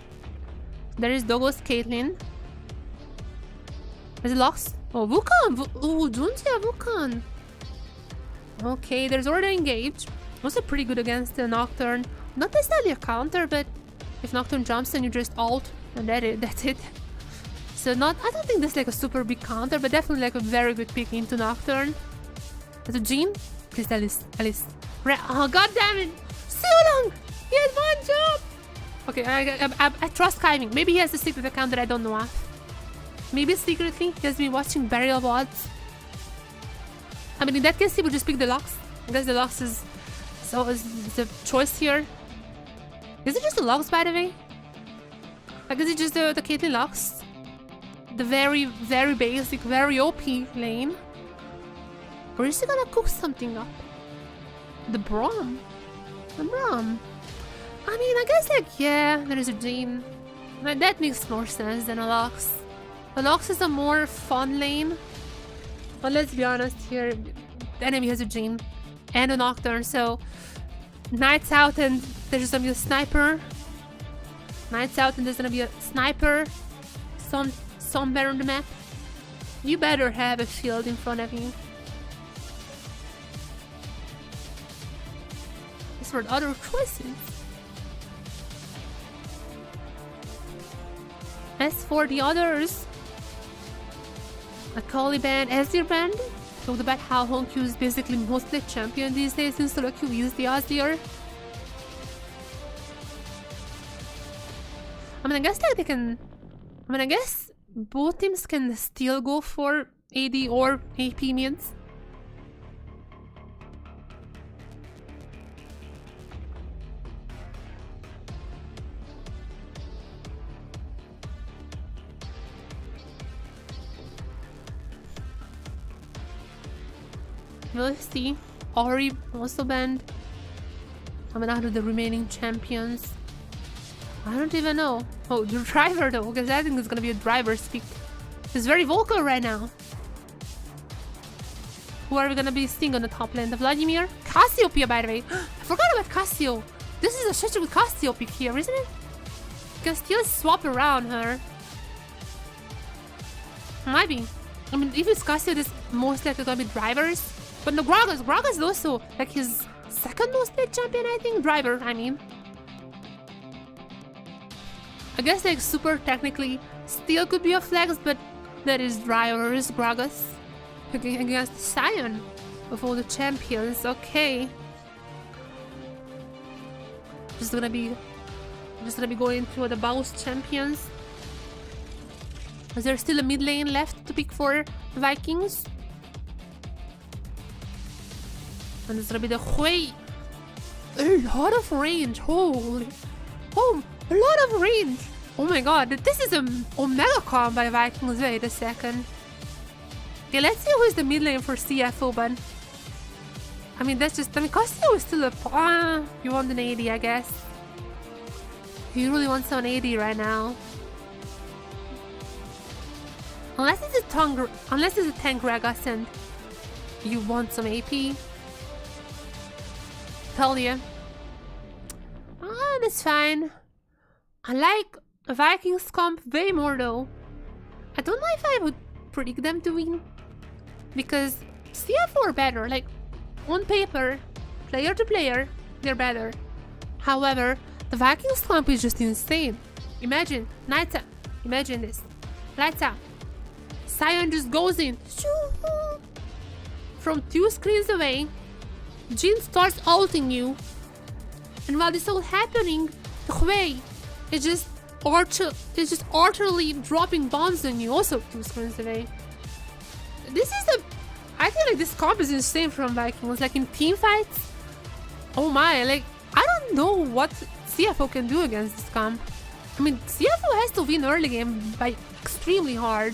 There is Dogo's Caitlyn. There's Lux. Oh, Wukong! Oh, Juntia Wukong! Okay, there's already engaged. Also pretty good against the Nocturne. Not necessarily a counter, but if Nocturne jumps then you just ult and that's it. So I don't think this is like a super big counter, but definitely like a very good pick into Nocturne. That's a Jean? Please, Alice. Oh, god damn it! So long! He has one job! Okay, I trust Kaiming. Maybe he has a secret account that I don't know of. Maybe secretly he has been watching Burial VODs. I mean, in that case, he would just pick the Lux. I guess the Lux is the choice here. Is it just the Lux, by the way? Like, is it just the Caitlyn Lux? The very, very basic, very OP lane? Or is he gonna cook something up? The Braum? The Braum? I mean, I guess, like, yeah, there is a Jean. Like, that makes more sense than a Lux. The Lux is a more fun lane. But let's be honest here, the enemy has a Jean and a Nocturne, so Nights Out and there's gonna be a sniper. Nights Out and there's gonna be a sniper somewhere on the map. You better have a shield in front of you. These were other choices. As for the others, Akali band, Azir band, talked about how Hongq is basically mostly champion these days since Solo Q is the Azir. I mean, I guess like they can. I mean, I guess both teams can still go for AD or AP mids. We'll see. Ori also banned. I mean, out of the remaining champions, I don't even know. Oh, the driver though, because I think it's gonna be a driver speak. He's very vocal right now. Who are we gonna be seeing on the top lane? The Vladimir? Cassiopeia, by the way. I forgot about Cassio. This is a shit with Cassio pick here, isn't it? You can still swap around her. Might be. I mean, if it's Cassio, it's most likely gonna be drivers. But no, Gragas is also like his second most played champion, I think. Driver, I mean. I guess like super technically still could be a flex, but that is drivers, Gragas against Sion of all the champions. Okay. Just gonna be going through the Baus champions. Is there still a mid lane left to pick for the Vikings? And it's gonna be the Hui. A lot of range. Holy. Oh, a lot of range. Oh my god. This is a Omega comp by Vikings. Wait a second. Okay, let's see who is the mid lane for CFO, but I mean, that's just. I mean, Cassio is still a. You want an AD, I guess. You really want some AD right now. Unless it's a tank Gragas and you want some AP. Tell you. That's fine. I like Vikings comp way more though. I don't know if I would predict them to win. Because CFO are better. Like, on paper, player to player, they're better. However, the Vikings comp is just insane. Imagine, Lights Out. Imagine this. Lights Out. Sion just goes in. From 2 screens away. Jin starts ulting you, and while this all happening, the Hui is just just utterly dropping bombs on you, also 2 screens away. This is the... I feel like this comp is insane from Vikings, like in team fights. Oh my, like, I don't know what CFO can do against this comp. I mean, CFO has to win early game by extremely hard.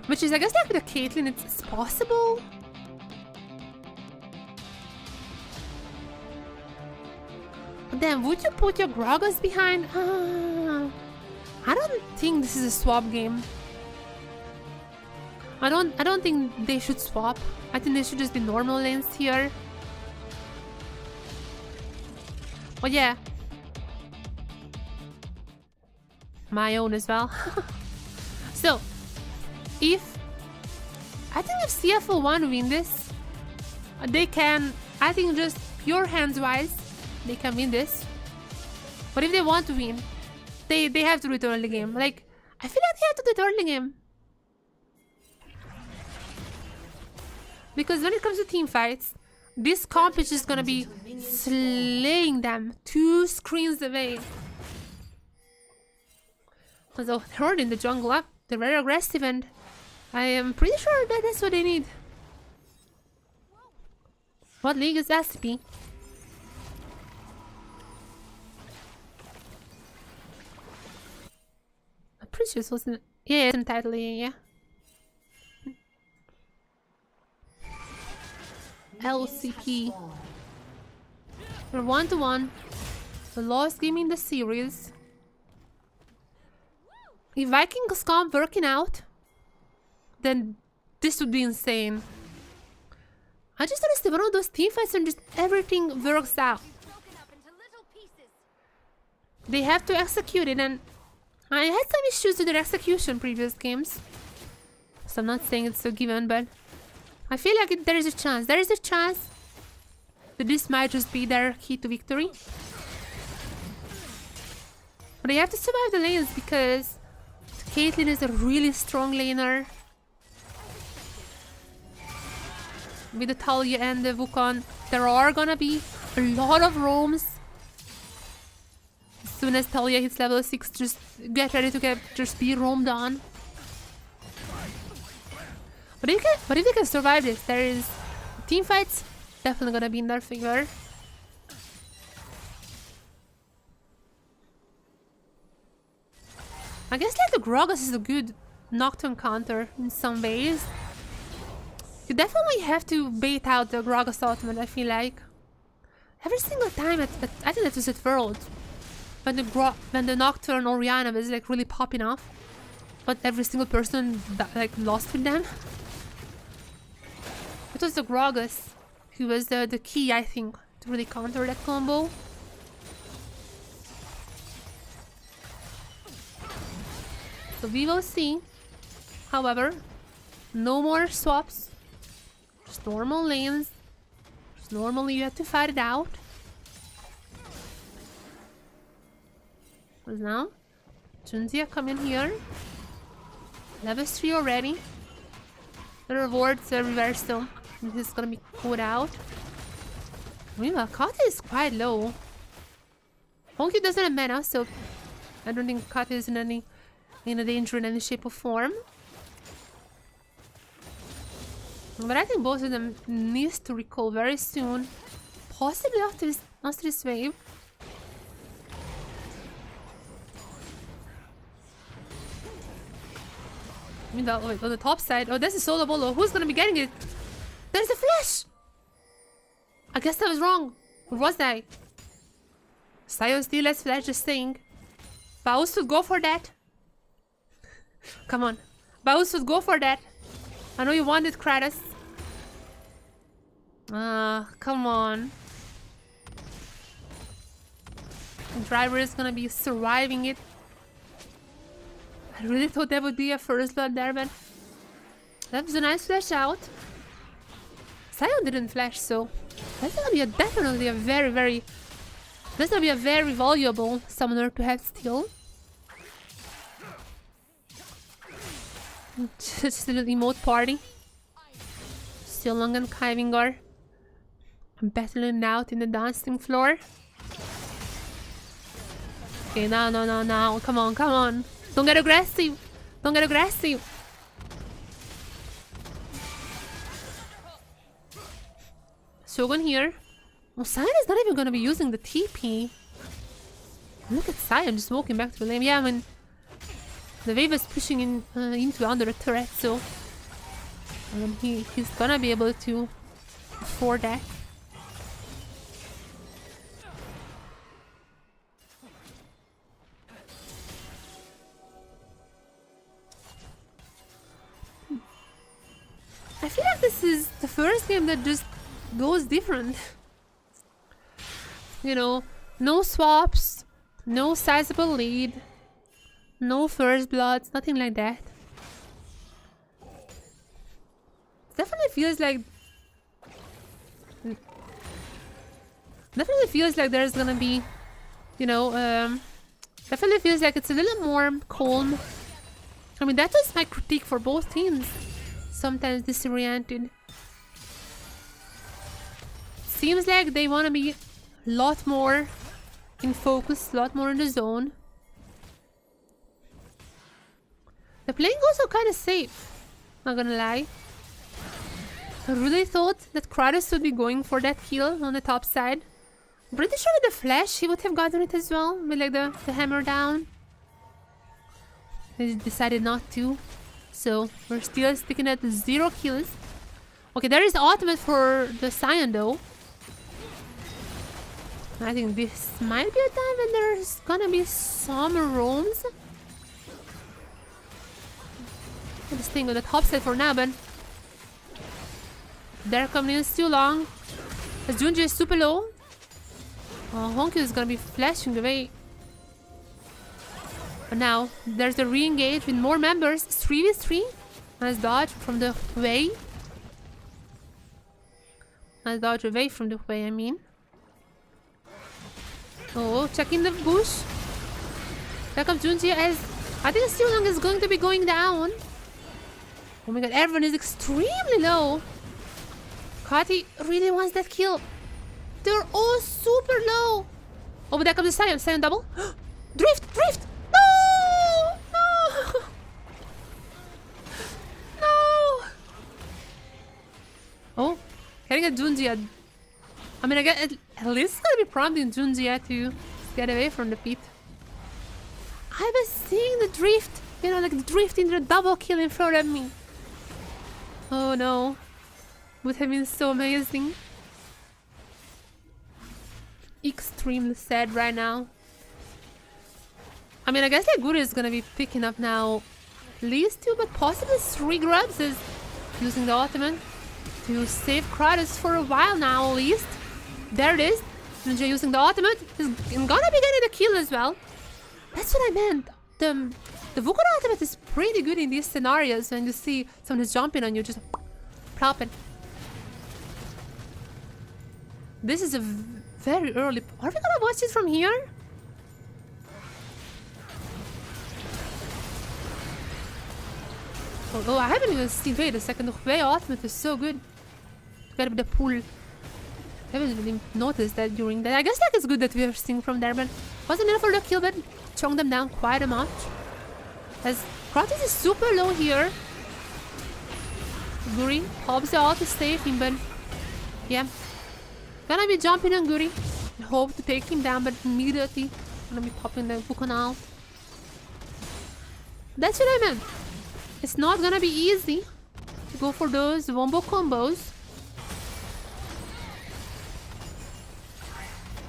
Which is, I guess, like with the Caitlyn, it's possible. But then, would you put your Gragas behind? I don't think this is a swap game. I don't think they should swap. I think they should just be normal lanes here. But yeah. My own as well. So, I think if CFO want to win this, they can, I think just pure hands wise, they can win this. But if they want to win, they have to do it early game. Like, I feel like they have to do it early game. Because when it comes to team fights, this comp is just gonna be slaying them 2 screens away. So they're already in the jungle up. They're very aggressive, and I am pretty sure that that's what they need. What league is LCP? I'm pretty sure it wasn't. Yeah, it's in title. Yeah. LCP. We're 1-1. The last game in the series. If Vikings comp working out, then this would be insane. I just want to see one of those team fights and just everything works out. They have to execute it, and I had some issues with their execution previous games. So I'm not saying it's a given, but I feel like there is a chance. There is a chance that this might just be their key to victory. But they have to survive the lanes because Caitlyn is a really strong laner. With the Talia and the Wukong, there are gonna be a lot of roams. As soon as Talia hits level 6, just get ready to just be roamed on. But if they can survive this, there is team fights definitely gonna be in their favor. I guess like the Gragas is a good Nocturne counter in some ways. You definitely have to bait out the Gragas ultimate, I feel like. Every single time I think that was at World. When the Nocturne Orianna was like really popping off. But every single person like lost with them. It was the Gragas who was the key, I think, to really counter that combo. So we will see. However, no more swaps. Just normal lanes. Just normally you have to fight it out. Because now, Junzia coming here. Level 3 already. The rewards everywhere still. This is gonna be caught out. Meanwhile, Kata is quite low. Honky doesn't have mana, so I don't think Kata is in a danger in any shape or form. But I think both of them needs to recall very soon. Possibly after this wave. I mean, on the top side. Oh, there's a solo bolo. Who's gonna be getting it? There's a flash! I guess I was wrong. Or was I? Sion still has flash, just saying. Baus would go for that. Come on. Baus would go for that. I know you wanted Kratos. Come on. The driver is gonna be surviving it. I really thought that would be a first blood there, but that was a nice flash out. Sion didn't flash, so that's gonna be definitely a very that's gonna be a very valuable summoner to have still. Just a little emote party. Still long and Kyvingar. I'm battling out in the dancing floor. Okay, now. Come on. Don't get aggressive. Shogun here. Oh, Sion is not even gonna be using the TP. Look at Sion just walking back to the lane. Yeah, I mean, the wave is pushing in into under a turret, so he's gonna be able to afford that. I feel like this is the first game that just goes different. You know, no swaps, no sizable lead, no first bloods, nothing like that. Definitely feels like there's gonna be, you know, definitely feels like it's a little more calm. I mean, that was my critique for both teams. Sometimes disoriented. Seems like they want to be a lot more in focus, a lot more in the zone. The playing also kind of safe, not gonna lie. I really thought that Kratos would be going for that kill on the top side. Pretty sure with the flash he would have gotten it as well, with like the hammer down. He decided not to. So we're still sticking at 0 kills. Okay, there is the ultimate for the Sion though. I think this might be a time when there's gonna be some roams. This thing on the top side for now, but they're coming in too long. As Junji is super low. Honky is gonna be flashing away. But now there's a re-engage with more members. 3v3. Nice dodge from the way. Nice dodge away from the way, I mean. Oh, checking the bush. There comes Junji as I think Long is going to be going down. Oh my god, everyone is extremely low. Kati really wants that kill. They're all super low. Oh, but there comes the Sion double. Drift! No! Oh, getting a Junji. I mean, I guess at least it's gonna be prompting Junji to get away from the pit. I was seeing the drift, you know, like the drift into the double kill in front of me. Oh no, would have been so amazing. Extremely sad right now. I mean, I guess like Guru is gonna be picking up now at least 2, but possibly 3 grabs is using the ultimate to save Kratos for a while now at least. There it is. Ninja using the ultimate is gonna be getting the kill as well. That's what I meant. The Wukong ultimate is pretty good in these scenarios when you see someone is jumping on you, just plop it. This is a very early. Are we gonna watch it from here? Oh, I haven't even seen. Wait a second. The Huey ultimate is so good. Together with the pool. I haven't really noticed that during that. I guess like it's good that we are seeing from there, but wasn't enough for the kill, but chunk them down quite a much. As Kratos is super low here. Guri pops the ult to save him, but yeah. Gonna be jumping on Guri. Hope to take him down, but immediately gonna be popping the Wukong out. That's what I meant. It's not gonna be easy to go for those wombo combos.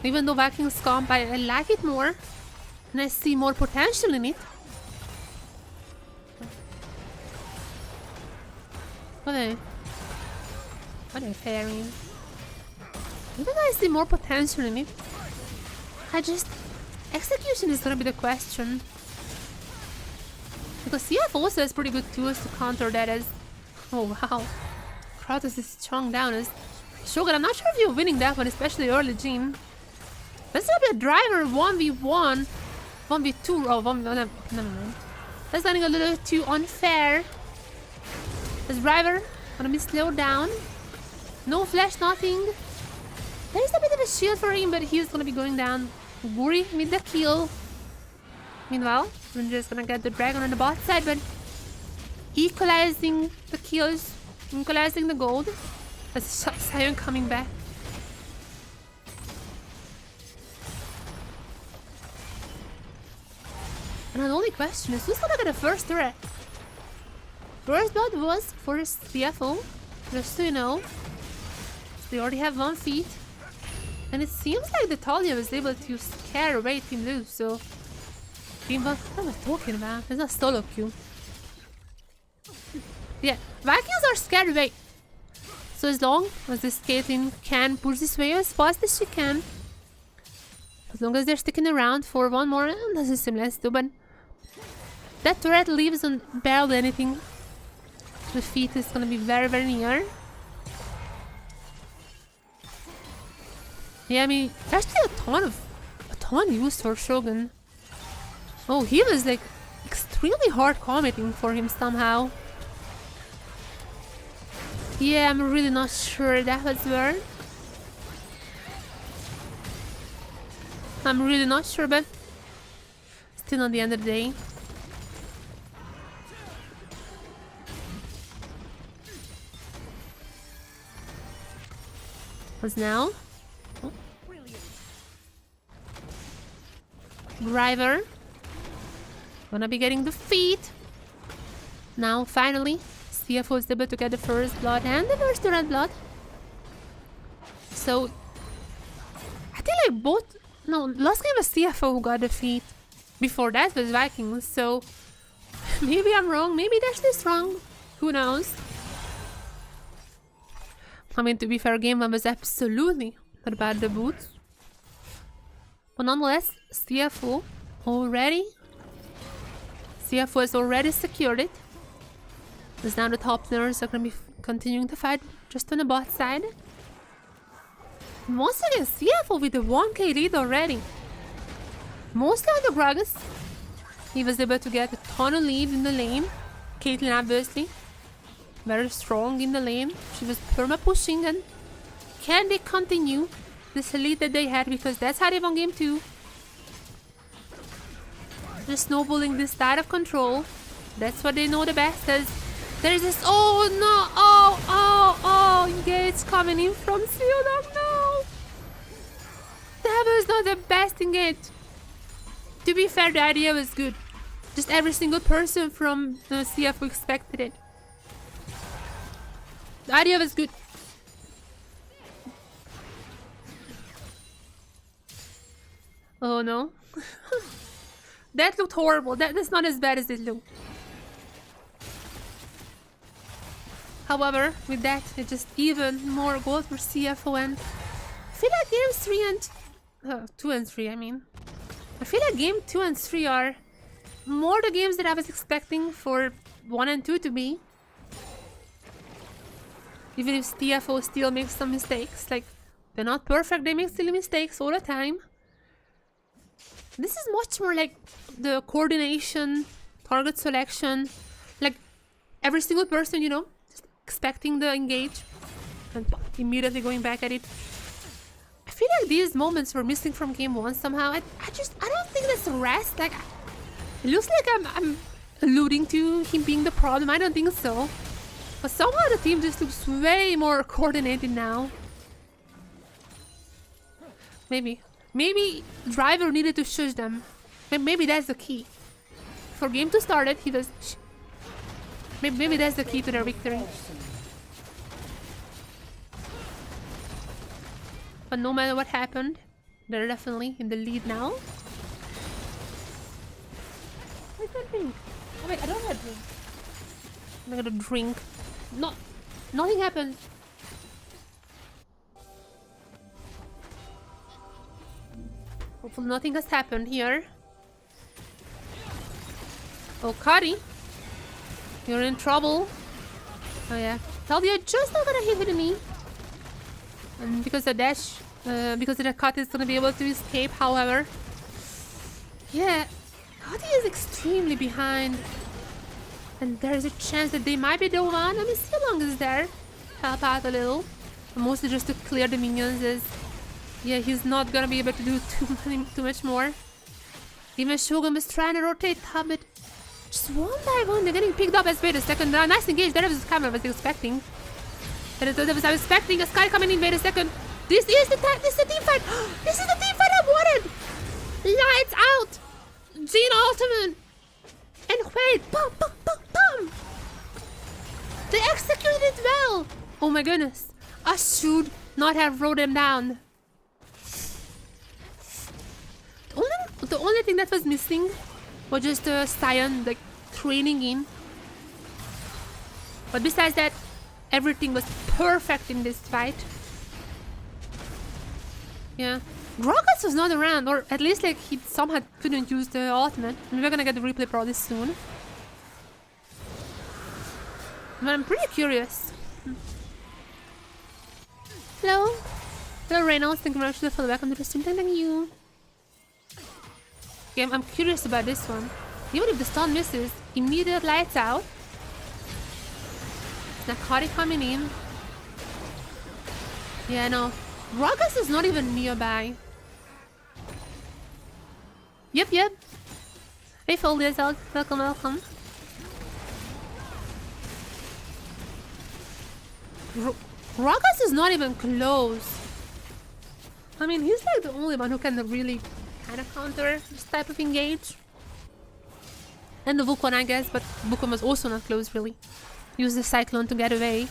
Even though Vikings comp, I like it more. And I see more potential in it. What are they pairing? I think I see more potential in it. Execution is gonna be the question. Because CFO also has pretty good tools to counter that as... Oh wow. Kratos is strung down as... Shogun, I'm not sure if you're winning that one, especially early game. That's gonna be a driver 1v1. 1v2. Oh, 1v1. Never mind. That's getting a little too unfair. This driver gonna be slowed down. No flash, nothing. There's a bit of a shield for him, but he's gonna be going down. Guri with the kill. Meanwhile, Ranger is gonna get the dragon on the bot side, but equalizing the kills, equalizing the gold. That's Sion coming back. And the only question is, who's gonna get the first turret? First blood was for CFO, just so you know. They already have 1 feat. And it seems like the Talia was able to scare away Team Lose, so... What am I talking about? It's not solo queue. Yeah, Vikings are scared away. So as long as this Caitlyn can push this wave as fast as she can, as long as they're sticking around for 1 more, doesn't seem less to, but that turret leaves on barely anything. The feat is gonna be very, very near. Yeah, I mean, there's still a ton used for Shogun. Oh, he was like extremely hard commenting for him somehow. Yeah, I'm really not sure that was word. I'm really not sure, but still at the end of the day. What's now? Oh. Driver. Gonna be getting the feat. Now, finally, CFO is able to get the first blood and the first red blood. So, I think like both... No, last game was CFO who got the feat. Before that was Vikings, so... Maybe I'm wrong, maybe that's just wrong. Who knows? I mean, to be fair, game 1 was absolutely not about the boots. But nonetheless, CFO has already secured it. As now the top laners are going to be continuing to fight just on the bot side. And once again, CFO with the 1k lead already. Mostly on the Gragas. He was able to get a ton of lead in the lane. Caitlyn obviously very strong in the lane. She was perma pushing, and can they continue this lead that they had, because that's how they won game 2. Just snowballing this out of control. That's what they know the best. As there's this, oh no, engage coming in from Showdown. No, that was not the best engage. To be fair, the idea was good. Just every single person from the CFO expected it. The idea was good. Oh no. That looked horrible. That's not as bad as it looked. However, with that, it's just even more gold for CFO, and I feel like games 3 and... 2 and 3, I mean. I feel like game 2 and 3 are more the games that I was expecting for 1 and 2 to be. Even if CFO still makes some mistakes, like, they're not perfect, they make silly mistakes all the time. This is much more like the coordination, target selection, like every single person, you know, just expecting the engage and immediately going back at it. I feel like these moments were missing from game 1 somehow. I don't think that's rest. Like, it looks like I'm alluding to him being the problem. I don't think so. But somehow the team just looks way more coordinated now. Maybe Driver needed to shush them. Maybe that's the key. For game to start it, he was... Maybe that's the key to their victory. But no matter what happened, they're definitely in the lead now. Where's that drink? Oh wait, I don't have a drink. I got a drink. Nothing happened. Hopefully nothing has happened here. Oh, Cuddy, you're in trouble. Oh yeah, Talia just not gonna hit with the knee. And because the dash, because of the cut, is gonna be able to escape. However, yeah, Cuddy is extremely behind. And there's a chance that they might be the one. Let me see how long is there. Help out a little. Mostly just to clear the minions, as yeah, he's not gonna be able to do too much more. Even Shogun was trying to rotate top, but just one by one, they're getting picked up as wait a second. Nice engage. That was the camera I was expecting. I was expecting a Sky coming in. Wait a second. This is the team fight. This is the team fight I wanted. Lights out. Jean Altman. And wait. Boom, boom, boom, boom. They executed it well. Oh my goodness. I should not have wrote them down. The only thing that was missing was just Sion like training in. But besides that, everything was perfect in this fight. Yeah. Gragas was not around, or at least like he somehow couldn't use the ultimate. I mean, we're gonna get the replay probably soon. But I'm pretty curious. Hello? Hello Reynolds, thank you very much for the welcome to the stream. Thank you. Okay, I'm curious about this one. Even if the stun misses, immediate lights out. Narcotic coming in. Yeah, no. Gragas is not even nearby. Yep. Hey, Folders, welcome. Gragas is not even close. I mean, he's like the only one who can really kind of counter this type of engage. And the Wukong, I guess, but Wukong was also not close, really. Use the Cyclone to get away.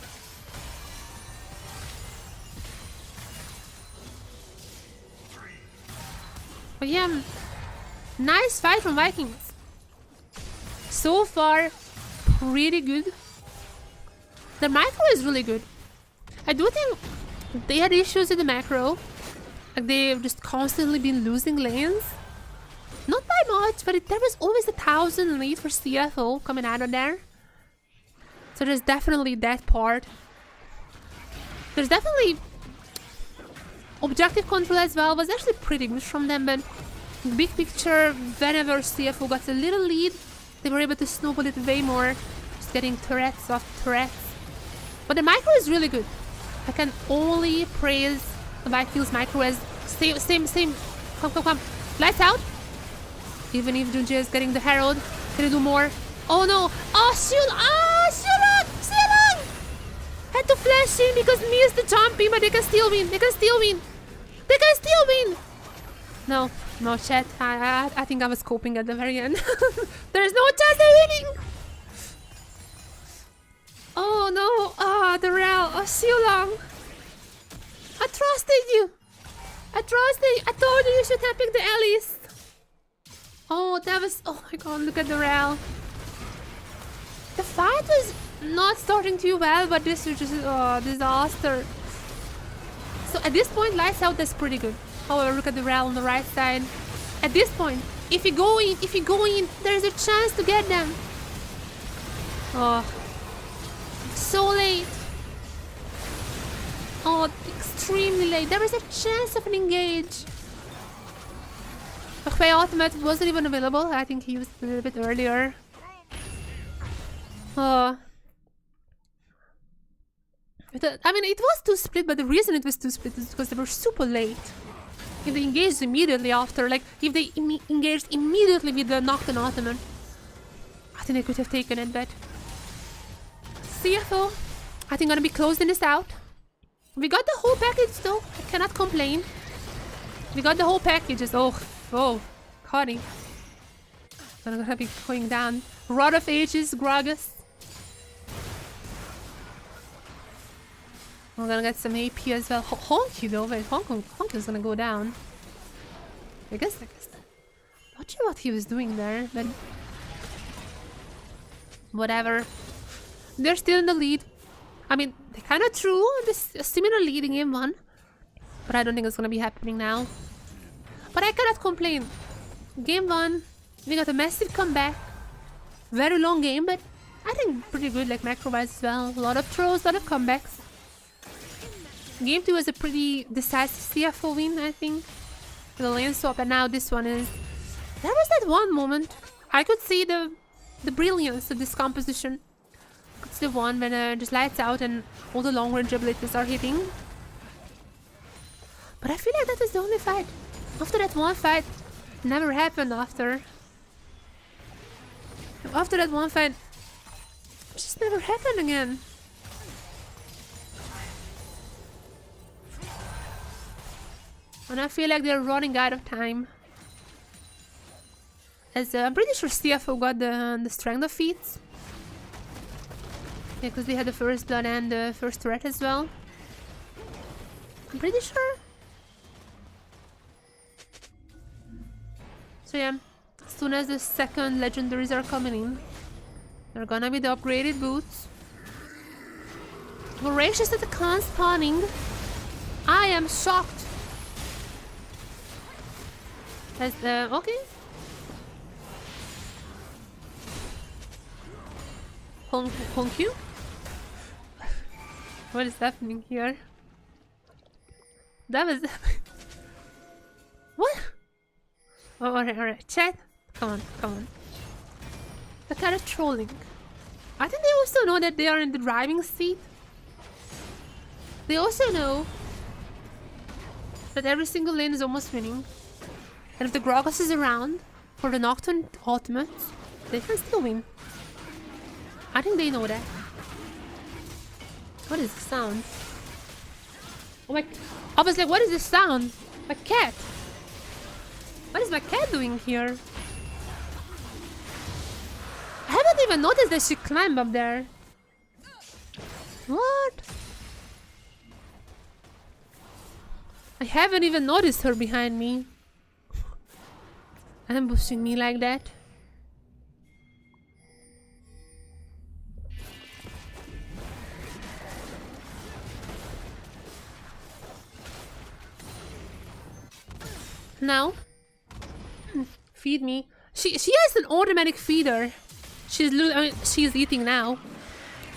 But yeah, nice fight from Vikings. So far, pretty good. The macro is really good. I do think they had issues with the macro. Like they've just constantly been losing lanes. Not by much, but there was always 1,000 lead for CFO coming out of there. So there's definitely that part. There's definitely objective control as well. Was actually pretty good from them, but big picture, whenever CFO got a little lead, they were able to snowball it way more. Just getting turrets off turrets. But the micro is really good. I can only praise the Vikings micro as same. Come. Lights out. Even if Junji is getting the Herald, can he do more? Oh no! Oh, Shilong! Had to flash in because missed the jumping, but they can still win. No, chat. I think I was coping at the very end. There's no chance of winning! Oh no! Ah, the Rel! Oh, Shilong! I trusted you! I told you should have picked the Alice! Oh, that was... Oh my god, look at the Rel. The fight was not starting too well, but this was just a disaster. So at this point, lights out, that's pretty good. However, look at the Rel on the right side. At this point, if you go in, there's a chance to get them. Oh. So late. Oh, extremely late. There was a chance of an engage. Okay, ultimate wasn't even available. I think he used it a little bit earlier. I mean, it was 2-split, but the reason it was 2-split is because they were super late. If they engaged immediately after, like, if they engaged immediately with the knockdown ultimate, I think they could have taken it, but... CFO, I think gonna be closing this out. We got the whole package though, I cannot complain. We got the whole package, oh, Connie. I'm gonna be going down. Rod of Ages, Gragas. We're gonna get some AP as well. Honky though, wait, Honky's gonna go down. I guess. Not sure what he was doing there, but... Whatever. They're still in the lead. I mean, they kind of threw this similar lead in game 1. But I don't think it's gonna be happening now. But I cannot complain. Game 1, we got a massive comeback. Very long game, but I think pretty good, like macro-wise as well. A lot of throws, a lot of comebacks. Game 2 was a pretty decisive CFO win, I think. The lane swap, and now this one is... There was that one moment. I could see the brilliance of this composition. It's the one when just lights out and all the long range abilities are hitting. But I feel like that was the only fight. After that one fight, Never happened after. After that one fight, it just never happened again. And I feel like they're running out of time. As I'm pretty sure CFO got the strength of feats. Yeah, because they had the first blood and the first threat as well. I'm pretty sure. So yeah, as soon as the second legendaries are coming in, they're gonna be the upgraded boots. Voracious at the con spawning. I am shocked. As okay. Honkyu? What is happening here? That was... What? Oh, alright, chat. Come on. They're kind of trolling. I think they also know that they are in the driving seat. They also know that every single lane is almost winning. And if the Gragas is around for the Nocturne ultimate, they can still win. I think they know that. What is the sound? Oh my... I was like, what is this sound? My cat! What is my cat doing here? I haven't even noticed that she climbed up there. What? I haven't even noticed her behind me. Ambushing me like that. Now, feed me. She has an automatic feeder. She's eating now.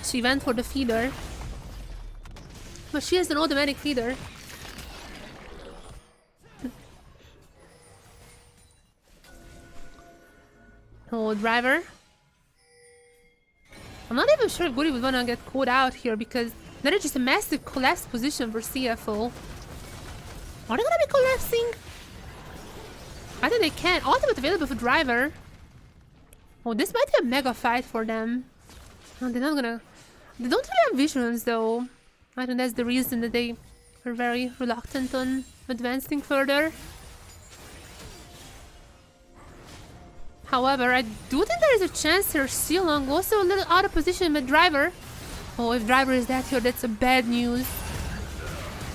She went for the feeder, but she has an automatic feeder. Oh, driver. I'm not even sure if Goody would wanna get caught out here because that is just a massive collapse position for CFO. Are they gonna be collapsing? I think they can. Ultimate available for driver. Oh, this might be a mega fight for them. Oh, they're not gonna... They don't really have visions though. I think that's the reason that they are very reluctant on advancing further. However, I do think there is a chance here Sealong also a little out of position with driver. Oh, if driver is that here, that's a bad news.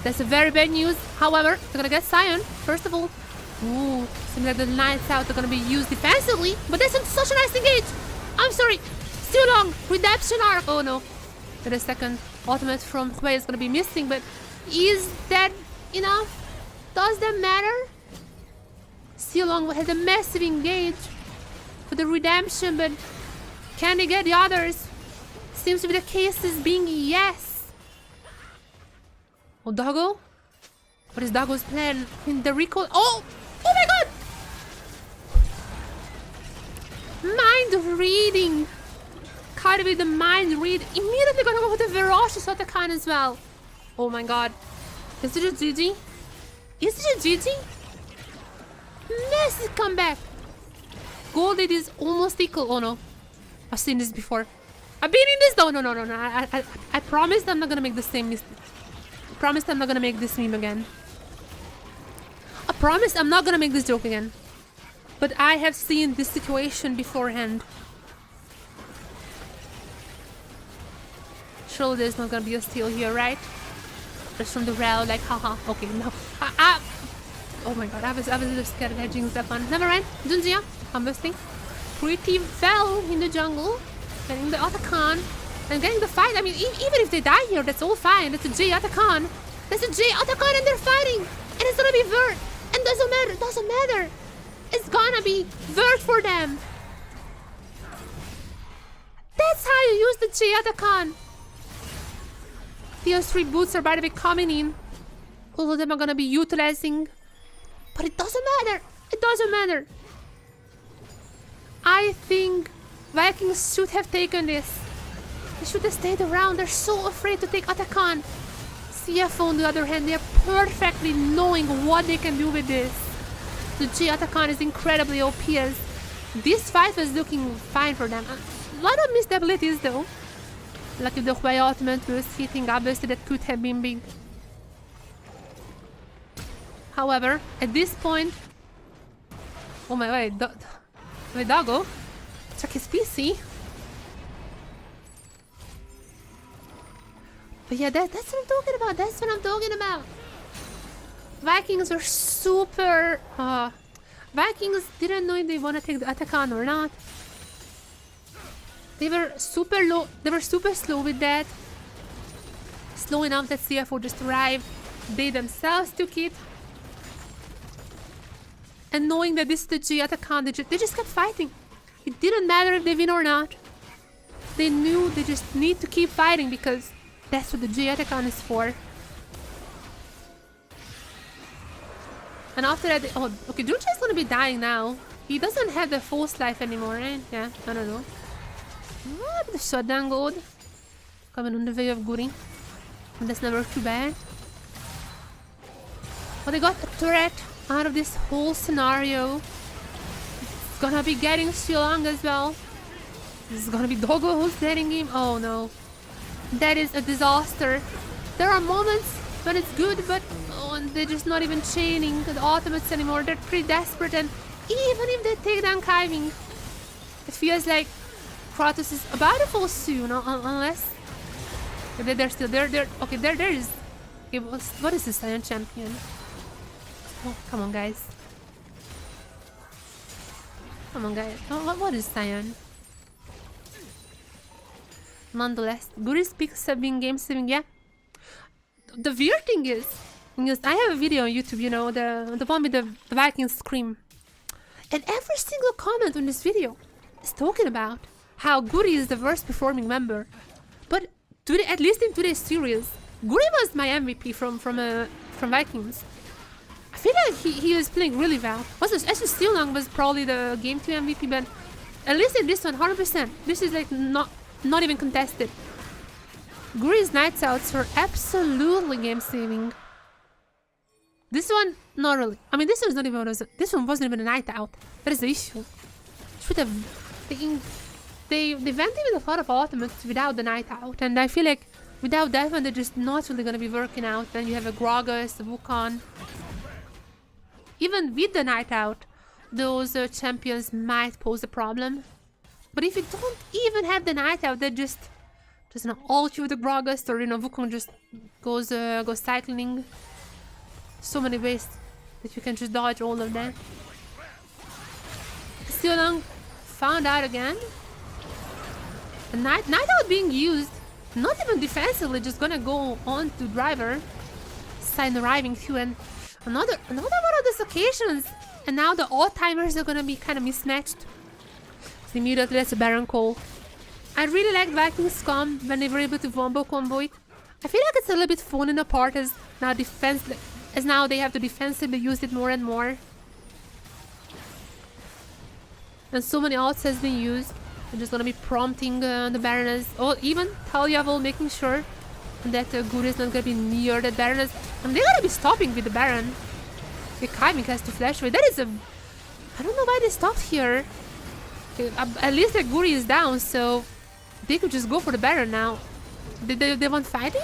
That's a very bad news. However, they're gonna get Scion, first of all. Ooh, seems like the Lights Out are gonna be used defensively, but that's such a nice engage! I'm sorry! Still long! Redemption arc! Oh no. The second ultimate from Huey is gonna be missing, but is that enough? Does that matter? Still long has a massive engage for the redemption, but can they get the others? Seems to be the case as being yes. Oh, Doggo? What is Doggo's plan? In the recall? Oh! Oh my god! Mind reading! Gotta be the mind read. Immediately gonna go with the ferocious Otacon as well. Oh my god. Is it a GG? Is it a GG? Massive comeback! Golded is almost equal. Oh no. I've seen this before. I've been in this though. No. I promised I'm not gonna make the same mistake. I promised I'm not gonna make this meme again. I promise I'm not gonna make this joke again. But I have seen this situation beforehand. Surely there's not gonna be a steal here, right? Just from the rail, like, haha. Okay, no. Oh my god, I was a little scared of hedging that one. Never mind. Junjia, I'm busting. Pretty well in the jungle. Getting the Otacon. And getting the fight. I mean, even if they die here, that's all fine. That's a J Otacon. That's a J Otacon and they're fighting. And it's gonna be Vert. And doesn't matter. It's gonna be Vert for them. That's how you use the J Otacon. These 3 boots are by the way coming in. All of them are gonna be utilizing. But it doesn't matter. It doesn't matter. I think Vikings should have taken this. They should have stayed around. They're so afraid to take Otacon. CFO on the other hand, they are perfectly knowing what they can do with this. The G Atacon is incredibly OP as this fight was looking fine for them. A lot of missed abilities though. Like if the Huey ultimate was hitting, obviously that could have been big. However, at this point... Oh my wait, wait, doggo. Check his PC. But yeah, that's what I'm talking about. That's what I'm talking about. Vikings are super... Vikings didn't know if they want to take the Atacon or not. They were super low. They were super slow with that. Slow enough that CFO just arrived. They themselves took it. And knowing that this is the G Atacon, they just kept fighting. It didn't matter if they win or not. They knew they just need to keep fighting because that's what the G Atacon is for. And after that, oh, okay, Duncha is gonna be dying now. He doesn't have the false life anymore, right? Yeah, I don't know. What? The Showdown gold coming on the way of Guri. That's never too bad. But they got a turret out of this whole scenario. It's gonna be getting Shilong as well. This is gonna be Doggo who's getting him. Oh no. That is a disaster. There are moments when it's good, but oh, and they're just not even chaining the ultimates anymore. They're pretty desperate, and even if they take down Kaiving, it feels like Kratos is about to fall soon, unless they're still there. Okay, there is. Okay, what is this Iron Champion? Oh, come on, guys. Come on, guys. Oh, what is Cyan? Nonetheless, Guri's picks have been game saving, yeah. The weird thing is, I have a video on YouTube, you know, the one with the Vikings scream. And every single comment on this video is talking about how Guri is the worst performing member. But today, at least in today's series, Guri was my MVP from Vikings. I feel like he was playing really well. Also, Shilong was probably the game 2 MVP, but at least in this one, 100%. This is like not even contested. Guri's Nights Outs were absolutely game saving. This one, not really. I mean, this one wasn't even a night out. That is the issue. Should have they went in with a lot of ultimates without the night out, and I feel like without that one, they're just not really gonna be working out. Then you have a Gragas, a Wukong. Even with the night out, those champions might pose a problem. But if you don't even have the night out, they just ult you with the Gragas, or Wukong just goes cycling. So many ways that you can just dodge all of that. Shilong found out again. The night out being used, not even defensively, just gonna go on to driver. Sign arriving too, and another one of these occasions, and now the all timers are gonna be kind of mismatched. So immediately that's a Baron call. I really liked Vikings Scum when they were able to Wombo combo it. I feel like it's a little bit falling apart as now they have to defensively use it more and more. And so many ults has been used. They're just gonna be prompting the Baroness, or even Talia will making sure that Guri is not gonna be near the Baroness. And they're gonna be stopping with the Baron. The Kaiving has to flash away. That is I don't know why they stopped here. At least the Guri is down, so they could just go for the Baron now. They want fighting?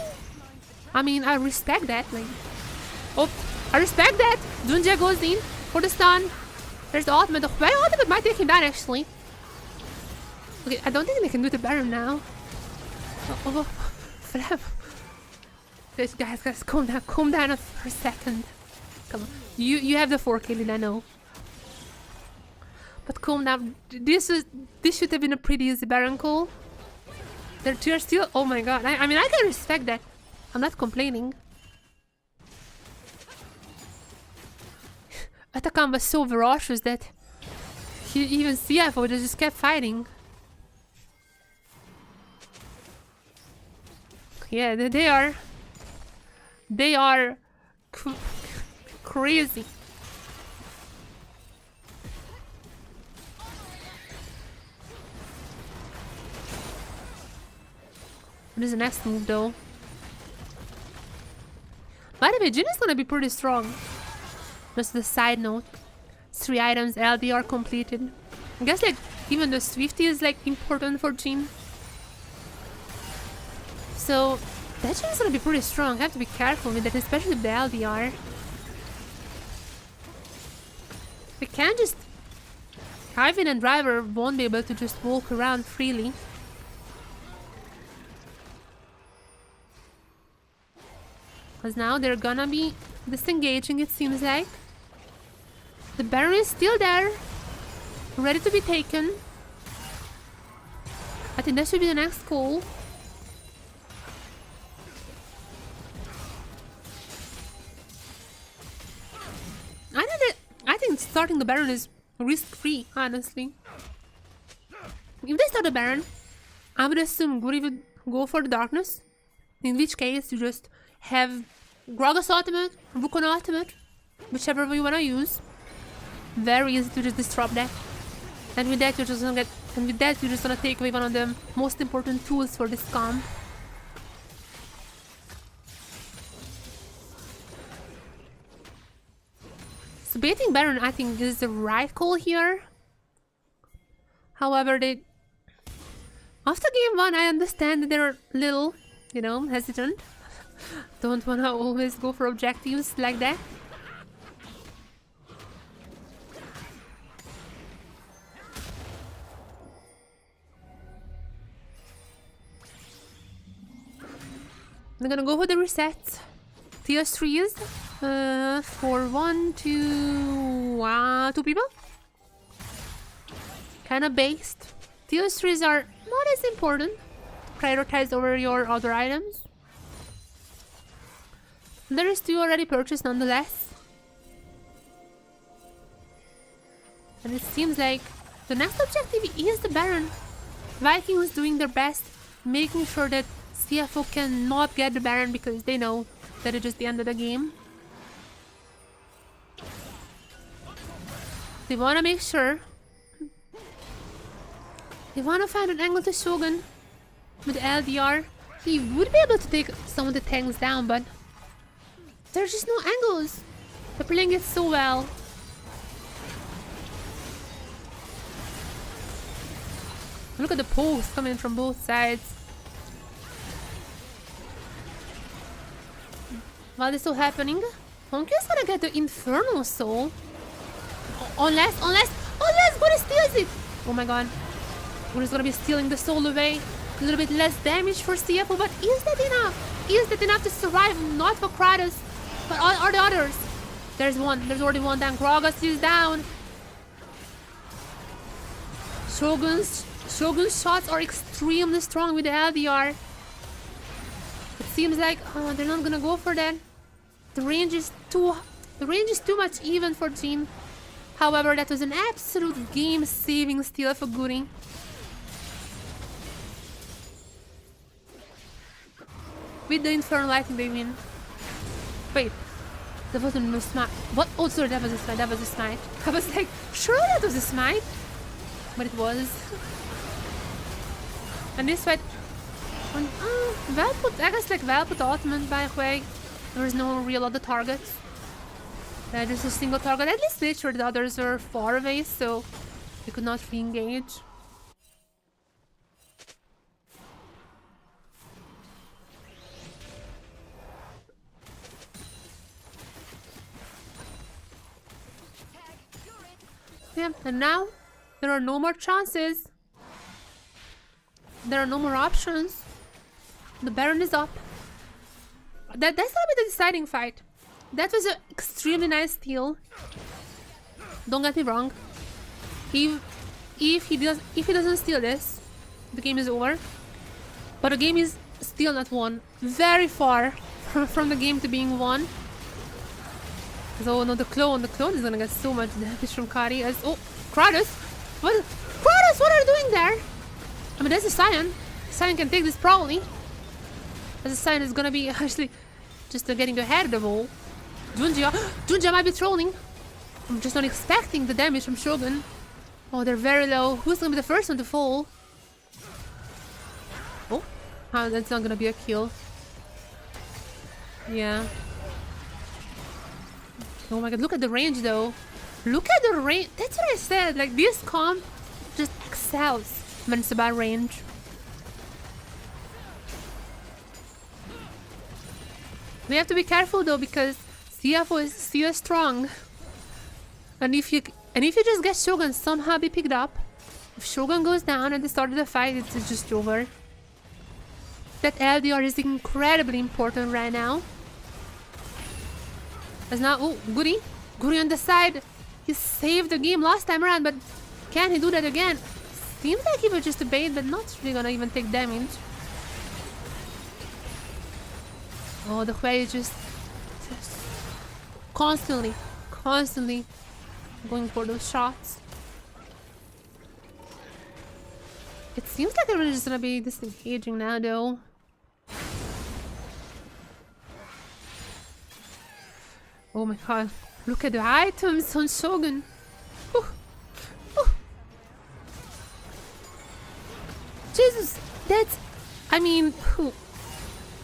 I mean, I respect that. Like, oh, I respect that. Dunja goes in for the stun. There's the ultimate. The ultimate might take him down actually. Okay, I don't think they can do the Baron now. Oh, Flap. Guys, calm down for a second. Come on, you have the 4K lead, I know. But calm down. This should have been a pretty easy Baron call. They're still. Oh my god. I mean, I can respect that. I'm not complaining. Atacon was so ferocious that even CFO just kept fighting. Yeah, they are crazy. What is the next move though? By the way, Jin is gonna be pretty strong. Just a side note. 3 items, LDR completed. I guess like even the Swifty is like important for Jin. So that Jin is gonna be pretty strong. I have to be careful with that, especially with the LDR. We can't just... Ivan and Driver won't be able to just walk around freely. Because now they're gonna be disengaging, it seems like. The Baron is still there, ready to be taken. I think that should be the next call. I think starting the Baron is risk-free, honestly. If they start the Baron, I would assume Guri would go for the Darkness. In which case, you just have Gragas ultimate, Wukong ultimate, whichever you wanna use. Very easy to just disrupt that. And with that, you're just gonna take away one of the most important tools for this comp. So baiting Baron, I think, is the right call here. However, after game 1, I understand that they're a little, you know, hesitant. Don't wanna always go for objectives like that. I'm gonna go for the reset. TS3s for 2 people. Kinda based. TS3s are not as important. Prioritize over your other items. There is 2 already purchased nonetheless. And it seems like the next objective is the Baron. Vikings doing their best, making sure that CFO cannot get the Baron because they know that it's just the end of the game. They want to make sure. They want to find an angle to Shogun with LDR. He would be able to take some of the tanks down, but there's just no angles. They're playing it so well. Look at the pulse coming from both sides. While this is still happening, Honky's gonna get the Infernal Soul. Unless Guri steals it! Oh my god. Guri's gonna be stealing the soul away. A little bit less damage for CFO, but is that enough? Is that enough to survive? Not for Kratos, but all the others. There's already one down. Gragas is down. Shogun's shots are extremely strong with the LDR. It seems like they're not gonna go for that. The range is too much even for Jin. However, that was an absolute game-saving steal for Guri. With the Infernal Lightning, they win. Wait, that wasn't a smite. What? Oh, sorry, that was a smite. That was a smite. I was like, sure, that was a smite, but it was. And this fight. Well put, I guess, like well put ultimate, by the way. There was no real other targets. Just a single target. At least made sure the others were far away, so they could not re-engage. Yeah, and now there are no more chances. There are no more options. The Baron is up. That's gonna be the deciding fight. That was an extremely nice steal. Don't get me wrong. If he doesn't steal this, the game is over. But the game is still not won. Very far from the game to being won. So no, the clone is gonna get so much damage from Kari as Kratos! Kratos, what are you doing there? I mean, that's a Scion. Scion can take this probably. As a Scion is gonna be actually just getting the head of the wall. Junja might be trolling. I'm just not expecting the damage from Shogun. Oh, they're very low. Who's gonna be the first one to fall? Oh, that's not gonna be a kill. Yeah. Oh my god, look at the range though. Look at the range. That's what I said. Like, this comp just excels when it's about range. We have to be careful though, because CFO is still strong. And if you just get Shogun somehow be picked up, if Shogun goes down at the start of the fight, it's just over. That LDR is incredibly important right now. As now, oh, Guri on the side. He saved the game last time around, but can he do that again? Seems like he was just a bait, but not really gonna even take damage. Oh, the way is just constantly going for those shots. It seems like everyone's just gonna be disengaging now, though. Oh my god, look at the items on Shogun. Ooh. Ooh. Jesus, that's... I mean,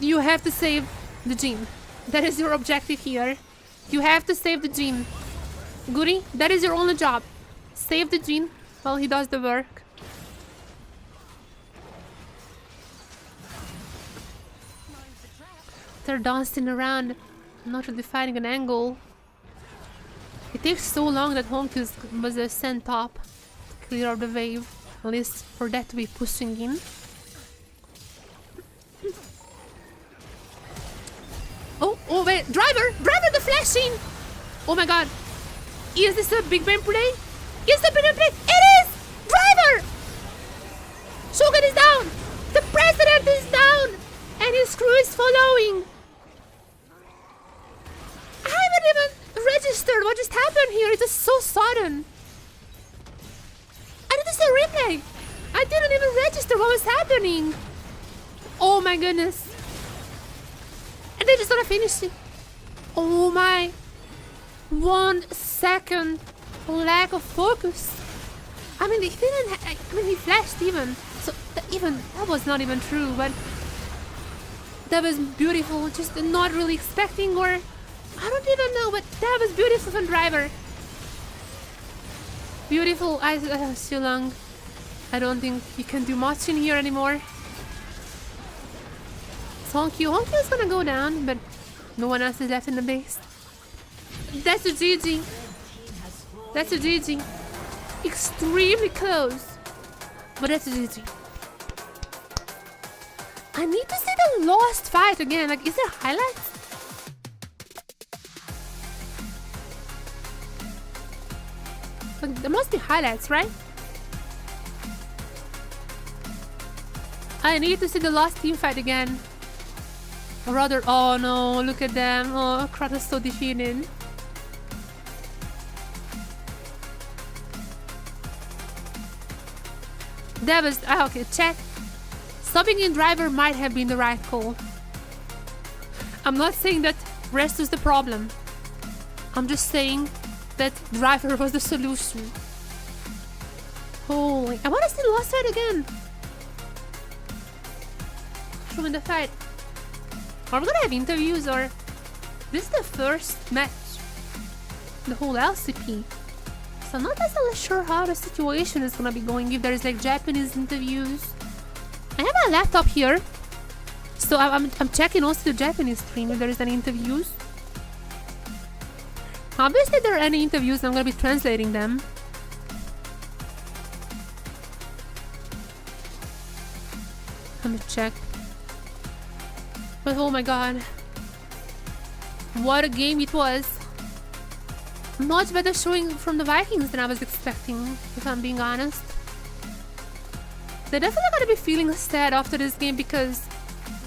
you have to save the gym. That is your objective here. You have to save the gym. Guri, that is your only job. Save the gym while he does the work. They're dancing around, not really finding an angle. It takes so long that Honky was sent up to clear out the wave, at least for that to be pushing in. Oh wait, driver the flashing! Oh my god, is this a big brain play? Is the big brain play? It is! Driver! Shogun is down! The president is down! And his crew is following! I haven't even registered what just happened here. It is so sudden. I need to see a replay. I didn't even register what was happening. Oh my goodness. And they just gonna finish it. Oh my. 1 second lack of focus. I mean, he didn't. I mean, he flashed even. So that was not even true. But that was beautiful. Just not really expecting, or I don't even know. But that was beautiful from driver. Beautiful. I so long. I don't think he can do much in here anymore. Honky is gonna go down, but no one else is left in the base. That's a GG. That's a GG. Extremely close, but that's a GG. I need to see the lost fight again. Like, is there highlights? Like, there must be highlights, right? I need to see the lost team fight again. Or rather, oh no, look at them. Oh, Kratos is so defeated. That was... okay, check. Stopping in driver might have been the right call. I'm not saying that rest is the problem. I'm just saying that driver was the solution. Holy... I want to see the last fight again. Show me the fight. Are we gonna have interviews, or this is the first match, the whole LCP, so I'm not exactly sure how the situation is gonna be going, if there's like Japanese interviews. I have my laptop here, so I'm checking also the Japanese stream if there is any interviews. Obviously if there are any interviews, I'm gonna be translating them. Let me check. But oh my god, what a game it was. Much better showing from the Vikings than I was expecting, if I'm being honest. They're definitely gonna be feeling sad after this game, because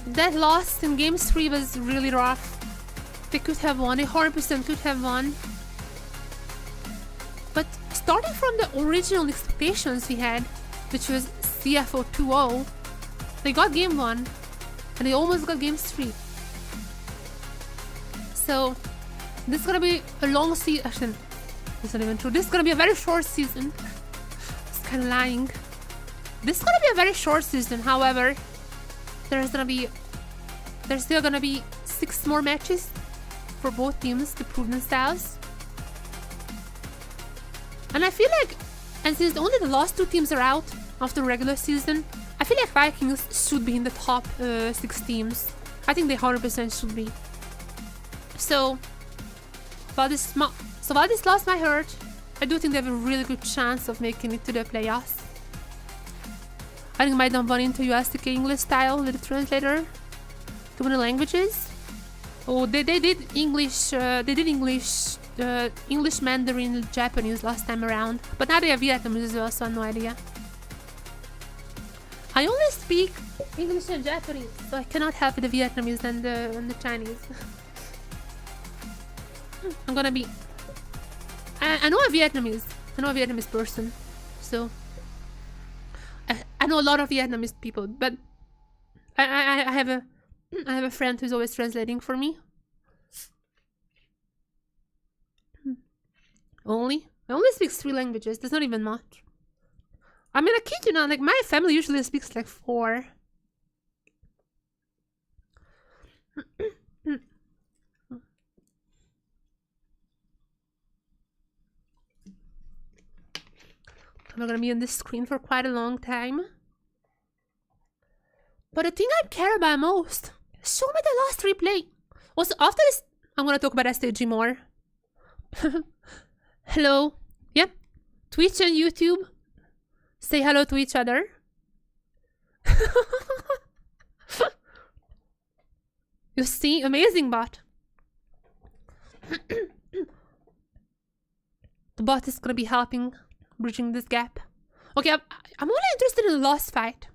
that loss in game 3 was really rough. They could have won, 100% could have won. But starting from the original expectations we had, which was CFO 2-0, they got game 1. And they almost got game 3. So this is gonna be a long season. Actually, that's not even true. This is gonna be a very short season. It's kind of lying. This is gonna be a very short season. However, there's still gonna be 6 more matches for both teams to prove themselves. And I feel like, and since only the last 2 teams are out after regular season, I feel like Vikings should be in the top 6 teams. I think they 100% should be. So, while this lost my hurt, I do think they have a really good chance of making it to the playoffs. I think I might not run into USDK English style with the translator. Too many languages. Oh, they did English. English, Mandarin, Japanese last time around, but now they have Vietnamese as well, so I have no idea. I only speak English and Japanese, so I cannot help with the Vietnamese and the Chinese. I'm gonna be. I know a Vietnamese. I know a Vietnamese person, so I know a lot of Vietnamese people, but I have a friend who's always translating for me. I only speak 3 languages. That's not even much. I mean, I kid you not, like my family usually speaks like 4. I'm gonna be on this screen for quite a long time. But the thing I care about most, show me the last replay. Also, after this, I'm gonna talk about SHG more. Hello. Yep. Twitch and YouTube. Say hello to each other. You see? Amazing bot. The bot is gonna be helping bridging this gap. Okay, I'm only interested in the last fight.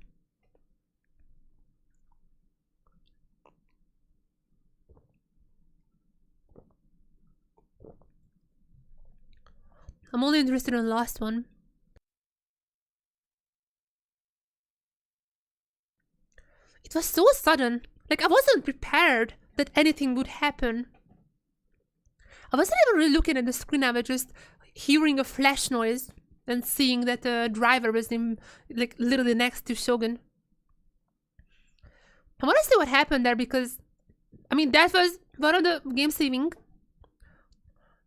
I'm only interested in the last one. It was so sudden. Like, I wasn't prepared that anything would happen. I wasn't even really looking at the screen. I was just hearing a flash noise and seeing that the driver was like literally next to Shogun. I want to see what happened there because, I mean, that was one of the game saving.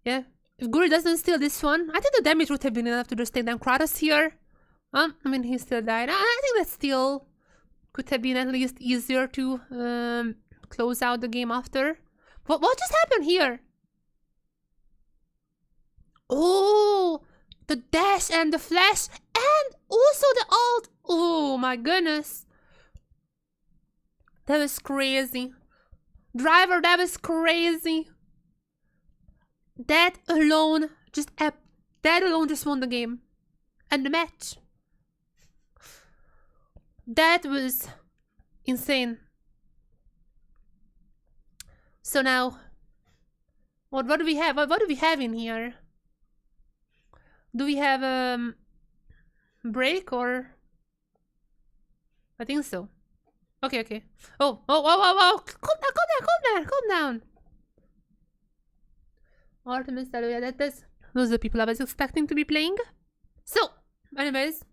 Yeah. If Guri doesn't steal this one, I think the damage would have been enough to just take down Kratos here. I mean, he still died. I think that still could have been at least easier to close out the game after. What just happened here? Oh, the dash and the flash and also the ult. Oh my goodness. That was crazy. Driver, that was crazy. That alone just won the game and the match. That was insane. So now, what do we have? What do we have in here? Do we have a break or? I think so. Okay. Oh! Calm down. Artemis, yeah, those are the people I was expecting to be playing. So, anyways,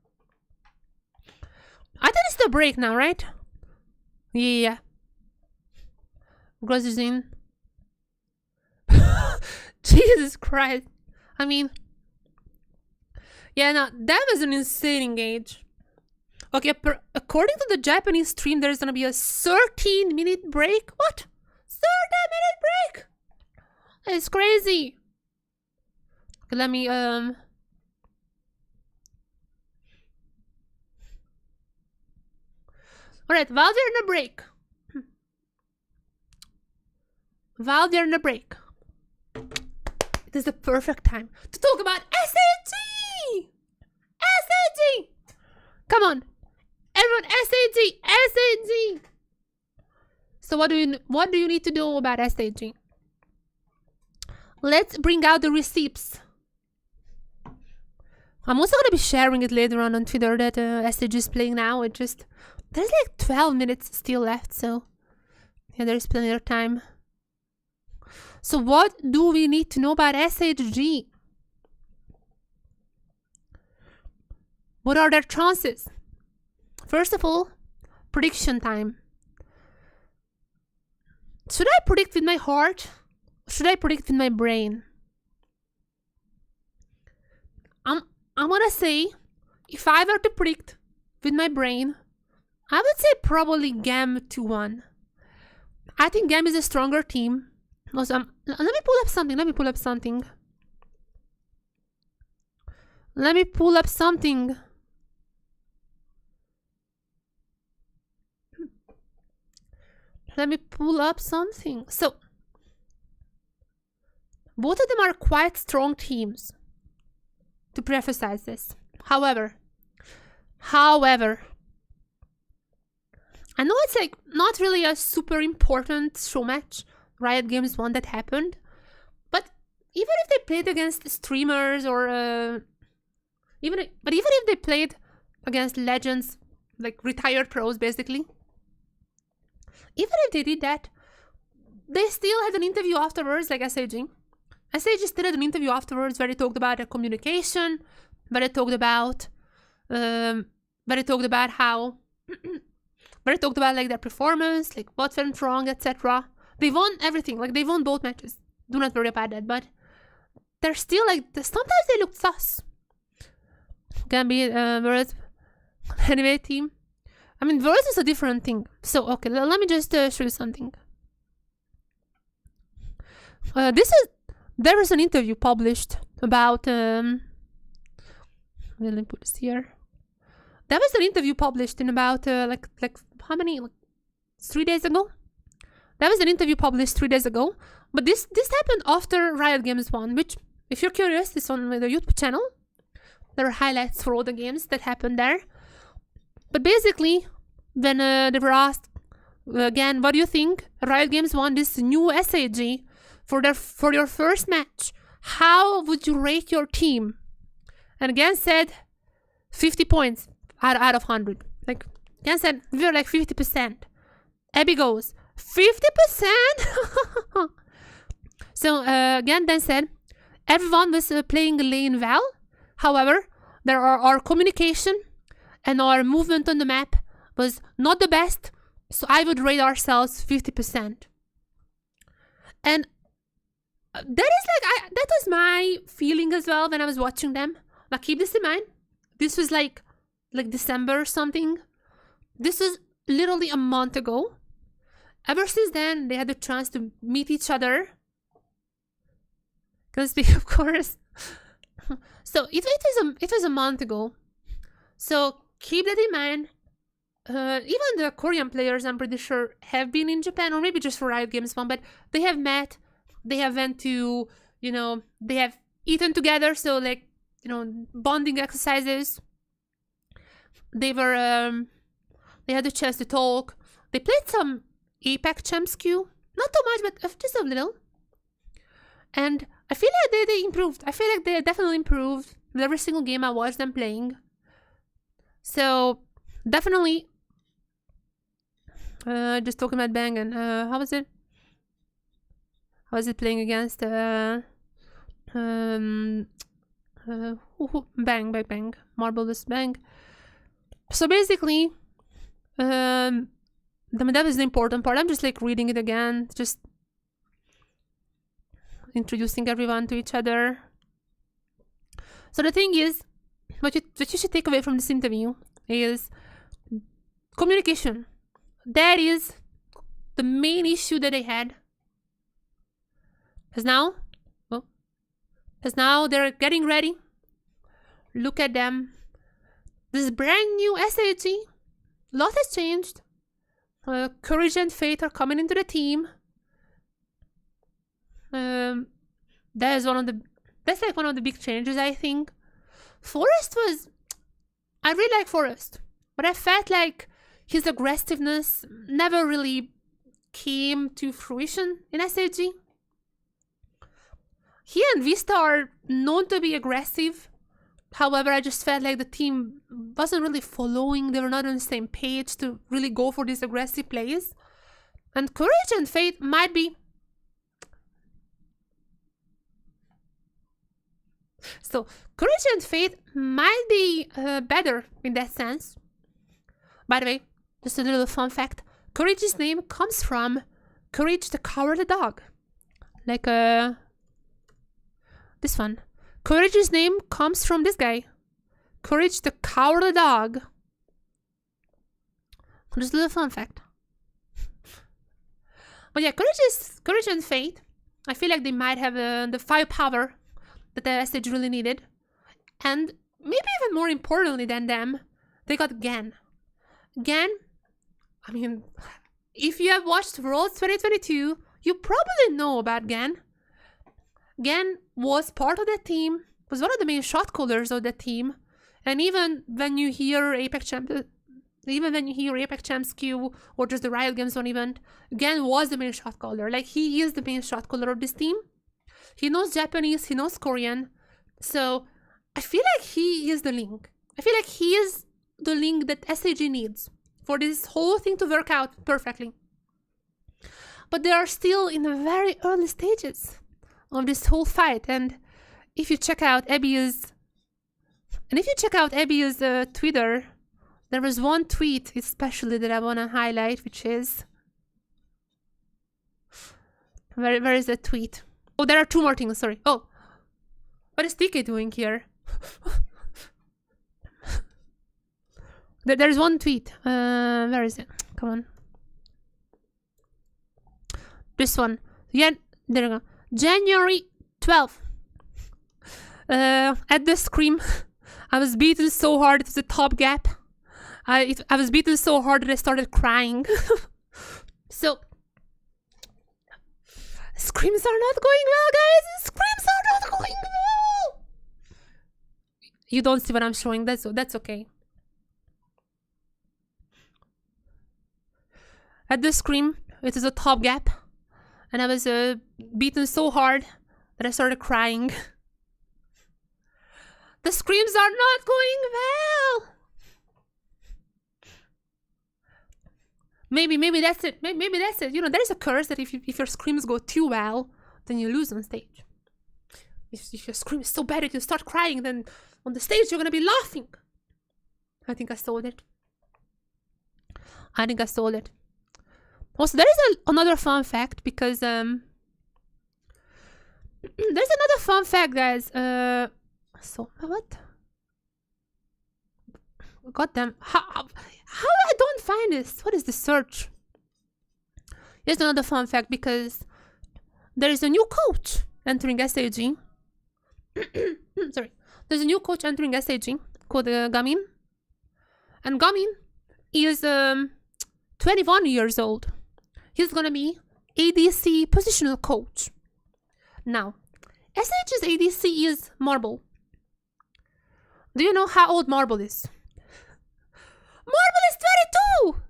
I think it's the break now, right? Yeah. Gross is in. Jesus Christ. I mean, yeah, no, that was an insane engage. Okay, according to the Japanese stream, there's gonna be a 13-minute break. What? 13-minute break? It's crazy. Okay, let me Alright, while they're in a break. It is the perfect time to talk about SHG! SHG! Come on. Everyone, SHG! So what do you need to know about SHG? Let's bring out the receipts. I'm also gonna be sharing it later on Twitter that SHG is playing now. There's like 12 minutes still left, so yeah, there's plenty of time. So what do we need to know about SHG? What are their chances? First of all, prediction time. Should I predict with my heart? Should I predict with my brain? I'm I want to say, if I were to predict with my brain, I would say probably GAM 2-1. I think GAM is a stronger team. Also, let me pull up something. Let me pull up something. Let me pull up something. Let me pull up something. So, both of them are quite strong teams, to preface this. However, I know it's like not really a super important show match, Riot Games one that happened, but even if they played against streamers or even if they played against legends, like retired pros basically, even if they did that, they still had an interview afterwards, like SHG. SHG still had an interview afterwards where they talked about their communication, where they talked about how where they talked about like their performance, like what went wrong, etc. They won everything, like they won both matches. Do not worry about that, but they're still like, sometimes they look sus. Can be World anyway team. I mean, World is a different thing. So okay, let me just show you something. There was an interview published about let me put this here. There was an interview published in about like how many, like 3 days ago. There was an interview published 3 days ago, but this happened after Riot Games won, which, if you're curious, is on the YouTube channel. There are highlights for all the games that happened there. But basically, when they were asked again, what do you think? Riot Games won this new SHG for your first match. How would you rate your team? And again said 50 points out of 100. Like again said, we were like 50%. Abby goes 50%. So again then said, everyone was playing the lane well. However, our communication and our movement on the map was not the best, so I would rate ourselves 50%. And that was my feeling as well when I was watching them. Like, keep this in mind. This was like December or something. This was literally a month ago. Ever since then, they had the chance to meet each other. Because of course. So it was a month ago. So keep that in mind. Even the Korean players, I'm pretty sure, have been in Japan, or maybe just for Riot Games one, but they have met. They have went to, they have eaten together. So like, bonding exercises. They were, they had the chance to talk. They played some APAC Champs queue. Not too much, but just a little. And I feel like they improved. I feel like they definitely improved with every single game I watched them playing. So, definitely. Just talking about Bang, and how was it? How was it playing against Bang. Marvelous Bang. So basically, that was the important part. I'm just like reading it again, just introducing everyone to each other. So the thing is, what you should take away from this interview is communication. That is the main issue that they had. Because now they're getting ready. Look at them. This brand new SHG. A lot has changed. Courage and Faith are coming into the team. That's like one of the big changes, I think. I really like Forrest, but I felt like his aggressiveness never really came to fruition in SHG. He and Vista are known to be aggressive. However, I just felt like the team wasn't really following. They were not on the same page to really go for these aggressive plays. And Courage and Faith might be. So, Courage and Faith might be better in that sense. By the way, just a little fun fact. Courage's name comes from Courage the Cowardly Dog. Like, this one. Courage's name comes from this guy. Courage the Cowardly Dog. Just a little fun fact. But yeah, Courage and Fate. I feel like they might have the firepower that the SHG really needed. And maybe even more importantly than them, they got GAN. GAN, I mean, if you have watched Worlds 2022, you probably know about GAN. GAN was part of that team, was one of the main shot callers of that team. And even when you hear Apex Champs Q or just the Riot Games one event, GAN was the main shot caller. Like, he is the main shot caller of this team. He knows Japanese, he knows Korean. So I feel like he is the link. I feel like he is the link that SHG needs for this whole thing to work out perfectly. But they are still in the very early stages of this whole fight. And if you check out Abby's Twitter, there was one tweet especially that I want to highlight, which is... Where is that tweet? Oh, there are two more things, sorry. Oh, what is TK doing here? There's one tweet. Where is it? Come on. This one. Yeah, there you go. January 12th. At the scream, I was beaten so hard it was a top gap. I was beaten so hard that I started crying. So, screams are not going well, guys. Screams are not going well. You don't see what I'm showing. That's okay. At the scream, it is a top gap, and I was beaten so hard that I started crying. The screams are not going well. Maybe that's it. Maybe that's it. You know, there's a curse that if your screams go too well, then you lose on stage. If your scream is so bad that you start crying, then on the stage you're gonna be laughing. I think I stole it. Also, there is another fun fact, because there's another fun fact, guys. So what? Goddamn! How I don't find this? What is the search? Here's another fun fact, because there is a new coach entering SHG. Sorry, there's a new coach entering SHG called Gamin, and Gamin is 21 years old. He's gonna be ADC positional coach. Now, SHG's ADC is Marble. Do you know how old Marble is? Marble is 22!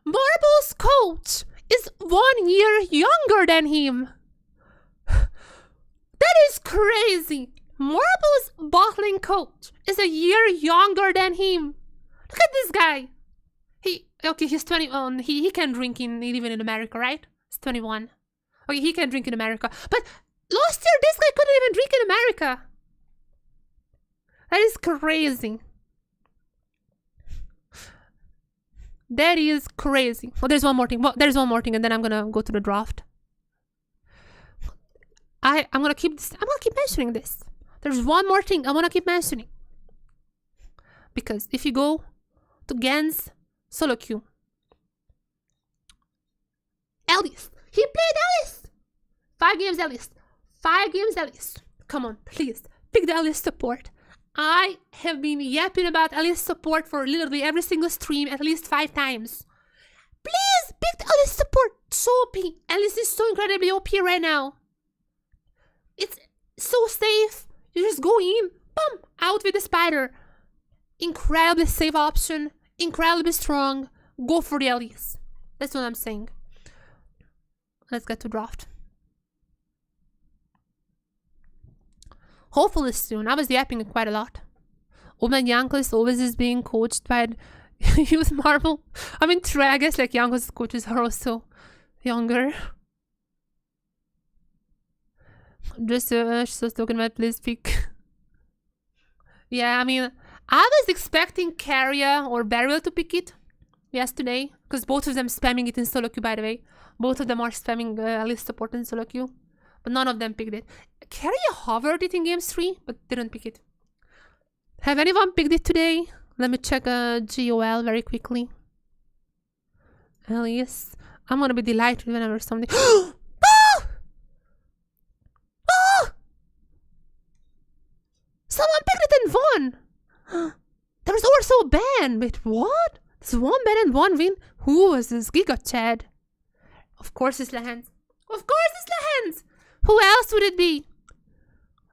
Marble's coach is 1 year younger than him. That is crazy. Marble's bottling coach is a year younger than him. Look at this guy. He's 21. He can drink even in America, right? He's 21. Okay, he can drink in America. But last year, this guy couldn't even drink in America. That is crazy. That is crazy. Oh, there's one more thing. Well, there's one more thing, and then I'm gonna go to the draft. I'm gonna keep mentioning this. There's one more thing I wanna keep mentioning. Because if you go to GAN's solo queue, Ellis. He played Ellis. 5 games Ellis. 5 games Ellis. Come on, please. Pick the Ellis support. I have been yapping about Ellis support for literally every single stream at least 5 times. Please pick the Ellis support. So OP. Ellis is so incredibly OP right now. It's so safe. You just go in, boom, out with the spider. Incredibly safe option. Incredibly strong. Go for the Ellis. That's what I'm saying. Let's get to draft. Hopefully soon. I was yapping quite a lot. Omen Yankelis always is being coached by youth Marble. I mean, true, I guess like Yankelis coaches are also younger. Just she's just talking about please pick. Yeah, I mean, I was expecting Carrier or Beryl to pick it yesterday, because both of them spamming it in solo queue, by the way. Both of them are spamming Ellis support in solo queue, but none of them picked it. Carrier hovered it in game 3, but didn't pick it. Have anyone picked it today? Let me check GOL very quickly. Alias. I'm gonna be delighted whenever something. Oh! Oh! Someone picked it and won! There was also a ban! Wait, what? There's one ban and one win? Who was this Giga Chad? Of course it's Lahans. Of course it's Lahans! Who else would it be?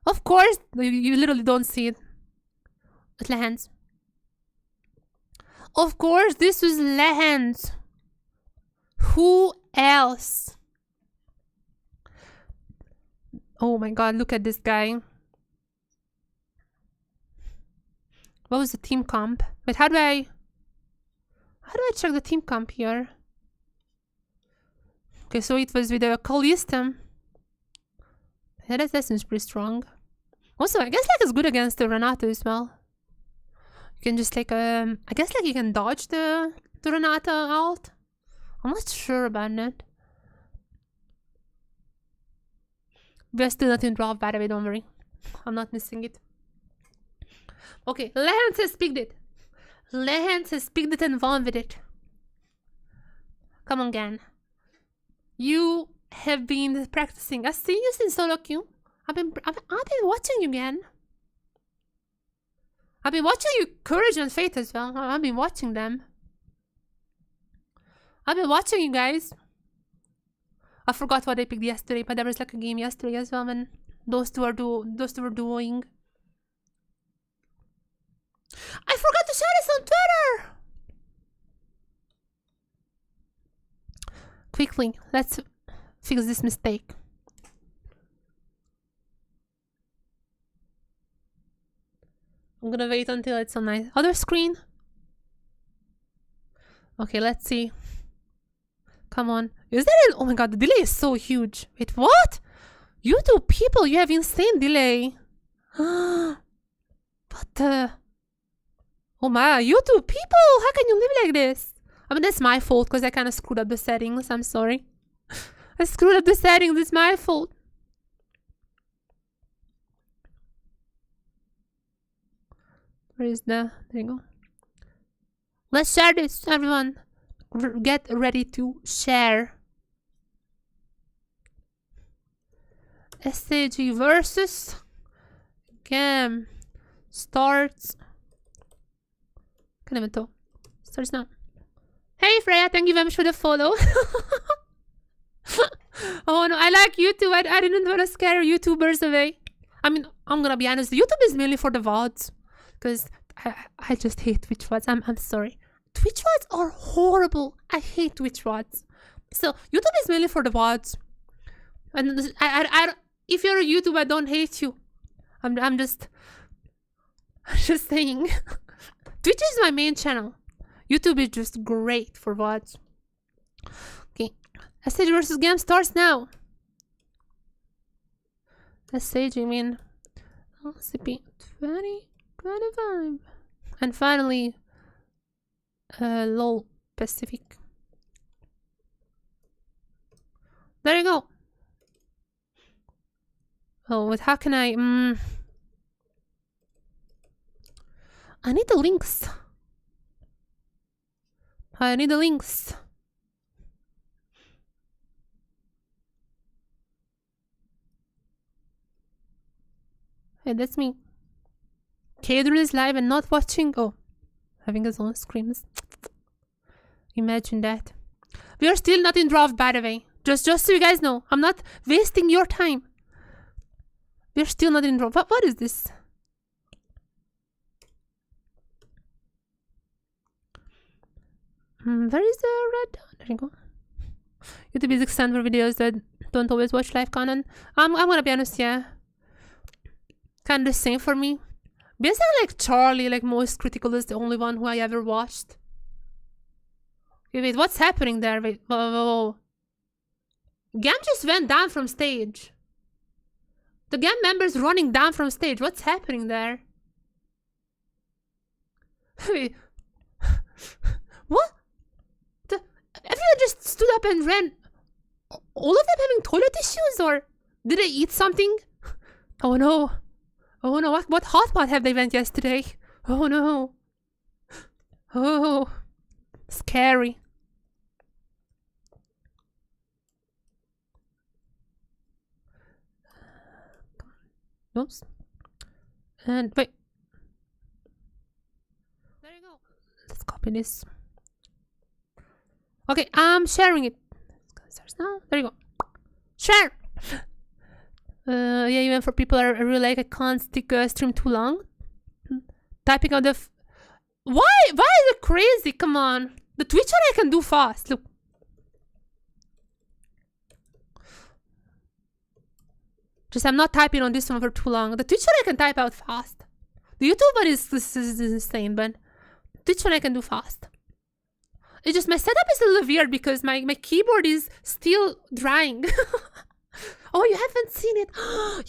Of course, you literally don't see it. It's Lahans. Of course, this was Lahans. Who else? Oh my god, look at this guy. What was the team comp? Wait, how do I check the team comp here? Okay, so it was with a Callistem. Yeah, that seems pretty strong. Also, I guess like it's good against the Renata as well. You can just like I guess like you can dodge the Renata ult. I'm not sure about that. We're still not in draft, by the way, don't worry. I'm not missing it. Okay, Lehans has picked it. Lehans has picked it and won with it. Come on, Gan. You have been practicing. I've seen you since solo queue. I've been watching you, Gan. I've been watching you Courage and Fate as well. I've been watching them. I've been watching you guys. I forgot what I picked yesterday, but there was like a game yesterday as well when those two were doing. I forgot to share this on Twitter! Quickly, let's fix this mistake. I'm gonna wait until it's on my other screen. Okay, let's see. Come on. Is there an... Oh my god, the delay is so huge. Wait, what? You two people, you have insane delay. But oh my, you two people, how can you live like this? I mean, that's my fault because I kind of screwed up the settings. I'm sorry. I screwed up the settings. It's my fault. Where is the... There you go. Let's share this, everyone. Get ready to share. SHG versus GAM starts. Can't even talk. Starts now. Hey Freya, thank you very much for the follow. Oh no, I like YouTube. I didn't want to scare YouTubers away. I mean, I'm gonna be honest. YouTube is mainly for the VODs. Because I just hate Twitch VODs. I'm sorry. Twitch VODs are horrible. I hate Twitch VODs. So YouTube is mainly for the VODs. And I if you're a YouTuber, I don't hate you. I'm just saying. Twitch is my main channel. YouTube is just great for VODs. Okay. SHG versus GAM starts now. SHG, I mean LCP 2025. And finally LOL Pacific. There you go. Oh, but how can I need the links. I need the links. Hey, that's me. Kadron is live and not watching. Oh, having his own screams. Imagine that. We are still not in draft, by the way. Just so you guys know, I'm not wasting your time. We're still not in draft. What is this? Where is the red? There you go. YouTube is extended for videos that don't always watch live content. I'm gonna be honest, yeah. Kind of the same for me. Basically, like Charlie, like Most Critical is the only one who I ever watched. Wait, what's happening there? Wait, whoa. GAM just went down from stage. The GAM member's running down from stage. What's happening there? Wait. What? Everyone just stood up and ran. All of them having toilet issues, or did they eat something? Oh no. Oh no, what hotpot have they went yesterday? Oh no. Oh, scary. Oops. And wait. There you go. Let's copy this. Okay, I'm sharing it. Now, there you go. Share. Yeah, even for people are really like I can't stick a stream too long. Typing on the. Why is it crazy? Come on. The Twitcher I can do fast. Look. Just I'm not typing on this one for too long. The Twitcher I can type out fast. The YouTube one is insane, but Twitch one I can do fast. It's just my setup is a little weird because my keyboard is still drying. Oh, you haven't seen it.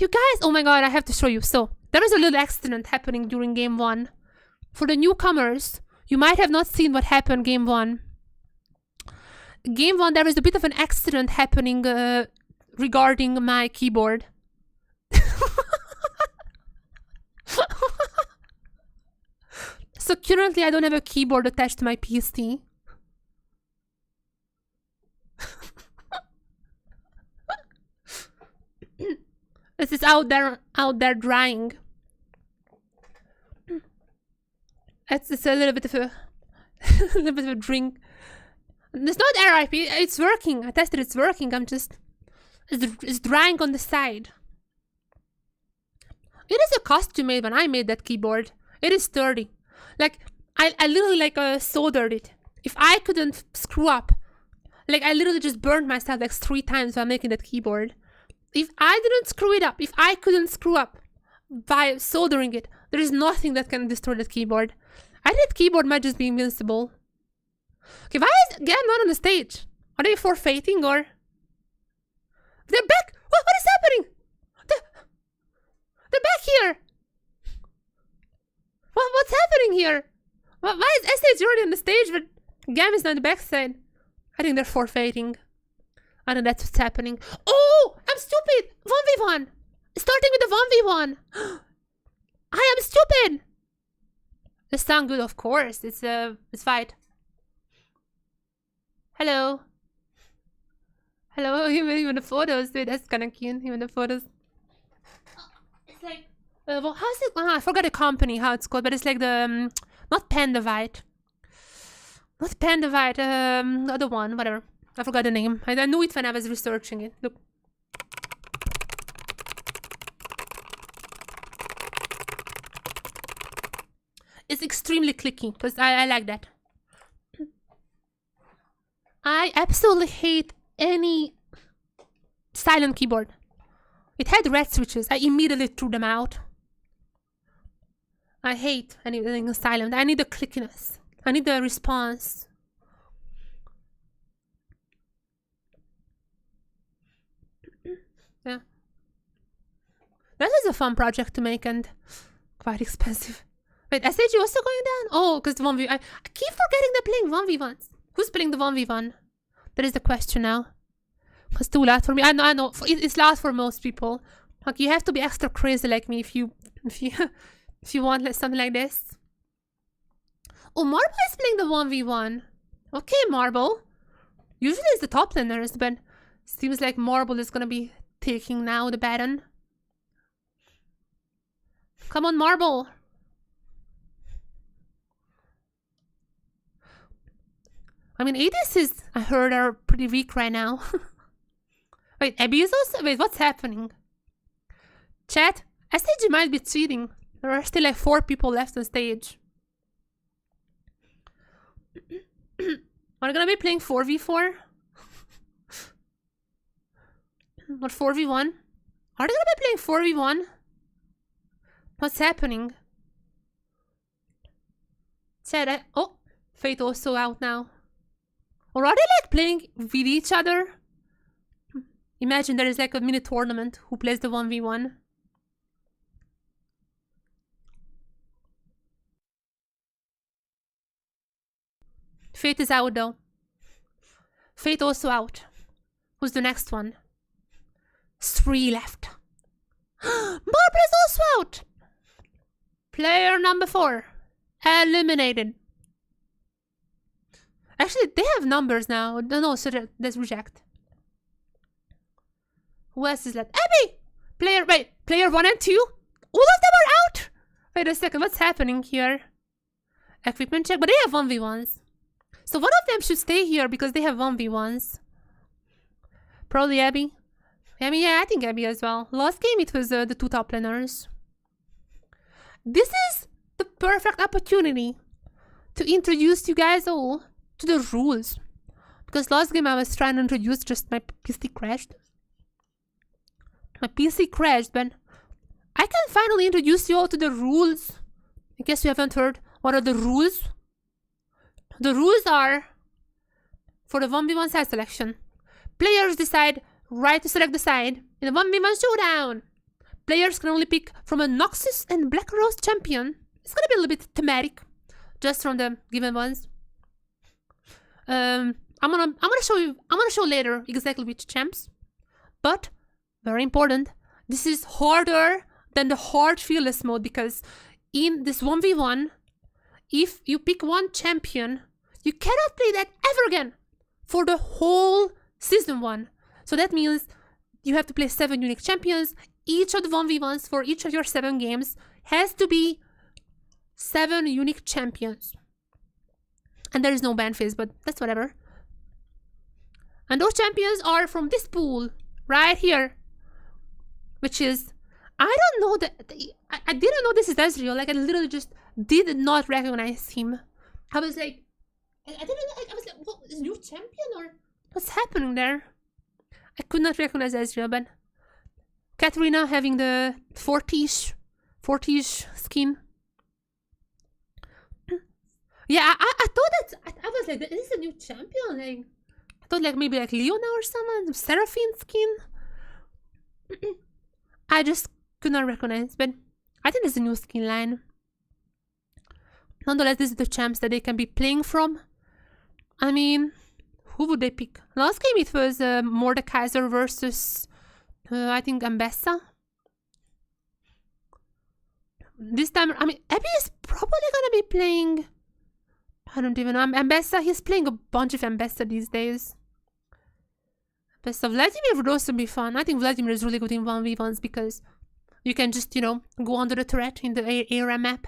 You guys, oh my god, I have to show you. So, there was a little accident happening during game 1. For the newcomers, you might have not seen what happened game 1. Game 1, there was a bit of an accident happening regarding my keyboard. So currently I don't have a keyboard attached to my PC. This is out there drying. It's a little bit of a drink. It's not RIP. It's working. I tested. It's working. It's drying on the side. It is a costume made when I made that keyboard. It is sturdy. Like I literally like soldered it. If I couldn't screw up, like I literally just burned myself like 3 times while making that keyboard. If I didn't screw it up, if I couldn't screw up by soldering it, there is nothing that can destroy that keyboard. I think that keyboard might just be invincible. Okay, why is GAM not on the stage? Are they forfeiting or? They're back! What is happening? They're back here! What's happening here? Why is SHG already on the stage but GAM is on the backside? I think they're forfeiting. I think that's what's happening. Oh! I'm stupid! 1v1! Starting with the 1v1! I am stupid! They sound good, of course. It's fight. Hello. Hello, even the photos, dude, that's kinda cute, even the photos. It's like, well, how's it, I forgot the company, how it's called, but it's like the, not Panda White. Not Panda White, the other one, whatever. I forgot the name. I knew it when I was researching it. Look. It's extremely clicky, because I like that. I absolutely hate any silent keyboard. It had red switches. I immediately threw them out. I hate anything silent. I need the clickiness. I need the response. Yeah. That is a fun project to make and quite expensive. Wait, SHG also going down? Oh, because the 1v... I keep forgetting they're playing 1v1s. Who's playing the 1v1? That is the question now. It's too loud for me. I know. It's loud for most people. Like, you have to be extra crazy like me if you want like, something like this. Oh, Marble is playing the 1v1. Okay, Marble. Usually it's the top laners, but seems like Marble is gonna be taking now the baton. Come on, Marble. I mean, ADCs, I heard, are pretty weak right now. Wait, Abby is also... Wait, what's happening? Chat, SHG might be cheating. There are still like 4 people left on stage. Are they gonna be playing 4v4? Or 4v1? Are they gonna be playing 4v1? What's happening? Chat, oh, Fate also out now. Or are they like playing with each other? Imagine there is like a mini tournament. Who plays the 1v1? Fate is out though. Fate also out. Who's the next one? 3 left. Barbara is also out. Player number 4. Eliminated. Actually, they have numbers now. No, so that's reject. Who else is left? Abby! Player 1 and 2? All of them are out! Wait a second, what's happening here? Equipment check, but they have 1v1s. So one of them should stay here because they have 1v1s. Probably Abby. Yeah, I think Abby as well. Last game it was the two top laners. This is the perfect opportunity to introduce you guys all to the rules. Because last game I was trying to introduce, just my PC crashed. My PC crashed, but I can finally introduce you all to the rules. I guess you haven't heard. What are the rules? The rules are for the 1v1 side selection. Players decide right to select the side in a 1v1 showdown. Players can only pick from a Noxus and Black Rose champion. It's gonna be a little bit thematic, just from the given ones. I'm gonna show later exactly which champs, but very important. This is harder than the hard fearless mode because in this 1v1, if you pick one champion, you cannot play that ever again for the whole season 1. So that means you have to play 7 unique champions. Each of the 1v1s for each of your 7 games has to be 7 unique champions. And there is no ban phase, but that's whatever. And those champions are from this pool right here, which is, I don't know that, I didn't know this is Ezreal. Like, I literally just did not recognize him. I was like, I didn't know, I was like, what, is new champion or what's happening there? I could not recognize Ezreal, but Katarina having the 40-ish skin. Yeah, I thought that, I was like, this is a new champion. Like, I thought like maybe like Leona or someone, Seraphine skin. I just could not recognize, but I think it's a new skin line. Nonetheless, this is the champs that they can be playing from. I mean, who would they pick? Last game it was Mordekaiser versus, I think, Ambessa. This time, I mean, Abby is probably gonna be playing, I don't even know, Ambessa. He's playing a bunch of Ambessa these days. Ambessa. Vladimir would also be fun. I think Vladimir is really good in 1v1s because you can just, you know, go under the turret in the area map.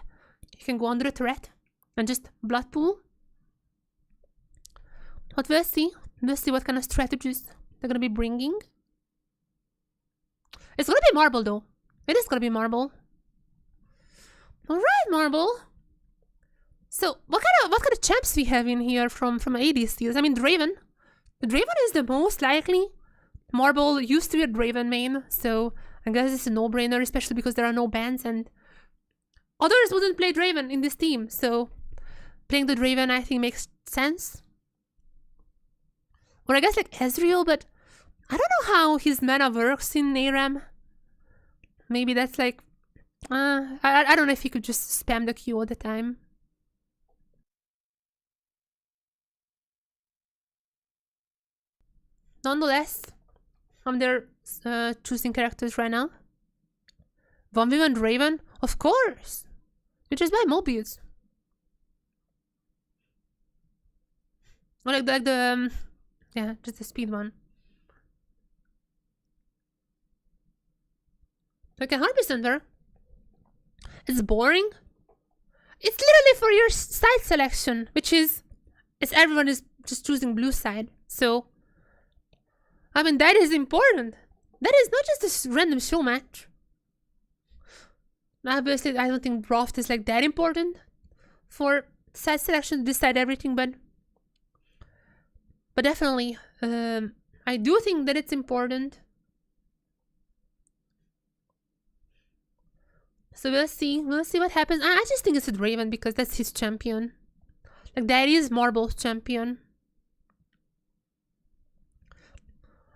You can go under the turret and just blood pool. But we'll see. We'll see what kind of strategies they're gonna be bringing. It's gonna be Marble though. It is gonna be Marble. Alright, Marble. So what kind of champs we have in here from ADCs? I mean, Draven. Draven is the most likely. Marble used to be a Draven main, so I guess it's a no-brainer, especially because there are no bans and others wouldn't play Draven in this team, so playing the Draven I think makes sense. Or I guess like Ezreal, but I don't know how his mana works in ARAM. Maybe that's like, I don't know if he could just spam the Q all the time. Nonetheless, I'm there choosing characters right now. 1v1 Draven? Of course! You just buy Mobius. Or like the yeah, just the speed one. Okay, 100% there. It's boring. It's literally for your side selection, which is everyone is just choosing blue side. So, I mean, that is important. That is not just this random show match. Obviously, I don't think draft is like that important for side selection to decide everything, but definitely, I do think that it's important. So we'll see what happens. I just think it's a Draven because that's his champion. Like, that is Marble's champion.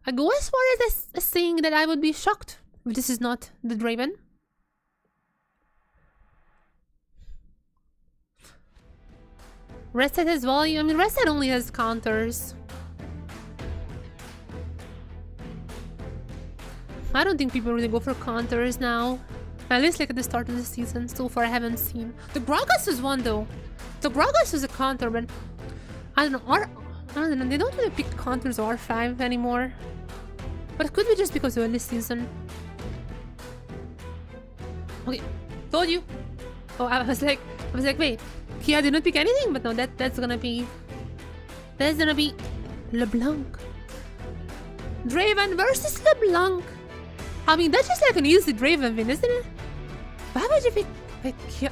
I go as far as saying that I would be shocked if this is not the Draven. Reset has volume. I mean, Reset only has counters. I don't think people really go for counters now. At least like at the start of the season. So far I haven't seen. The Gragas is one though. The Gragas is a counter, but I don't know. I don't know. They don't really pick counters R5 anymore. But it could be just because early season. Okay, told you. Oh, I was like, wait, Kia did not pick anything, but no, that's gonna be LeBlanc. Draven versus LeBlanc. I mean, that's just like an easy Draven win, isn't it? Why would you pick Kia?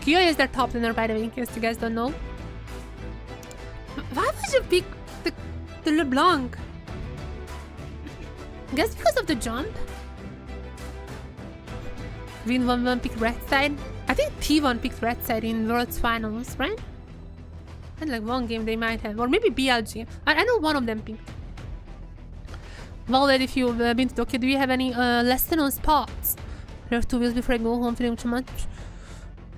Kia is their top laner, by the way, in case you guys don't know. Why would you pick the LeBlanc? I guess because of the jump. Green 1-1 picked red side. I think T1 picked red side in World's Finals, right? And like one game they might have. Or maybe BLG. I know one of them picked. Well, then if you've been to Tokyo, do you have any lesson on spots? There are 2 weeks before I go home feeling too much.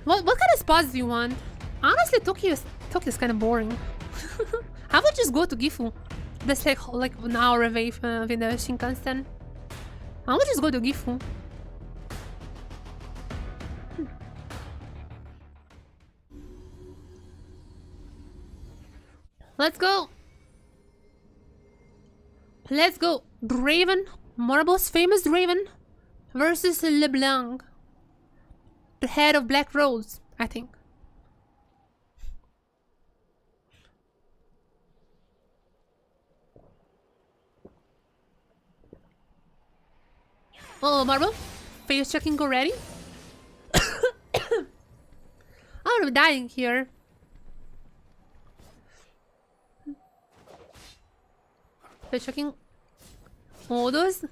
What kind of spots do you want? Honestly, Tokyo is kind of boring. I would just go to Gifu. That's like an hour away with the Shinkansen. I would just go to Gifu. Let's go! Let's go! Draven, Marble's famous Draven versus LeBlanc. The head of Black Rose, I think. Oh, Marble, face checking already? I'm dying here. Face checking. All those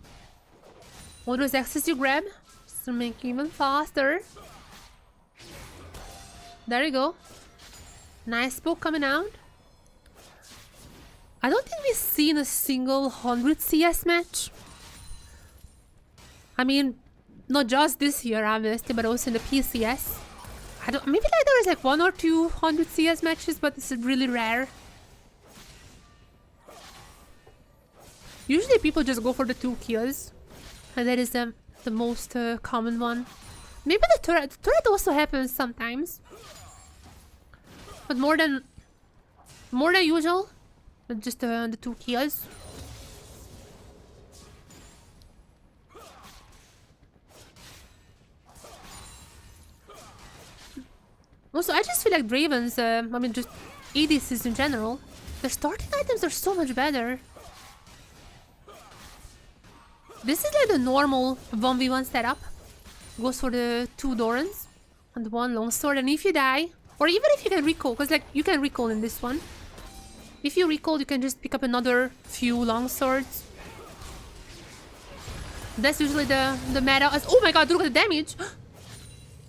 axes you grab just to make it even faster. There you go. Nice poke coming out. I don't think we've seen a single 100 CS match. I mean, not just this year obviously, but also in the PCS. Maybe like there was like 1 or 2 100 CS matches, but this is really rare. Usually people just go for the 2 kills, and that is the most common one. Maybe the turret also happens sometimes, but more than usual, but just the 2 kills. Also, I just feel like Dravens, I mean just ADCs in general, their starting items are so much better. This is like the normal 1v1 setup. Goes for the 2 Dorans and 1 longsword, and if you die, or even if you can recall, because like you can recall in this one. If you recall, you can just pick up another few longswords. That's usually the meta. Oh my god, look at the damage!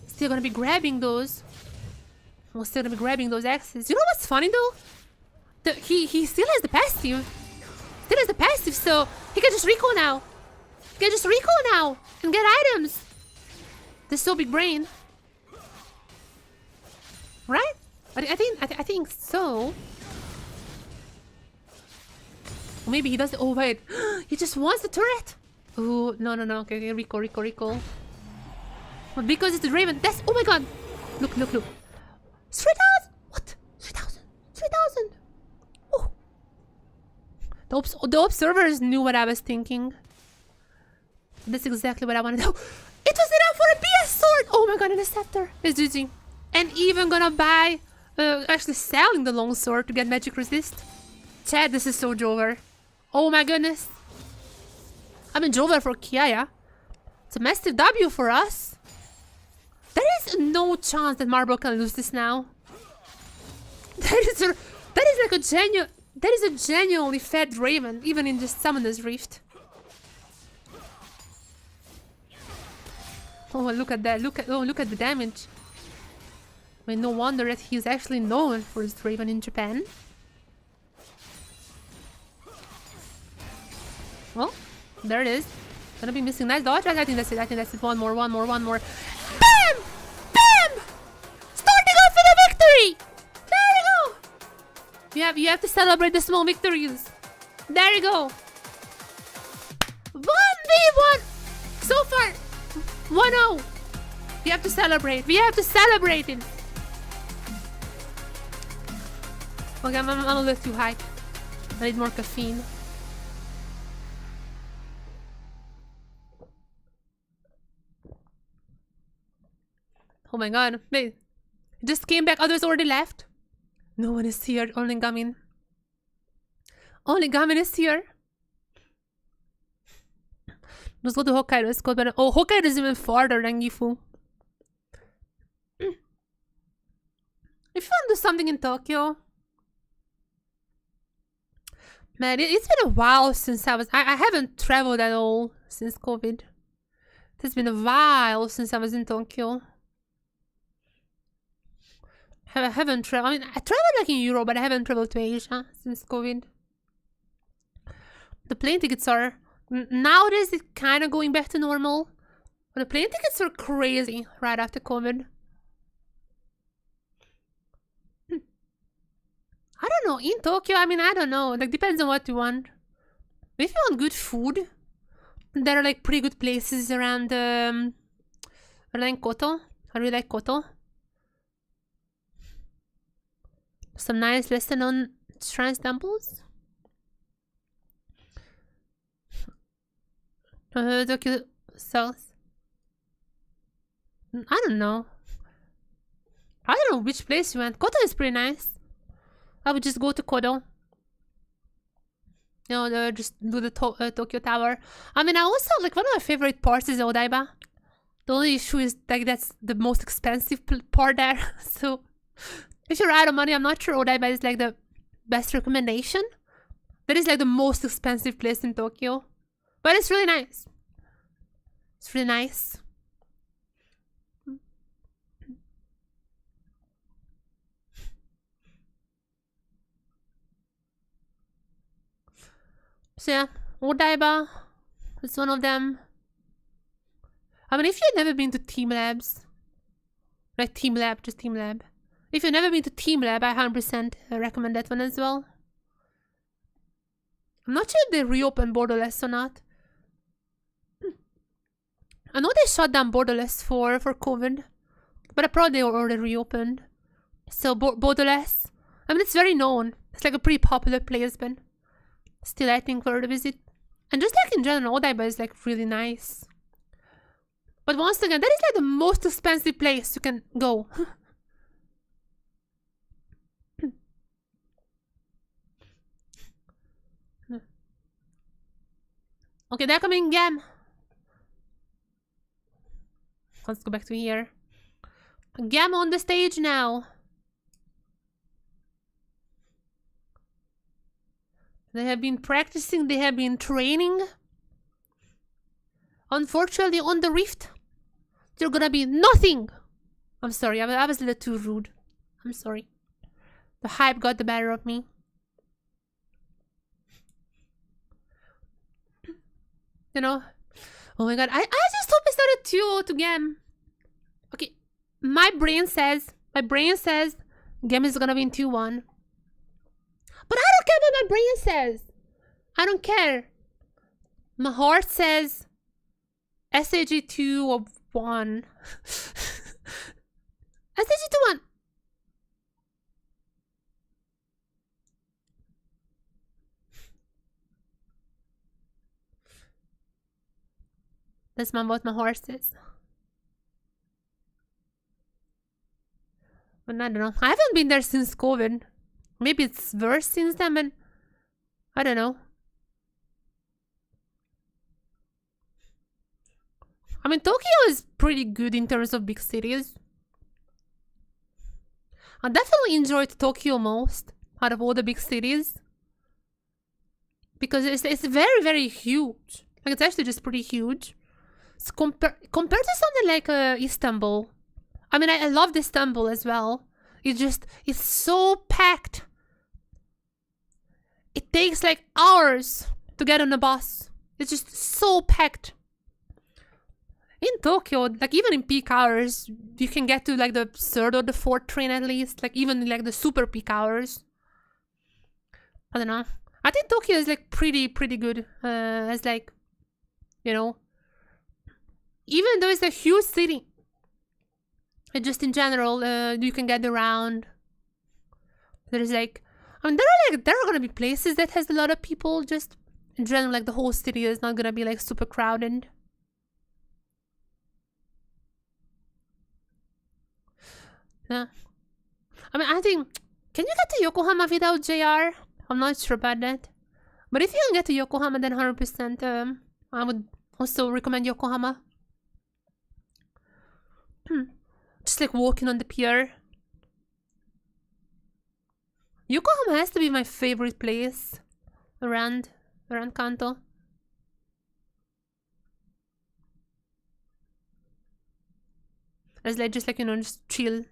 Still gonna be grabbing those. We're still gonna be grabbing those axes. You know what's funny though? He still has the passive. Still has the passive, so he can just recall now. He can just recall now and get items. This so big brain, right? I think so. Or maybe he does. Oh wait, he just wants the turret. Oh no. Okay, recall. But because it's the Raven, that's, oh my god. Look. 3,000. What? 3,000. Oh. The observers knew what I was thinking. That's exactly what I wanted to do. It was enough for a BS sword! Oh my god, and a scepter. It's GG. And even gonna buy, actually selling the long sword to get magic resist. Chad, this is so Jover. Oh my goodness. I mean, Jover for Kiaya. It's a massive W for us. There is no chance that Marble can lose this now. That is a genuinely fed Raven, even in just Summoner's Rift. Oh, look at that! Look at the damage. I mean, no wonder that he's actually known for his Raven in Japan. Well, there it is. Gonna be missing. Nice dodge. I think that's it. One more. Bam! Starting off with a victory. There you go. You have to celebrate the small victories. There you go. 1v1. So far, 1-0. We have to celebrate. We have to celebrate it. Okay, I'm a little too hyped. I need more caffeine. Oh my god. Wait. Just came back. Others already left. No one is here. Only Gamin. Only Gamin is here. Let's go to Hokkaido. Let's go better. Oh, Hokkaido is even farther than Gifu. If you want to do something in Tokyo. Man, it's been a while since I haven't traveled at all since COVID. It's been a while since I was in Tokyo. I haven't traveled. I mean, I traveled like in Europe, but I haven't traveled to Asia since COVID. The plane tickets are... Nowadays, it's kind of going back to normal. But the plane tickets are crazy right after COVID. I don't know. In Tokyo, I mean, I don't know. Like, depends on what you want. If you want good food, there are like pretty good places around Koto. I really like Koto. Some nice lesser known shrines temples. Tokyo South. I don't know. I don't know which place you went. Koto is pretty nice. I would just go to Kodo. You know, just do the Tokyo Tower. I mean, I also, like, one of my favorite parts is Odaiba. The only issue is, like, that's the most expensive part there. So, if you're out of money, I'm not sure Odaiba is, like, the best recommendation. That is, like, the most expensive place in Tokyo. But it's really nice. It's really nice. So yeah, Odaiba is one of them. I mean, if you've never been to Team Labs, like Team Lab, just Team Lab. If you've never been to Team Lab, I 100% recommend that one as well. I'm not sure if they reopened Borderless or not. I know they shut down Borderless for COVID, but I probably already reopened. So Borderless, I mean, it's very known. It's like a pretty popular place, but still, I think for the visit. And just like in general, Odaiba is like really nice. But once again, that is like the most expensive place you can go. Okay, they're coming GAM. Let's go back to here. GAM on the stage now. They have been practicing, they have been training. Unfortunately, on the Rift, there's gonna be nothing. I'm sorry, I was a little too rude. I'm sorry. The hype got the better of me. You know, oh my god, I just hope it's not a 2-0 to GAM. Okay, my brain says GAM is gonna win 2-1. But I don't care what my brain says. I don't care. My heart says SHG 2 or 1. SHG 2-1. That's what my heart says. But I don't know. I haven't been there since COVID. Maybe it's worse since then, but I don't know. I mean, Tokyo is pretty good in terms of big cities. I definitely enjoyed Tokyo most out of all the big cities. Because it's very, very huge. Like, it's actually just pretty huge. So compared to something like Istanbul. I mean, I love Istanbul as well. It's so packed. It takes like hours to get on a bus. It's just so packed. In Tokyo, like even in peak hours, you can get to like the 3rd or the 4th train at least. Like even like the super peak hours. I don't know. I think Tokyo is like pretty good. As like, you know, even though it's a huge city, just in general, you can get around. There's like, I mean, there are gonna be places that has a lot of people. Just in general, like the whole city is not gonna be like super crowded. Yeah. I mean, I think, can you get to Yokohama without JR? I'm not sure about that. But if you can get to Yokohama, then 100%, I would also recommend Yokohama. Just like walking on the pier. Yokohama has to be my favorite place around Kanto. It's like just like, you know, just chill.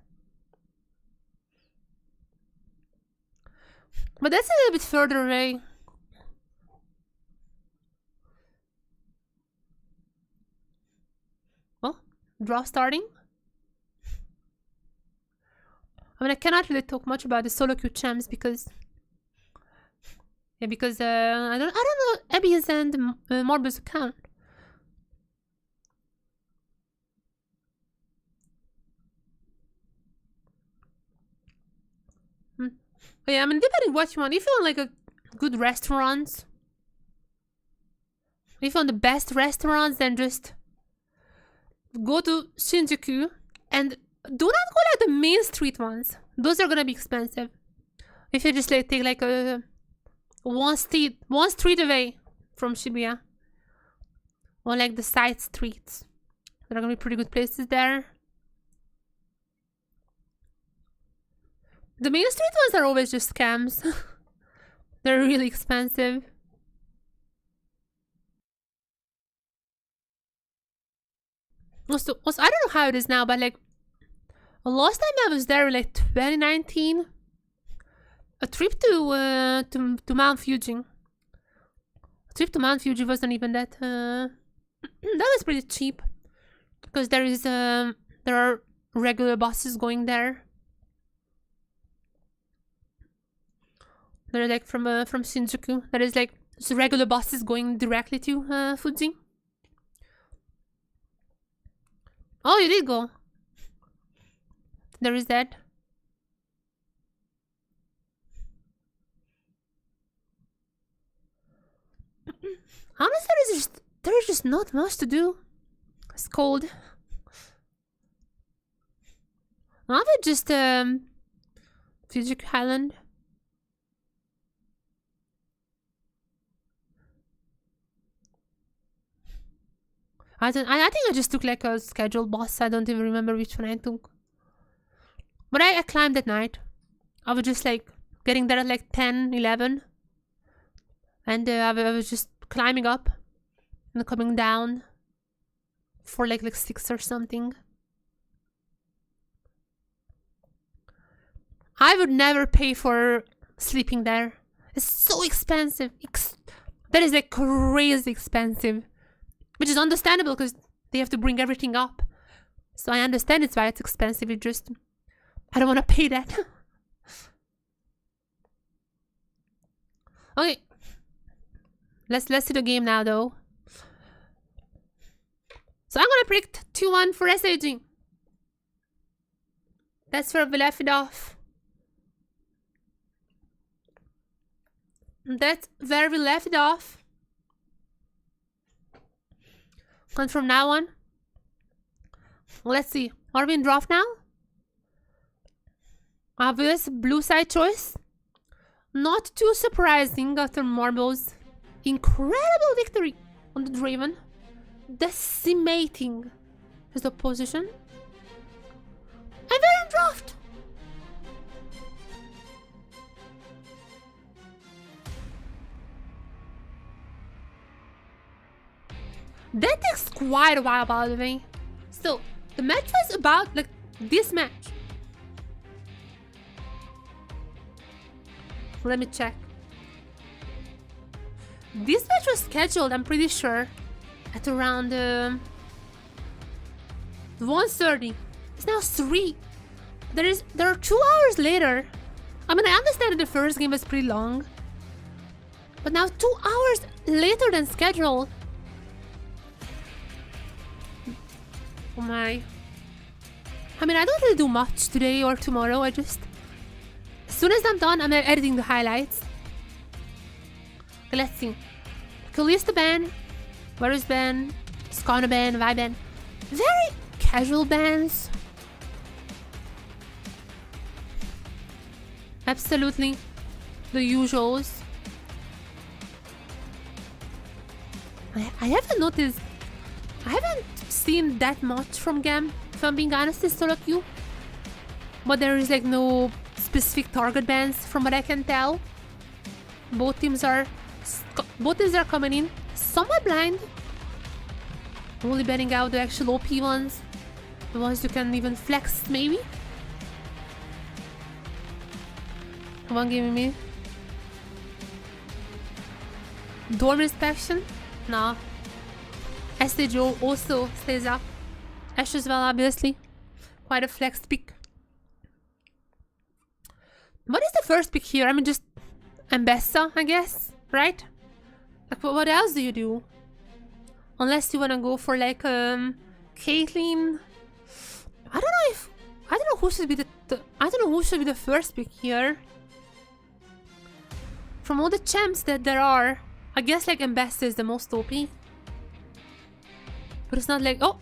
But that's a little bit further away. Oh, draw starting. I mean, I cannot really talk much about the solo queue champs because, yeah, because I don't know Abby's and Morbus account. But yeah, I mean, depending what you want. If you want like a good restaurants, if you want the best restaurants, then just go to Shinjuku and do not go like the main street ones. Those are gonna be expensive. If you just like take like a one street away from Shibuya, or like the side streets, there are gonna be pretty good places there. The main street ones are always just scams. They're really expensive. Also, I don't know how it is now, but like last time I was there, like 2019, a trip to Mount Fuji. A trip to Mount Fuji wasn't even that. That was pretty cheap because there are regular buses going there. They're like from Shinjuku. There is like regular buses going directly to Fuji. Oh, you did go. There is that. Honestly, there is just not much to do. It's cold. I would just Fuji Island. I think I just took like a scheduled bus. I don't even remember which one I took. But I climbed at night. I was just like getting there at like 10, 11. And I was just climbing up and coming down for like 6 or something. I would never pay for sleeping there. It's so expensive. That is like crazy expensive. Which is understandable because they have to bring everything up. So I understand it's why it's expensive. It just, I don't want to pay that. Okay. Let's see the game now though. So I'm gonna predict 2-1 for SHG. That's where we left it off. That's where we left it off. And from now on, let's see. Are we in draft now? Obvious blue side choice. Not too surprising after Marvel's incredible victory on the Draven, decimating his opposition. And we're in draft. That takes quite a while, by the way. So, the match was about, like, this match. Let me check. This match was scheduled, I'm pretty sure, at around 1:30. It's now 3. There are 2 hours later. I mean, I understand that the first game was pretty long. But now 2 hours later than scheduled. Oh my. I mean, I don't really do much today or tomorrow. I just... As soon as I'm done, I'm editing the highlights. Okay, let's see. Kalista ban. Varus ban. Skana ban. Vi ban. Very casual bans. Absolutely. The usuals. I haven't noticed... I haven't seen that much from GAM, if I'm being honest, in solo queue. But there is like no specific target bans from what I can tell. Both teams are coming in somewhat blind. Only banning out the actual OP ones. The ones you can even flex, maybe. Come on, give me. Dorm inspection? No. SHG also stays up. Ash as well, obviously. Quite a flex pick. What is the first pick here? I mean, just Ambessa, I guess, right? Like, what else do you do? Unless you wanna go for like Caitlyn. I don't know who should be the first pick here. From all the champs that there are, I guess like Ambessa is the most OP. But it's not like, oh,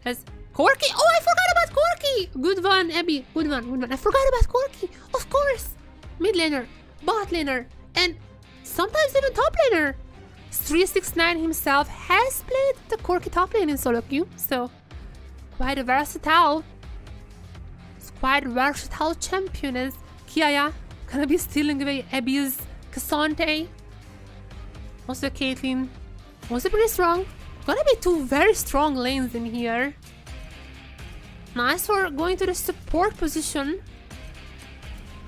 there's Corki. Oh, I forgot about Corki. Good one, Abby. Good one. I forgot about Corki. Of course. Mid laner, bot laner, and sometimes even top laner. 369 himself has played the Corki top lane in solo queue, so quite a versatile champion as Kiaya gonna be stealing away Abby's Cassante. Also Caitlyn, also pretty strong. Gonna be two very strong lanes in here. Nice for going to the support position.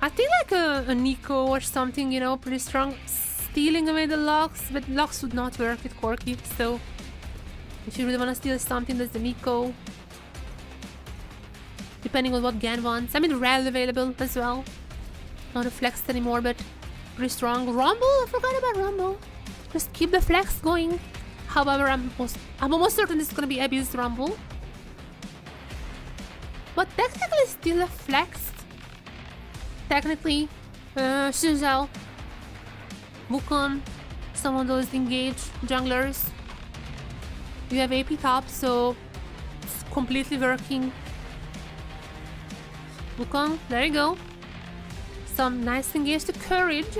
I think like a Nico or something, you know, pretty strong. Stealing away the Lux, but Lux would not work with Corki, so if you really want to steal something, that's the Nico. Depending on what Gan wants. I mean, Rel available as well. Not a flex anymore, but pretty strong. Rumble? I forgot about Rumble. Just keep the flex going. However, I'm almost certain this is gonna be Abby's Rumble. But technically still a flex. Technically, Shinzal, Wukong, some of those engaged junglers. You have AP top, so it's completely working. Wukong, there you go. Some nice engaged to courage.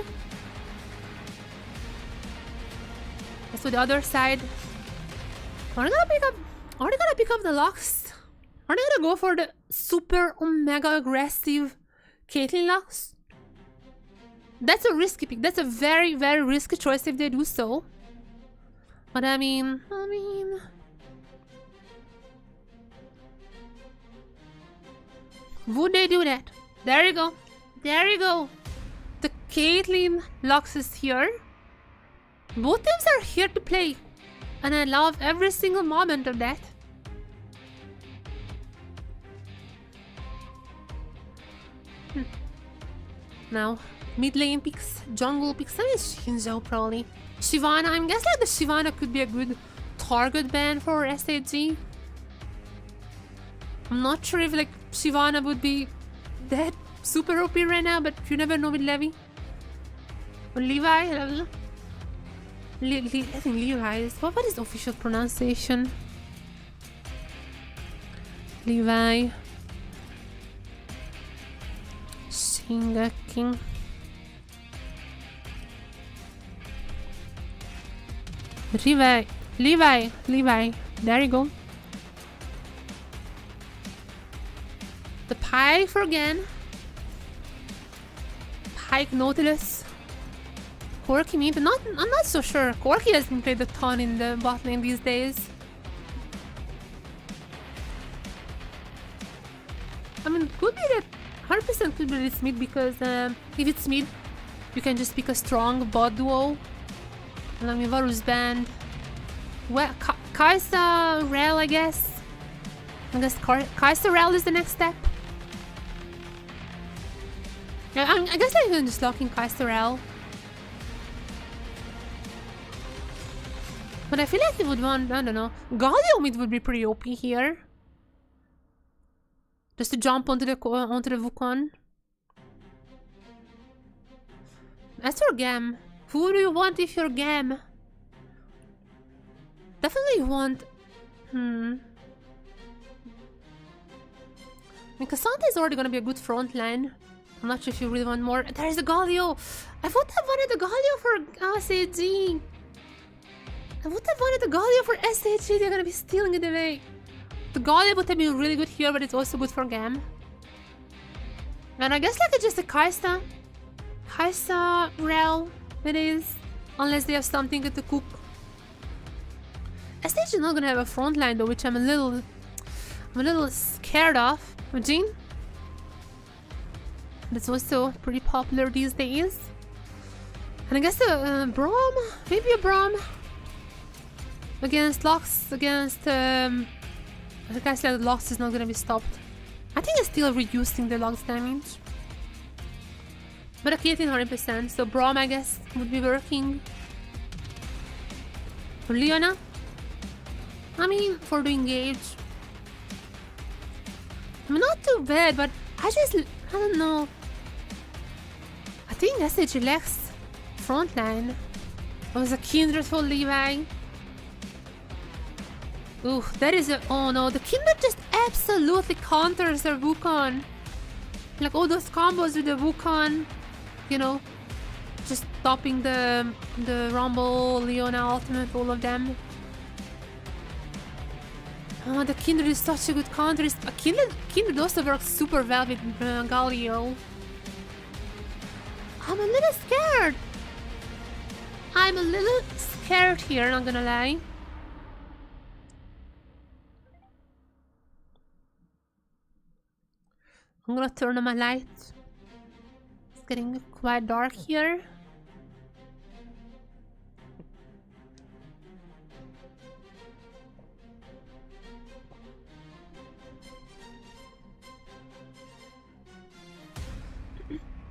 So the other side, are they gonna pick up the Lux? Are they gonna go for the super omega aggressive Caitlyn Lux? That's a risky pick. That's a very, very risky choice if they do so. But I mean, would they do that? There you go. There you go. The Caitlyn Lux is here. Both teams are here to play, and I love every single moment of that. Now, mid lane picks, jungle picks. I mean, Shinzo probably. Shyvana, I guess like the Shyvana could be a good target ban for SHG. I'm not sure if like Shyvana would be that super OP right now, but you never know with Levi. Or Levi, I think Levi is... What is the official pronunciation? Levi... Shingeki... Levi... There you go. The Pike for Gan. Pike Nautilus. Corki maybe, but I'm not so sure. Corki has been played a ton in the bot lane these days. I mean, could be that 100% could be this mid because if it's mid, you can just pick a strong bot duo. And I mean, Varus band. Well, Kai'Sa Rel, I guess. I guess Kai'Sa Rel is the next step. I guess I can just lock in Kai'Sa Rel. But I feel like they would want, I don't know, Galio mid would be pretty OP here. Just to jump onto the Wukong. As for GAM, who do you want if you're GAM? Definitely want... Because Santa is already gonna be a good front line. I'm not sure if you really want more. There's a Galio! I would have wanted the Galio for SHG! I would have wanted the Galio for SHG, they're gonna be stealing it away. The Galio would have been really good here, but it's also good for GAM. And I guess like it's just a Kaisa. Kaisa Rel it is. Unless they have something to cook. SHG is not gonna have a front line though, which I'm a little scared of. Jean? That's also pretty popular these days. And I guess a Braum? Maybe a Braum? Against Lux, against... I guess that Lux is not gonna be stopped. I think it's still reducing the Lux damage. But okay, 100%, so Braum I guess would be working. For Leona? I mean, for the engage. I mean, not too bad, but I don't know. I think SHG lacks frontline. It was a Kindred for Levi. Ooh, that is a... Oh no, the Kindred just absolutely counters their Wukong. Like all those combos with the Wukong. You know, just stopping the Rumble, Leona, Ultimate, all of them. Oh, the Kindred is such a good counter. Kindred also works super well with Galio. I'm a little scared. I'm a little scared here, not gonna lie. I'm gonna turn on my lights. It's getting quite dark here.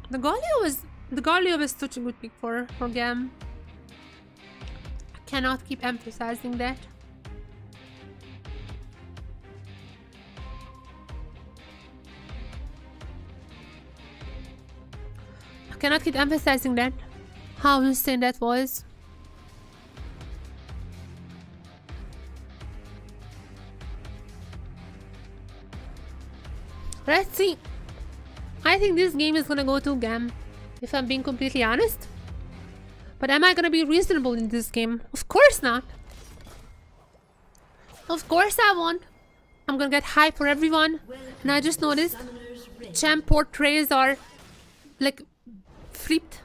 The Galio was such a good pick for GAM. I cannot keep emphasizing that. How insane that was. Let's see. I think this game is gonna go to GAM, if I'm being completely honest. But am I gonna be reasonable in this game? Of course not. Of course I won't. I'm gonna get hype for everyone. And I just noticed champ portraits are like flipped,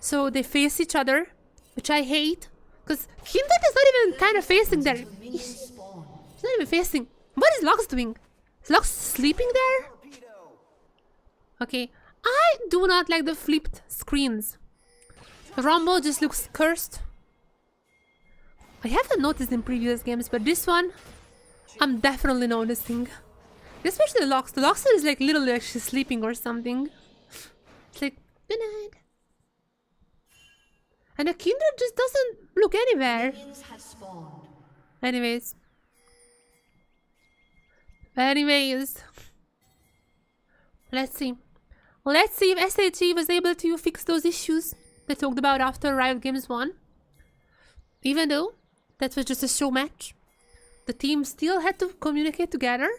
so they face each other, which I hate. Because Kindred is not even kind of facing there. He's not even facing. What is Lux doing? Is Lux sleeping there? Okay, I do not like the flipped screens. The Rumble just looks cursed. I haven't noticed in previous games, but this one, I'm definitely noticing. Especially the Lux. The Lux is like literally actually sleeping or something. It's like, good night. And the Kindred just doesn't look anywhere. Anyways. Let's see. Let's see if SHG was able to fix those issues they talked about after Riot Games 1. Even though that was just a show match, the team still had to communicate together.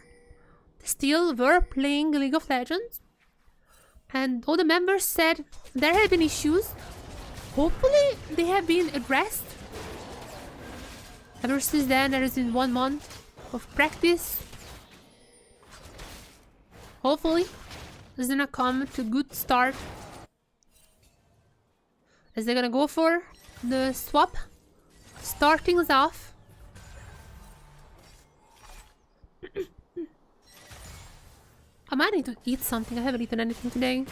They still were playing League of Legends. And all the members said there had been issues. Hopefully they have been addressed. Ever since then, there has been 1 month of practice. Hopefully it's gonna come to good start. As they're gonna go for the swap. Start things off. I might need to eat something. I haven't eaten anything today.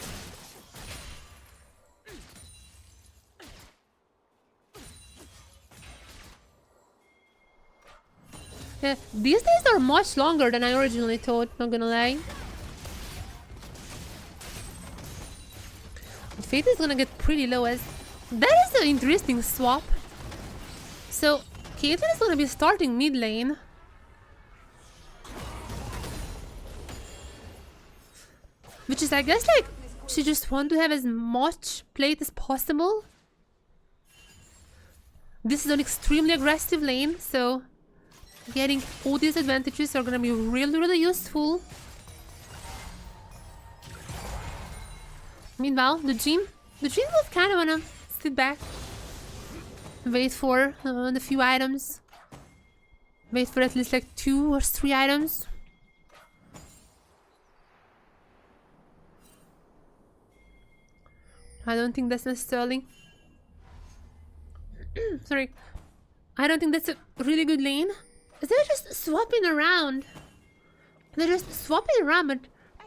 Yeah, these days are much longer than I originally thought, not gonna lie. Fate is gonna get pretty low as... That is an interesting swap. So, Caitlyn is gonna be starting mid lane. Which is, I guess, like, she just want to have as much plate as possible. This is an extremely aggressive lane, so getting all these advantages are gonna be really, really useful. Meanwhile, the Jin will kind of wanna sit back, wait for the few items, wait for at least like 2 or 3 items. I don't think that's necessarily sorry, I don't think that's a really good lane. They're just swapping around. They're just swapping around, but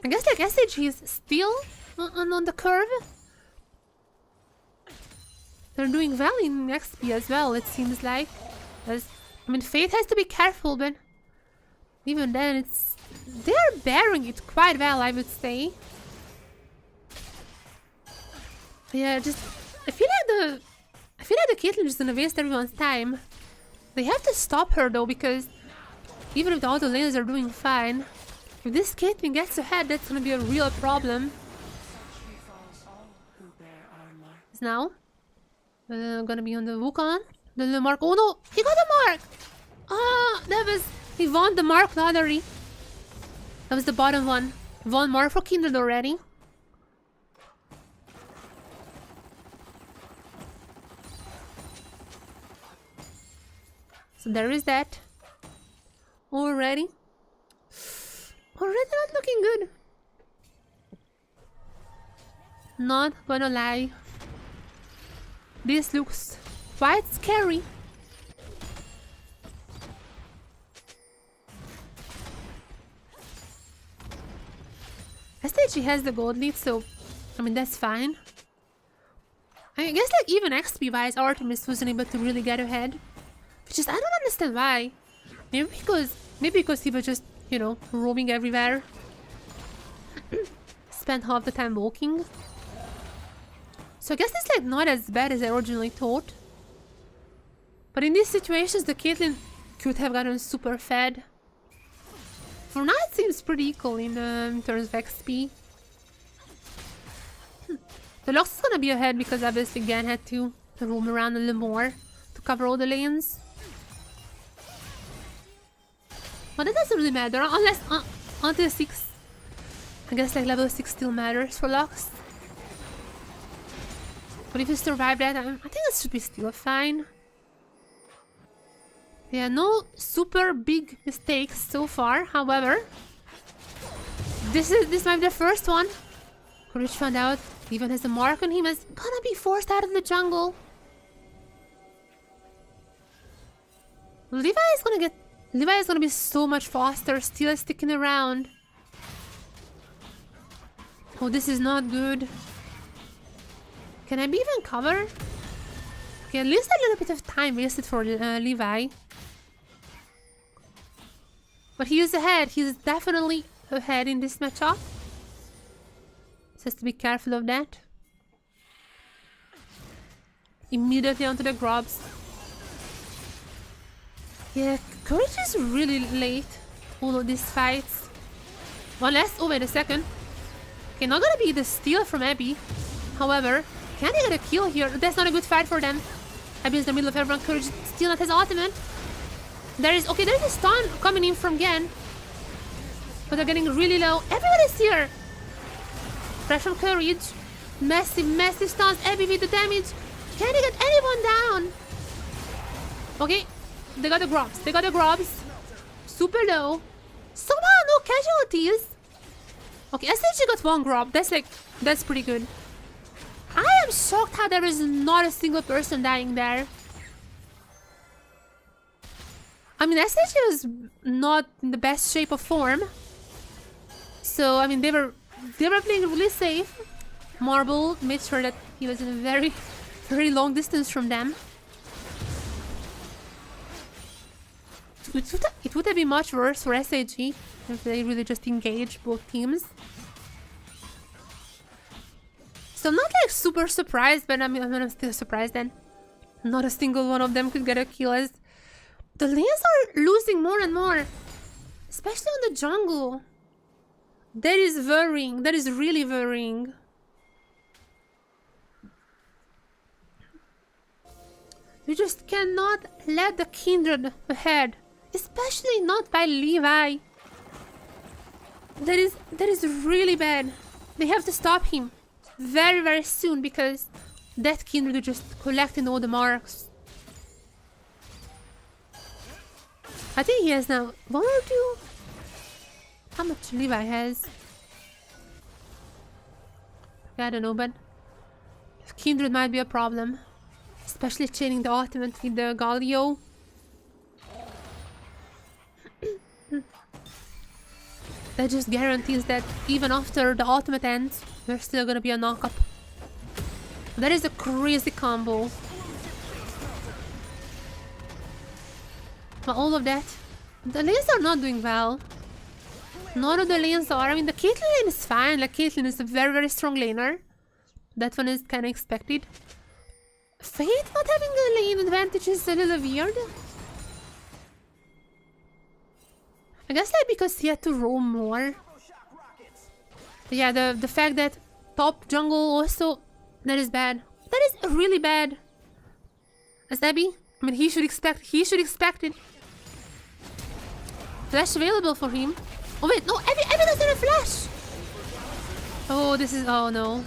I guess like SHG is still on the curve. They're doing well in XP as well, it seems like. I mean, Fate has to be careful, but even then, they're bearing it quite well, I would say. Yeah, just I feel like the Caitlyn is gonna waste everyone's time. They have to stop her though, because even if the auto lanes are doing fine, if this Caitlyn gets ahead, that's gonna be a real problem. Now, gonna be on the Wukong. The mark. Oh no, he got the mark. Ah, he won the mark lottery. That was the bottom one. Won mark for Kindred already. So there is that. Already not looking good. Not gonna lie. This looks quite scary. SHG has the gold lead, so I mean that's fine. I guess like even XP wise, Artemis wasn't able to really get ahead. Which is, I don't understand why. Maybe because he was just, you know, roaming everywhere. Spent half the time walking. So I guess it's like not as bad as I originally thought. But in these situations, the Caitlyn could have gotten super fed. For now, it seems pretty equal in terms of XP. The Lux is gonna be ahead because obviously Gan had to roam around a little more to cover all the lanes. But it doesn't really matter unless until 6. I guess like level 6 still matters for Lux. But if you survive that, I think it should be still fine. Yeah, no super big mistakes so far. However, this might be the first one. Courage found out even has a mark on him is gonna be forced out of the jungle. Levi is gonna be so much faster, still sticking around. Oh, this is not good. Can I be even cover? Okay, at least a little bit of time wasted for Levi. But he is ahead. He's definitely ahead in this matchup. So has to be careful of that. Immediately onto the grubs. Yeah, Courage is really late. All of these fights. Unless, oh wait a second. Okay, not gonna be the steal from Abby. However, can they get a kill here? That's not a good fight for them. Abby is in the middle of everyone. Courage still not his ultimate. There's a stun coming in from Gen. But they're getting really low. Everybody's here. Fresh from Courage. Massive stuns. Abby with the damage. Can they get anyone down? Okay. They got the grubs. Super low. Somehow no casualties. Okay, SHG got one grub. That's pretty good. I am shocked how there is not a single person dying there. I mean, SHG was not in the best shape of form. So, I mean, they were playing really safe. Marble made sure that he was in a very, very long distance from them. It would have been much worse for SHG if they really just engaged both teams. So I'm not like super surprised, but I'm still surprised that not a single one of them could get a kill, as the lanes are losing more and more, especially on the jungle. That is worrying. That is really worrying. You just cannot let the Kindred ahead. Especially not by Levi. That is really bad. They have to stop him very, very soon because that Kindred is just collecting all the marks. I think he has now 1 or 2. How much Levi has? I don't know, but Kindred might be a problem. Especially chaining the ultimate with the Galio. That just guarantees that even after the ultimate ends, there's still gonna be a knock-up. That is a crazy combo. But all of that, the lanes are not doing well. None of the lanes are. I mean, the Caitlyn lane is fine. Like, Caitlyn is a very, very strong laner. That one is kind of expected. Fate not having a lane advantage is a little weird. I guess like because he had to roam more. But yeah, the fact that top jungle also, that is bad. That is really bad. As Abby, I mean, he should expect it. Flash available for him. Oh wait, no, Abby doesn't have flash. Oh, this is, oh no.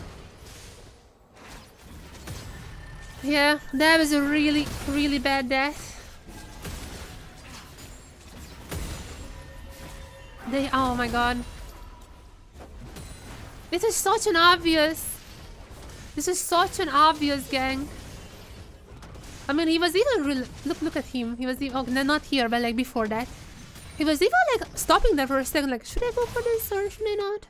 Yeah, that was a really, really bad death. Oh my god. This is such an obvious gang. I mean, he was even look at him. He was even, oh, no, not here, but like before that. He was even like stopping there for a second, like, should I go for this or should I not?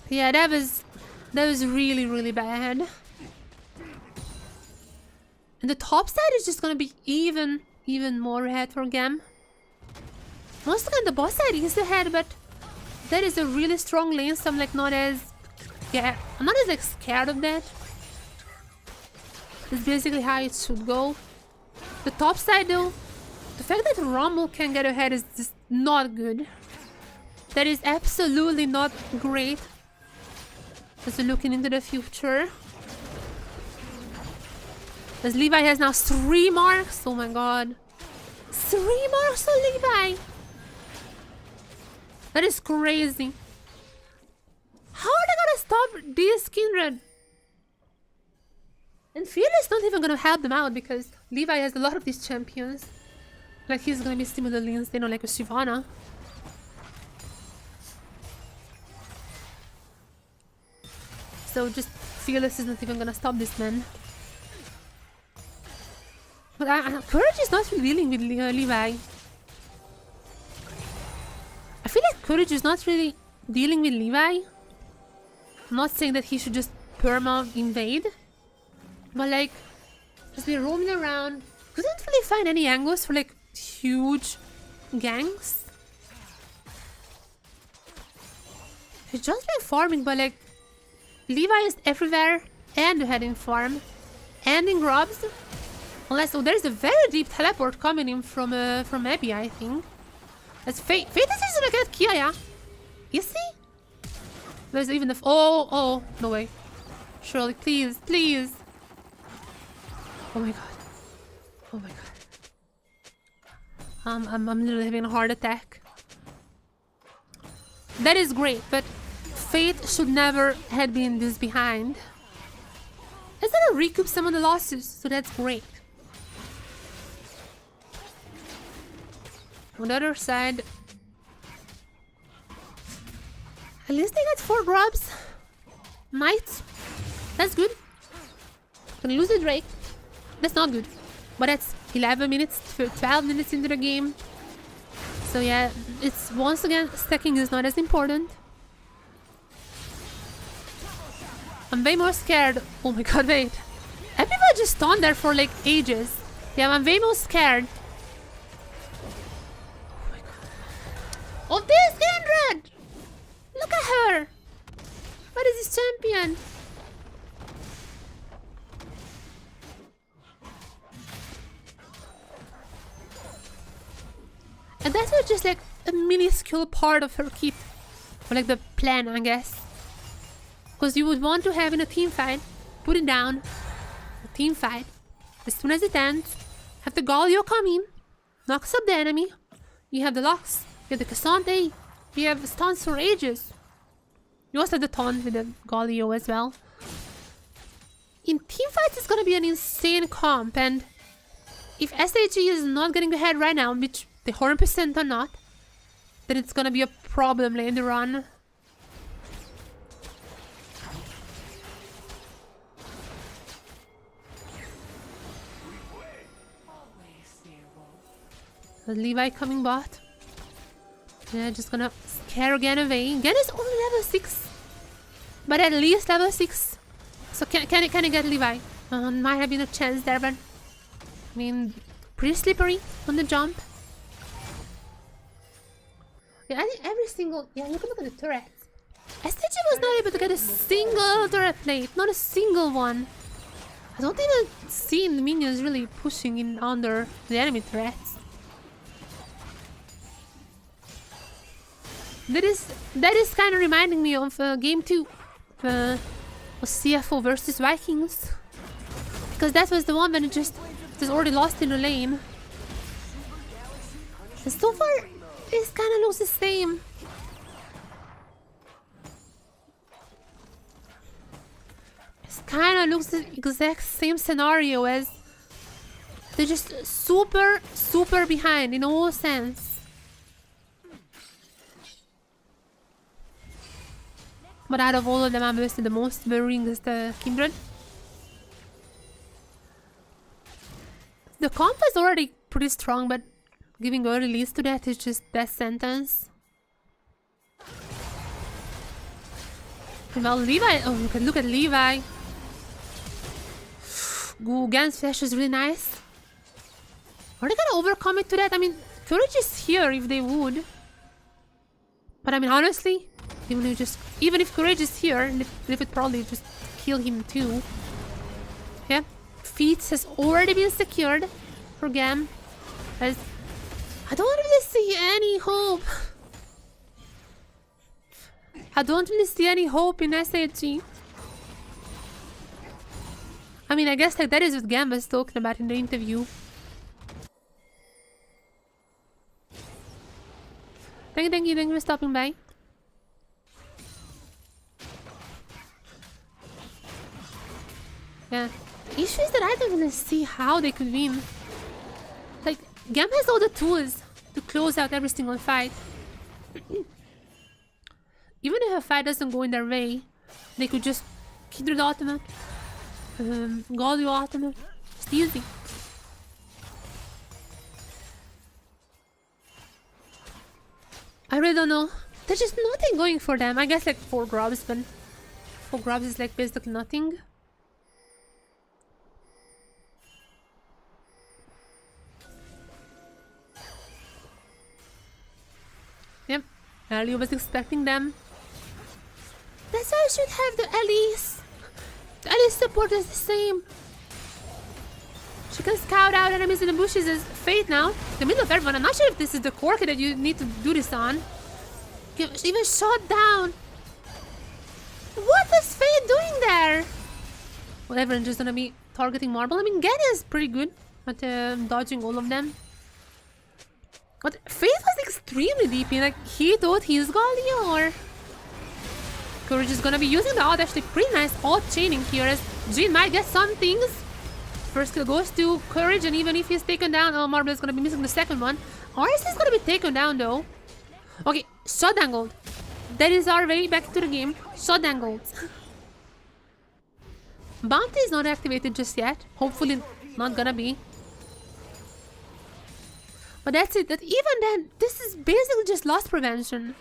Yeah, that was really, really bad. And the top side is just gonna be even more ahead for GAM. Most of the boss side is ahead, but that is a really strong lane, so I'm like not as, yeah, I'm not as like scared of that. That's basically how it should go. The top side though, the fact that Rumble can get ahead is just not good. That is absolutely not great. As we're looking into the future. As Levi has now 3 marks. Oh my god. 3 marks on Levi. That is crazy. How are they gonna stop this Kindred? And Fearless not even gonna help them out because Levi has a lot of these champions. Like he's gonna be similarly insane, like with Shyvana. So just Fearless is not even gonna stop this man. But Courage is not really dealing with Levi. I feel like Courage is not really dealing with Levi. I'm not saying that he should just perma invade. But like, just be roaming around. Couldn't really find any angles for like huge gangs. He's just been farming, but like, Levi is everywhere and ahead in farm and in grubs. Unless, oh, there's a very deep teleport coming in from Abby, I think. That's Fate. Fate is gonna get Kiaya. Is he? There's even the oh, no way. Surely, please, please. Oh my god. Oh my god. I'm literally having a heart attack. That is great, but Fate should never have been this behind. It's gonna recoup some of the losses, so that's great. On the other side, at least they got 4 grubs. Might. That's good. Gonna lose the Drake. That's not good. But that's 11 minutes, 12 minutes into the game. So yeah, it's once again, stacking is not as important. I'm way more scared. Oh my god, wait. Everyone just stand there for like ages. Yeah, I'm way more scared. Oh my god. Of this Kindred! Look at her! What is this champion? And that's what just like a minuscule part of her kit. Or like the plan, I guess. Because you would want to have in a team fight, put it down, a team fight. As soon as it ends, have the Galio come in, knocks up the enemy. You have the Lux, you have the Cassante, you have stuns for ages. You also have the taunt with the Galio as well. In team fights, it's gonna be an insane comp, and if SHG is not getting ahead right now, which they 100% are not, then it's gonna be a problem later on. Levi coming bot. Yeah, just gonna scare Gan away. Gan is only level 6, but at least level 6. So can I get Levi? Might have been a chance there, but I mean, pretty slippery on the jump. Yeah, I think every single... Yeah, look at the turrets. SHG was not able to get a single turret plate. Not a single one. I don't even see the minions really pushing in under the enemy turrets. That is kind of reminding me of game 2. Of CFO versus Vikings. Because that was the one when it just already lost in the lane. And so far, this kind of looks the same. It kind of looks the exact same scenario as they're just super behind in all sense. But out of all of them, obviously the most worrying is the Kindred. The comp is already pretty strong, but giving early leads to that is just death sentence. Well, Levi... Oh, look at Levi. Ooh, Gan's flash is really nice. Are they gonna overcome it to that? I mean, Courage is here if they would. But I mean, honestly, even if Courage is here, they would probably just kill him too. Yeah. Feats has already been secured for GAM. As I don't really see any hope. I don't really see any hope in SHG. I mean, I guess like that is what GAM was talking about in the interview. Thank you for stopping by. Yeah. The issue is that I don't really see how they could win. Like, GAM has all the tools to close out every single fight. Even if a fight doesn't go in their way, they could just Kindred ultimate, Galio ultimate. It's easy. I really don't know. There's just nothing going for them. I guess like 4 grubs, but 4 grubs is like basically nothing. Yep, Ellie was expecting them. That's why I should have the Ellie's. The Ellie's support is the same. She can scout out enemies in the bushes as Fate now. In the middle of everyone. I'm not sure if this is the Corki that you need to do this on. Even Showdown. What was Fate doing there? Well, everyone's just gonna be targeting Marble. I mean, Gen is pretty good at dodging all of them. But Fate was extremely deep in, like, he thought he's Galio or... Courage is gonna be using the ult, actually pretty nice ult chaining here as Jin might get some things. First kill goes to Courage, and even if he's taken down, Marble is gonna be missing the second one. RS is gonna be taken down though. Okay, Showdown gold. That is our way back to the game. Showdown gold. Bounty is not activated just yet. Hopefully not gonna be. But that's it. That even then, this is basically just loss prevention.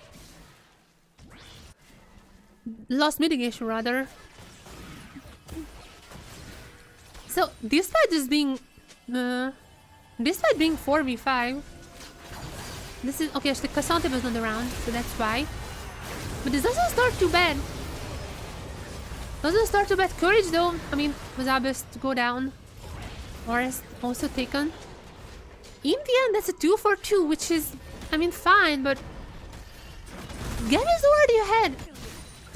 Loss mitigation, rather. So, despite this being... despite being 4v5... This is... Okay, actually, Cassante was not around, so that's why. But this doesn't start too bad. Doesn't start too bad. Courage, though, I mean, was obvious to go down. Or is also taken. In the end, that's a 2 for 2, which is I mean, fine, but GAM is already ahead.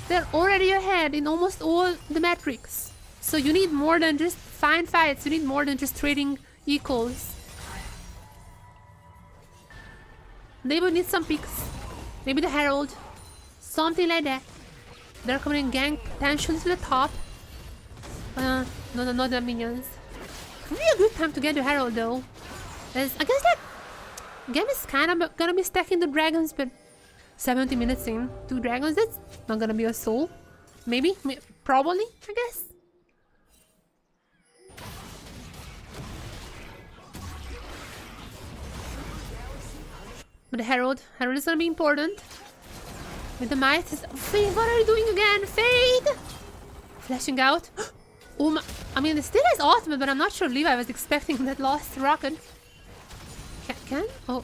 They're already ahead in almost all the metrics. So you need more than just fine fights. You need more than just trading equals. They would need some picks. Maybe the Herald. Something like that. They're coming in gang potentially to the top. No, not the minions. Really a good time to get the Herald though. As I guess that GAM is kind of gonna be stacking the dragons, but 70 minutes in, 2 dragons, that's not gonna be a soul. Maybe, probably, I guess. But the Herald is gonna be important. With the might, Fade, what are you doing again? Fade! Flashing out. Oh my, I mean, it still has ultimate, but I'm not sure Levi was expecting that last rocket. Can? Oh,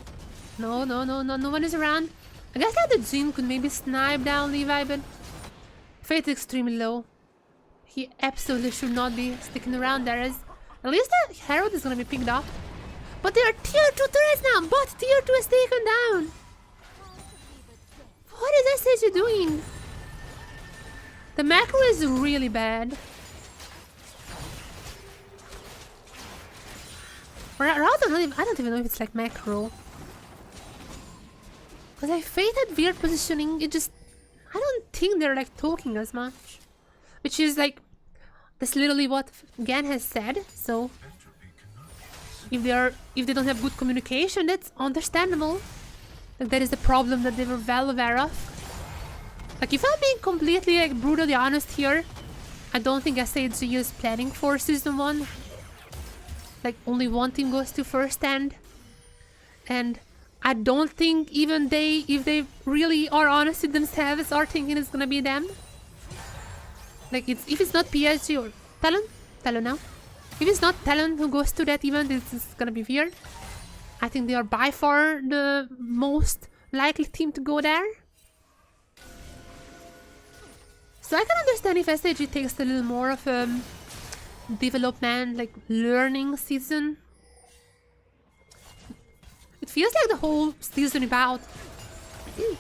no one is around. I guess that the Jin could maybe snipe down Levi, but Fate is extremely low. He absolutely should not be sticking around there, as at least the Herald is gonna be picked up. But there are tier 2 turrets now, but tier 2 is taken down. What is SHG doing? The macro is really bad. Or I don't even know if it's like macro. Because I Fate had weird positioning, I don't think they're like talking as much. Which is like, that's literally what Gan has said, so if they don't have good communication, that's understandable. Like that is the problem that they were well aware of. Like if I'm being completely like brutally honest here, I don't think SHG is planning for season 1. Like only one team goes to first stand. And I don't think even they, if they really are honest with themselves, are thinking it's gonna be them. Like if it's not PSG or Talon now. If it's not Talon who goes to that event, it's gonna be weird. I think they are by far the most likely team to go there. So I can understand if SHG takes a little more of a development, like learning season. It feels like the whole season about...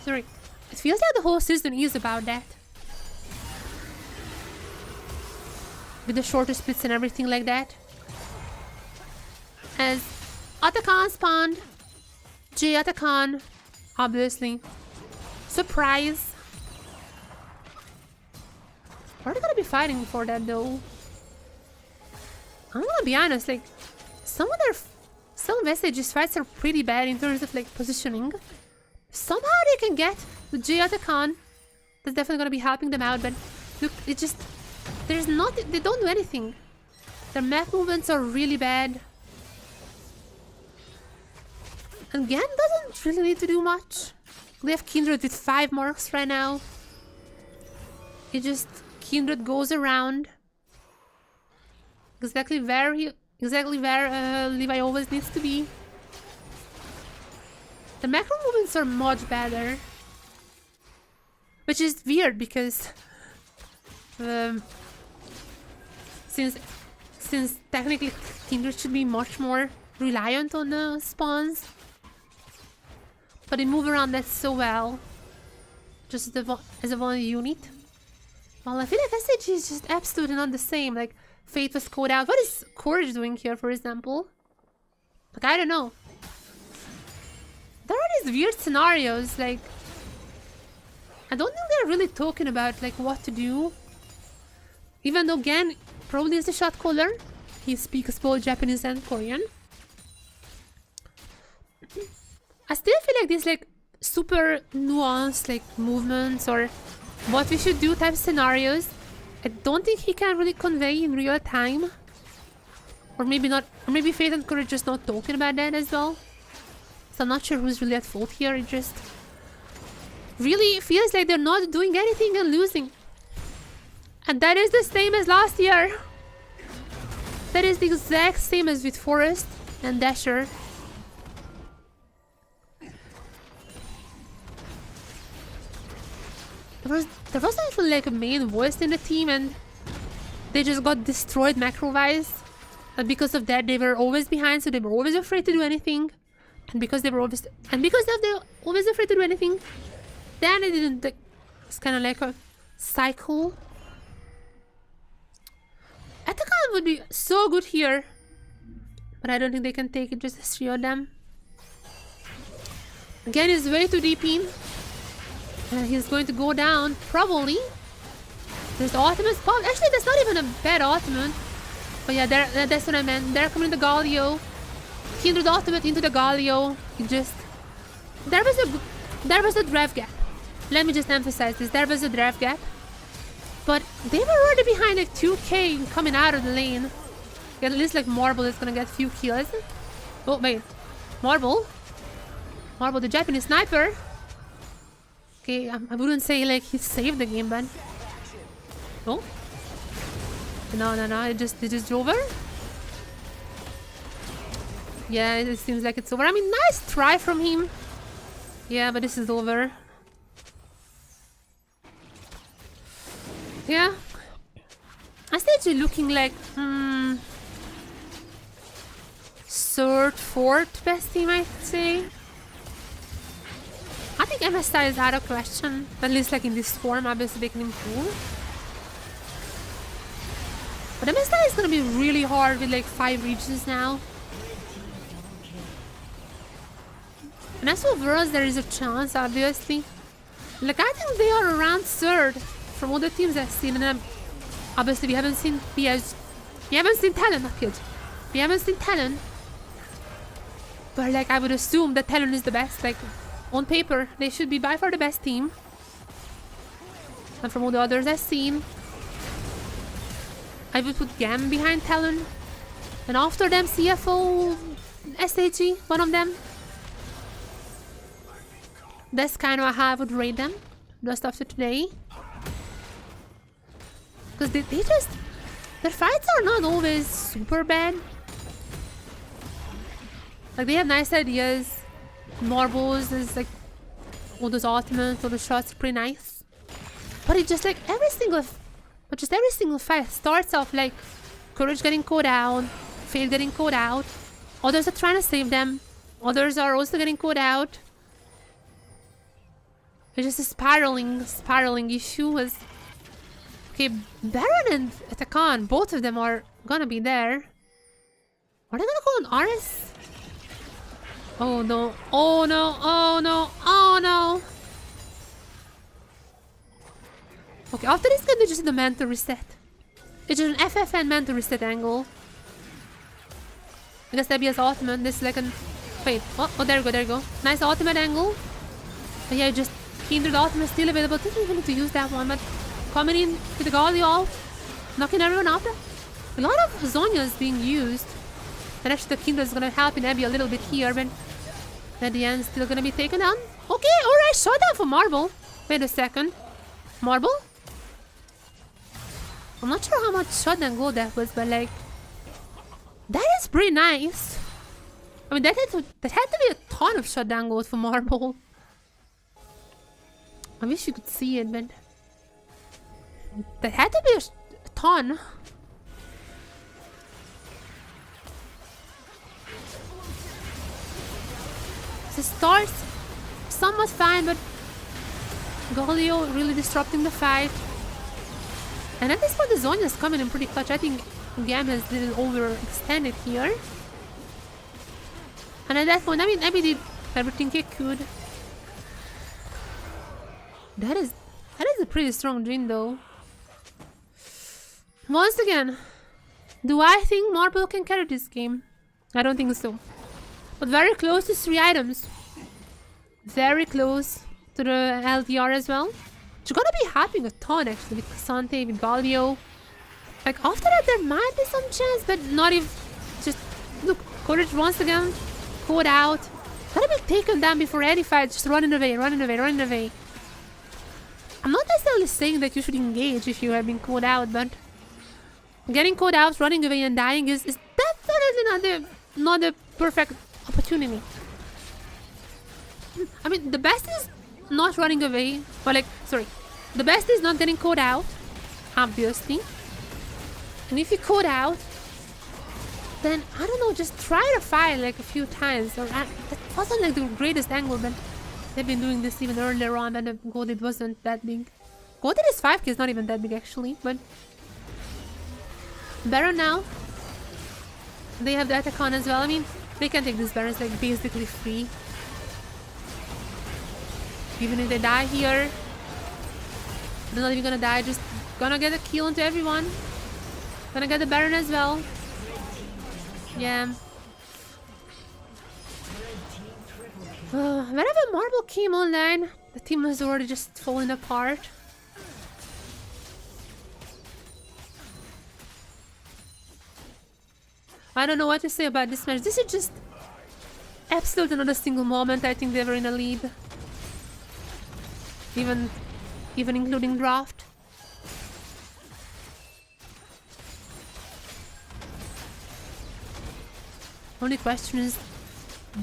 sorry. It feels like the whole season is about that. With the shorter splits and everything like that. As Atakan spawned. J Atakan. Obviously. Surprise. Are they gonna be fighting for that though? I'm gonna be honest, like some of SHG's fights are pretty bad in terms of like positioning. Somehow they can get the J Atakan. That's definitely gonna be helping them out, but look, it just there's not, they don't do anything. Their map movements are really bad. And GAM doesn't really need to do much. They have Kindred with 5 marks right now. It just Kindred goes around exactly where Levi always needs to be. The macro movements are much better, which is weird because since technically Kindred should be much more reliant on the spawns, but they move around that so well, just as a one unit. Well, I feel like SHG is just absolutely not the same. Like Fate was called out. What is Courage doing here, for example? Like I don't know. There are these weird scenarios. Like I don't think they're really talking about like what to do. Even though Gan probably is the shot caller, he speaks both Japanese and Korean. I still feel like these like super nuanced like movements or what we should do type scenarios, I don't think he can really convey in real time. Or maybe not, or maybe Fate and Courage just not talking about that as well. So I'm not sure who's really at fault here. It just really feels like they're not doing anything and losing. And that is the same as last year. That is the exact same as with Forest and Dasher. There wasn't actually like a main voice in the team and they just got destroyed macro-wise. And because of that they were always behind, so they were always afraid to do anything. And because they were always... And because they're always afraid to do anything, then they didn't... It's kind of like a cycle. Atakan would be so good here. But I don't think they can take it, just the 3 of them. Again, he's way too deep in. And he's going to go down, probably. There's the ultimate spot. Actually, that's not even a bad ultimate. But yeah, that's what I meant. They're coming to Galio. Kindred ultimate into the Galio. It just... There was a draft gap. Let me just emphasize this. There was a draft gap. But they were already behind like 2k coming out of the lane. At least like Marble is gonna get few kills. Oh wait, Marble, the Japanese sniper. Okay, I wouldn't say like he saved the game, but no, it just over. Yeah, it seems like it's over. I mean, nice try from him. Yeah, but this is over. Yeah, SHG looking like third, fourth best team, I'd say. I think MSI is out of question, at least like in this form. Obviously they can improve, but MSI is gonna be really hard with like 5 regions now. And as for us, there is a chance, obviously. Like I think they are around third from all the teams I've seen, and obviously we haven't seen PS. We haven't seen Talon, not kids. We haven't seen Talon. But like I would assume that Talon is the best. Like on paper, they should be by far the best team. And from all the others I've seen, I would put GAM behind Talon. And after them, CFO, SHG, one of them. That's kind of how I would rate them just after today. Because they just... Their fights are not always super bad. Like they have nice ideas. Marbles is like all those ultimates, all the shots are pretty nice. But it just like every single fight starts off like Courage getting caught out, Fail getting caught out. Others are trying to save them. Others are also getting caught out. It's just a spiraling issue. Okay, Baron and Atakan, both of them are gonna be there. Are they gonna go on RS? Oh no, oh no, oh no, oh no. Okay, after this they just do the mental reset. It's just an FFN mental reset angle. I guess that'd be his ultimate. This is like an... Wait, oh, there you go. Nice ultimate angle. But yeah, just Kindred ultimate still available. Didn't even need to use that one, but coming in with the Galio, knocking everyone out. A lot of Zonias being used. And actually the Kindred is gonna help in Abby a little bit here, but at the end still gonna be taken down. Okay, alright, Showdown for Marble. Wait a second. Marble? I'm not sure how much Showdown gold that was, but like... That is pretty nice. I mean, that had to be a ton of Showdown gold for Marble. I wish you could see it, but... That had to be a ton. The starts somewhat fine, but Galio really disrupting the fight. And at this point the Zonya is coming in pretty clutch. I think GAM has a little overextended here. And at that point, I mean, Abby did everything he could. That is a pretty strong Jin though. Once again, do I think Marble can carry this game? I don't think so. But very close to 3 items. Very close to the LDR as well. She's gonna be helping a ton actually with Sante, with Galio. Like after that there might be some chance, but not if... Just look, Courage once again, caught out. Gotta be taken down before any fight, just running away. I'm not necessarily saying that you should engage if you have been caught out, but getting caught out, running away and dying is definitely not the perfect opportunity. I mean, the best is not running away, but like, sorry, the best is not getting caught out, obviously. And if you caught out, then I don't know, just try to fight like a few times. Or that wasn't like the greatest angle, but they've been doing this even earlier on, and the golded wasn't that big. Golded is 5k is not even that big actually, but Baron now. They have the attack on as well. I mean, they can take this Baron, it's like basically free. Even if they die here, they're not even gonna die, just gonna get a kill onto everyone. Gonna get the Baron as well. Yeah. Whenever Marble came online, the team was already just falling apart. I don't know what to say about this match. This is just absolutely not a single moment I think they were in a lead. Even including draft. Only question is,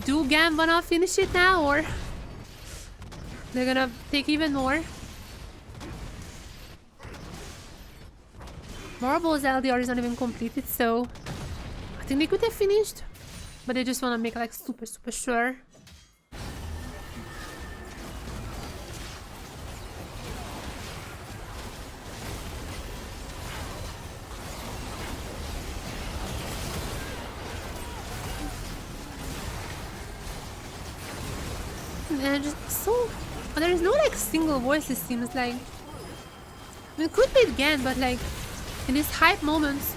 do GAM wanna finish it now, or they're gonna take even more? Marble's LDR is not even completed, so I think they could have finished, but they just wanna make like super sure. And just so there is no like single voice, it seems like. I mean, it could be again, but like in these hype moments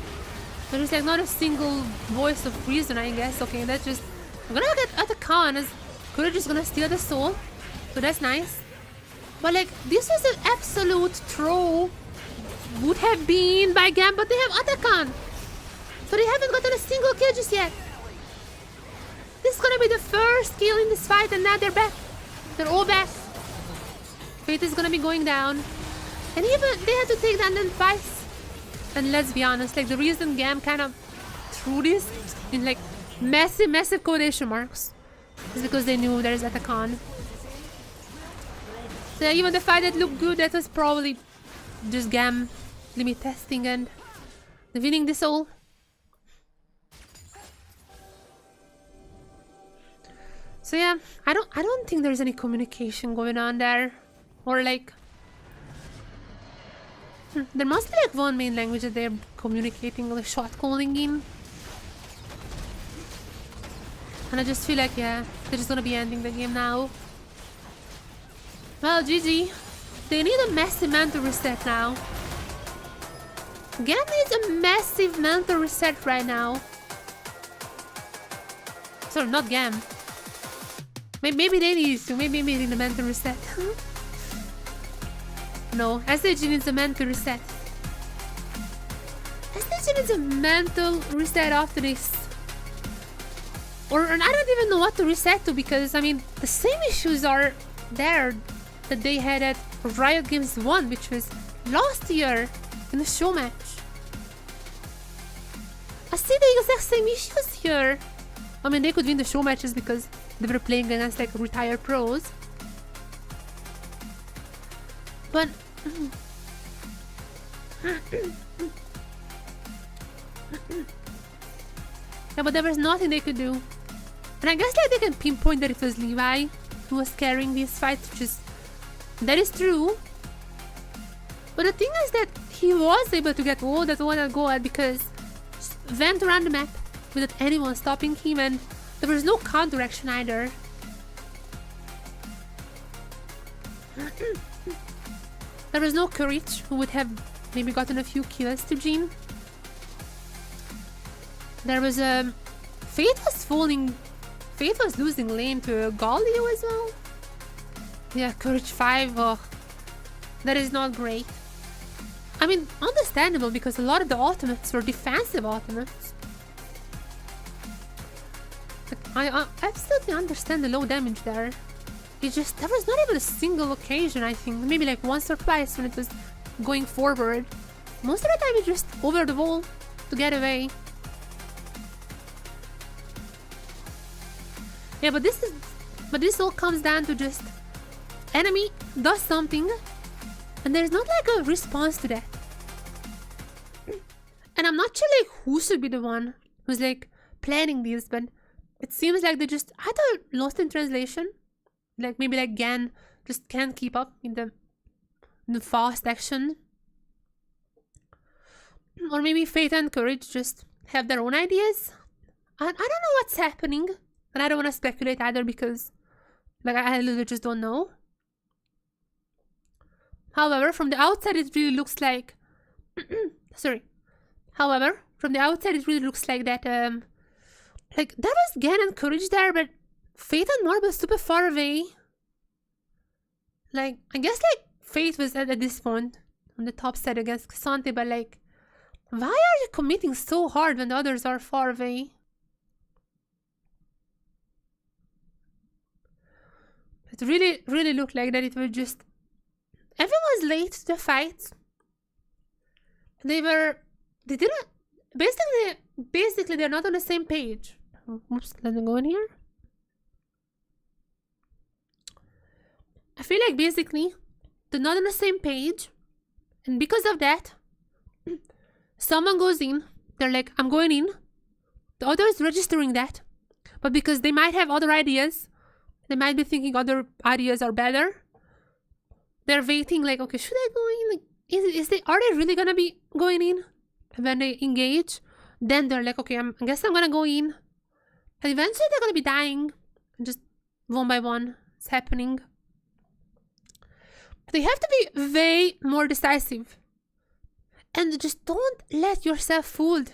there is like not a single voice of reason, I guess. Okay, that's just, I'm gonna get at the con as Courage is gonna steal the soul, so that's nice. But like this is an absolute throw would have been by GAM, but they have Atakan, so they haven't gotten a single kill just yet. This is gonna be the first kill in this fight, and now they're back. They're all back. Fate is gonna be going down. And even they had to take down them twice. And let's be honest, like the reason GAM kind of threw this in like massive quotation marks is because they knew there's Atakan. So even the fight that looked good, that was probably just GAM limit testing and winning this all. So yeah, I don't think there's any communication going on there, or like there must be like one main language that they're communicating, like shot calling in, and I just feel like, yeah, they're just gonna be ending the game now. Well, GG. They need a massive mental reset now. GAM needs a massive mental reset right now. Sorry, not GAM. Maybe they need to. Maybe they need a mental reset. No, SHG needs a mental reset. SHG needs a mental reset after this. Or I don't even know what to reset to, because I mean the same issues are there that they had at Riot Games 1, which was last year in the show match. I see the exact same issues here. I mean, they could win the show matches because they were playing against like retired pros. But yeah, but there was nothing they could do. And I guess like they can pinpoint that it was Levi who was carrying these fights, which is, that is true. But the thing is that he was able to get all that goal because he went around the map without anyone stopping him, and there was no counter action either. There was no Courage, who would have maybe gotten a few kills to Jean. There was Fate was falling. Fate was losing lane to Galio as well. Yeah, Courage 5. Oh, that is not great. I mean, understandable, because a lot of the ultimates were defensive ultimates. I absolutely understand the low damage there. It just, there was not even a single occasion, I think, maybe like once or twice when it was going forward. Most of the time it just over the wall to get away. Yeah, but this all comes down to just enemy does something and there's not like a response to that. And I'm not sure like who should be the one who's like planning this, but it seems like they just either lost in translation, like maybe like GAN just can't keep up in the fast action, or maybe Faith and Courage just have their own ideas. I don't know what's happening, and I don't want to speculate either because like I literally just don't know. However, from the outside it really looks like sorry. However, from the outside it really looks like that like there was GAN and Courage there, but Faith and Marble was super far away. Like I guess like Faith was at this point on the top side against Cassante, but like why are you committing so hard when the others are far away? It really looked like that it was just everyone was late to the fight. They didn't basically they're not on the same page. Oops, let me go in here. I feel like basically they're not on the same page, and because of that someone goes in, they're like, I'm going in, the other is registering that, but because they might have other ideas, they might be thinking other ideas are better, they're waiting like, okay, should I go in? Like, are they really gonna be going in? And when they engage, then they're like, okay, I guess I'm gonna go in, and eventually they're gonna be dying, and just one by one it's happening. They have to be way more decisive, and just don't let yourself fooled.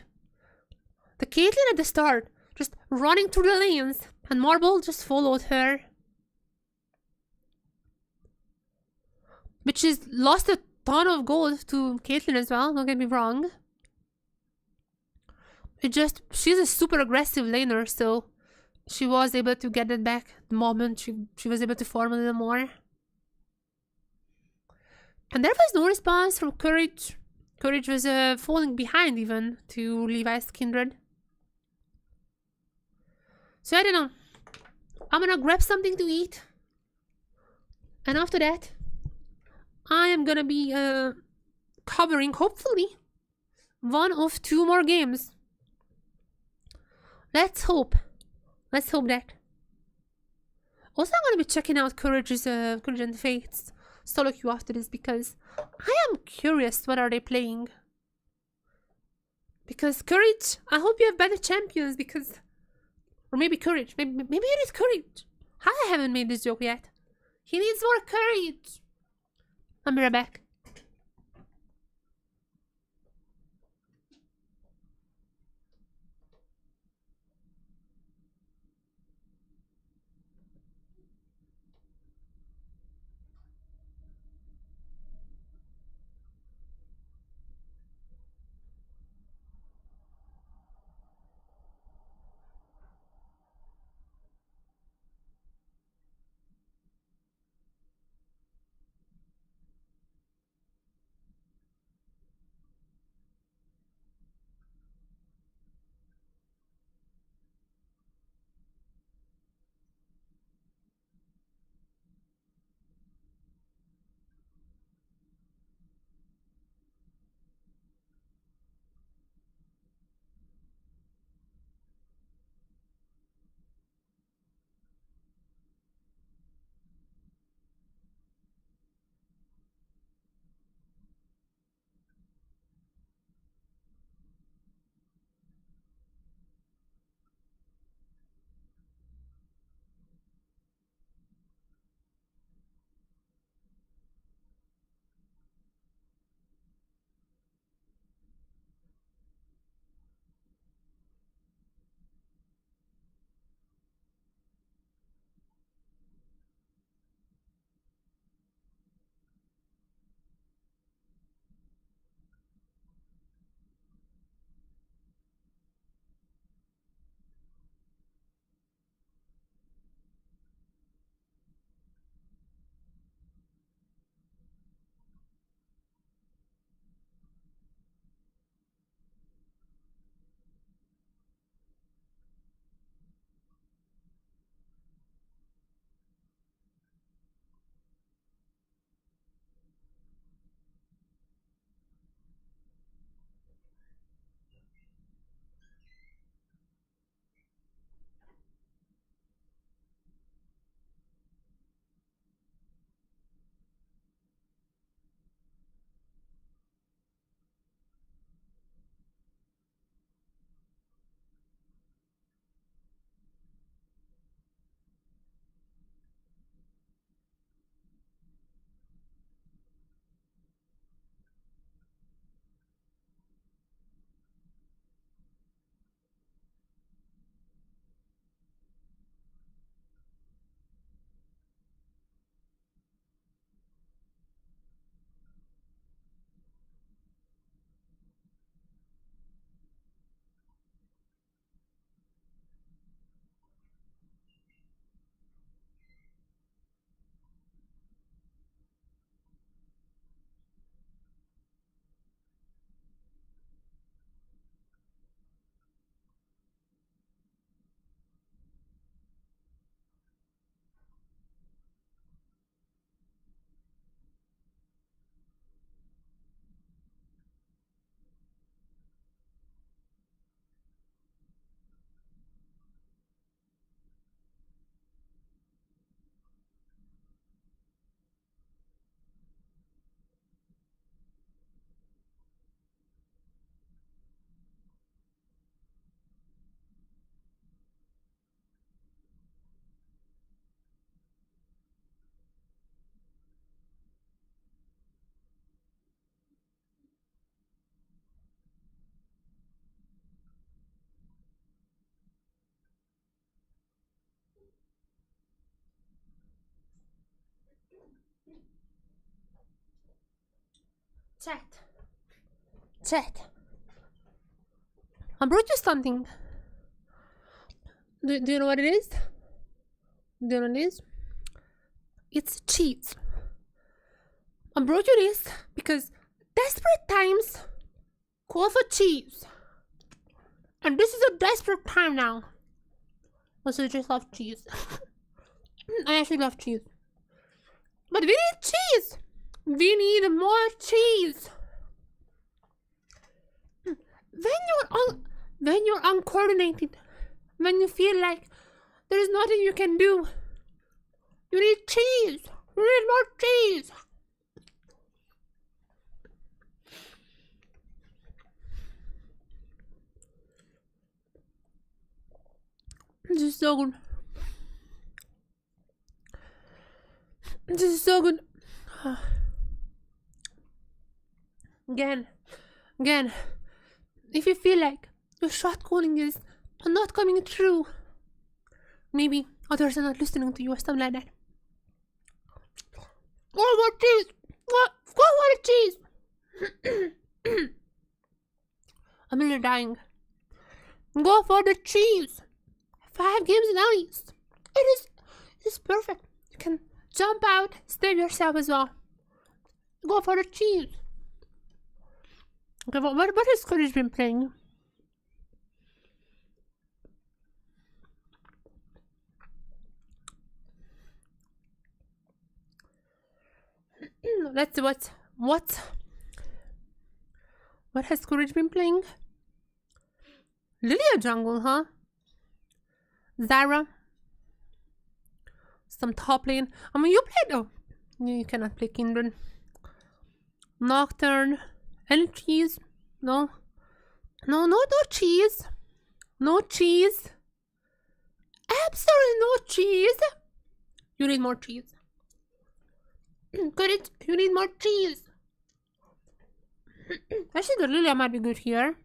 The Caitlyn at the start just running through the lanes, and Marble just followed her, which is lost a ton of gold to Caitlyn as well, don't get me wrong. She's a super aggressive laner, so she was able to get it back the moment she was able to farm a little more. And there was no response from Courage. Courage was falling behind even to Levi's Kindred. So I don't know. I'm gonna grab something to eat, and after that I am gonna be covering, hopefully, one of 2 more games. Let's hope that. Also, I'm gonna be checking out Courage and Faith's solo queue after this, because I am curious what are they playing. Because Courage, I hope you have better champions, because, or maybe Courage, maybe it is Courage. I haven't made this joke yet. He needs more courage. I'll be right back. Chat. I brought you something. Do you know what it is? Do you know what it is? It's cheese. I brought you this because desperate times call for cheese. And this is a desperate time now. Also, I just love cheese. I actually love cheese. But we need cheese. We need more cheese. When you're uncoordinated, when you feel like there is nothing you can do, you need cheese. You need more cheese. This is so good. This is so good. Again, if you feel like your shot calling is not coming through, maybe others are not listening to you or something like that. More cheese! Go for the cheese! I'm really dying. Go for the cheese! 5 games in August. It's perfect. You can jump out, save yourself as well. Go for the cheese. Okay, what has Courage been playing? Let's see what has Courage been playing? Lilia jungle, huh? Zara. Some top lane. I mean, you played. Oh, you cannot play Kindred. Nocturne. Any cheese? No. No cheese. No cheese. Absolutely no cheese. You need more cheese. Courage, you need more cheese. Actually, the Lilia might be good here.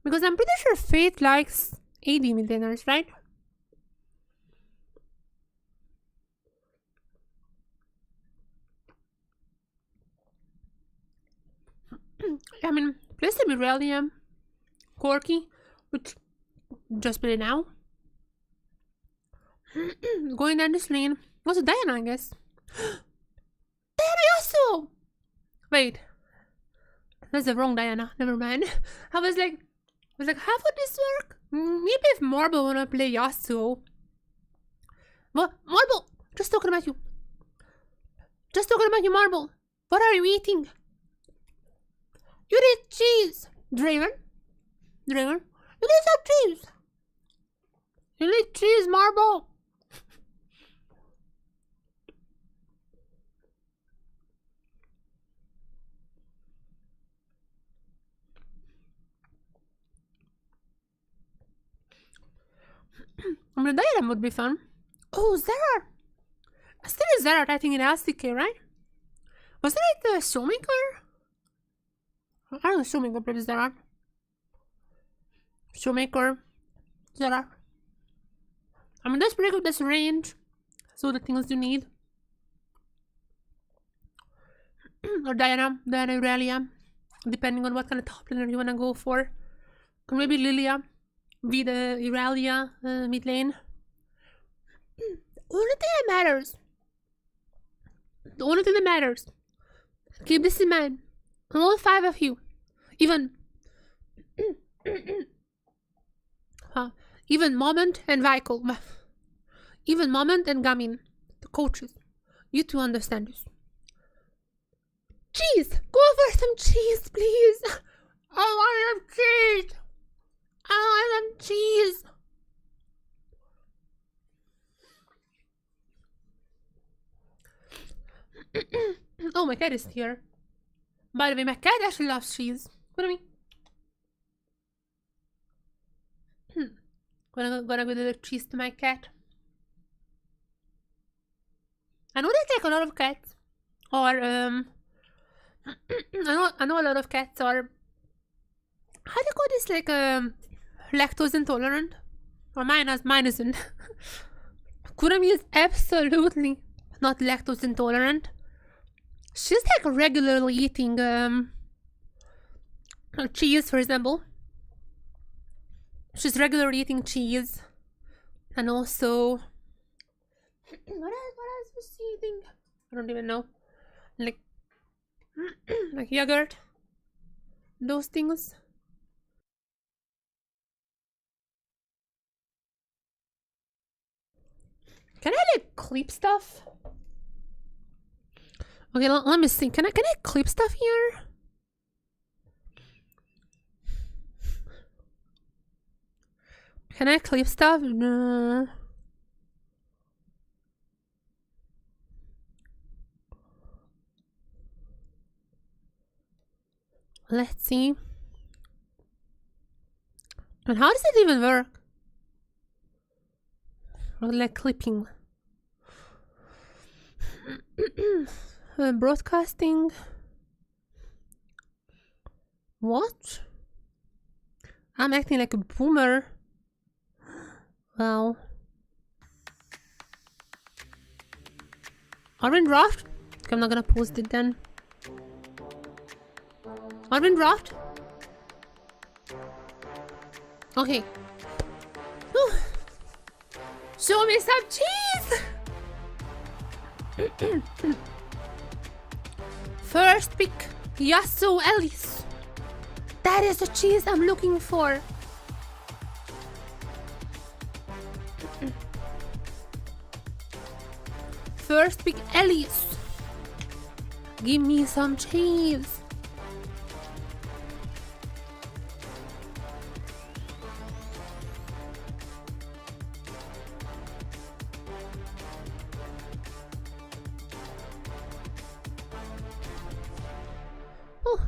Because I'm pretty sure Faith likes AD midlaners, right? I mean, place to be Relium, Corky, which just play now. Going down this lane. Also Diana, I guess. Diana Yasuo! Wait. That's the wrong Diana. Never mind. I was like, how would this work? Maybe if Marble wanna play Yasuo. What? Marble! Just talking about you. Just talking about you, Marble. What are you eating? You need cheese. Draven. You need some cheese. You need cheese, Marble. I mean, Diana would be fun. Oh, Zera. Still is Zera, I think in LCK, right? Was it like the Showmaker? I don't know, Showmaker played Zera. Showmaker. Zera. I mean, that's pretty good, that's range. So the things you need. Or Diana Aurelia. Depending on what kind of top laner you wanna go for. Or maybe Lilia. Be the Aurelia mid lane. The only thing that matters. Keep this in mind. All 5 of you. Even Moment and Vikel. Even Moment and Gamin. The coaches. You two understand this. Cheese! Go for some cheese, please! I want some cheese! I want some cheese! Oh, my cat is here. By the way, my cat actually loves cheese. What do you mean? Gonna give the cheese to my cat. I know they take a lot of cats. Or, I know a lot of cats are... How do you call this? Like, lactose intolerant? Or mine isn't. Kurami is absolutely not lactose intolerant. She's like regularly eating cheese, for example. She's regularly eating cheese, and also what else was she eating? I don't even know. Like like yogurt, those things. Can I like clip stuff? Okay, let me see. Can I clip stuff here? Can I clip stuff? No. Let's see. And how does it even work? Or like clipping. Broadcasting. What? I'm acting like a boomer. Wow. Arvin draft? Okay, I'm not gonna post it then. Arvin draft? Okay. Whew. Show me some cheese! First pick, Yasso Ellis. That is the cheese I'm looking for. First pick, Ellis. Give me some cheese. Oh.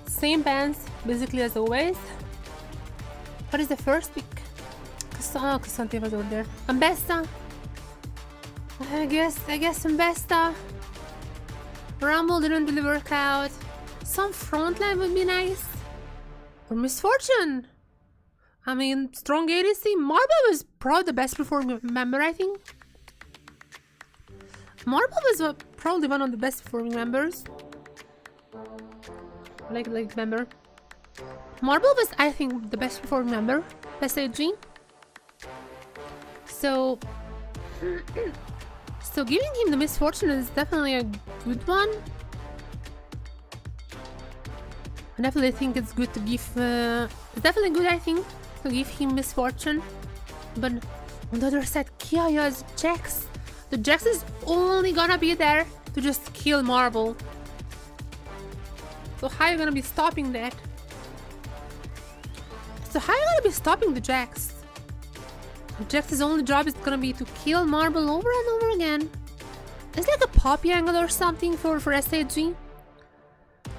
Same bands, basically as always. What is the first pick? Cassante was over there. Ambessa. I guess Ambessa. Rumble didn't really work out. Some frontline would be nice. Or Misfortune. I mean, strong ADC. Marble was probably the best performing member, I think. Marble was probably one of the best performing members. Like member. Marble was, I think, the best performing member. SHG. So giving him the Misfortune is definitely a good one. I definitely think it's good to give. It's definitely good, I think, to give him Misfortune. But on the other side, Kiaya's Jax. The Jax is only gonna be there to just kill Marble. So how are you gonna be stopping that? So how are you gonna be stopping the Jax? Jax's only job is gonna be to kill Marble over and over again. It's like a Poppy angle or something for SHG.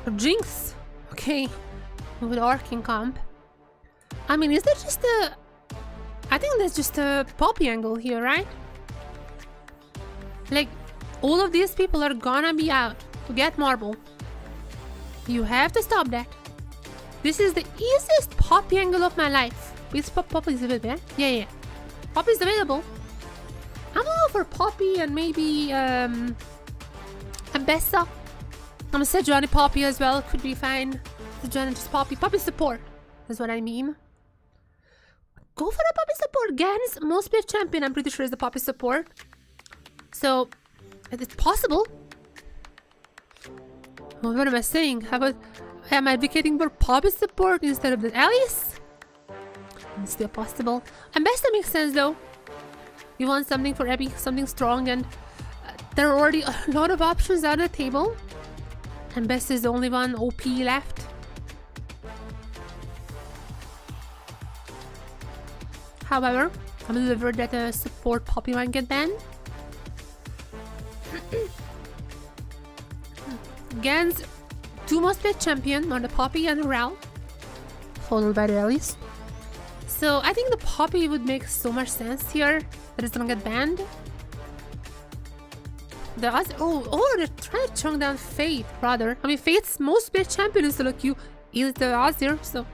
Or Jinx. Okay. With Arcing comp. I mean, is that just a... I think that's just a Poppy angle here, right? Like, all of these people are gonna be out to get Marble. You have to stop that. This is the easiest Poppy angle of my life. Is Poppy available? Yeah. Poppy is available. I'm gonna go for Poppy and maybe Ambessa. I'm a Sejuani Poppy as well. Could be fine. Sejuani just Poppy. Poppy support is what I mean. Go for a Poppy support. Gan's most played champion, I'm pretty sure, is the Poppy support. So it's possible. What am I saying? How about am I advocating for Poppy support instead of the Alice? It's still possible. Ambessa makes sense though. You want something for Abby, something strong, and there are already a lot of options on the table. Ambessa is the only one OP left. However, I'm a little worried that the support Poppy might get banned. Gan's two most played champion are the Poppy and the Ral, followed by the Alice. So I think the Poppy would make so much sense here that it's gonna get banned. the other, they're trying to chunk down Fate, rather. I mean, Fate's most played champion in solo queue is the Azir, so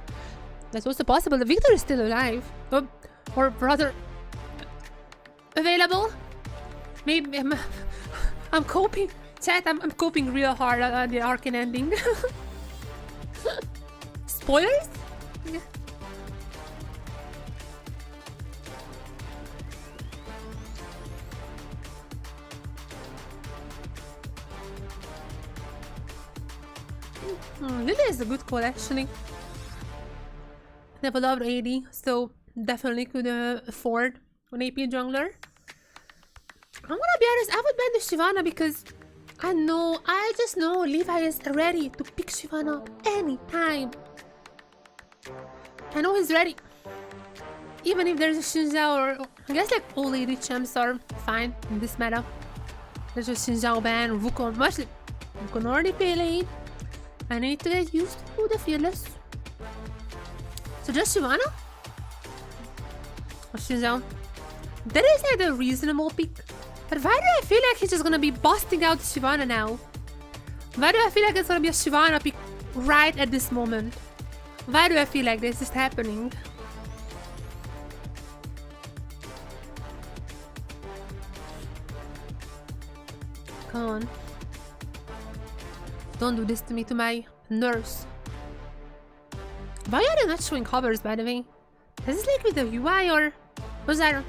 that's also possible. The Victor is still alive. Or rather, available. Maybe I'm coping. Chat, I'm coping real hard on the Arcane ending. Spoilers? Yeah. Lily is a good call actually. They have a lot of AD, so definitely could afford an AP jungler. I'm gonna be honest, I would ban the Shyvana because I just know Levi is ready to pick Shyvana anytime. I know he's ready. Even if there's a Xinjiao or I guess like all AD champs are fine in this meta. There's a Xinjiao ban, Wukong, mostly Wukong already play late. I need to get used to the fearless. So just Shyvana? Or Xinjiao? That is like the reasonable pick. But why do I feel like he's just gonna be busting out Shyvana now? Why do I feel like it's gonna be a Shyvana pick right at this moment? Why do I feel like this is happening? Come on. Don't do this to me, to my nurse. Why are they not showing covers, by the way? Is this like with the UI or... What's that?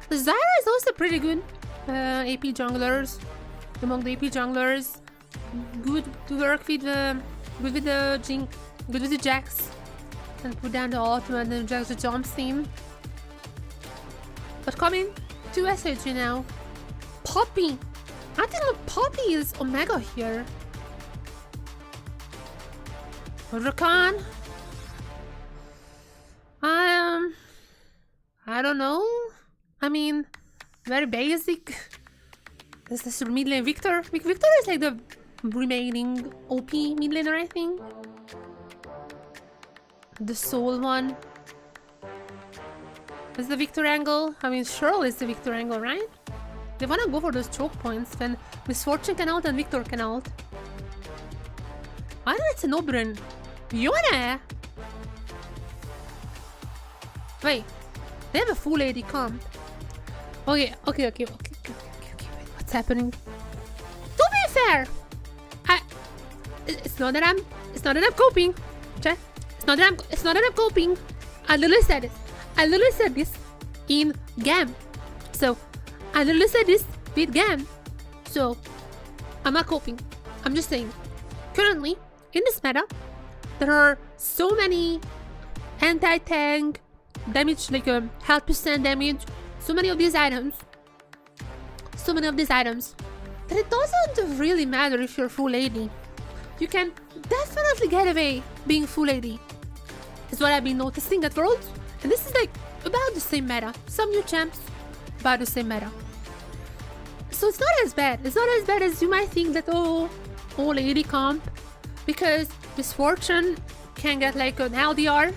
The Zyra is also pretty good. AP junglers. Among the AP junglers. Good to work with good with the Jink. Good with the Jax. And put down the ultimate and Jax the jump scene. But coming to SHG now. Poppy! I think Poppy is Omega here. Rakan. I don't know. I mean, very basic. This is mid lane Victor. Victor is like the remaining OP mid laner, I think. The soul one. Is the Victor angle? I mean, surely it's the Victor angle, right? They wanna go for those choke points when Misfortune can ult and Victor can ult. I know it's an Oberyn. Yone! Wait, they have a full AD comp. Okay, wait, what's happening? To be fair, it's not that I'm coping. Chat. It's not that I'm coping. I literally said this in GAM. So I literally said this with GAM. So I'm not coping. I'm just saying. Currently, in this meta, there are so many anti-tank damage, like health percent damage, so many of these items, that it doesn't really matter if you're full AD. You can definitely get away being full AD. Is what I've been noticing at Worlds, and this is like about the same meta. Some new champs, about the same meta. So it's not as bad. It's not as bad as you might think that all AD comp, because Misfortune can get like an LDR.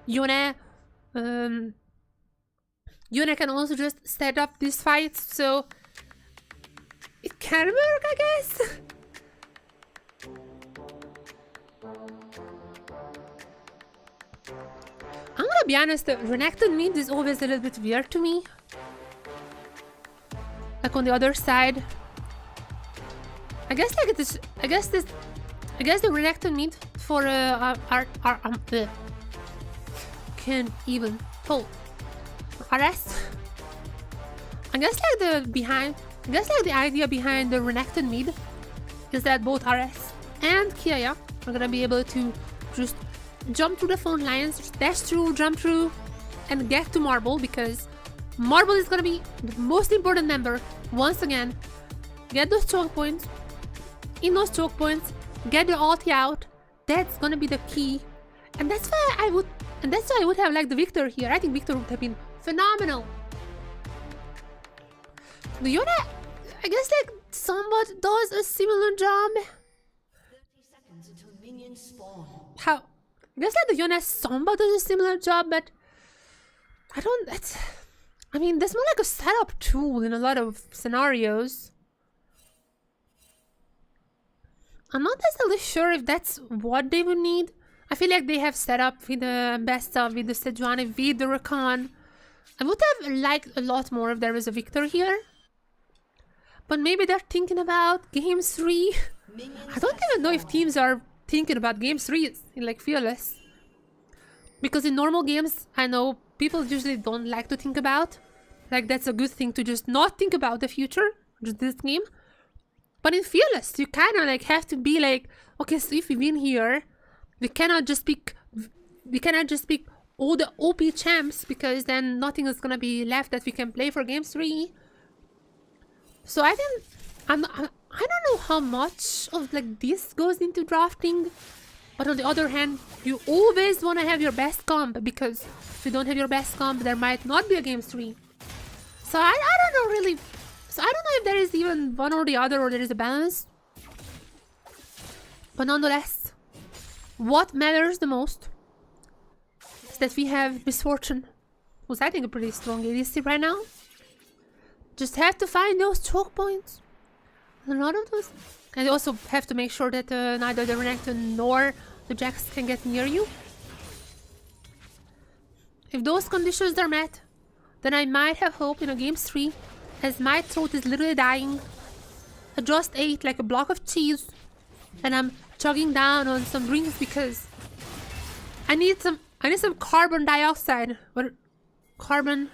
Yone can also just set up these fights, so it can work, I guess. I'm gonna be honest, the Renekton mid is always a little bit weird to me. Like on the other side. I guess like this. I guess the Renekton mid for can even pull RS. I guess like the idea behind the Renekton mid is that both RS and Kiaya are gonna be able to just jump through the phone lines, just dash through, jump through, and get to Marble, because Marble is gonna be the most important member. Once again, get those choke points. In those choke points, get the ulti out. That's gonna be the key, and that's why I would have liked the Victor here. I think Victor would have been phenomenal. The Yone, I guess like somewhat does a similar job. 30 seconds until minions spawn. How? I guess like the Yone somewhat does a similar job, but I mean, that's more like a setup tool in a lot of scenarios. I'm not necessarily sure if that's what they would need. I feel like they have set up with the best of, with the Sejuani, with the Rakan. I would have liked a lot more if there was a Victor here. But maybe they're thinking about Game 3. I don't even know if teams are thinking about Game 3 like Fearless. Because in normal games, I know people usually don't like to think about. Like, that's a good thing to just not think about the future, just this game. But in Fearless, you kind of like have to be like, okay, so if we win here, we cannot just pick all the OP champs, because then nothing is gonna be left that we can play for Game 3. So I don't know how much of like this goes into drafting. But on the other hand, you always want to have your best comp, because if you don't have your best comp, there might not be a Game 3. So I don't know really. So I don't know if there is even one or the other, or there is a balance. But nonetheless, what matters the most is that we have Misfortune, who's I think a pretty strong ADC right now. Just have to find those choke points. A lot of those. And you also have to make sure that neither the Renekton nor the Jax can get near you. If those conditions are met, then I might have hope in a Game 3, as my throat is literally dying. I just ate like a block of cheese, and I'm chugging down on some drinks because I need some carbon dioxide. What? Carbon...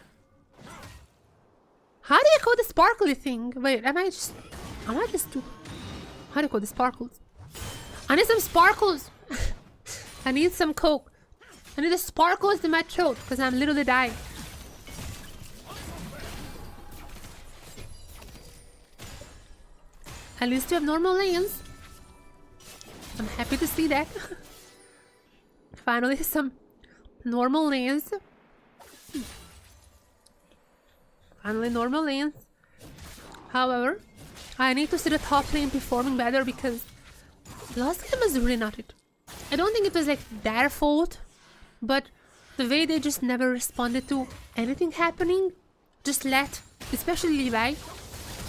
How do you call the sparkly thing? Wait, I might just do... How do you call the sparkles? I need some sparkles! I need some coke. I need the sparkles in my throat, because I'm literally dying. At least you have normal lanes. I'm happy to see that. Finally, some normal lanes. Finally, normal lanes. However, I need to see the top lane performing better, because last game was really not it. I don't think it was like their fault, but the way they just never responded to anything happening, just let, especially Levi,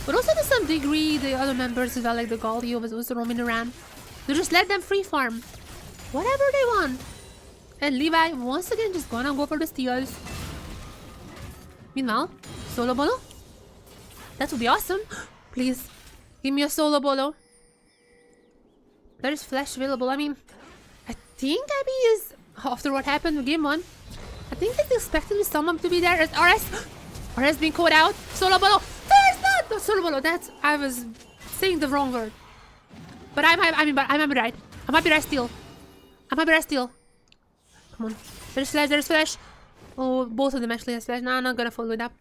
but also to some degree the other members as well, like the Galio was also roaming around. They just let them free farm whatever they want. And Levi once again just gonna go for the steals. Meanwhile, solo bolo? That would be awesome. Please, give me a solo bolo. There is flash available. I mean, I think Abby is, after what happened in game 1, I think it's expecting someone to be there as RS being caught out. Solo bolo. There's not the solo bolo. That's, I was saying the wrong word. But I might be right. I might be right still. Come on. There's flash. Oh, both of them actually has flash. No, I'm not gonna follow it up.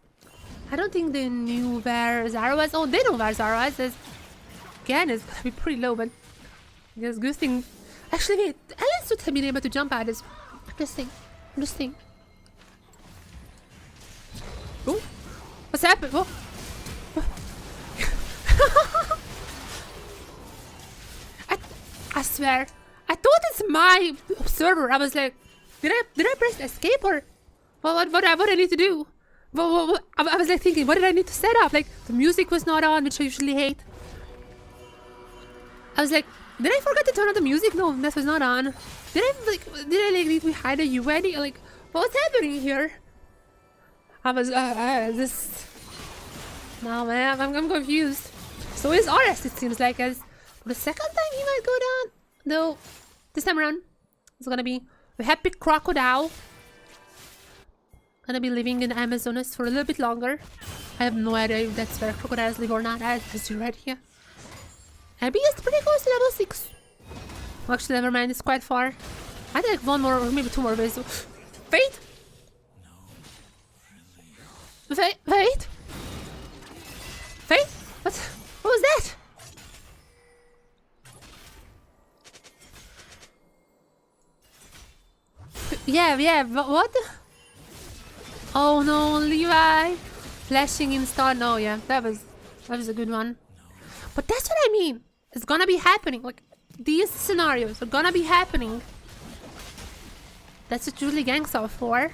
I don't think they knew where Zara was. Oh, they know where Zara is. Again, it's gonna be pretty low, but I guess good thing. Actually, wait, Alice would have been able to jump at us. I'm just saying. Oh, what's happened? Whoa. I swear, I thought it's my server. I was like, did I press escape or what I need to do? I was like thinking, what did I need to set up? Like, the music was not on, which I usually hate. I was like, did I forget to turn on the music? No, that was not on. Did I need to hide a UID? Like, what's happening here? I was this. No man, I'm confused. So is RS, it seems like, as the second time he might go down. Though this time around it's gonna be a happy crocodile. Gonna be living in Amazonas for a little bit longer. I have no idea if that's where crocodiles live or not. I see right here. Abby is pretty close to level 6. Well, actually, never mind, it's quite far. I think one more or maybe 2 more ways. Fate? Fate? What was that? Yeah, what? Oh no, Levi! Flashing in star, no, yeah, that was a good one. But that's what I mean. It's gonna be happening. Like, these scenarios are gonna be happening. That's what usually ganks are for.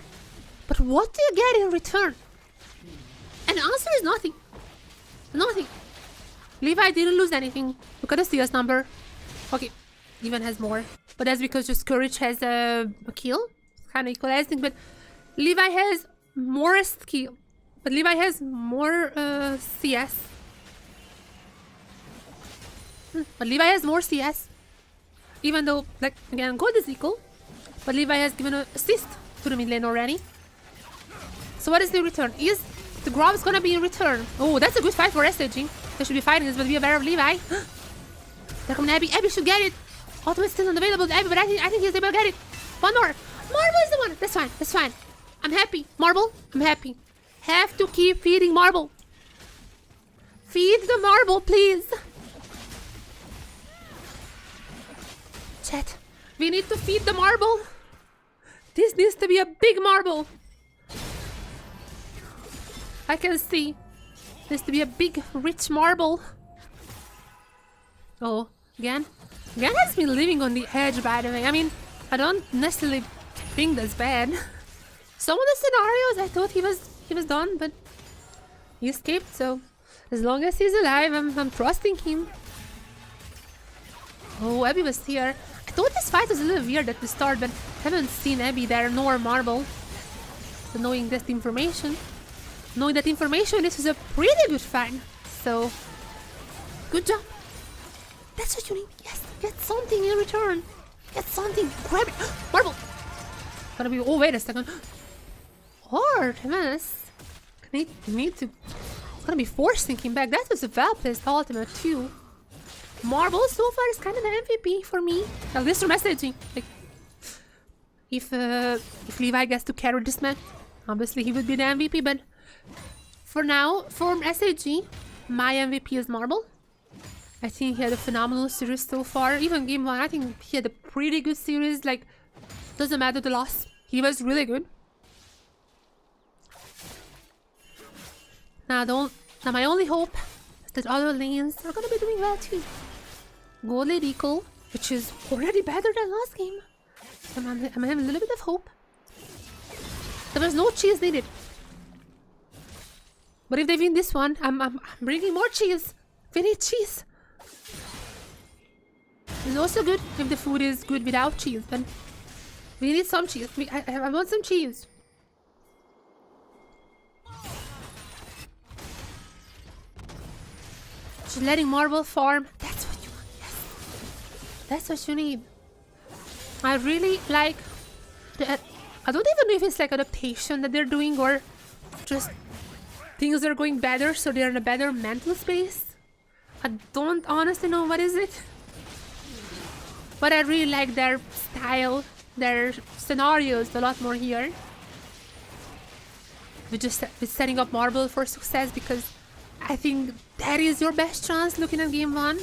But what do you get in return? And the answer is nothing. Nothing. Levi didn't lose anything. Look at the CS number. Okay, even has more. But that's because just Courage has a kill. Kind of equalizing, but Levi has more skill. But Levi has more CS. But Levi has more CS. Even though, like, again, gold is equal. But Levi has given an assist to the mid lane already. So what is the return? Is the Grob's gonna be in return? Oh, that's a good fight for SHG. They should be fighting this, but be aware of Levi. There comes Abby. Abby should get it. Ultimate still unavailable to Abby, but I think he's able to get it. One more. Marble is the one. That's fine. That's fine. I'm happy. Marble, I'm happy. Have to keep feeding Marble. Feed the Marble, please. Chat, we need to feed the Marble. This needs to be a big Marble. I can see. Needs to be a big, rich Marble. Oh, Gan? Gan has been living on the edge, by the way. I mean, I don't necessarily think that's bad. Some of the scenarios I thought he was done, but he escaped, so as long as he's alive, I'm trusting him. Oh, Abby was here. I thought this fight was a little weird at the start, but haven't seen Abby there nor Marble. So knowing that information, this was a pretty good fight. So good job. That's what you need. Yes, get something in return. Get something. Grab it. Marble. Gotta be. Oh, wait a second. Artemis. Need to. Gonna be forcing him back. That was a well-placed ultimate too. Marble so far is kind of the MVP for me. At least for messaging. Like, if Levi gets to carry this match, obviously he would be the MVP. But for now, for SHG, my MVP is Marble. I think he had a phenomenal series so far. Even game 1, I think he had a pretty good series. Like, doesn't matter the loss. He was really good. Now my only hope is that other lanes are gonna be doing well too. Gold lane equal, which is already better than last game. So I'm having a little bit of hope. There was no cheese needed. But if they win this one, I'm bringing more cheese. We need cheese. It's also good if the food is good without cheese, but we need some cheese. I want some cheese. Just letting Marble farm. That's what you want. Yes. That's what you need. I really like that. I don't even know if it's like adaptation that they're doing or just things are going better, so they're in a better mental space. I don't honestly know what is it. But I really like their style, their scenarios a lot more here. With setting up Marble for success, because I think that is your best chance looking at game 1.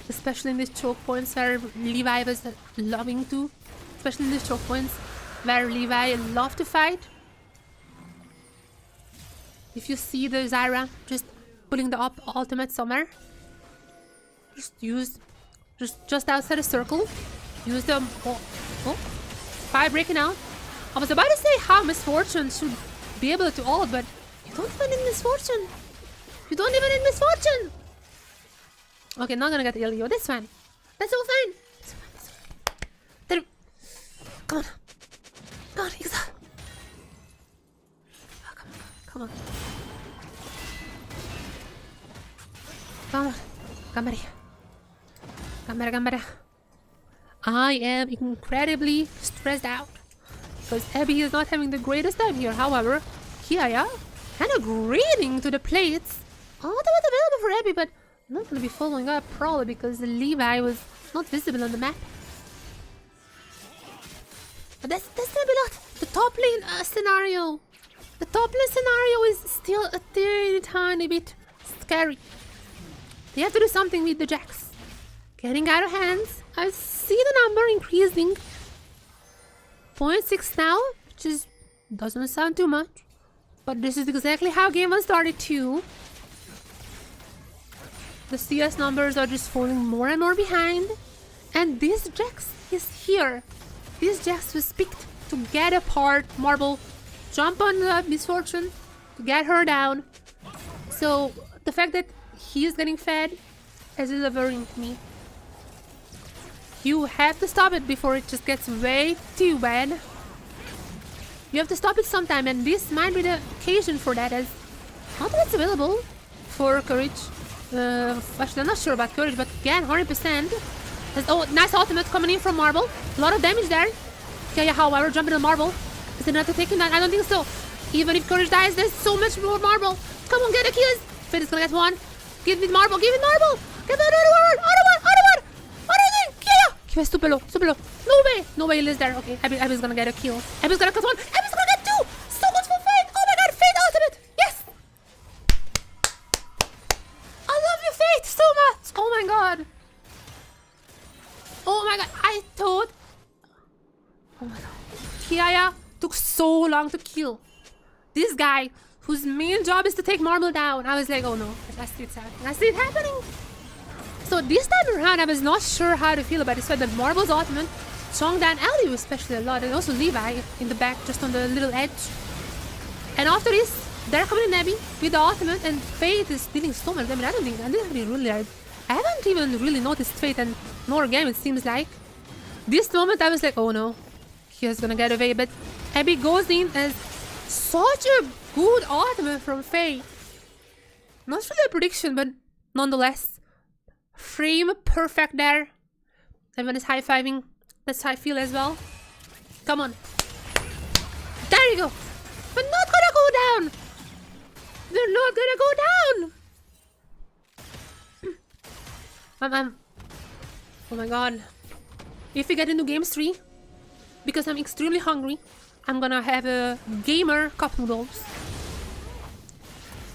Especially in these choke points where Levi was loving to. Especially in these choke points where Levi loved to fight. If you see the Zyra just pulling the up ultimate somewhere, just outside the circle, use the fire breaking out. I was about to say how Misfortune should be able to ult, but you don't even need Misfortune. You don't even need Misfortune. Okay, not gonna get Ilio. That's fine. That's all fine. That's fine. That's fine. Come on. Come on, Ixa. Oh, come on. Come on. Come on. Gambare. Gambare, gambare. I am incredibly stressed out because Abby is not having the greatest time here. However, Kiaya kind of greeting to the plates. Ultimate available for Abby, but not going to be following up probably because Levi was not visible on the map. But that's going to be a lot. The top lane scenario. The top lane scenario is still a tiny bit scary. They have to do something with the Jax. Getting out of hands. I see the number increasing. 0.6 now, which is doesn't sound too much. But this is exactly how game 1 started too. The CS numbers are just falling more and more behind. And this Jax is here. This Jax was picked to get apart Marble, jump on the Misfortune, to get her down. So the fact that he is getting fed is delivering me. You have to stop it before it just gets way too bad. You have to stop it sometime, and this might be the occasion for that, as not that it's available for Courage. Actually, I'm not sure about Courage, but again, 100%. Oh, nice ultimate coming in from Marble. A lot of damage there. Yeah, however, jumping on Marble. Is it not to take him down? I don't think so. Even if Courage dies, there's so much more Marble. Come on, get the kills. Fate is gonna get one. Give me Marble, give me Marble. Get the other one. What are you doing? Kia! Kia is super low. No way he lives there. Okay, Abby's gonna get a kill. Abby's gonna cut one. Abby's gonna get two. So good for Fate. Oh my god, Fate ultimate. Yes. I love you, Fate, so much. Oh my god. I thought. Oh my god. Kia took so long to kill. This guy, whose main job is to take Marble down. I was like, oh no, I see it happening. So this time around, I was not sure how to feel about it. So the Marble's ultimate, Showdown Ellie especially a lot, and also Levi in the back, just on the little edge. And after this, they're coming in Abby with the ultimate, and Fate is dealing so much damage. I haven't even really noticed Fate and nor GAM, it seems like. This moment, I was like, oh no, he's gonna get away. But Abby goes in as such a good ultimate from Fate. Not really a prediction, but nonetheless. Frame perfect there. Everyone is high-fiving. That's how I feel as well. Come on. There you go. But not gonna go down. They're not gonna go down. Oh my god. If we get into game 3, because I'm extremely hungry, I'm gonna have a gamer cup noodles.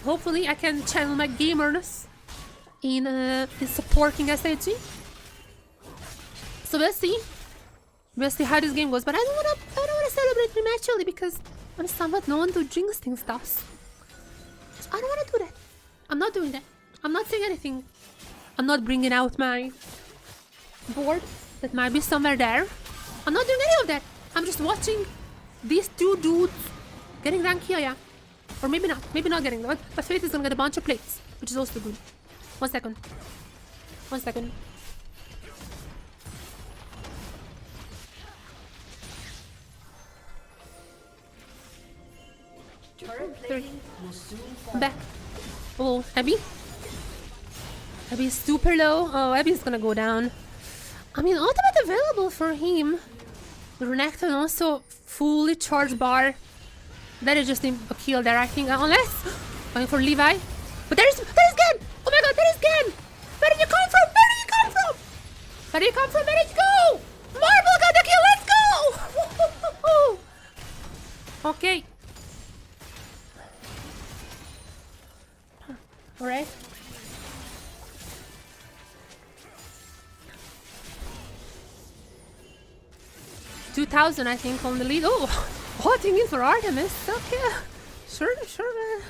Hopefully I can channel my gamerness in supporting SHG. So we'll see. We'll see how this game goes. But I don't wanna celebrate prematurely because I'm somewhat known to jinx things thus. So I don't wanna do that. I'm not doing that. I'm not saying anything. I'm not bringing out my board that might be somewhere there. I'm not doing any of that. I'm just watching these two dudes getting rank here. Or maybe not. Maybe not getting them. But Fate is gonna get a bunch of plates, which is also good. 1 second. 1 second. I'm back. Oh, Abby? Abby's super low. Oh, Abby's gonna go down. I mean, ultimate available for him. Renekton also fully charged bar. That is just a kill there, I think. Unless going for Levi. But there's GAM! Oh my god, there is GAM! Where did you come from? Where did you come from? Where did you come from? Where did you go? Marble got the kill, let's go! Okay. Alright. $2,000 I think on the lead. Oh, voting in for Artemis. Okay. Sure,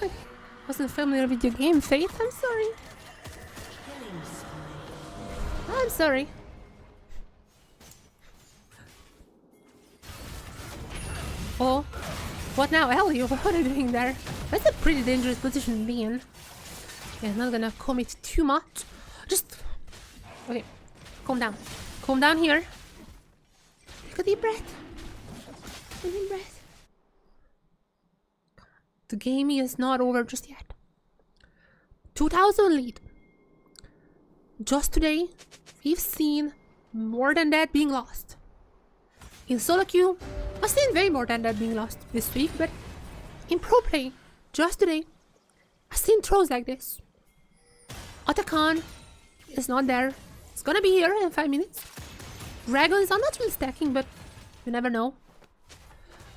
man. Wasn't familiar with your game, Fate. I'm sorry. I'm sorry. Oh, what now, Ellie? What are you doing there? That's a pretty dangerous position to be in. Okay, I'm not gonna commit too much. Just... Okay, calm down. Calm down here. Take a deep breath. Take a deep breath. The game is not over just yet. 2,000 lead. Just today, we've seen more than that being lost. In solo queue, I've seen way more than that being lost this week, but in pro play, just today, I've seen throws like this. Otacon is not there. It's gonna be here in 5 minutes. Dragons are not really stacking, but you never know.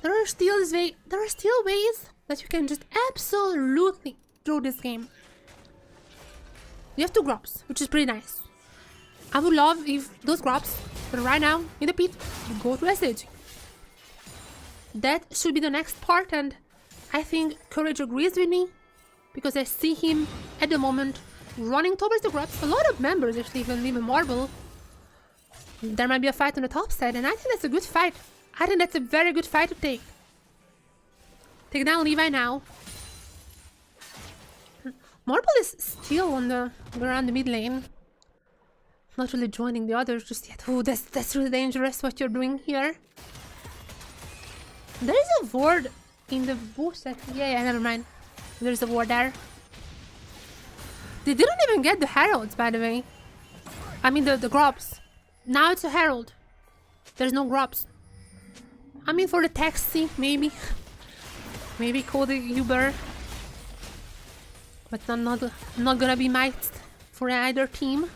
There are still ways that you can just absolutely throw this game. You have 2 grubs, which is pretty nice. I would love if those grubs were right now in the pit would go to SHG. That should be the next part, and I think Courage agrees with me because I see him at the moment running towards the grubs. A lot of members actually even leave a Marble. There might be a fight on the top side, and I think that's a good fight. I think that's a very good fight to take. Take down Levi now. Marble is still on around the mid lane. Not really joining the others just yet. Oh, that's really dangerous what you're doing here. There is a ward in the bush. Yeah, never mind. There's a ward there. They didn't even get the heralds, by the way. I mean the grubs. Now it's a herald. There's no grubs. I mean for the taxi, maybe. Maybe call the Uber. But not gonna be might for either team.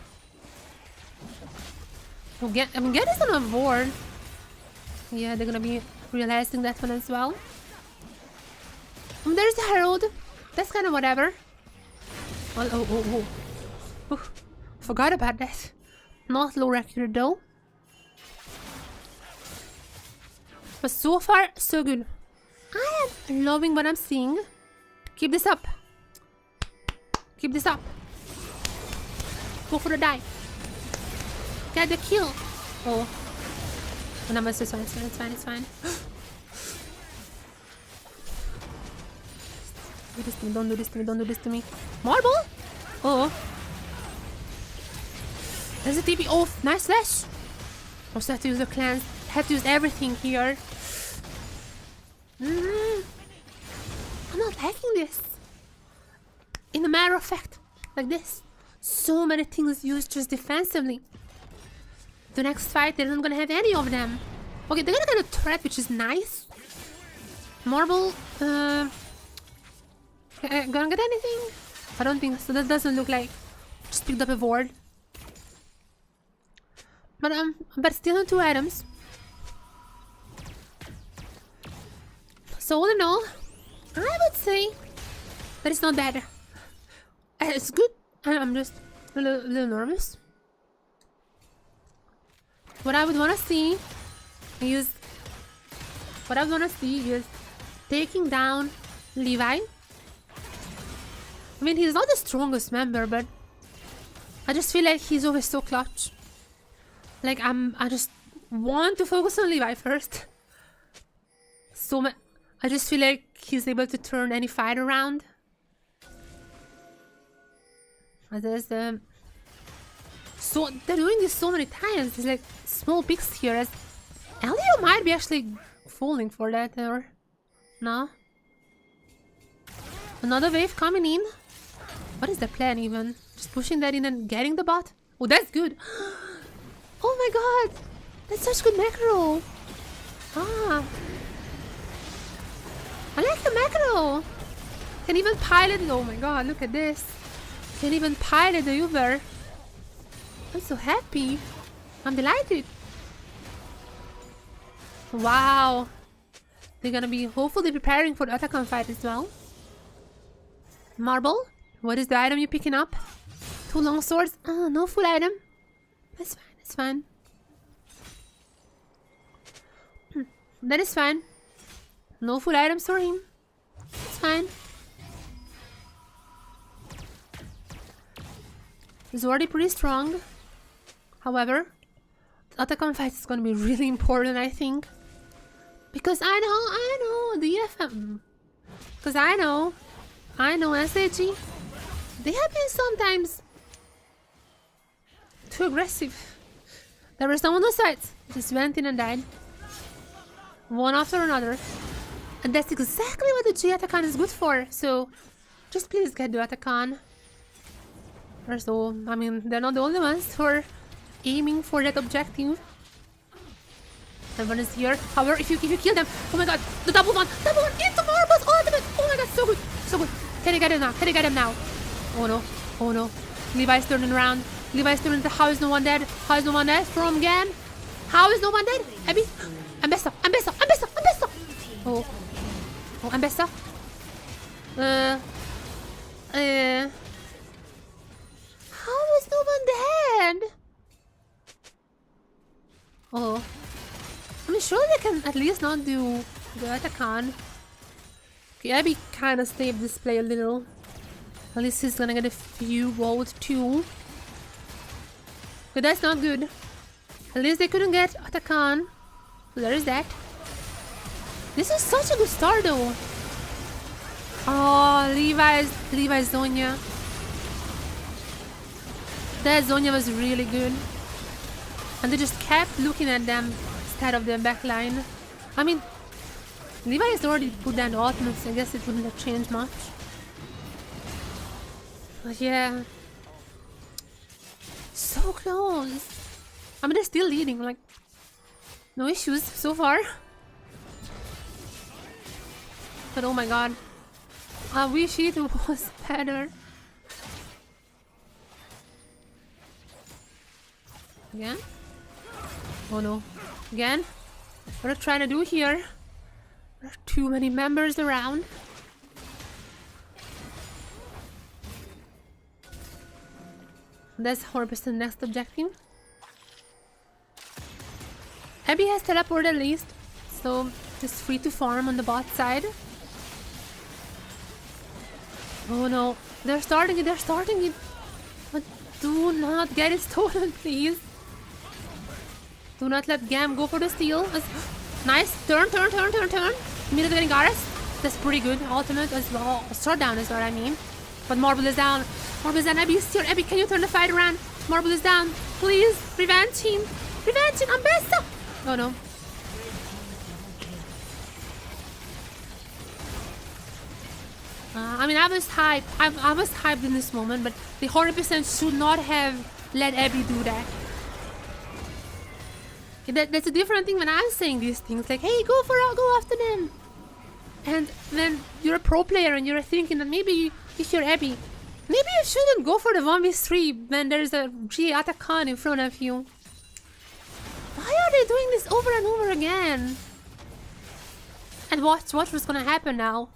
Oh, I mean, Get is on a board. Yeah, they're gonna be realizing that one as well. There's the herald. That's kind of whatever. Oh. Forgot about that. Not low record though. But so far, so good. I am loving what I'm seeing. Keep this up. Keep this up. Go for the dive. Get the kill. Oh. No, it's fine, it's fine. Do this to me, don't do this to me. Marble? Oh. There's a TP. Oh, nice flash. Also have to use the clans. Have to use everything here. I'm not liking this. In a matter of fact, like this. So many things used just defensively. The next fight, they're not gonna have any of them. Okay, they're gonna get a threat, which is nice. Marble, gonna get anything? I don't think so. That doesn't look like. Just picked up a ward. But still on 2 items. So all in all, I would say that it's not bad. It's good. I'm just a little nervous. What I would want to see is taking down Levi. I mean, he's not the strongest member, but I just feel like he's always so clutch. Like I just want to focus on Levi first. I just feel like he's able to turn any fight around. There's so they're doing this so many times. There's like small picks here. As Elio might be actually falling for that, or no? Another wave coming in. What is the plan even? Just pushing that in and getting the bot? Oh, that's good. Oh my god, that's such good macro. I like the macro. Can even pilot. Oh my god, look at this. Can even pilot the Uber. I'm so happy. I'm delighted. Wow. They're gonna be hopefully preparing for the Atacon fight as well. Marble, what is the item you're picking up? 2 long swords. Oh, no full item. That's fine, that's fine. That is fine. No full items for him. It's fine. He's already pretty strong. However, the Atacon fight is gonna be really important, I think. Because I know the FM. Because I know SHG. They have been sometimes too aggressive. There were some on the sides. Just went in and died. One after another. And that's exactly what the G Atacon is good for. So, just please get the Atacon. So, I mean, they're not the only ones who are aiming for that objective. Everyone is here. However, if you kill them, oh my god, the double one into Marble's ultimate. Oh my god, so good, so good. Can you get him now? Can you get him now? Oh no, oh no. Levi's turning around. Levi's turning to how is no one dead? How is no one dead from GAM? How is no one dead? Abby, Ambessa. Oh, Ambessa. How is no one dead? Oh. I mean, surely they can at least not do the Atacon. Okay, Abby kind of saved this play a little. At least he's gonna get a few gold too. But that's not good. At least they couldn't get Atacon. So there is that. This is such a good start though. Oh, Levi's Zonya. That Zonya was really good. And they just kept looking at them instead of their backline. I mean, Levi has already put down the ultimate, so I guess it wouldn't have changed much. But yeah. So close. I mean, they're still leading, like, no issues so far. But oh my god. I wish it was better. Again? Oh no. Again? What are they trying to do here? There are too many members around. That's 100% next objective. Abby has teleported at least, so just free to farm on the bot side. Oh no, they're starting it, but do not get it stolen, please. Do not let GAM go for the steal. Nice, turn. Immediately getting Garrus. That's pretty good, ultimate as well. Showdown is what I mean. But Marble is down. Abby is here. Abby, can you turn the fight around? Marble is down. Please, revenge him. I'm best. Oh no. I mean, I was hyped in this moment, but the 100% should not have let Abby do that. That's a different thing when I'm saying these things, like, hey, go after them. And then you're a pro player and you're thinking that maybe if you're Abby, maybe you shouldn't go for the 1v3 when there's a G Atakan in front of you. Why are they doing this over and over again? And watch what's gonna happen now.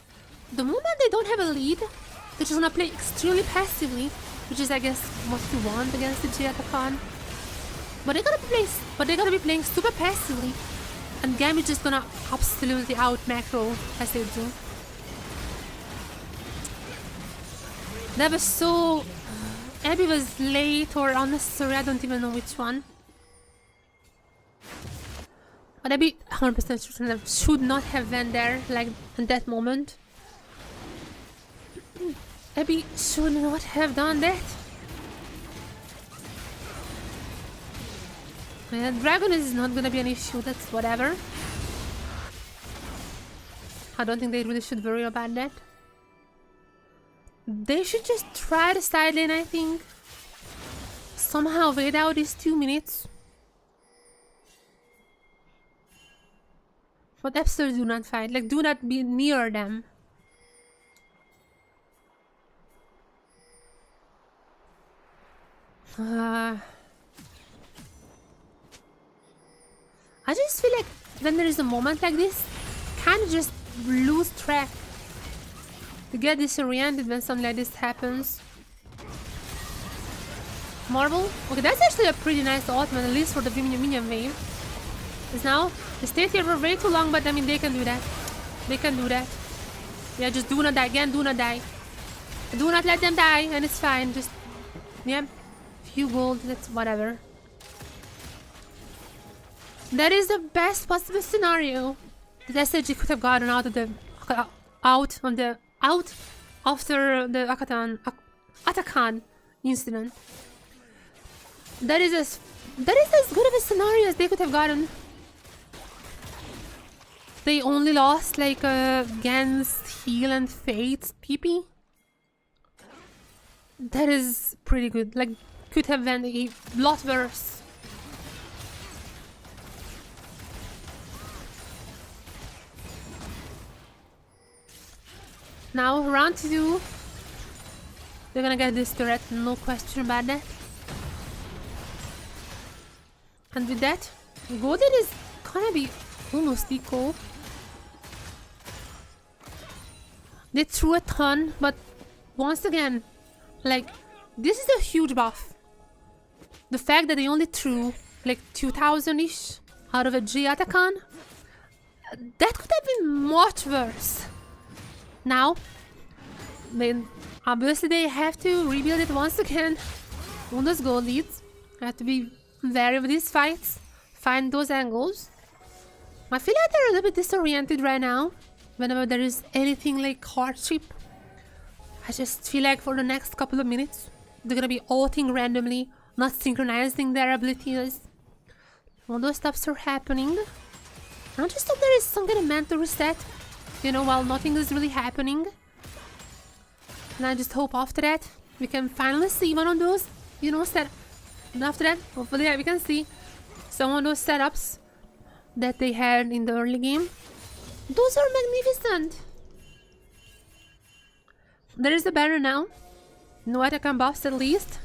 The moment they don't have a lead, they're just gonna play extremely passively, which is, I guess, what you want against the G Atakan. But they're gonna be playing super passively, and GAM is just gonna absolutely out macro as they do. That was so... Abby was late or unnecessary, I don't even know which one. But Abby 100% should not have went there, like, in that moment. Abby should not have done that. Yeah, Dragon is not gonna be an issue, that's whatever. I don't think they really should worry about that. They should just try the side lane, I think. Somehow wait out these 2 minutes. But absolutely do not fight, like, do not be near them. I just feel like when there is a moment like this, kind of just lose track. To get disoriented when something like this happens. Marble? Okay, that's actually a pretty nice ultimate, at least for the minion wave. Because now, they stayed here for way too long, but I mean, they can do that. They can do that. Yeah, just do not die again, do not die. Do not let them die, and it's fine. Just, yeah, few gold, that's whatever. That is the best possible scenario that SHG could have gotten out of the after the Atakan incident. That is as good of a scenario as they could have gotten. They only lost like against Heal and Fate PP. That is pretty good. Like, could have been a lot worse. Now, round 2. They're gonna get this turret, no question about that. And with that, Golden is gonna be almost equal. They threw a ton, but once again, like, this is a huge buff. The fact that they only threw like 2,000-ish out of a G Atakan, that could have been much worse. Now, obviously they have to rebuild it once again on those gold leads. I have to be wary of these fights, find those angles. I feel like they're a little bit disoriented right now whenever there is anything like hardship. I just feel like for the next couple of minutes they're gonna be ulting randomly, not synchronizing their abilities. all those stuffs are happening. I just hope there is some kind of mental reset, you know, while nothing is really happening. And I just hope after that we can finally see one of those, you know, and after that, hopefully we can see some of those setups that they had in the early game. Those are magnificent. There is a banner now. No attack on buffs at least.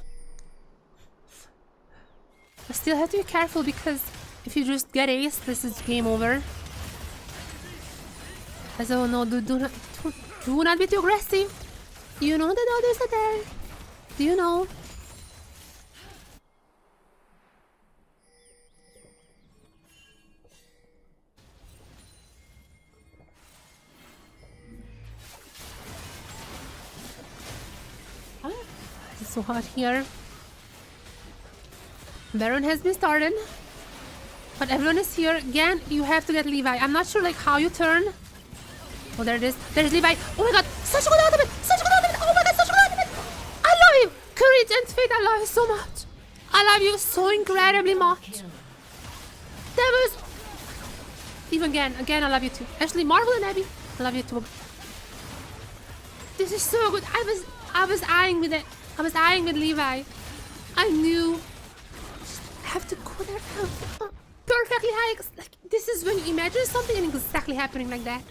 I still have to be careful because if you just get ace, this is game over. So no, do not be too aggressive. You know that others are there. Do you know? It's so hot here. Baron has been started. But everyone is here. Again, you have to get Levi. I'm not sure like how you turn. Oh, there it is. There's Levi. Oh my god. Such a good ultimate. Such a good ultimate. Oh my god, such a good ultimate. I love you. Courage and Fate, I love you so much. I love you so incredibly much. That was... Even again, I love you too. Actually, Marvel and Abby, I love you too. This is so good. I was eyeing with it. I was eyeing with Levi. I knew. I have to go there. Perfectly high. Like, this is when you imagine something and it's exactly happening like that.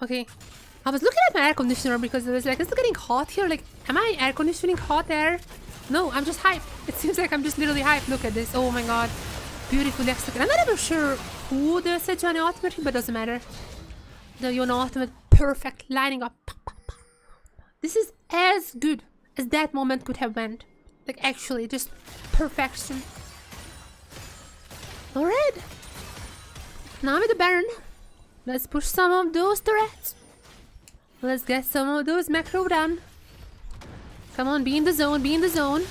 Okay. I was looking at my air conditioner because it was like, it's getting hot here. Like, am I air conditioning hot air? No, I'm just hyped. It seems like I'm just literally hyped. Look at this. Oh my god. Beautiful executed. I'm not even sure who the SHG ultimate, but doesn't matter. The Yona ultimate, perfect lining up. This is as good as that moment could have went. Like, actually, just perfection. Alright. Now with the Baron. Let's push some of those turrets. Let's get some of those macro done. Come on, be in the zone, be in the zone.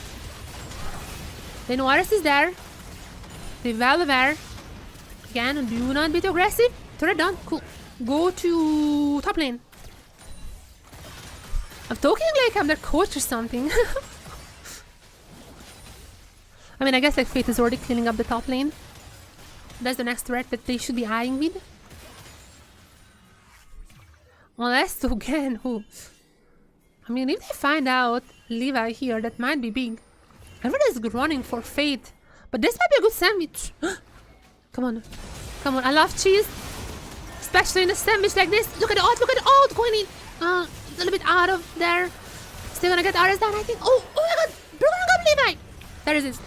The Noiris is there. The Valivar. Again, do not be too aggressive. Turret done. Cool. Go to top lane. I'm talking like I'm their coach or something. I mean, I guess like Fate is already cleaning up the top lane. That's the next threat that they should be eyeing with. Unless again, who? I mean, if they find out Levi here, that might be big. Everyone is running for Fate, but this might be a good sandwich. Come on, come on! I love cheese, especially in a sandwich like this. Look at the ult! Look at the ult going in. A little bit out of there. Still gonna get RS down, I think. Oh my god! Bring up Levi! There it is.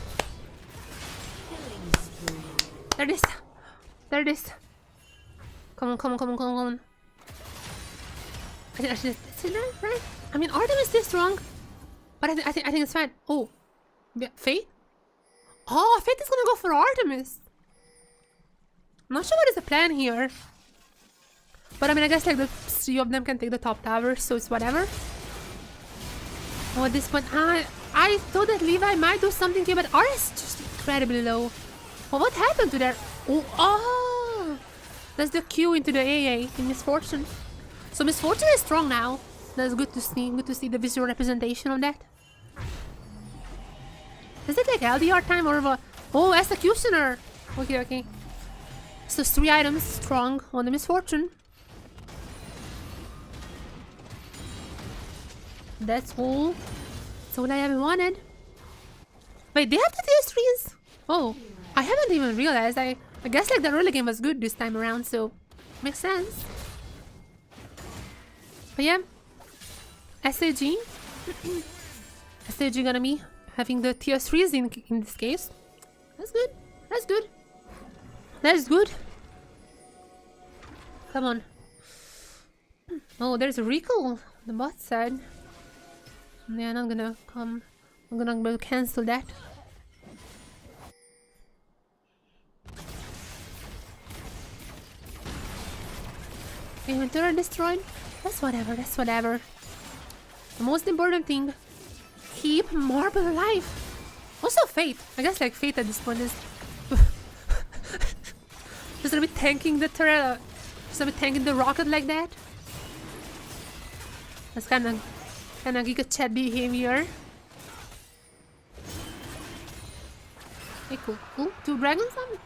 There it is. There it is. Come on, come on, come on, come on, come on. I think that's it, right? I mean, Artemis is still strong, but I think it's fine. Oh, Fate? Oh, Fate is gonna go for Artemis. I'm not sure what is the plan here, but I mean, I guess like the three of them can take the top tower, so it's whatever. Oh, at this point, I thought that Levi might do something here, but RS is just incredibly low. Well, what happened to that? Oh, that's the Q into the AA in Misfortune. So Misfortune is strong now. That's good to see. Good to see the visual representation of that. Is it like LDR time or what? Oh, Executioner. Okay, okay. So 3 items strong on the Misfortune. That's all. That's all I ever wanted. Wait, they have the TS3s? Oh, I haven't even realized. I guess like the early game was good this time around, so makes sense. But yeah, SHG. SHG gonna be having the tier 3s in this case. That's good. That's good. That's good. Come on. Oh, there's a recall on the bot side. Yeah, I'm not gonna come. I'm gonna be able to cancel that. Inventory destroyed. That's whatever, that's whatever. The most important thing, keep Marble alive. Also Fate. I guess like Fate at this point is just gonna be tanking the turret, just gonna be tanking the rocket like that. That's kinda Giga Chat behavior. Okay, cool. Ooh, 2 dragons then?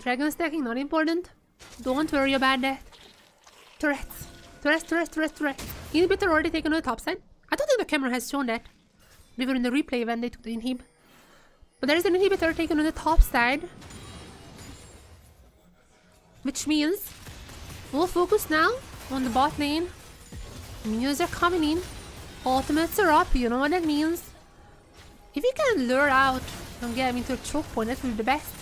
Dragon stacking, not important. Don't worry about that. Turrets. Turrets. Inhibitor already taken to the top side. I don't think the camera has shown that. We were in the replay when they took the inhib. But there is an inhibitor taken on the top side. Which means we'll focus now on the bot lane. Minions are coming in. Ultimates are up, you know what that means. If you can lure out and get him into a choke point, that would be the best.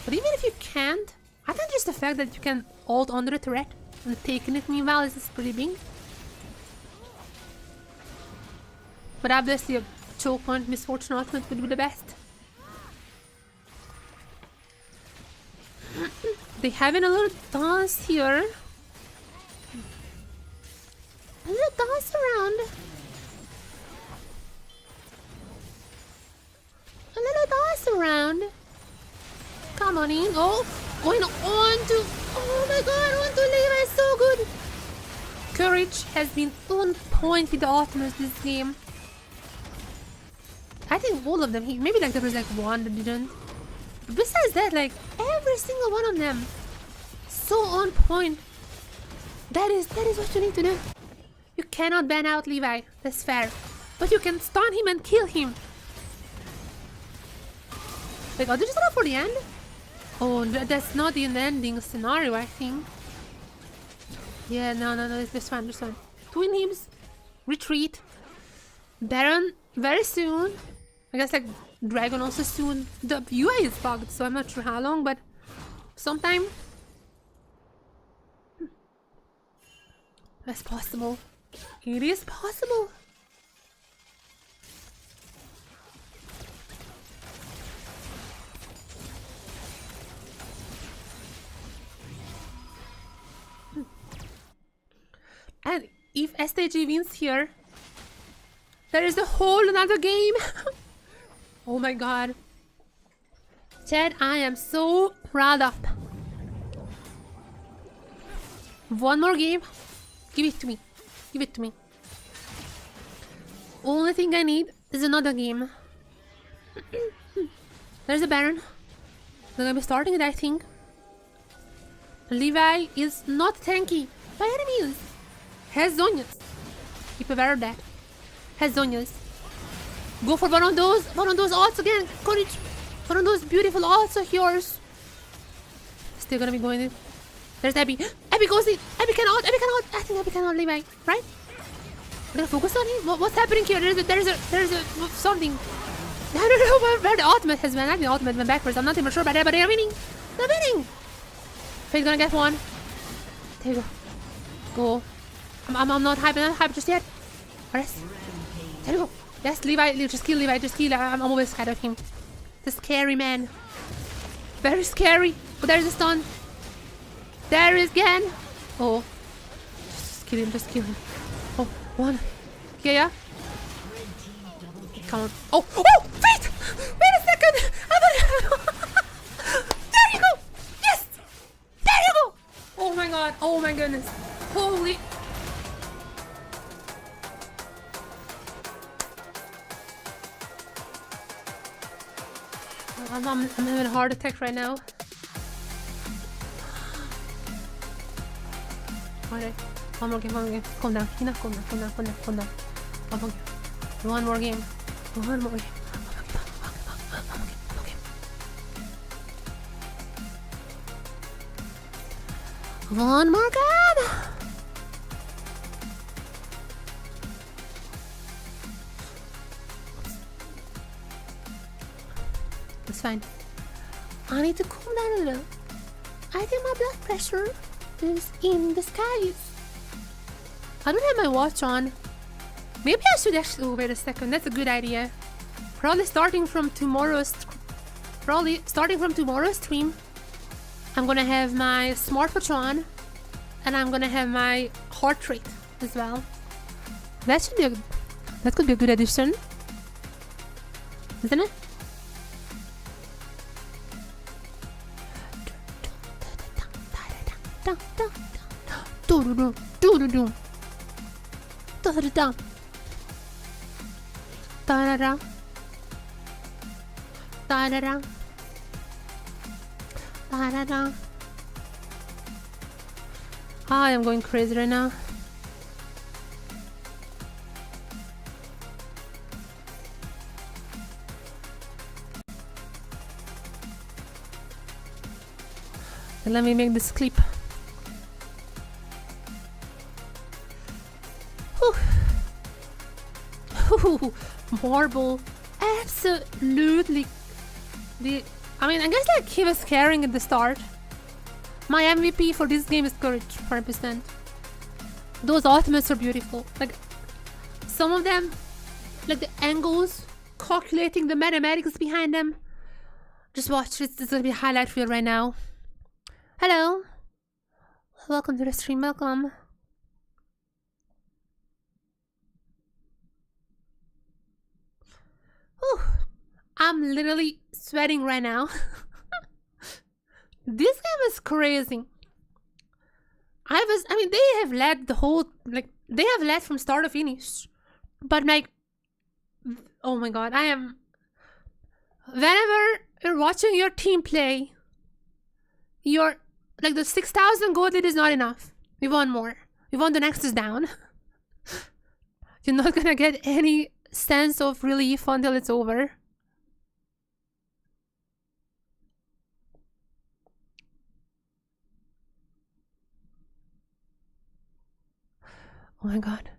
But even if you can't, I think just the fact that you can ult under a turret and taking it meanwhile is pretty big. But obviously a choke point misfortune ultimate would be the best. They having a little dance here. A little dance around. A little dance around. Come on in. Oh, going on to. Oh my god, on to Levi is so good. Courage has been on point with the ultimates this game. I think all of them hit. Maybe like there was like one that didn't. But besides that, like every single one of them, so on point. That is what you need to do. You cannot ban out Levi. That's fair. But you can stun him and kill him. Like, are they just for the end? Oh, that's not the ending scenario, I think. Yeah, no, it's fine, it's fine. 2 inhibs, retreat, Baron very soon. I guess like Dragon also soon. The UI is bugged, so I'm not sure how long, but sometime. That's possible. It is possible. And if SHG wins here, there is a whole another game. Oh my god. Chad, I am so proud of. One more game. Give it to me. Give it to me. Only thing I need is another game. There's a Baron. They're gonna be starting it, I think. Levi is not tanky by any means. Has Zonias. Keep aware of that. Has Zonias. Go for one of those ults again. Courage. One of those beautiful ults of yours. Still gonna be going in. There's Abby. Abby goes in. Abby can ult. I think Abby can ult Levi. Right? We're gonna focus on him. What's happening here? There's a something. I don't know where the ultimate has been. I think the ultimate went backwards. I'm not even sure about that, but they're winning. They're winning. Faye's gonna get one. There you go. Go. I'm not hyped just yet. Alright. There you go. Yes, Levi, just kill Levi, I'm always scared of him. The scary man. Very scary. Oh, there's a stun. There is Gan. Oh. Just kill him. Oh, one. Yeah. Come on. Oh, wait! Wait a second! There you go! Yes! There you go! Oh my god, oh my goodness. Holy... I'm having a heart attack right now. Alright, one more game. Calm down. Hina, calm down. One more game. One more game. One more game. It's fine. I need to calm down a little. I think my blood pressure is in the skies. I don't have my watch on. Maybe I should actually... Oh, wait a second. That's a good idea. Probably starting from tomorrow's stream, I'm gonna have my smartwatch on, and I'm gonna have my heart rate as well. That could be a good addition, isn't it? Da da da. Da da da. I am going crazy right now. Let me make this clip. Whew. Marble. Absolutely. I mean, I guess like he was carrying at the start. My MVP for this game is Courage, 100%. Those ultimates are beautiful. Like, some of them, like the angles, calculating the mathematics behind them. Just watch, it's gonna be a highlight reel right now. Hello. Welcome to the stream, welcome. Whew. I'm literally sweating right now. This game is crazy. I mean, they have led the whole, like, they have led from start to finish. But like, oh my god, whenever you're watching your team play, you're, like, the 6,000 gold lead is not enough. We want more. We want the Nexus down. You're not gonna get any sense of relief until it's over. Oh my god.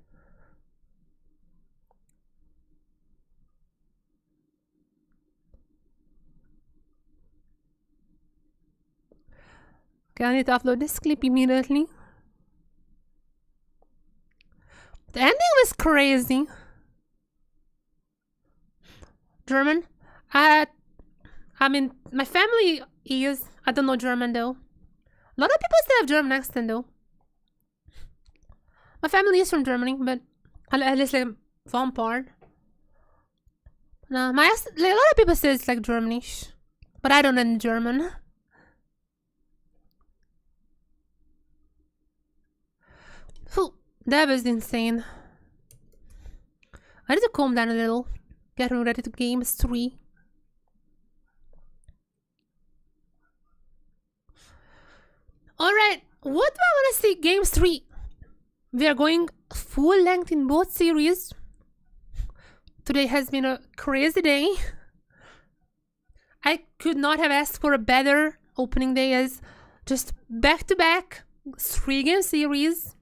Okay, I need to upload this clip immediately. The ending was crazy. German? I mean, my family is. I don't know German though. A lot of people still have German accent though. My family is from Germany, but at least like one part. No, my accent, like, a lot of people say it's like Germanish, but I don't know German. Whew, that was insane. I need to calm down a little. Get ready to game 3. Alright, what do I want to see? Game 3. We are going full length in both series. Today has been a crazy day. I could not have asked for a better opening day, as just back to back 3-game series.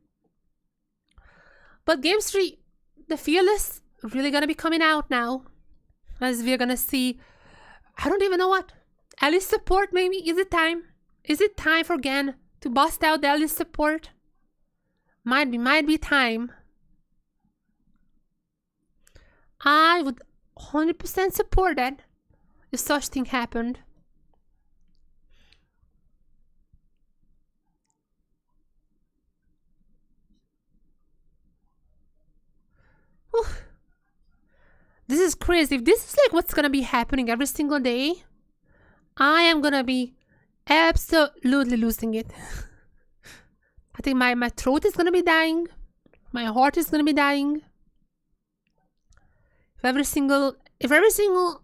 But game 3, the feel is really gonna be coming out now, as we're gonna see, I don't even know what, Alice support maybe. Is it time? Is it time for GAM to bust out the Alice support? Might be time. I would 100% support that if such thing happened. Whew. This is crazy. If this is like what's gonna be happening every single day, I am gonna be absolutely losing it. I think my throat is gonna be dying. My heart is gonna be dying. If every single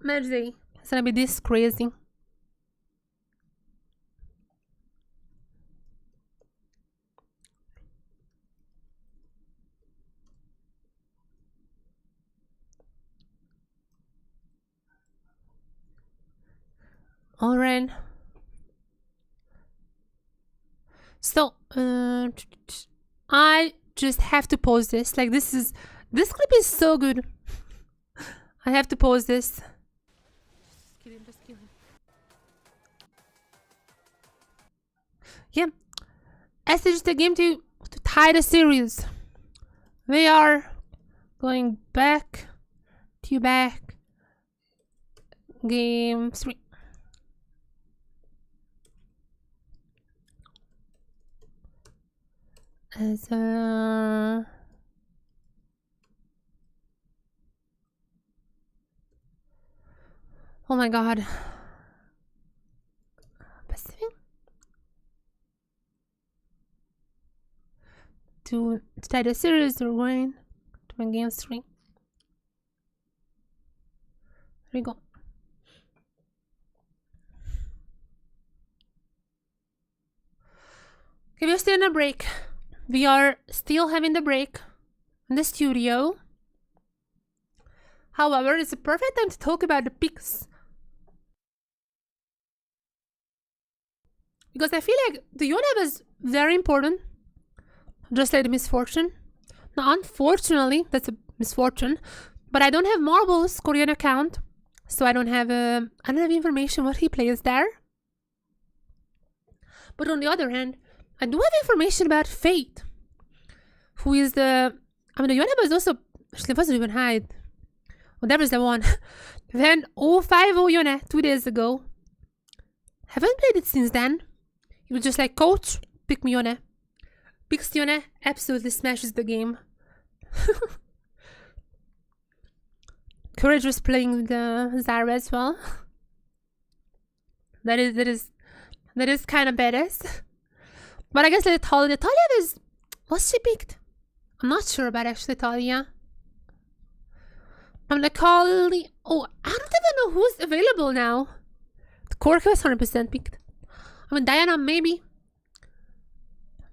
match day is gonna be this crazy. Alright. So, I just have to pause this. Like, this clip is so good. I have to pause this. Just kidding. Yeah. SHG game to tie the series. We are going back to back. Game 3. As oh my god. To tie the series, we're going to game 3. There we go. Okay, we're still in a break. We are still having the break in the studio. However, it's a perfect time to talk about the picks. Because I feel like the Yona was very important. Just like the misfortune. Now, unfortunately, that's a misfortune. But I don't have Marbles Korean account. So I don't have information what he plays there. But on the other hand, I do have information about Fate. Who is the... I mean, the Yona was also... Actually, it wasn't even hide. Well, that was the one. Then 050 Yone 2 days ago. Haven't played it since then. He was just like, coach, pick me Yone. Picks Yone, absolutely smashes the game. Courage was playing the Zara as well. That is kind of badass. But I guess the Talia was she picked? I'm not sure about actually Talia. I'm like calling. Oh, I don't even know who's available now. The Cork was 100% picked. I mean, Diana, maybe.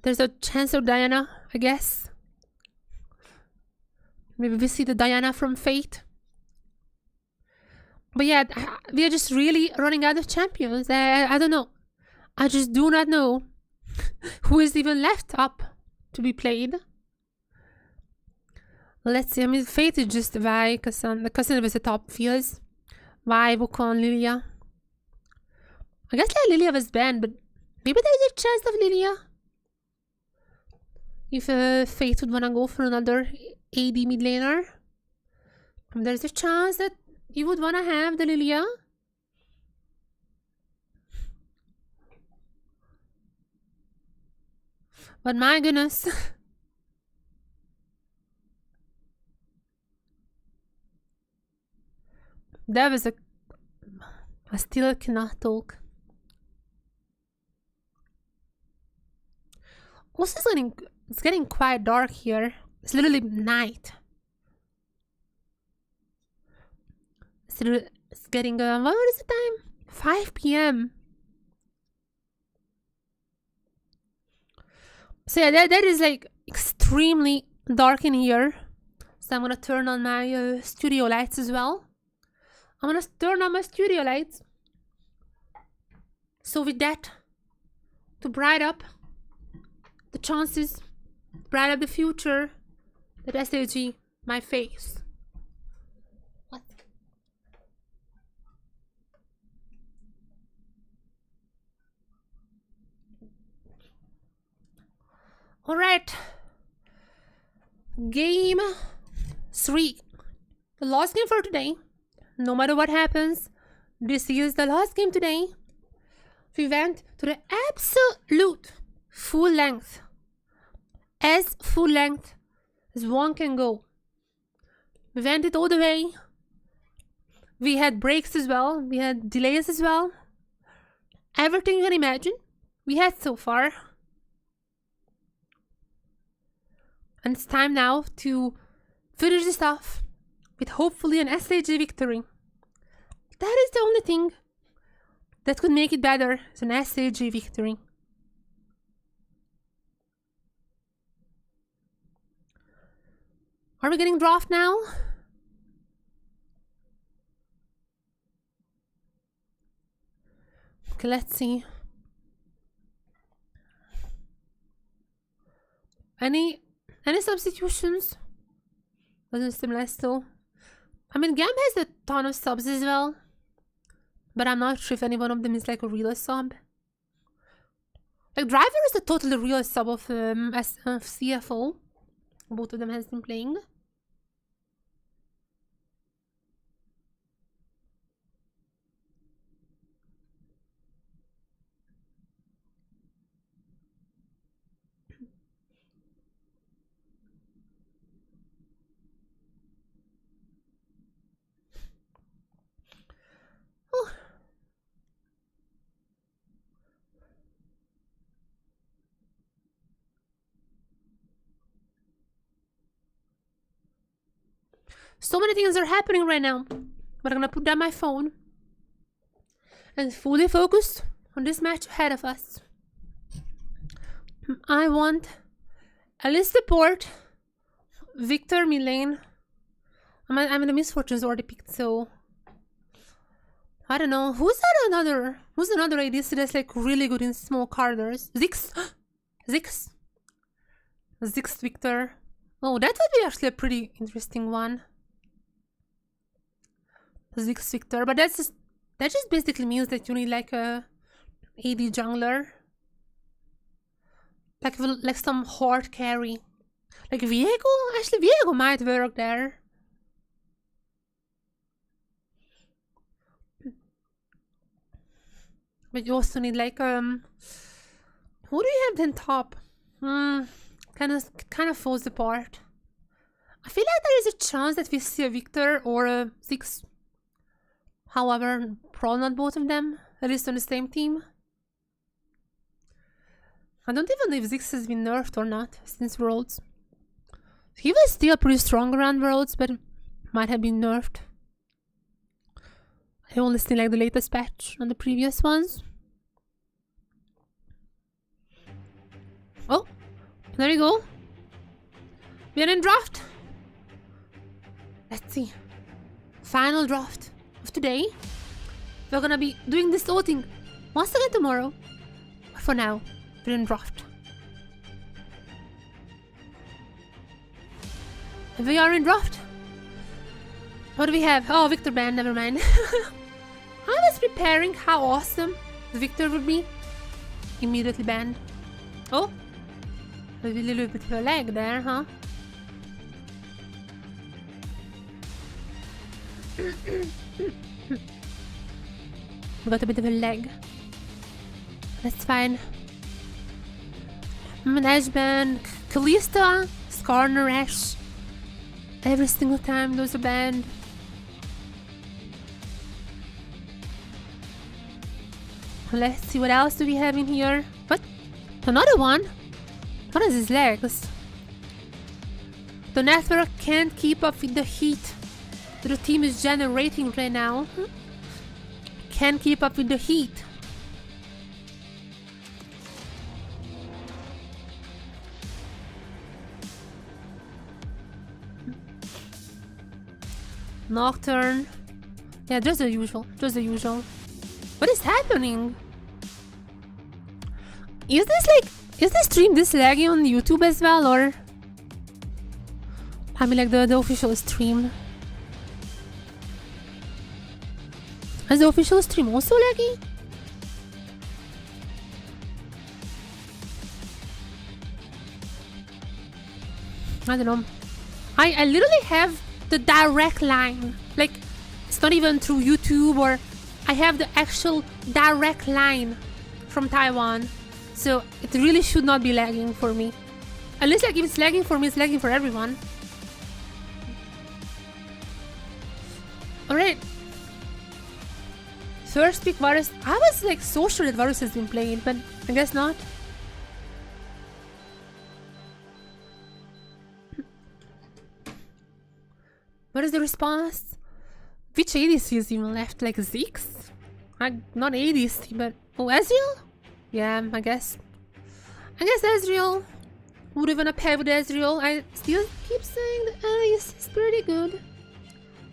There's a chance of Diana, I guess. Maybe we see the Diana from Fate. But yeah, we are just really running out of champions. I don't know. I just do not know who is even left up to be played. Let's see. I mean, Fate is just Vi, the cousin was the top fields. Vi, Wukong, Lilia. I guess like Lilia was banned, but maybe there's a chance of Lilia. If Fate would wanna go for another AD mid laner, there's a chance that you would wanna have the Lilia. But my goodness. That was I still cannot talk. Also, it's getting quite dark here. It's literally night. It's getting, what is the time? 5 p.m. So yeah, that is like extremely dark in here. So I'm gonna turn on my studio lights as well. I'm gonna turn on my studio lights. So with that, to bright up the chances, bright up the future, that SHG, my face. What? Alright. Game 3. The last game for today. No matter what happens, this is the last game today. We went to the absolute full length. As full length as one can go. We went it all the way. We had breaks as well. We had delays as well. Everything you can imagine, we had so far. And it's time now to finish this off with hopefully an SHG victory. That is the only thing that could make it better, is an SHG victory. Are we getting draft now? Okay, let's see. Any substitutions? Doesn't seem like so. I mean, GAM has a ton of subs as well. But I'm not sure if any one of them is like a real sub. Like, Driver is a totally real sub of CFO. Both of them has been playing. Oh. So many things are happening right now. But I'm gonna put down my phone and fully focus on this match ahead of us. I want Alice support, Victor Milane. I mean the misfortunes already picked, so I don't know. Who's another ADC that's like really good in small corridors? Zix Victor. Oh, that would be actually a pretty interesting one. Zix Victor, but that just basically means that you need like a AD jungler. Like some horde carry. Like Viego? Actually, Viego might work there. But you also need like who do you have then top? Kind of falls apart. I feel like there is a chance that we see a Victor or a Zix. However, probably not both of them, at least on the same team. I don't even know if Zix has been nerfed or not since Worlds. He was still pretty strong around Worlds, but might have been nerfed. I only seen like the latest patch on the previous ones. Oh, there we go. We are in draft. Let's see. Final draft of today. We're gonna be doing this voting once again tomorrow. But for now, we're in draft. We are in draft. What do we have? Oh, Victor banned, never mind. I was preparing how awesome Victor would be. Immediately banned. Oh, a little bit of a lag there, huh? We got a bit of a lag. That's fine. Manage ban, Kalista, Scar Naresh. Every single time those are banned. Let's see what else do we have in here. What? Another one? What is his legs? The network can't keep up with the heat that the team is generating right now. Can't keep up with the heat. Nocturne. Yeah, just the usual. Just the usual. What is happening? Is this stream this laggy on YouTube as well, or? I mean like the official stream. Is the official stream also laggy? I don't know. I literally have the direct line. Like, it's not even through YouTube, or I have the actual direct line from Taiwan. So it really should not be lagging for me. At least like if it's lagging for me, it's lagging for everyone. Alright. First pick Varus. I was like so sure that Varus has been played, but I guess not. What is the response? Which ADC is even left? Like Ziggs? Not ADC, but... Oh, Ezreal? Yeah, I guess. Ezreal. Would even pair with Ezreal. I still keep saying the Alice is pretty good.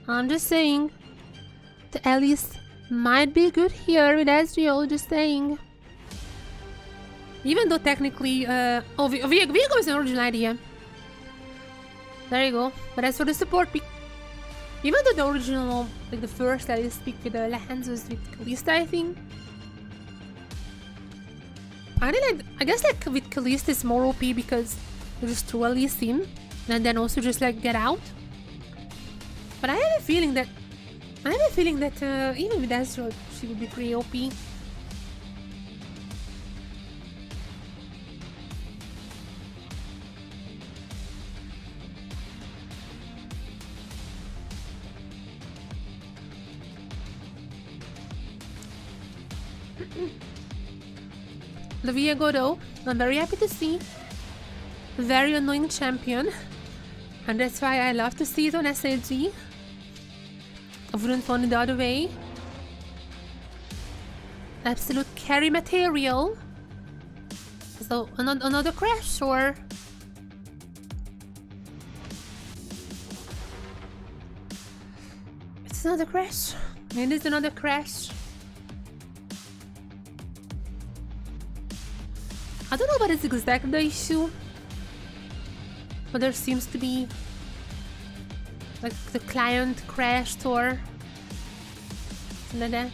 I'm just saying. The Alice might be good here with Ezreal, just saying. Even though technically... oh, Viego is an original idea. There you go. But as for the support pick... Even though the original, like the first Alice pick with the Lehans was with Kalista, I think. I guess like with Kalista it's more OP because you just throw Alice in and then also just like get out. But I have a feeling that even with Ezreal she would be pretty OP. The Viego though, I'm very happy to see. Very annoying champion. And that's why I love to see it on SHG. I wouldn't want it the other way. Absolute carry material. So another crash, or it's another crash. It is another crash. I don't know what is exactly the issue, but there seems to be like the client crashed or something like that.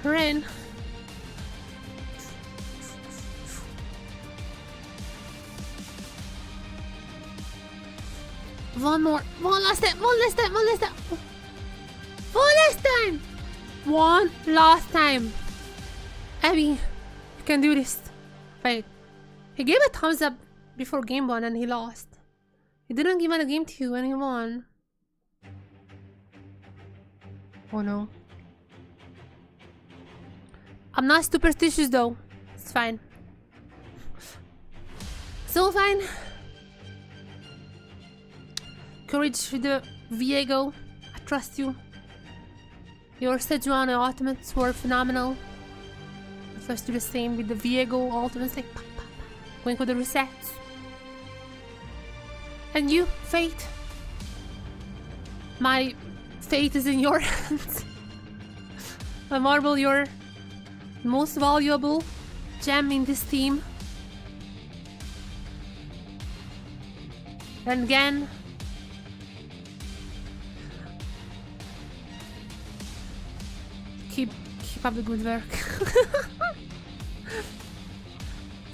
Ren. One more. One last time. One last time. One last time. One last time. One last time. Abby, you can do this. Wait. He gave a thumbs up before game 1 and he lost. He didn't give it a game 2 and he won. Oh no. I'm not superstitious though. It's fine. So fine. Courage to the Viego. I trust you. Your Sejuani ultimates were phenomenal. Let's do the same with the Viego ultimates, like pop, pop, pop. Going for the resets. And you, Fate. My fate is in your hands. My marble, your most valuable gem in this team. And again, keep up the good work.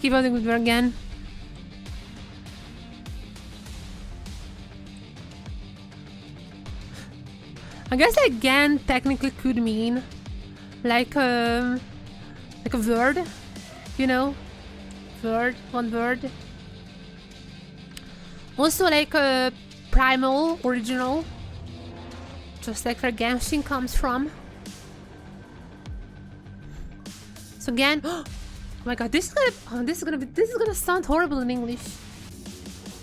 Keep up the good work again. I guess again technically could mean like a word, you know, one word. Also like a primal, original, just like where Genshin comes from. So again, oh my god, this is gonna sound horrible in English.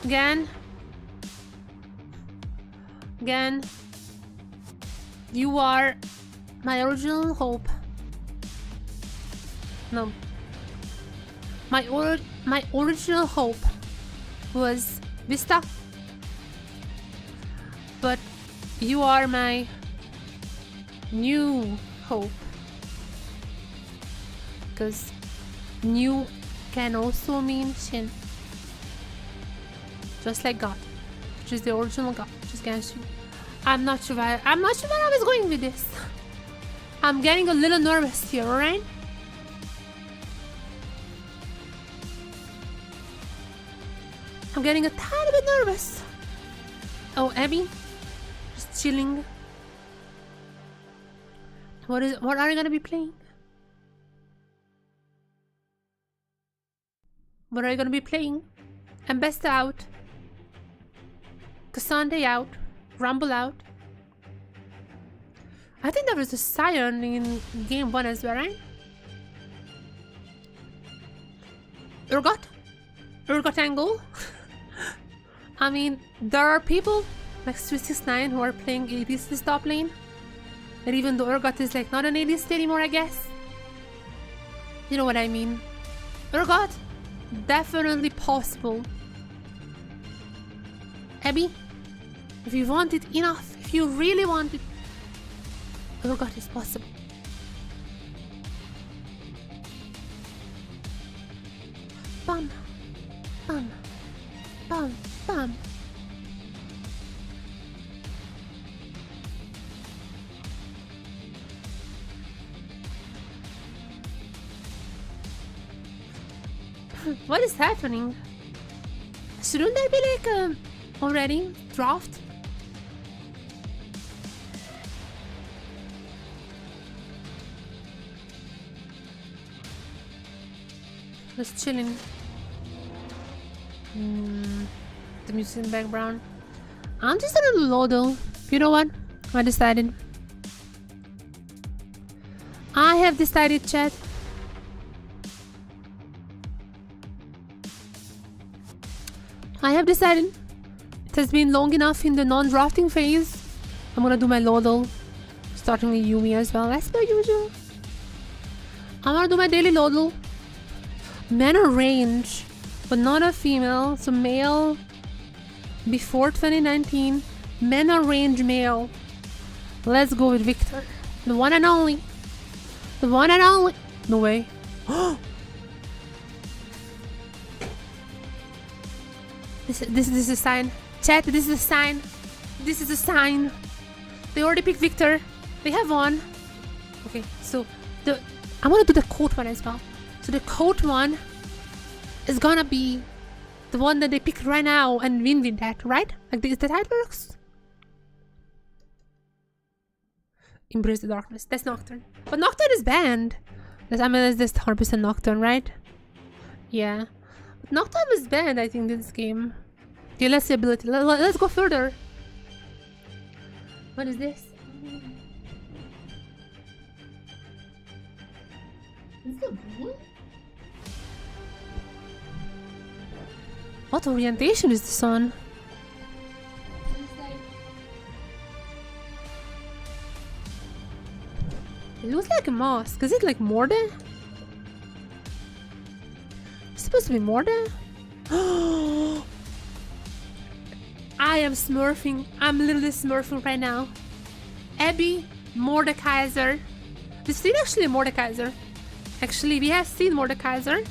Again, you are my original hope. No. My original hope was Vista. But you are my new hope. Because new can also mean Shin. Just like God. Which is the original God. Which is Genshin. I'm not sure where I was going with this. I'm getting a little nervous here, alright? I'm getting a tiny bit nervous. Oh, Abby, just chilling. What are you gonna be playing? What are you gonna be playing? Ambesta out. Cassandra out. Rumble out. I think there was a Scion in game 1 as well, right? Urgot Angle. I mean, there are people like 369 who are playing ADs this top lane. And even though Urgot is like not an ADC anymore, I guess. You know what I mean. Urgot, definitely possible. Abby, if you want it enough, if you really want it, Urgot is possible. Bam, bam, bam, bam. What is happening? Shouldn't there be like already draft? Just chilling. The music in the background. I'm just a little low though. You know what? I decided. I have decided, chat. I have decided It has been long enough in the non-drafting phase. I'm gonna do my Lodel, starting with Yumi as well, as per usual. I'm gonna do my daily Lodel. Men are range, but not a female, so male before 2019. Men are range male. Let's go with Victor. The one and only. The one and only. No way. This is a sign. Chat, this is a sign. This is a sign. They already picked Victor. They have won. Okay, so I'm gonna do the coat one as well. So the coat one is gonna be the one that they pick right now and win with that, right? Like this, that how it works? Embrace the darkness. That's Nocturne. But Nocturne is banned. I mean, it's just 100% Nocturne, right? Yeah. But Nocturne is banned, I think, in this game. Okay, let's see ability. Let's go further. What is this? Is it blue? What orientation is this on? It looks like a mask. Is it like Morde? It's supposed to be Morde? I am smurfing. I'm literally smurfing right now. Abby, Mordekaiser. This is actually Mordekaiser. Actually, we have seen Mordekaiser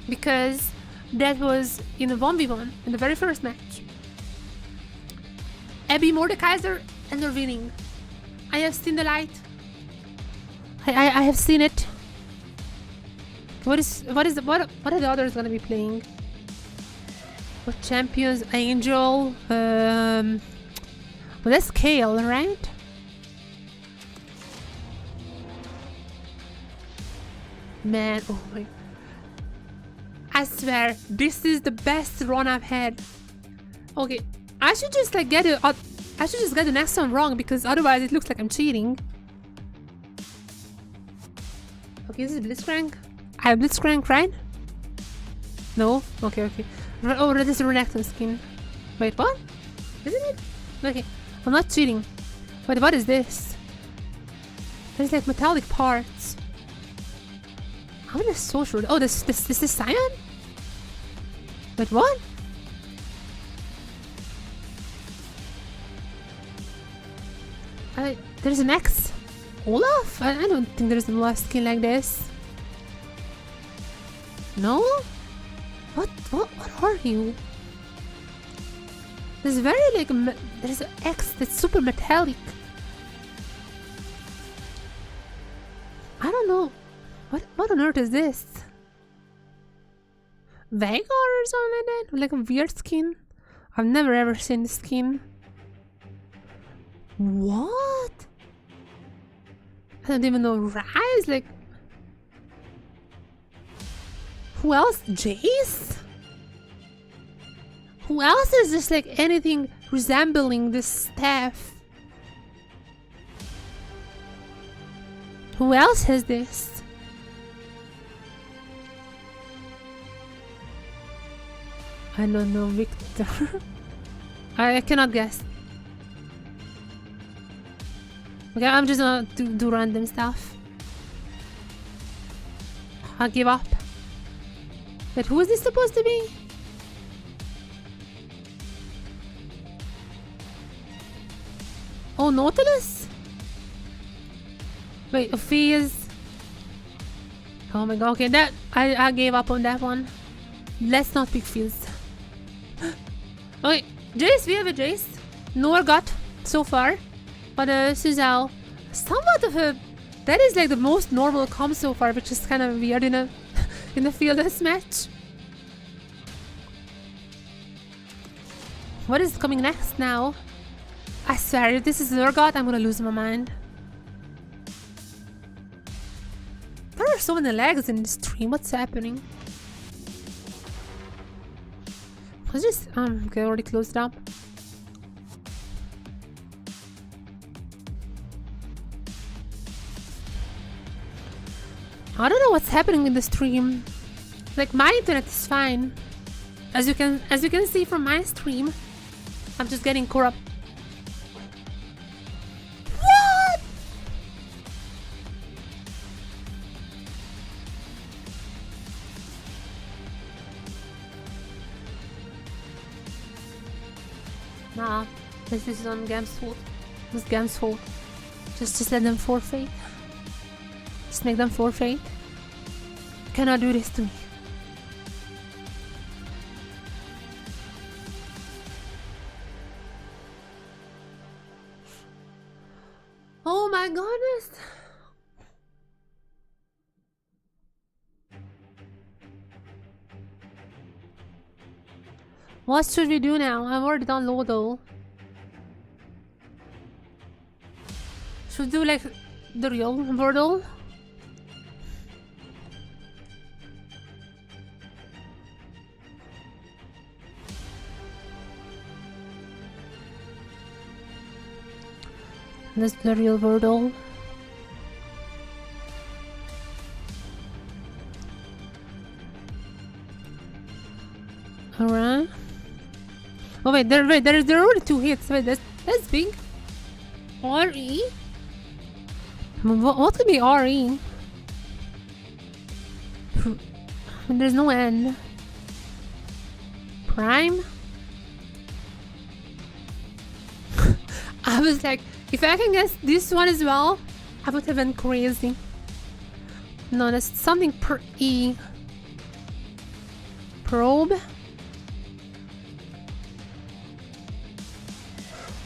because that was in a 1v1 in the very first match. Abby, Mordekaiser, and they're winning. I have seen the light. I have seen it. What are the others gonna be playing? What champions? Angel. Well, that's Kale, right? Man, oh my! I swear, this is the best run I've had. Okay, I should just like get it. I should just get the next one wrong because otherwise it looks like I'm cheating. Okay, this is Blitzcrank. I have Blitzcrank, right? No? Okay. Oh, this is Renekton skin. Wait, what? Isn't it? Okay, I'm not cheating. Wait, what is this? There's like metallic parts. I'm not so sure. Oh, this is Cyan? Wait, what? There's an X. Olaf? I don't think there's a skin like this. No? What are you? There's very like there's an X that's super metallic. I don't know. What on earth is this? Veigar or something like that? Like a weird skin? I've never ever seen this skin. What? I don't even know. Rise? Like... Who else? Jace? Who else is just like anything resembling this staff? Who else has this? I don't know, Victor. I cannot guess. Okay, I'm just gonna do random stuff. I'll give up. But who is this supposed to be? Oh, Nautilus? Wait, Ophia's. Oh my god, okay, that I gave up on that one. Let's not pick Fizz. Okay, Jace, we have a Jace. Norgot so far. But Suzal, somewhat of a... That is like the most normal comp so far, which is kind of weird in a in a fieldless match. What is coming next now? I swear, if this is Norgot, I'm gonna lose my mind. There are so many lags in this stream. What's happening? Let's just okay, I already closed it up. I don't know what's happening in the stream. Like my internet is fine. As you can see from my stream, I'm just getting corrupt. What? Nah, this is on GAM's fault. This is GAM's fault. Just let them forfeit. Just make them forfeit. You cannot do this to me. Oh my goodness. What should we do now? I've already done Lodo. Should we do like the real Wordle? Let's do the real Wordle. Alright. Oh wait, there are already 2 hits. Wait, that's big. RE? What could be RE? There's no end. Prime? I was like, if I can guess this one as well, I would have been crazy. No, that's something per E. Probe?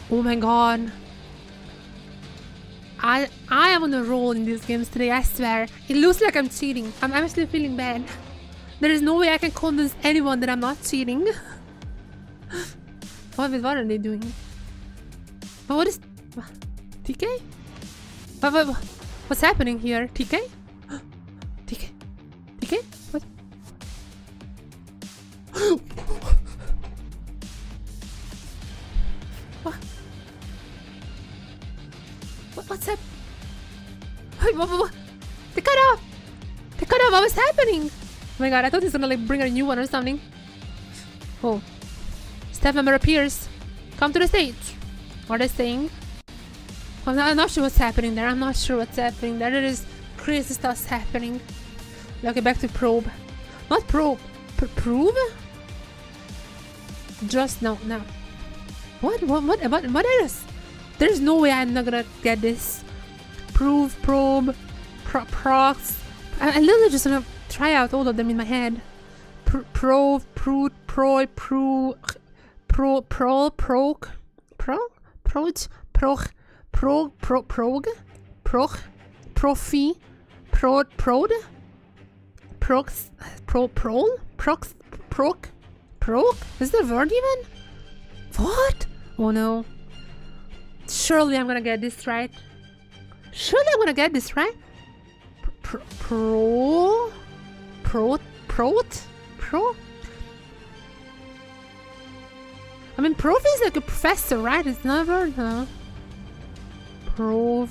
Oh my god. I am on a roll in these games today, I swear. It looks like I'm cheating. I'm actually feeling bad. There is no way I can convince anyone that I'm not cheating. What are they doing? What is... TK? What's happening here? TK? TK? TK? What? What's up? Wait, what? They cut off! They cut off! What was happening? Oh my god, I thought he's gonna like bring a new one or something. Oh. Staff member appears. Come to the stage. What are they saying? I'm not sure what's happening there. I'm not sure what's happening there. There is crazy stuff happening. Okay, back to probe. Not probe. Prove? Just no. What else? There's no way I'm not gonna get this. Prove, probe, prox. I literally just gonna try out all of them in my head. Prove, prude, proy, proge, profi, prod, prox, proc. Is there a word even? What? Oh no. Surely I'm gonna get this right. Pro. I mean, prof is like a professor, right? It's not a word, huh? Prose.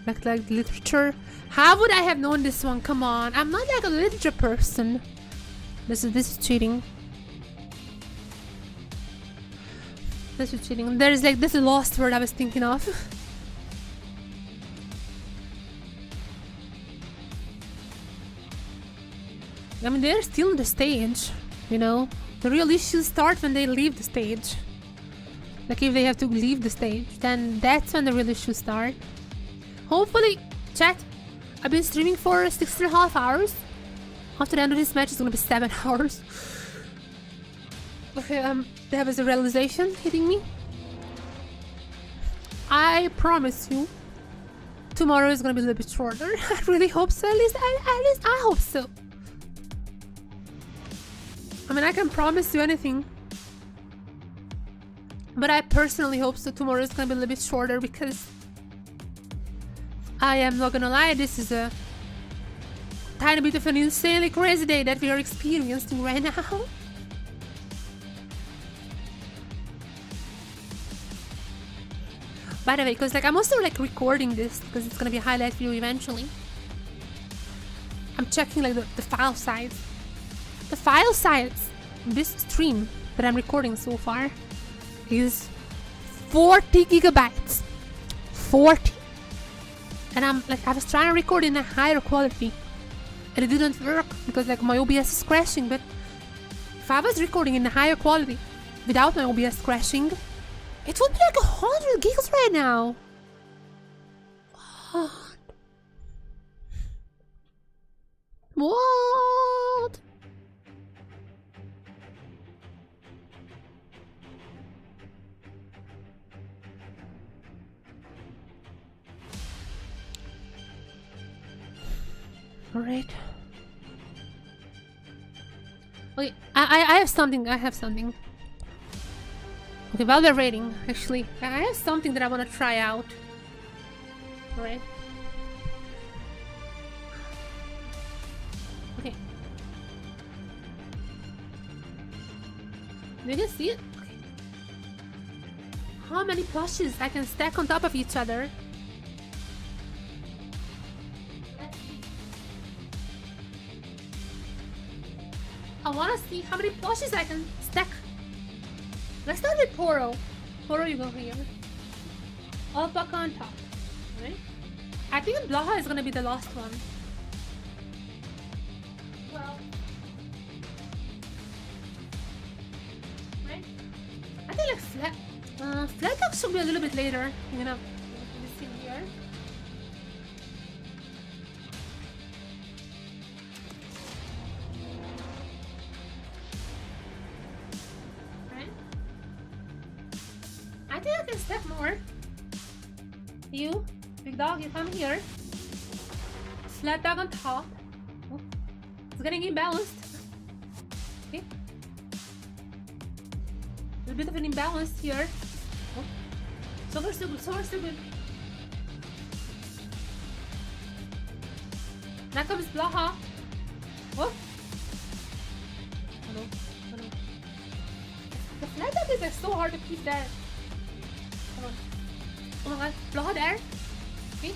Like literature. How would I have known this one? Come on, I'm not like a literature person. This is cheating. This is cheating. There's like this lost word I was thinking of. I mean, they're still on the stage, you know. The real issues start when they leave the stage. Like if they have to leave the stage, then that's when the real issues start. Hopefully, chat, I've been streaming for 6.5 hours. After the end of this match, it's gonna be 7 hours. Okay, there was a realization hitting me. I promise you, tomorrow is gonna be a little bit shorter. I really hope so. At least I hope so. I mean, I can promise you anything, but I personally hope so. Tomorrow is gonna be a little bit shorter because I am not gonna lie, this is a tiny bit of an insanely crazy day that we are experiencing right now. By the way, because like I'm also like recording this because it's gonna be a highlight video eventually. I'm checking like the file size. The file size this stream that I'm recording so far is 40 gigabytes. 40. And I'm like, I was trying to record in a higher quality and it didn't work because like my OBS is crashing. But if I was recording in a higher quality without my OBS crashing, it would be like 100 gigs right now. What? Alright. Okay, I have something. Okay, while we're waiting, actually, I have something that I want to try out. Alright. Okay. You can see it? Okay. How many plushes I can stack on top of each other? Let's see. I want to see how many plushes I can stack. Let's start with Poro. Poro, you go here. Alpaca on top. Right? I think Blaha is gonna be the last one. Well, right? I think like flat top should be a little bit later. I'm gonna put this in here. I think I can stack more. You, big dog, you come here. Flat dog on top. Oh, it's getting imbalanced. Okay. A little bit of an imbalance here. Oh. So far so good, so far so good. Now comes Blaha. Oh. Hello. Hello. The flat dog is like so hard to keep there. Oh my god, Blaha there. Okay,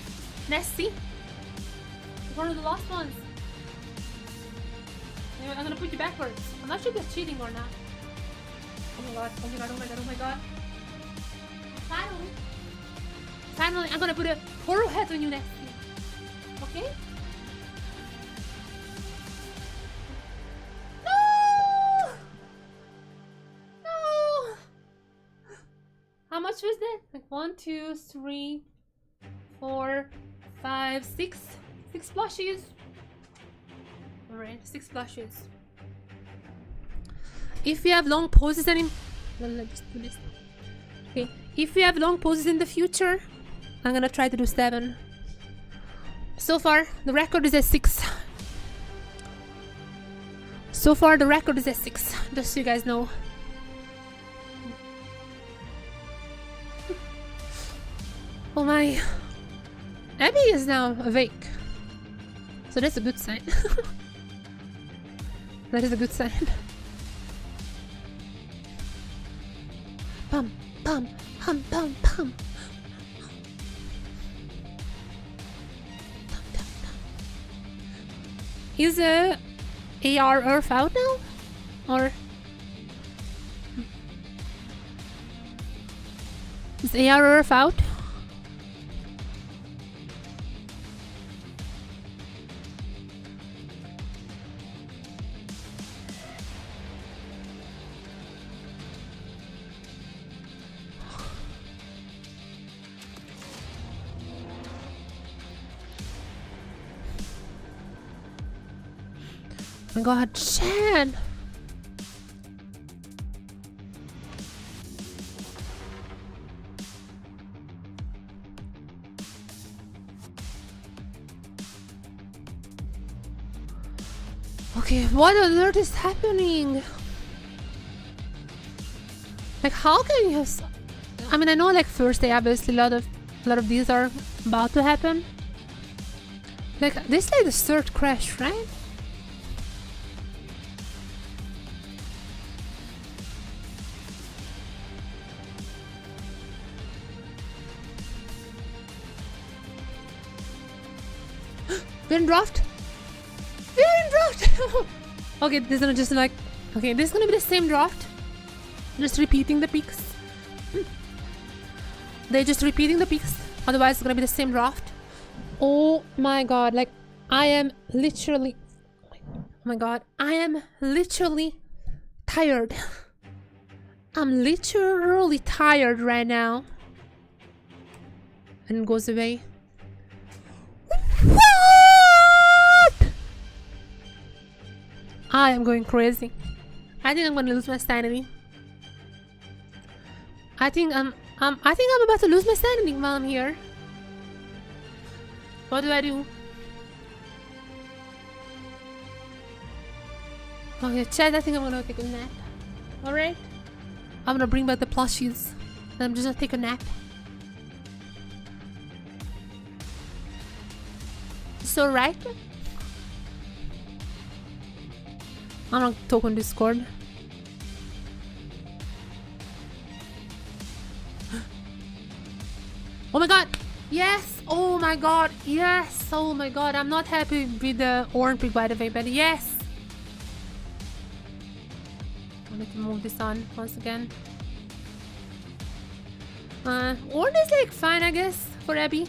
Nessie. One of the last ones. Anyway, I'm gonna put you backwards. I'm not sure if that's cheating or not. Oh my god, oh my god, oh my god, oh my god. Finally, I'm gonna put a Poro head on you, Nessie. Okay? How much was that? Like 1, 2, 3, 4, 5, 6. 6 plushies. Alright, 6 plushies. If you have long poses let's just do this. Okay. If you have long poses in the future, I'm gonna try to do 7. So far, the record is at 6. So far, the record is at 6. Just so you guys know. Oh my, Abby is now awake, so that's a good sign. That is a good sign. Pum, pum, pum, pum, pum. Is AR Earth out now? Or is AR Earth out? Oh my god, Shan! Okay, what on earth is happening? Like, how can you have... I mean, I know like first day obviously a lot of these are about to happen. Like, this is like the third crash, right? We're in draft. We're in draft. Okay, this is just like Okay, this is gonna be the same draft. Just repeating the picks. They're just repeating the picks. Otherwise, it's gonna be the same draft. Oh my god, like, I am literally... Oh my god, I am literally tired. I'm literally tired right now. And it goes away. What? I am going crazy. I think I'm gonna lose my sanity. I think I'm about to lose my sanity while I'm here. What do I do? Okay, chat, I think I'm gonna take a nap. Alright? I'm gonna bring back the plushies. And I'm just gonna take a nap. So right? I'm gonna talk on Discord. Oh my god! Yes! Oh my god! Yes! Oh my god! I'm not happy with the orange pick, by the way, but yes! I need to move this on once again. Orange is like fine, I guess, for Abby.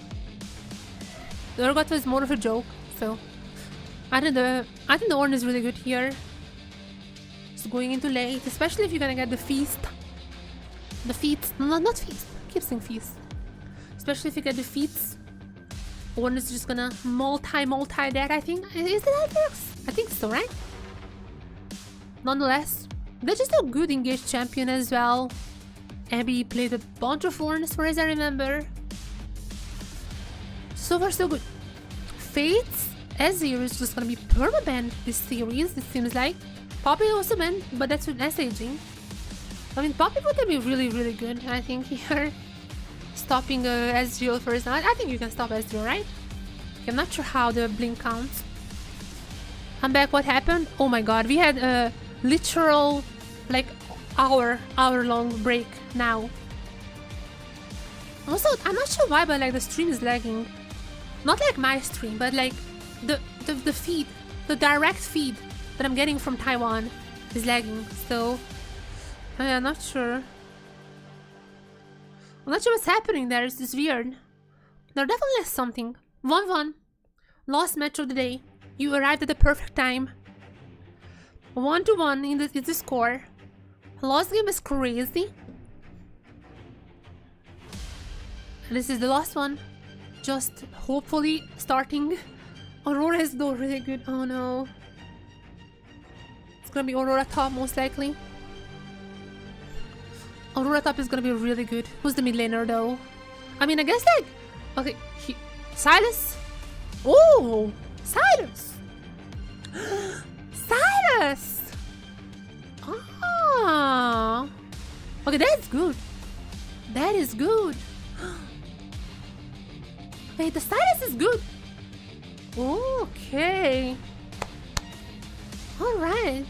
The Urgot was more of a joke, so I think the orange is really good here. Just going into late, especially if you're gonna get the feast. The feats, no, not feast. I keep saying feast. Especially if you get the feats. Orange is just gonna multi that, I think. Is that how it works? I think so, right? Nonetheless, they're just a good engaged champion as well. Abby played a bunch of orange as far as I remember. So far so good. Fates Azir is just gonna be perma-banned this series, it seems like. Poppy also banned, but that's with SHG. I mean, Poppy would be really, really good, I think, here. Stopping Ezreal first. I think you can stop Ezreal, right? I'm not sure how the blink counts. I'm back, what happened? Oh my god, we had a literal, like, hour-long break now. Also, I'm not sure why, but like the stream is lagging. Not like my stream, but like the feed, the direct feed that I'm getting from Taiwan is lagging. So I'm not sure. I'm not sure what's happening there. It's just weird. There definitely is something. 1-1. Last match of the day. You arrived at the perfect time. 1-1 in the score. Last game is crazy. This is the last one. Just hopefully starting. Aurora is though really good. Oh no. It's gonna be Aurora top most likely. Aurora top is gonna be really good. Who's the mid laner though? I mean, I guess like... Okay, Silas? Oh! Silas! Silas! Ah! Okay, that's good. That is good. Wait, the Silas is good. Okay. Alright.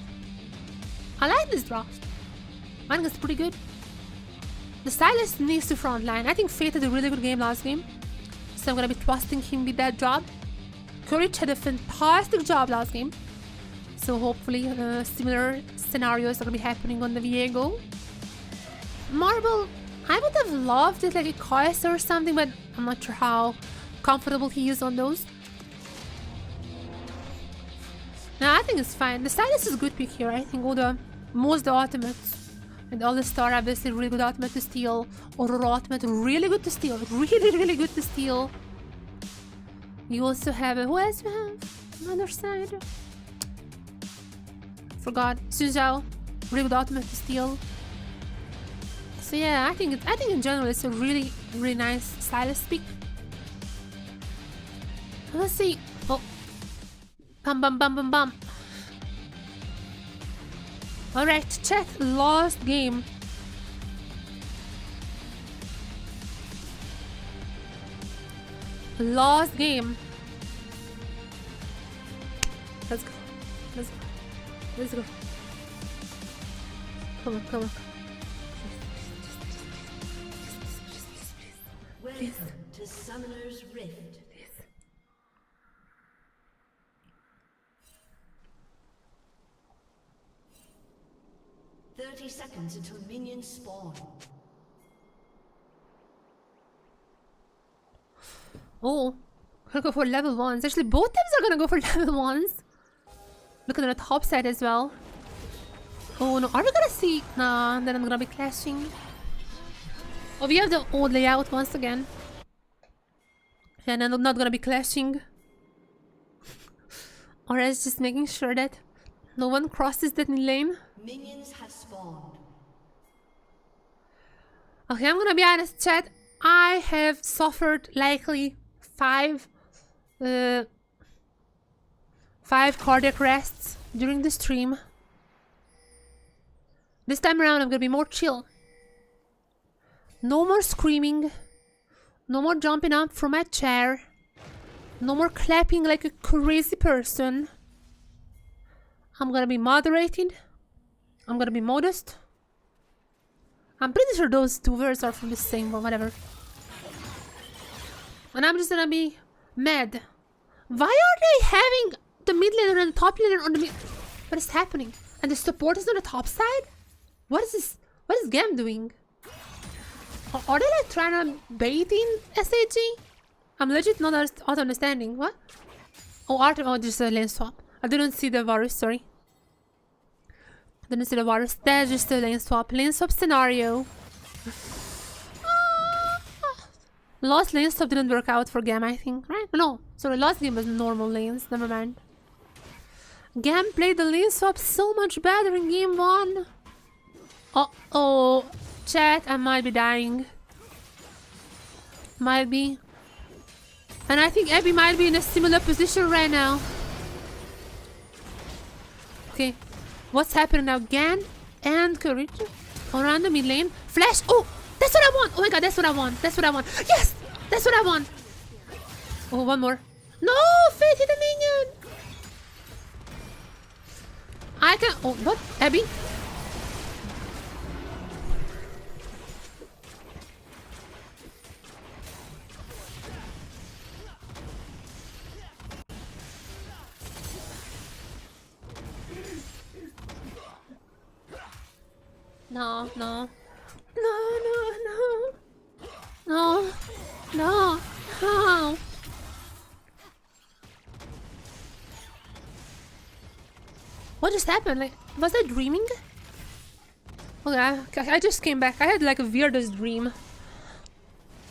I like this draft. I think it's pretty good. The Silas needs to frontline. I think Fate had a really good game last game. So I'm gonna be trusting him with that job. Courage had a fantastic job last game. So hopefully similar scenarios are gonna be happening on the Viego. Marble, I would have loved it like a Kais or something, but I'm not sure how comfortable he is on those. No, I think it's fine. The Silas is a good pick here. I think most the ultimates. And all the star obviously really good ultimate to steal. Aurora ultimate really good to steal. Really, really good to steal. You also have who else you have on the other side? Forgot. Suzhou. Really good ultimate to steal. So yeah, I think in general it's a really, really nice Silas pick. Let's see. Oh. Bum bum bum bum bum. Alright, chat. Last game. Last game. Let's go. Let's go. Let's go. Come on, come on. Welcome to Summoner's Rift. 30 seconds until minions spawn. Oh, gonna go for level 1s. Actually, both teams are gonna go for level 1s. Look at the top side as well. Oh no, are we gonna see? Nah, then I'm gonna be clashing. Oh, we have the old layout once again. And I'm not gonna be clashing. Or else just making sure that no one crosses that lane. Minions have spawned. Okay, I'm gonna be honest, chat. I have suffered likely five cardiac arrests during the stream. This time around, I'm gonna be more chill. No more screaming. No more jumping up from my chair. No more clapping like a crazy person. I'm gonna be moderated. I'm gonna be modest. I'm pretty sure those two words are from the same one, whatever. And I'm just gonna be mad. Why are they having the mid laner and the top laner on the mid? What is happening? And the support is on the top side? What is this? What is GAM doing? Are they like trying to bait in SHG? I'm legit not understanding. What? Oh, just a lane swap. I didn't see the virus, sorry. I didn't see the virus. That's just a lane swap. Lane swap scenario. Last lane swap didn't work out for GAM, I think, right? No, sorry, last game was normal lanes. Never mind. GAM played the lane swap so much better in game 1. Uh-oh. Chat, I might be dying. Might be. And I think Abby might be in a similar position right now. Okay. What's happening now? Gan and Courage around the mid lane. Flash! Oh! That's what I want! Oh my god, that's what I want. That's what I want. Yes! That's what I want. Oh, one more. No! Fate hit a minion! I can... Oh, what? Abby? No, no. No, no, no. No. No. No. What just happened? Like, was I dreaming? Okay, I just came back. I had like a weirdest dream.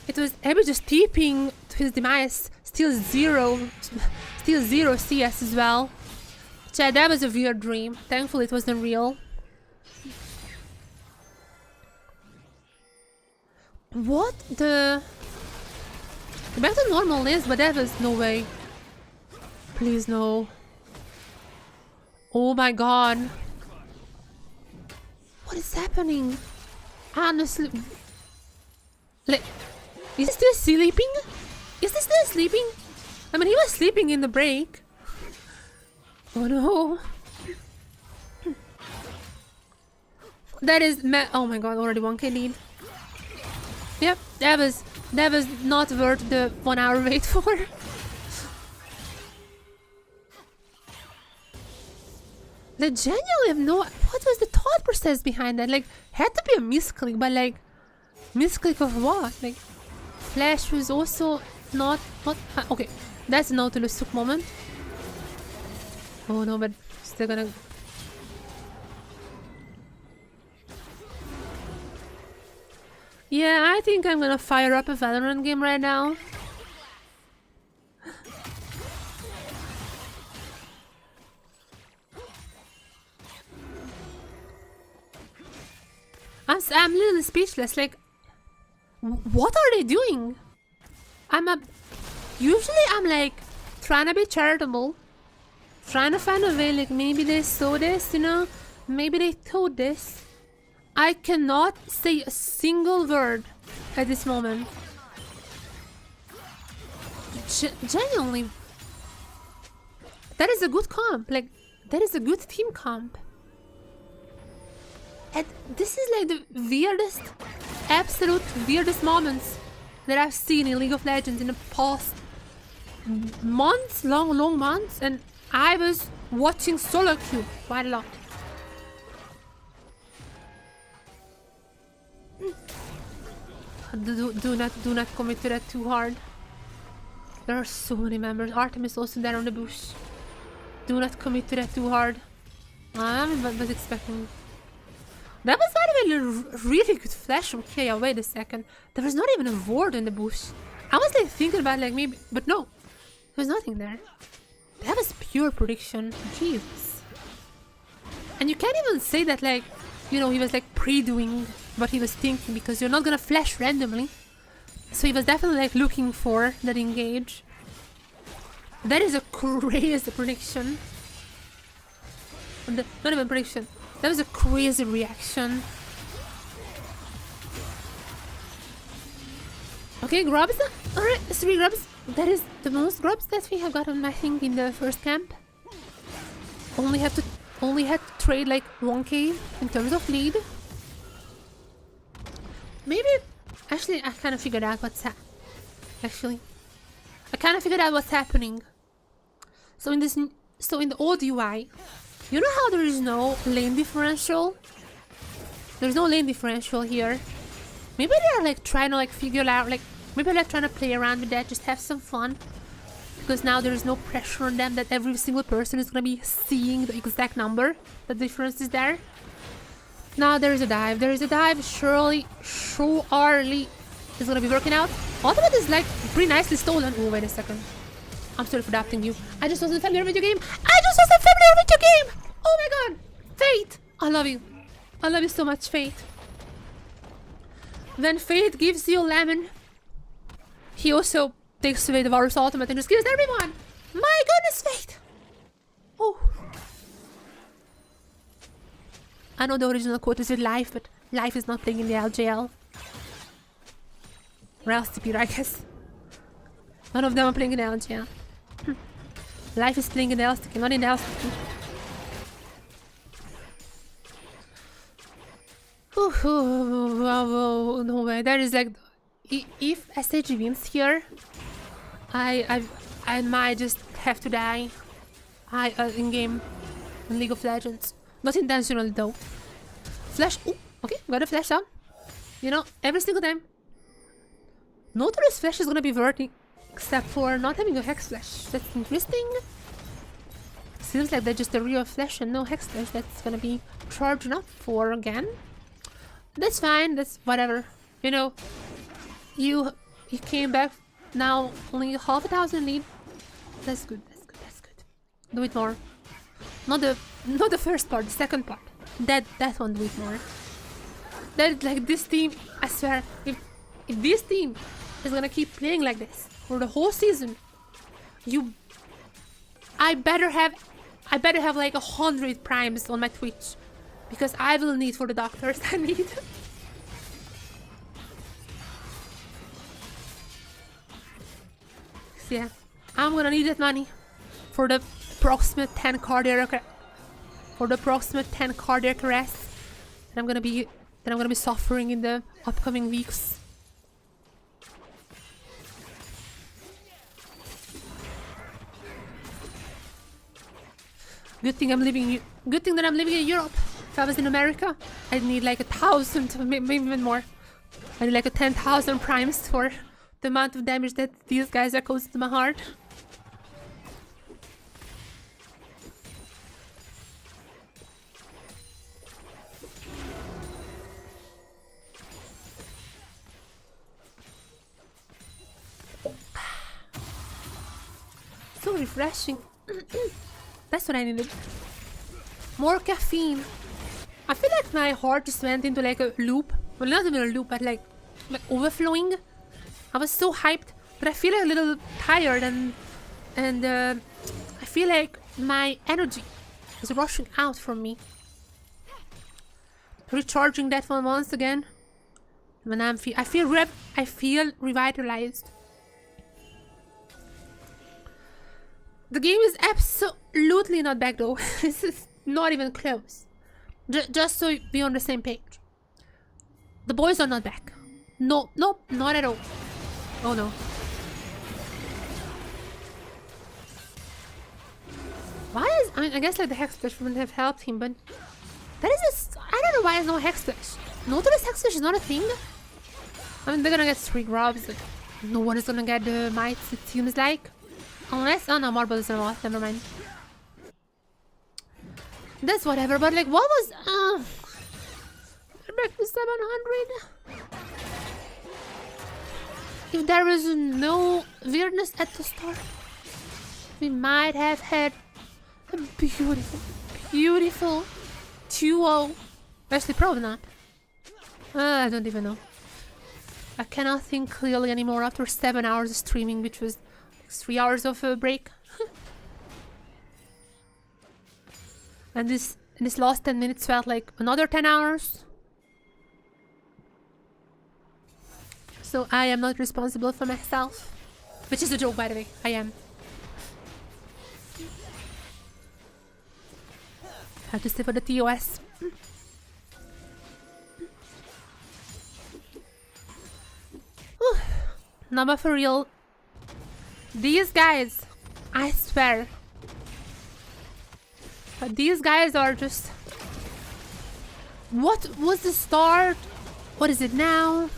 It was Abby just TPing to his demise. Still zero CS as well. Chad, that was a weird dream. Thankfully it wasn't real. What the... Back to normal lanes, but that was no way. Please no. Oh my god. What is happening? Honestly... Like... Is he still sleeping? Is he still sleeping? I mean, he was sleeping in the break. Oh no. That is... Oh my god, already 1k lead. Yep, that was not worth the 1 hour wait for. They genuinely have no... What was the thought process behind that? Like, had to be a misclick, but like... Misclick of what? Like, Flash was also not... Okay, that's a Nautilus took moment. Oh no, but still gonna... Yeah, I think I'm gonna fire up a Valorant game right now. I'm literally speechless. Like, what are they doing? Usually I'm like trying to be charitable, trying to find a way. Like, maybe they saw this, you know, maybe they thought this. I cannot say a single word at this moment. Genuinely. That is a good comp. Like, that is a good team comp. And this is like the weirdest, absolute weirdest moments that I've seen in League of Legends in the past months, long months. And I was watching solo queue quite a lot. Do not commit to that too hard. There are so many members. Artemis also there on the bush. Do not commit to that too hard. I was expecting. That was, by the way, a really good flash from Kaya. Wait a second. There was not even a ward in the bush. I was like thinking about like maybe, but no, there was nothing there. That was pure prediction. Jesus. And you can't even say that like, you know, he was like pre-doing what he was thinking, because you're not gonna flash randomly. So he was definitely like looking for that engage. That is a crazy prediction. Not even prediction. That was a crazy reaction. Okay, grubs. Alright, 3 grubs. That is the most grubs that we have gotten, I think, in the first camp. Only had to trade like 1k in terms of lead. Maybe, actually, I kind of figured out what's happening. So in the old UI, you know how there is no lane differential? There's no lane differential here. Maybe they're like trying to like figure out, like maybe they're trying to play around with that, just have some fun. Because now there is no pressure on them that every single person is gonna be seeing the exact number. The difference is there. Now there is a dive. Surely is gonna be working out. Ultimate is like pretty nicely stolen. Oh, wait a second. I'm sorry for adopting you. I just wasn't familiar with your game. Oh my god. Fate. I love you. I love you so much, Fate. When Fate gives you lemon, he also takes away the Varus ultimate and just gives everyone. My goodness, Fate. Oh. I know the original quote is with life, but life is not playing in the LJL. Or LCP, I guess. None of them are playing in the LJL. Life is playing in the LCP, not in the LCP. No way. That is like, if SHG wins here, I might just have to die. In game, in League of Legends. Not intentionally though. Flash. Ooh, okay, got a flash down. You know, every single time. Notorious flash is gonna be working, except for not having a hex flash. That's interesting. Seems like that's just a real flash and no hex flash that's gonna be charged up for again. That's fine. That's whatever. You know, you came back now only 500 lead. That's good. That's good. Do it more. Not the first part, the second part. That one, do it more. That, like, this team, I swear, if this team is gonna keep playing like this for the whole season, I better have like 100 primes on my Twitch, because I will need for the doctors. I need. So yeah, I'm gonna need that money for the approximate 10 cardiac arrests that I'm gonna be suffering in the upcoming weeks. Good thing that I'm living in Europe. If I was in America, I'd need like 1,000, maybe even more. I need like 10,000 primes for the amount of damage that these guys are causing to my heart. So refreshing. That's what I needed. More caffeine. I feel like my heart just went into like a loop. Well, not even a loop, but like overflowing. I was so hyped, but I feel like a little tired and I feel like my energy is rushing out from me. Recharging that one once again. When I feel revitalized. The game is absolutely not back though. This is not even close. Just so we're on the same page. The boys are not back. No, not at all. Oh no. Why is... I mean, I guess like the Hex Flash wouldn't have helped him, but... That is just... I don't know why there's no Hex Flash. Notorious Hex Flash is not a thing. I mean, they're gonna get 3 grubs. But no one is gonna get the mites, it seems like. Unless... Oh no, Marble is a lot. Never mind. That's whatever, but like, what was... back to 700. If there was no weirdness at the start, we might have had a beautiful, beautiful 2-0. Actually, probably not. I don't even know. I cannot think clearly anymore after 7 hours of streaming, which was 3 hours of a break. And this last 10 minutes felt like another 10 hours. So I am not responsible for myself. Which is a joke, by the way. I am. Have to stay for the TOS. No, but for real. These guys, I swear. But these guys are just... What was the start? What is it now?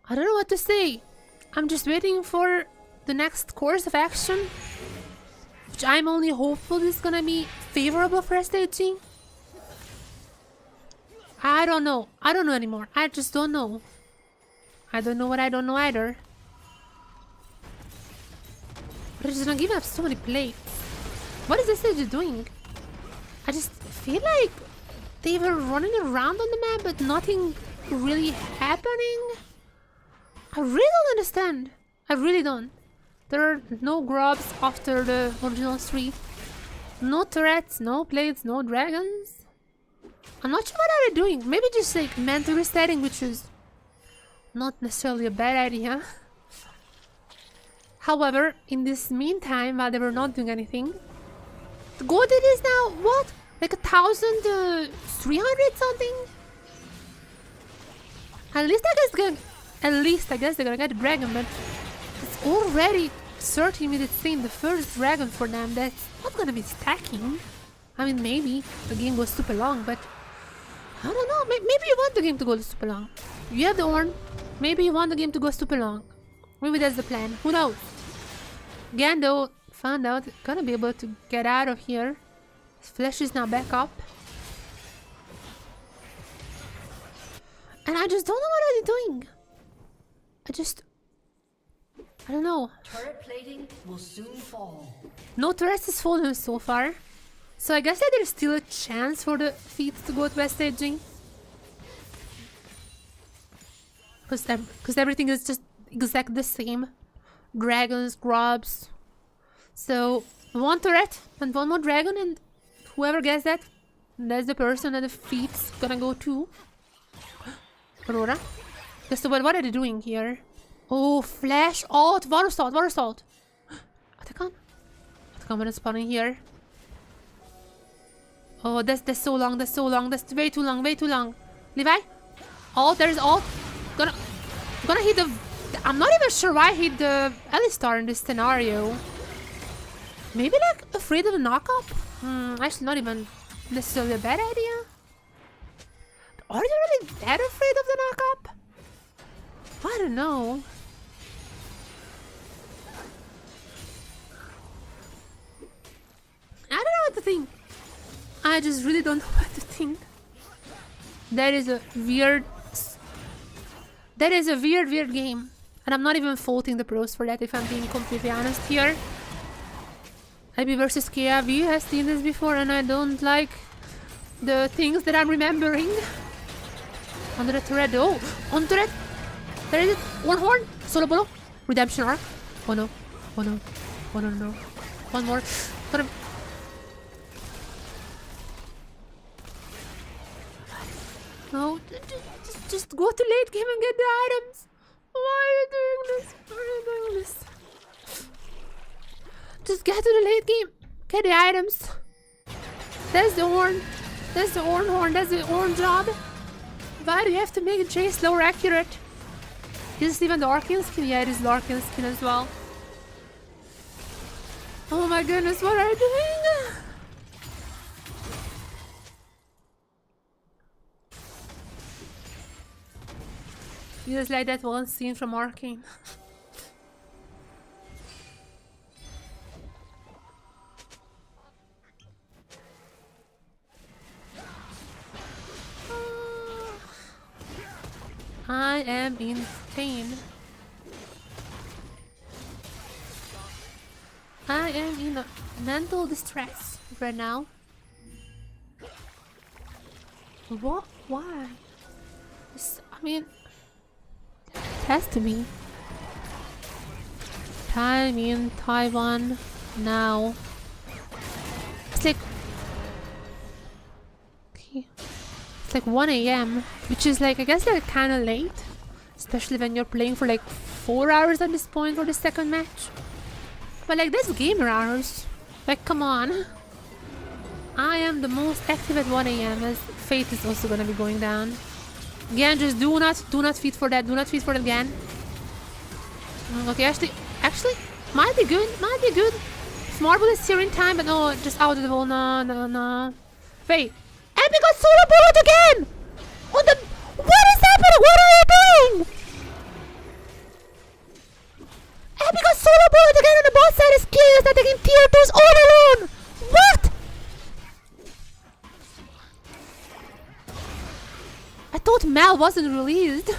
I don't know what to say. I'm just waiting for the next course of action, which I'm only hopeful is gonna be favorable for SHG. I don't know. I don't know anymore. I just don't know. I don't know what I don't know either. They're just gonna give up so many plates. What is SHG doing? I just feel like they were running around on the map, but nothing really happening. I really don't understand. I really don't. There are no grubs after the original 3. No turrets, no plates, no dragons. I'm not sure what are they doing. Maybe just like mental resetting, which is not necessarily a bad idea. However, in this meantime, while they were not doing anything, the gold it is now what? Like 1,300 something? At least I guess they're gonna get a dragon, but it's already 30 minutes in the first dragon for them. That's not gonna be stacking. I mean, maybe the game goes super long, but I don't know. Maybe you want the game to go super long. You have the horn. Maybe you want the game to go super long. Maybe that's the plan. Who knows? Gando found out gonna be able to get out of here. His flesh is now back up. And I just don't know what are they doing. I don't know. Turret plating will soon fall. No turrets has fallen so far. So I guess that there's still a chance for the feats to go to SHG. Because everything is just exactly the same. Dragons, grubs. So, 1 turret and 1 more dragon, and whoever gets that, that's the person that the feat's gonna go to. Aurora. Okay, so what are they doing here? Oh, flash out! Water salt, water salt! Atacon? Atacon gonna spawn in here. Oh, that's so long, that's so long, that's way too long, way too long. Levi? Alt, there's alt. Gonna hit the... I'm not even sure why I hit the Alistar in this scenario. Maybe like afraid of a knockup? Actually not even necessarily a bad idea. Are you really that afraid of the knockup? I don't know. I don't know what to think. I just really don't know what to think. That is a weird game. And I'm not even faulting the pros for that, if I'm being completely honest here. IB versus KAV has seen this before, and I don't like the things that I'm remembering. Under the turret, oh! On turret! There is it! One horn! Solo bolo! Redemption arc! Oh no! Oh no! Oh no, no! One more! No! Just go to late game and get the items! Why are you doing this? Why are you doing this? Just get to the late game. Get the items. That's the horn. That's the horn. That's the horn job. Why do you have to make the chase slower accurate? Is this even the Arcane skin? Yeah, it is the Arcane skin as well. Oh my goodness, what are you doing? Just like that one scene from Arcane. I am in pain. I am in a mental distress right now. What? Why? I mean, it has to be. Time in Taiwan now. It's like... Okay. It's like 1 AM, which is like, I guess like kind of late. Especially when you're playing for like 4 hours at this point for the second match. But like, that's gamer hours. Like, come on. I am the most active at 1 AM as Fate is also gonna be going down. Again, just do not feed for that. Do not feed for that again. Okay, actually, might be good. Might be good. If Marble is here in time, but no, just out of the wall. No. Wait. And we got solo bullet again! What is happening? What are you doing? And we got solo bullet again on the boss side. Is clear that taking tier 2s all alone. What? I thought Mal wasn't released.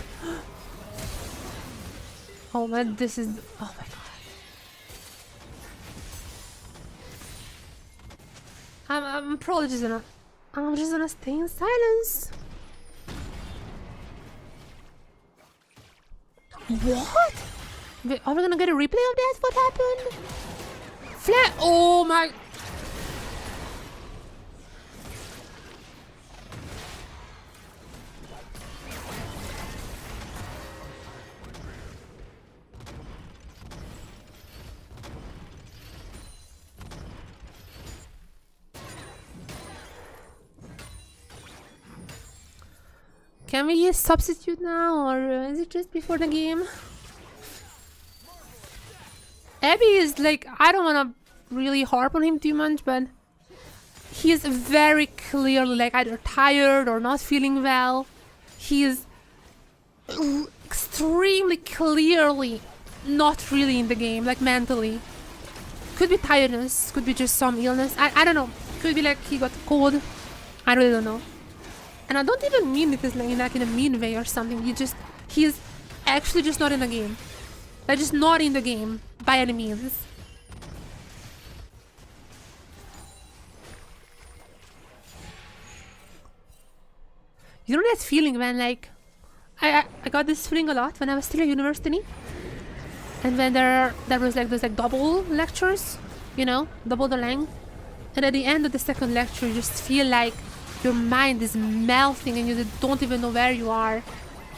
Oh man, this is... Oh my god. I'm probably just gonna... I'm just gonna stay in silence. What? Wait, are we gonna get a replay of that? What happened? Flat... Oh my... Can we substitute now, or is it just before the game? Abby is like, I don't want to really harp on him too much, but he is very clearly like either tired or not feeling well. He is extremely clearly not really in the game, like mentally. Could be tiredness, could be just some illness. I don't know. Could be like he got cold. I really don't know. And I don't even mean it as like in a mean way or something. He is actually just not in the game. Like just not in the game by any means. You know that feeling when like I got this feeling a lot when I was still at university. And when there was like those like double lectures, you know, double the length. And at the end of the second lecture you just feel like your mind is melting and you don't even know where you are.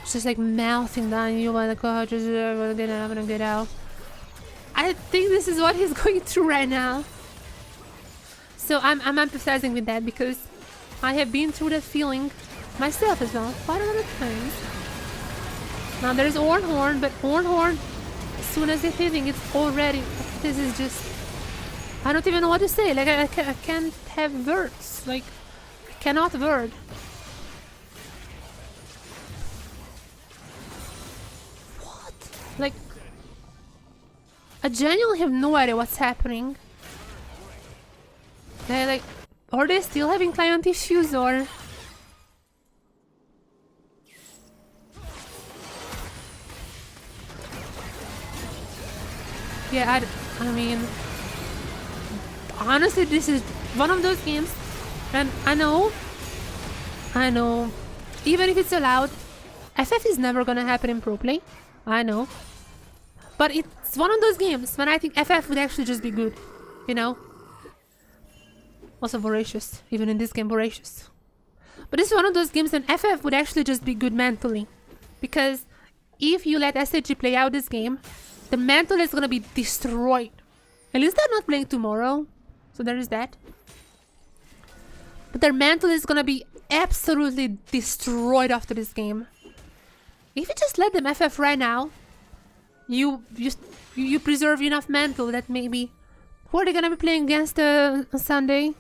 It's just like melting down. You want to go, just I'm gonna get out. I think this is what he's going through right now. So I'm empathizing with that because I have been through that feeling myself as well quite a lot of times. Now there's Ornhorn, but Ornhorn, as soon as it's hitting, it's already... This is just... I don't even know what to say. Like I can't have words. Like... Cannot word. What? Like, I genuinely have no idea what's happening. Like, are they still having client issues or? Yeah, I mean, honestly, this is one of those games. And I know, even if it's allowed, FF is never gonna happen in pro play. I know. But it's one of those games when I think FF would actually just be good, you know? Also voracious, even in this game voracious. But it's one of those games when FF would actually just be good mentally. Because if you let SHG play out this game, the mental is gonna be destroyed. At least they're not playing tomorrow, so there is that. But their mental is gonna be absolutely destroyed after this game. If you just let them FF right now, you preserve enough mental that maybe... Who are they gonna be playing against on Sunday?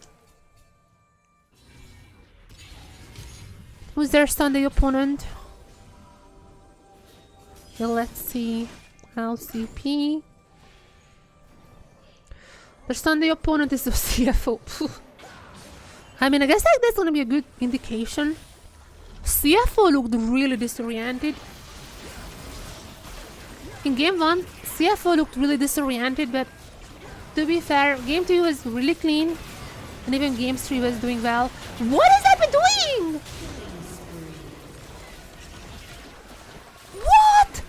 Who's their Sunday opponent? Okay, let's see. LCP. Their Sunday opponent is the CFO. I mean, I guess like that's gonna be a good indication. CFO looked really disoriented. In game 1, CFO looked really disoriented, but to be fair, game 2 was really clean, and even game 3 was doing well. What has that been doing? What?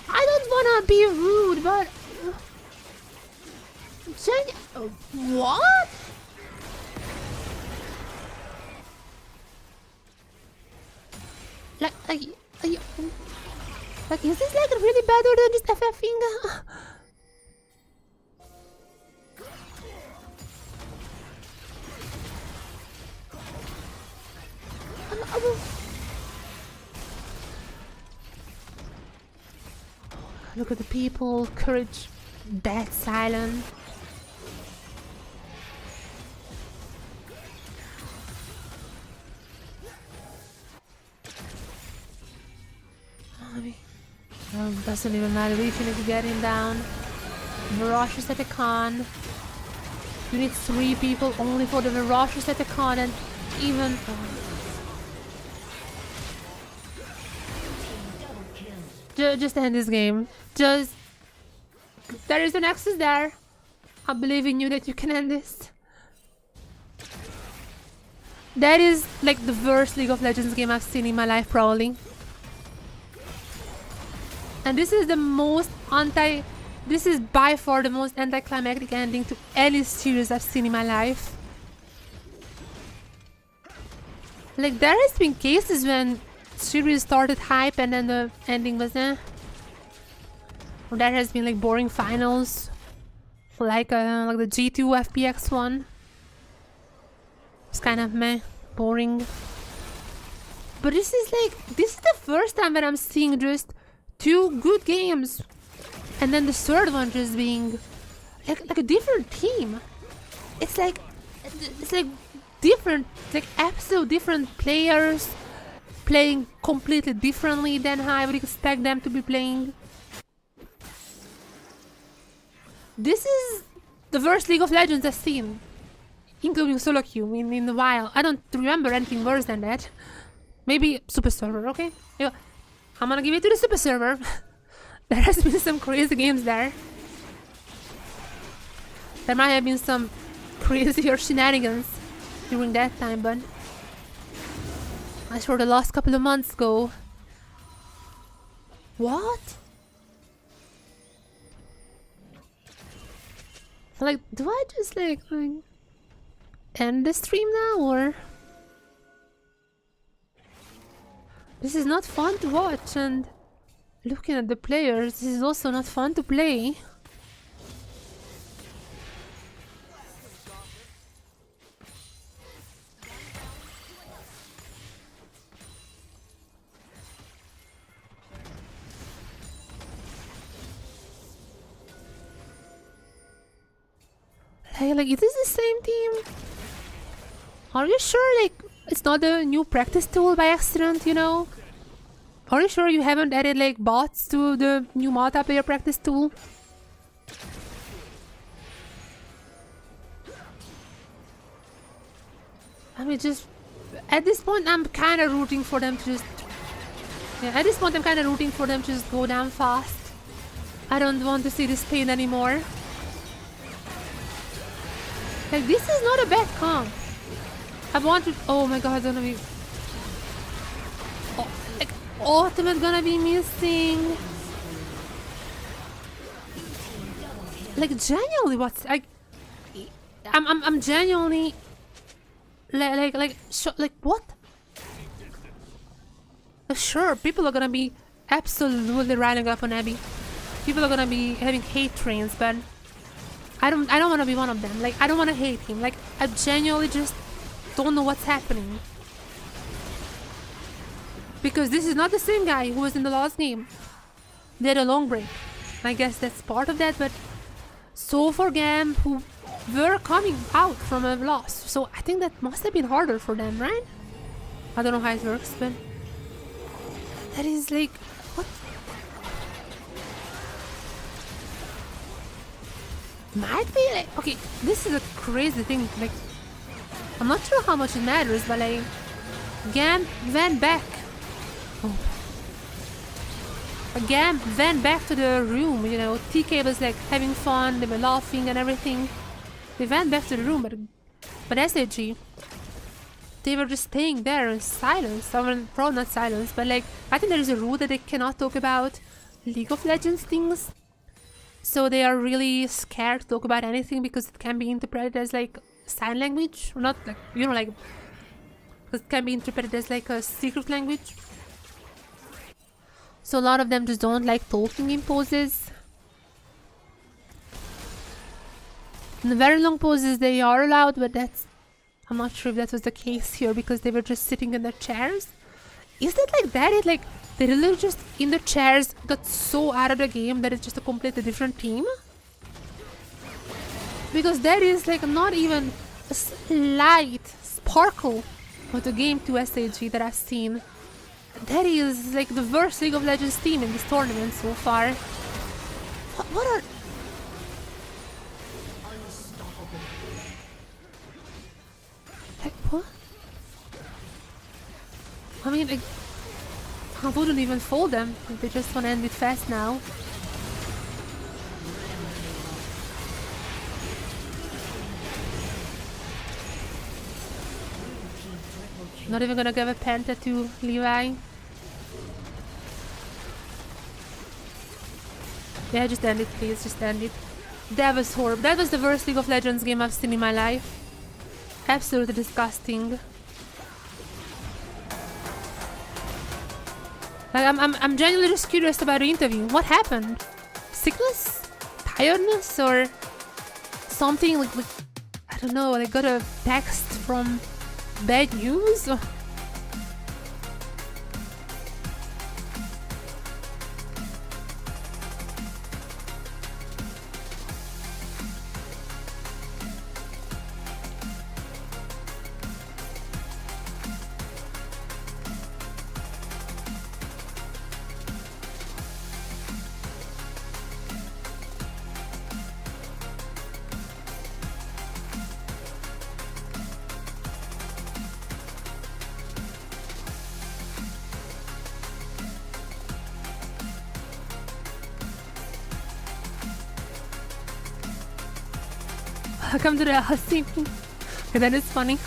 I don't wanna be rude, but what? Like, is this like really better than just FFing? Look at the people, courage, dead silent. Doesn't even matter, we need to get him down. Mirage is at the con. You need 3 people only for the Mirage is at the con, and even... Just end this game. Just... There is an Nexus there. I believe in you that you can end this. That is like the worst League of Legends game I've seen in my life, probably. And this is the most this is by far the most anticlimactic ending to any series I've seen in my life. Like, there has been cases when series started hype and then the ending was eh. Or there has been like boring finals, like the G2 FPX one. It's kind of meh, boring. But this is the first time that I'm seeing just 2 good games, and then the third one just being like a different team. It's like different, like absolute different players playing completely differently than how I would expect them to be playing. This is the worst League of Legends I've seen, including solo queue in a while. I don't remember anything worse than that. Maybe Super Server, okay? Yeah. I'm gonna give it to the Super Server. There has been some crazy games there. There might have been some crazier shenanigans during that time, but as for the last couple of months go... What? Like, do I just like end the stream now, or... This is not fun to watch, and looking at the players, this is also not fun to play. Like, is this the same team? Are you sure, like, it's not a new practice tool by accident, you know? Are you sure you haven't added like bots to the new multiplayer practice tool? I mean, just at this point I'm kind of rooting for them to just... Yeah, at this point I'm kind of rooting for them to just go down fast. I don't want to see this pain anymore. Like, this is not a bad comp. I want to... Oh my god, gonna be... Oh, like, ultimate gonna be missing. Like, genuinely, what's... Like... I'm genuinely... Like, what? Sure, people are gonna be absolutely riding up on Abby. People are gonna be having hate trains, but... I don't want to be one of them. Like, I don't want to hate him. Like, I genuinely just don't know what's happening. Because this is not the same guy who was in the last game. They had a long break. I guess that's part of that, but so for GAM, who were coming out from a loss. So I think that must have been harder for them, right? I don't know how it works, but that is like What? Might be like, okay, this is a crazy thing. Like, I'm not sure how much it matters, but like, GAM went back. Oh. GAM went back to the room, you know. TK was like having fun, they were laughing and everything. They went back to the room, but SHG, they were just staying there in silence. I mean, probably not silence, but like, I think there is a rule that they cannot talk about League of Legends things. So they are really scared to talk about anything because it can be interpreted as like sign language, or not like, you know, like, because it can be interpreted as like a secret language. So a lot of them just don't like talking in poses. In the very long poses they are allowed, but that's, I'm not sure if that was the case here because they were just sitting in their chairs. Is that like that? It like, they really just in the chairs got so out of the game that it's just a completely different team? Because there is like not even a slight sparkle of the game to SHG that I've seen. That is like the worst League of Legends team in this tournament so far. What are... Like, what? I mean, like, I wouldn't even fold them if they just want to end it fast now. Not even gonna give a penta to Levi. Yeah, just end it, please. Just end it. That was horrible. That was the worst League of Legends game I've seen in my life. Absolutely disgusting. Like, I'm genuinely just curious about the interview. What happened? Sickness? Tiredness? Or something? Like I don't know, like got a text from bad news? Welcome to the LCP. Okay, that is funny.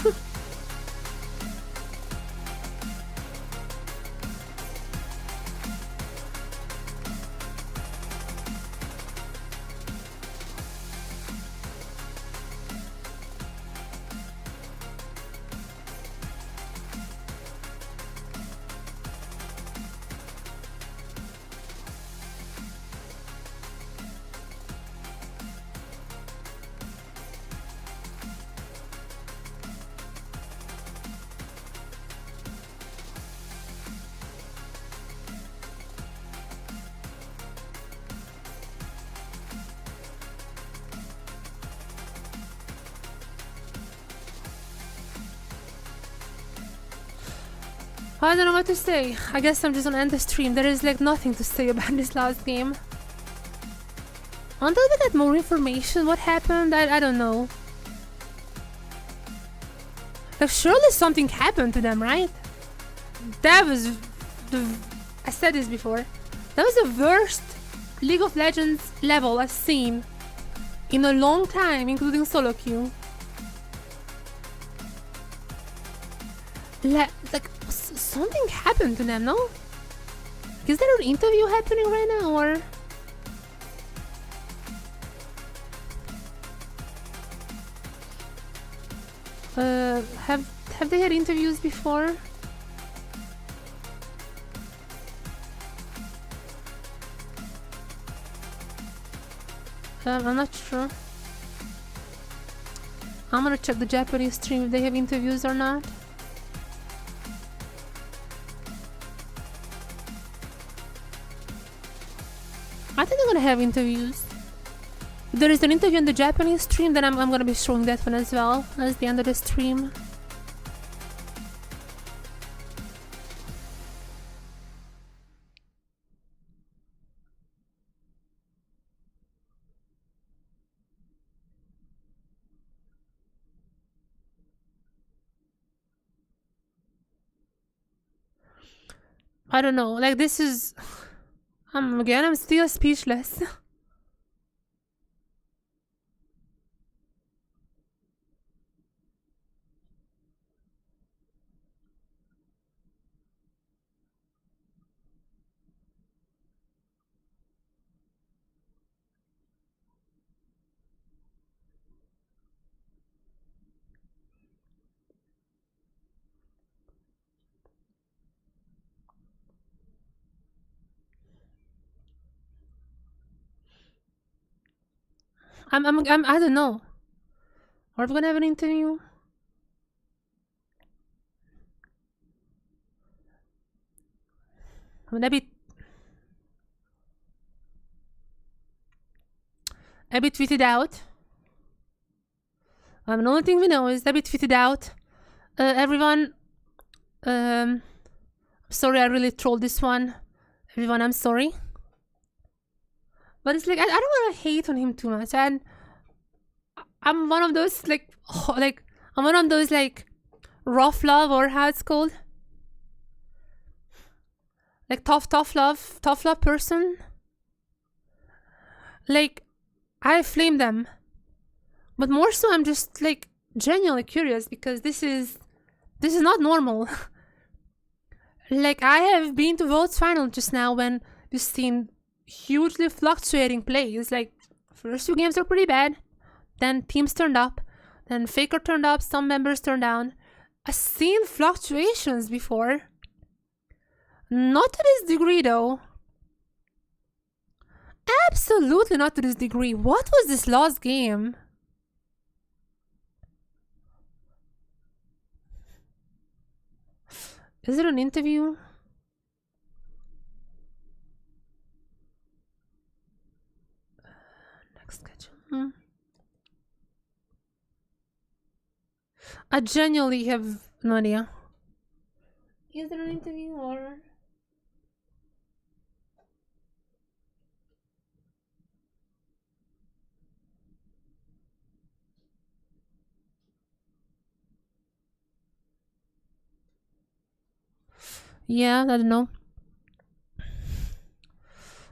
I don't know what to say. I guess I'm just gonna end the stream. There is like nothing to say about this last game. Until we get more information, what happened, I don't know. Like, surely something happened to them, right? That was the... I said this before. That was the worst League of Legends level I've seen in a long time, including solo queue. Like, something happened to them, no? Is there an interview happening right now, or...? Have they had interviews before? I'm not sure. I'm gonna check the Japanese stream if they have interviews or not. I think they're gonna have interviews. If there is an interview on the Japanese stream, then I'm gonna be showing that one as well as the end of the stream. I don't know. Like, this is... again, I'm still speechless. I don't know. Are we gonna have an interview? Maybe tweeted out. The only thing we know is Abby tweeted out. Everyone, sorry, I really trolled this one. Everyone, I'm sorry. But it's like, I don't want to hate on him too much. And I'm one of those, I'm one of those, rough love, or how it's called. Like, tough love person. Like, I flame them. But more so, I'm just, genuinely curious, because this is not normal. Like, I have been to World's Final just now when we've seen hugely fluctuating plays. Like, first 2 games were pretty bad. Then teams turned up. Then Faker turned up. Some members turned down. I've seen fluctuations before. Not to this degree, though. Absolutely not to this degree. What was this last game? Is it an interview? Next schedule. I genuinely have no idea. Is there an interview or... Yeah, I don't know.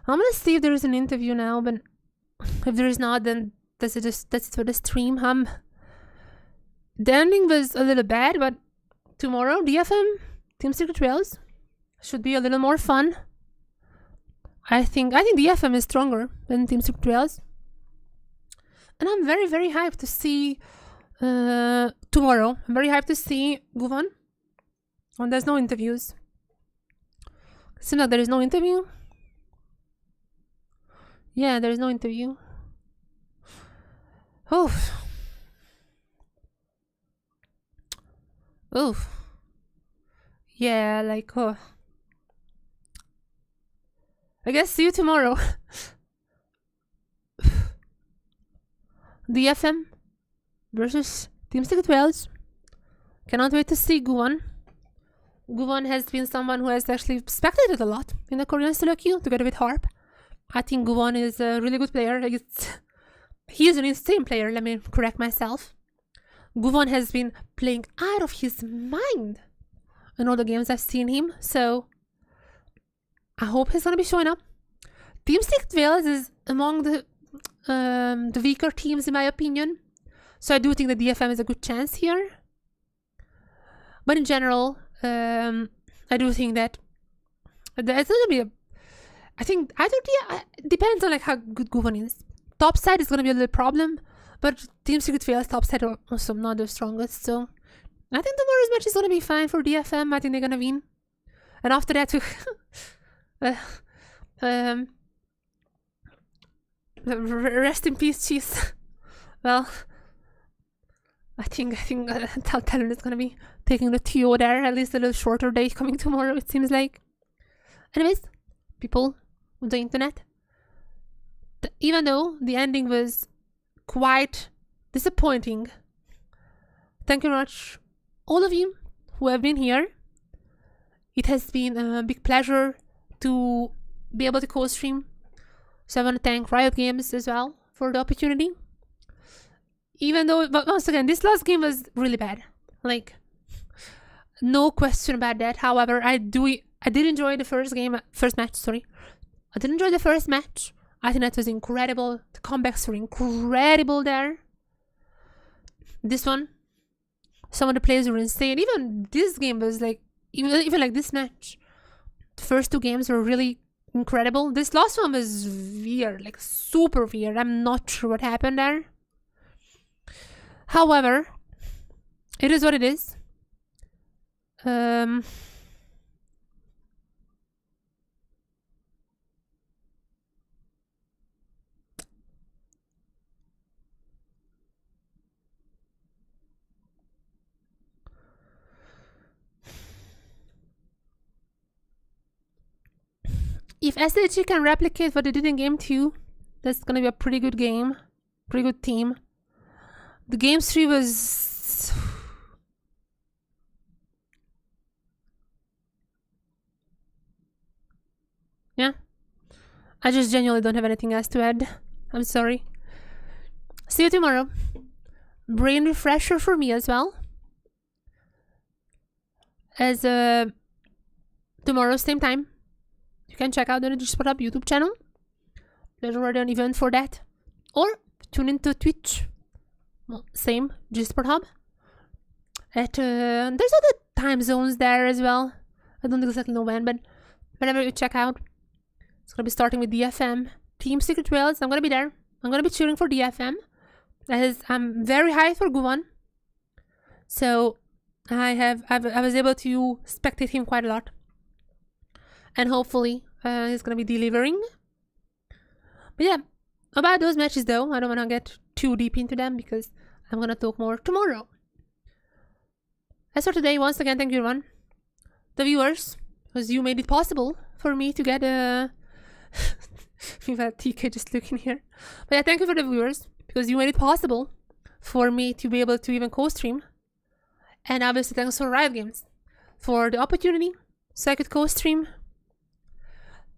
I'm gonna see if there is an interview now, but if there is not, then that's it for the stream. The ending was a little bad, but tomorrow, DFM, Team Secret Trails, should be a little more fun. I think DFM is stronger than Team Secret Trails. And I'm very, very hyped to see tomorrow. I'm very hyped to see Guvan. And there's no interviews. Seems like there is no interview. Yeah, there is no interview. Oof. Oof. Yeah, oh. I guess see you tomorrow. DFM versus Team Secret Wales. Cannot wait to see Guvan. Guvan has been someone who has actually spectated a lot in the Korean solo queue together with Harp. I think Guvan is a really good player. He is an insane player, let me correct myself. Guvan has been playing out of his mind in all the games I've seen him, so I hope he's gonna be showing up. Team Secret Wales is among the weaker teams in my opinion, so I do think that DFM is a good chance here. But in general, I do think that it's gonna be it depends on how good Guvan is. Top side is gonna be a little problem, but Team Secret Wales top side are also not the strongest, so I think tomorrow's match is gonna be fine for DFM. I think they're gonna win, and after that, rest in peace, Cheese. Well, I think Talon is gonna be taking the TO there. At least a little shorter day coming tomorrow, it seems like. Anyways, people on the internet, even though the ending was quite disappointing, thank you very much, all of you who have been here. It has been a big pleasure to be able to co-stream. So I want to thank Riot Games as well for the opportunity. Even though, but once again, this last game was really bad. No question about that. However, I I did enjoy the first match, sorry. I did enjoy the first match. I think that was incredible. The comebacks were incredible there. This one, some of the plays were insane. Even this game was like, even like this match. The first two games were really incredible. This last one was weird, like super weird. I'm not sure what happened there. However, it is what it is. If SHG can replicate what they did in game 2, that's gonna be a pretty good game. Pretty good team. The game 3 was... yeah. I just genuinely don't have anything else to add. I'm sorry. See you tomorrow. Brain refresher for me as well. As tomorrow, same time. You can check out the Jesport Hub YouTube channel. There's already an event for that. Or tune into Twitch. Well, same, Jesport Hub. There's other time zones there as well. I don't exactly know when, but whenever you check out, it's gonna be starting with DFM. Team Secret Wales, I'm gonna be there. I'm gonna be cheering for DFM. I'm very high for Guvan. So I was able to spectate him quite a lot. And hopefully he's gonna be delivering. But yeah, about those matches though, I don't wanna get too deep into them because I'm gonna talk more tomorrow. As for today, once again, thank you everyone. The viewers, because you made it possible for me to get a... We've had TK just looking here. But yeah, thank you for the viewers, because you made it possible for me to be able to even co-stream. And obviously thanks for Riot Games for the opportunity so I could co-stream.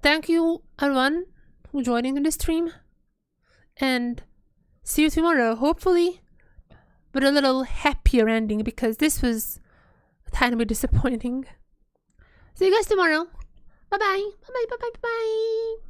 Thank you everyone who joined into the stream. And see you tomorrow, hopefully with a little happier ending, because this was a tiny bit disappointing. See you guys tomorrow. Bye bye. Bye bye. Bye bye. Bye bye.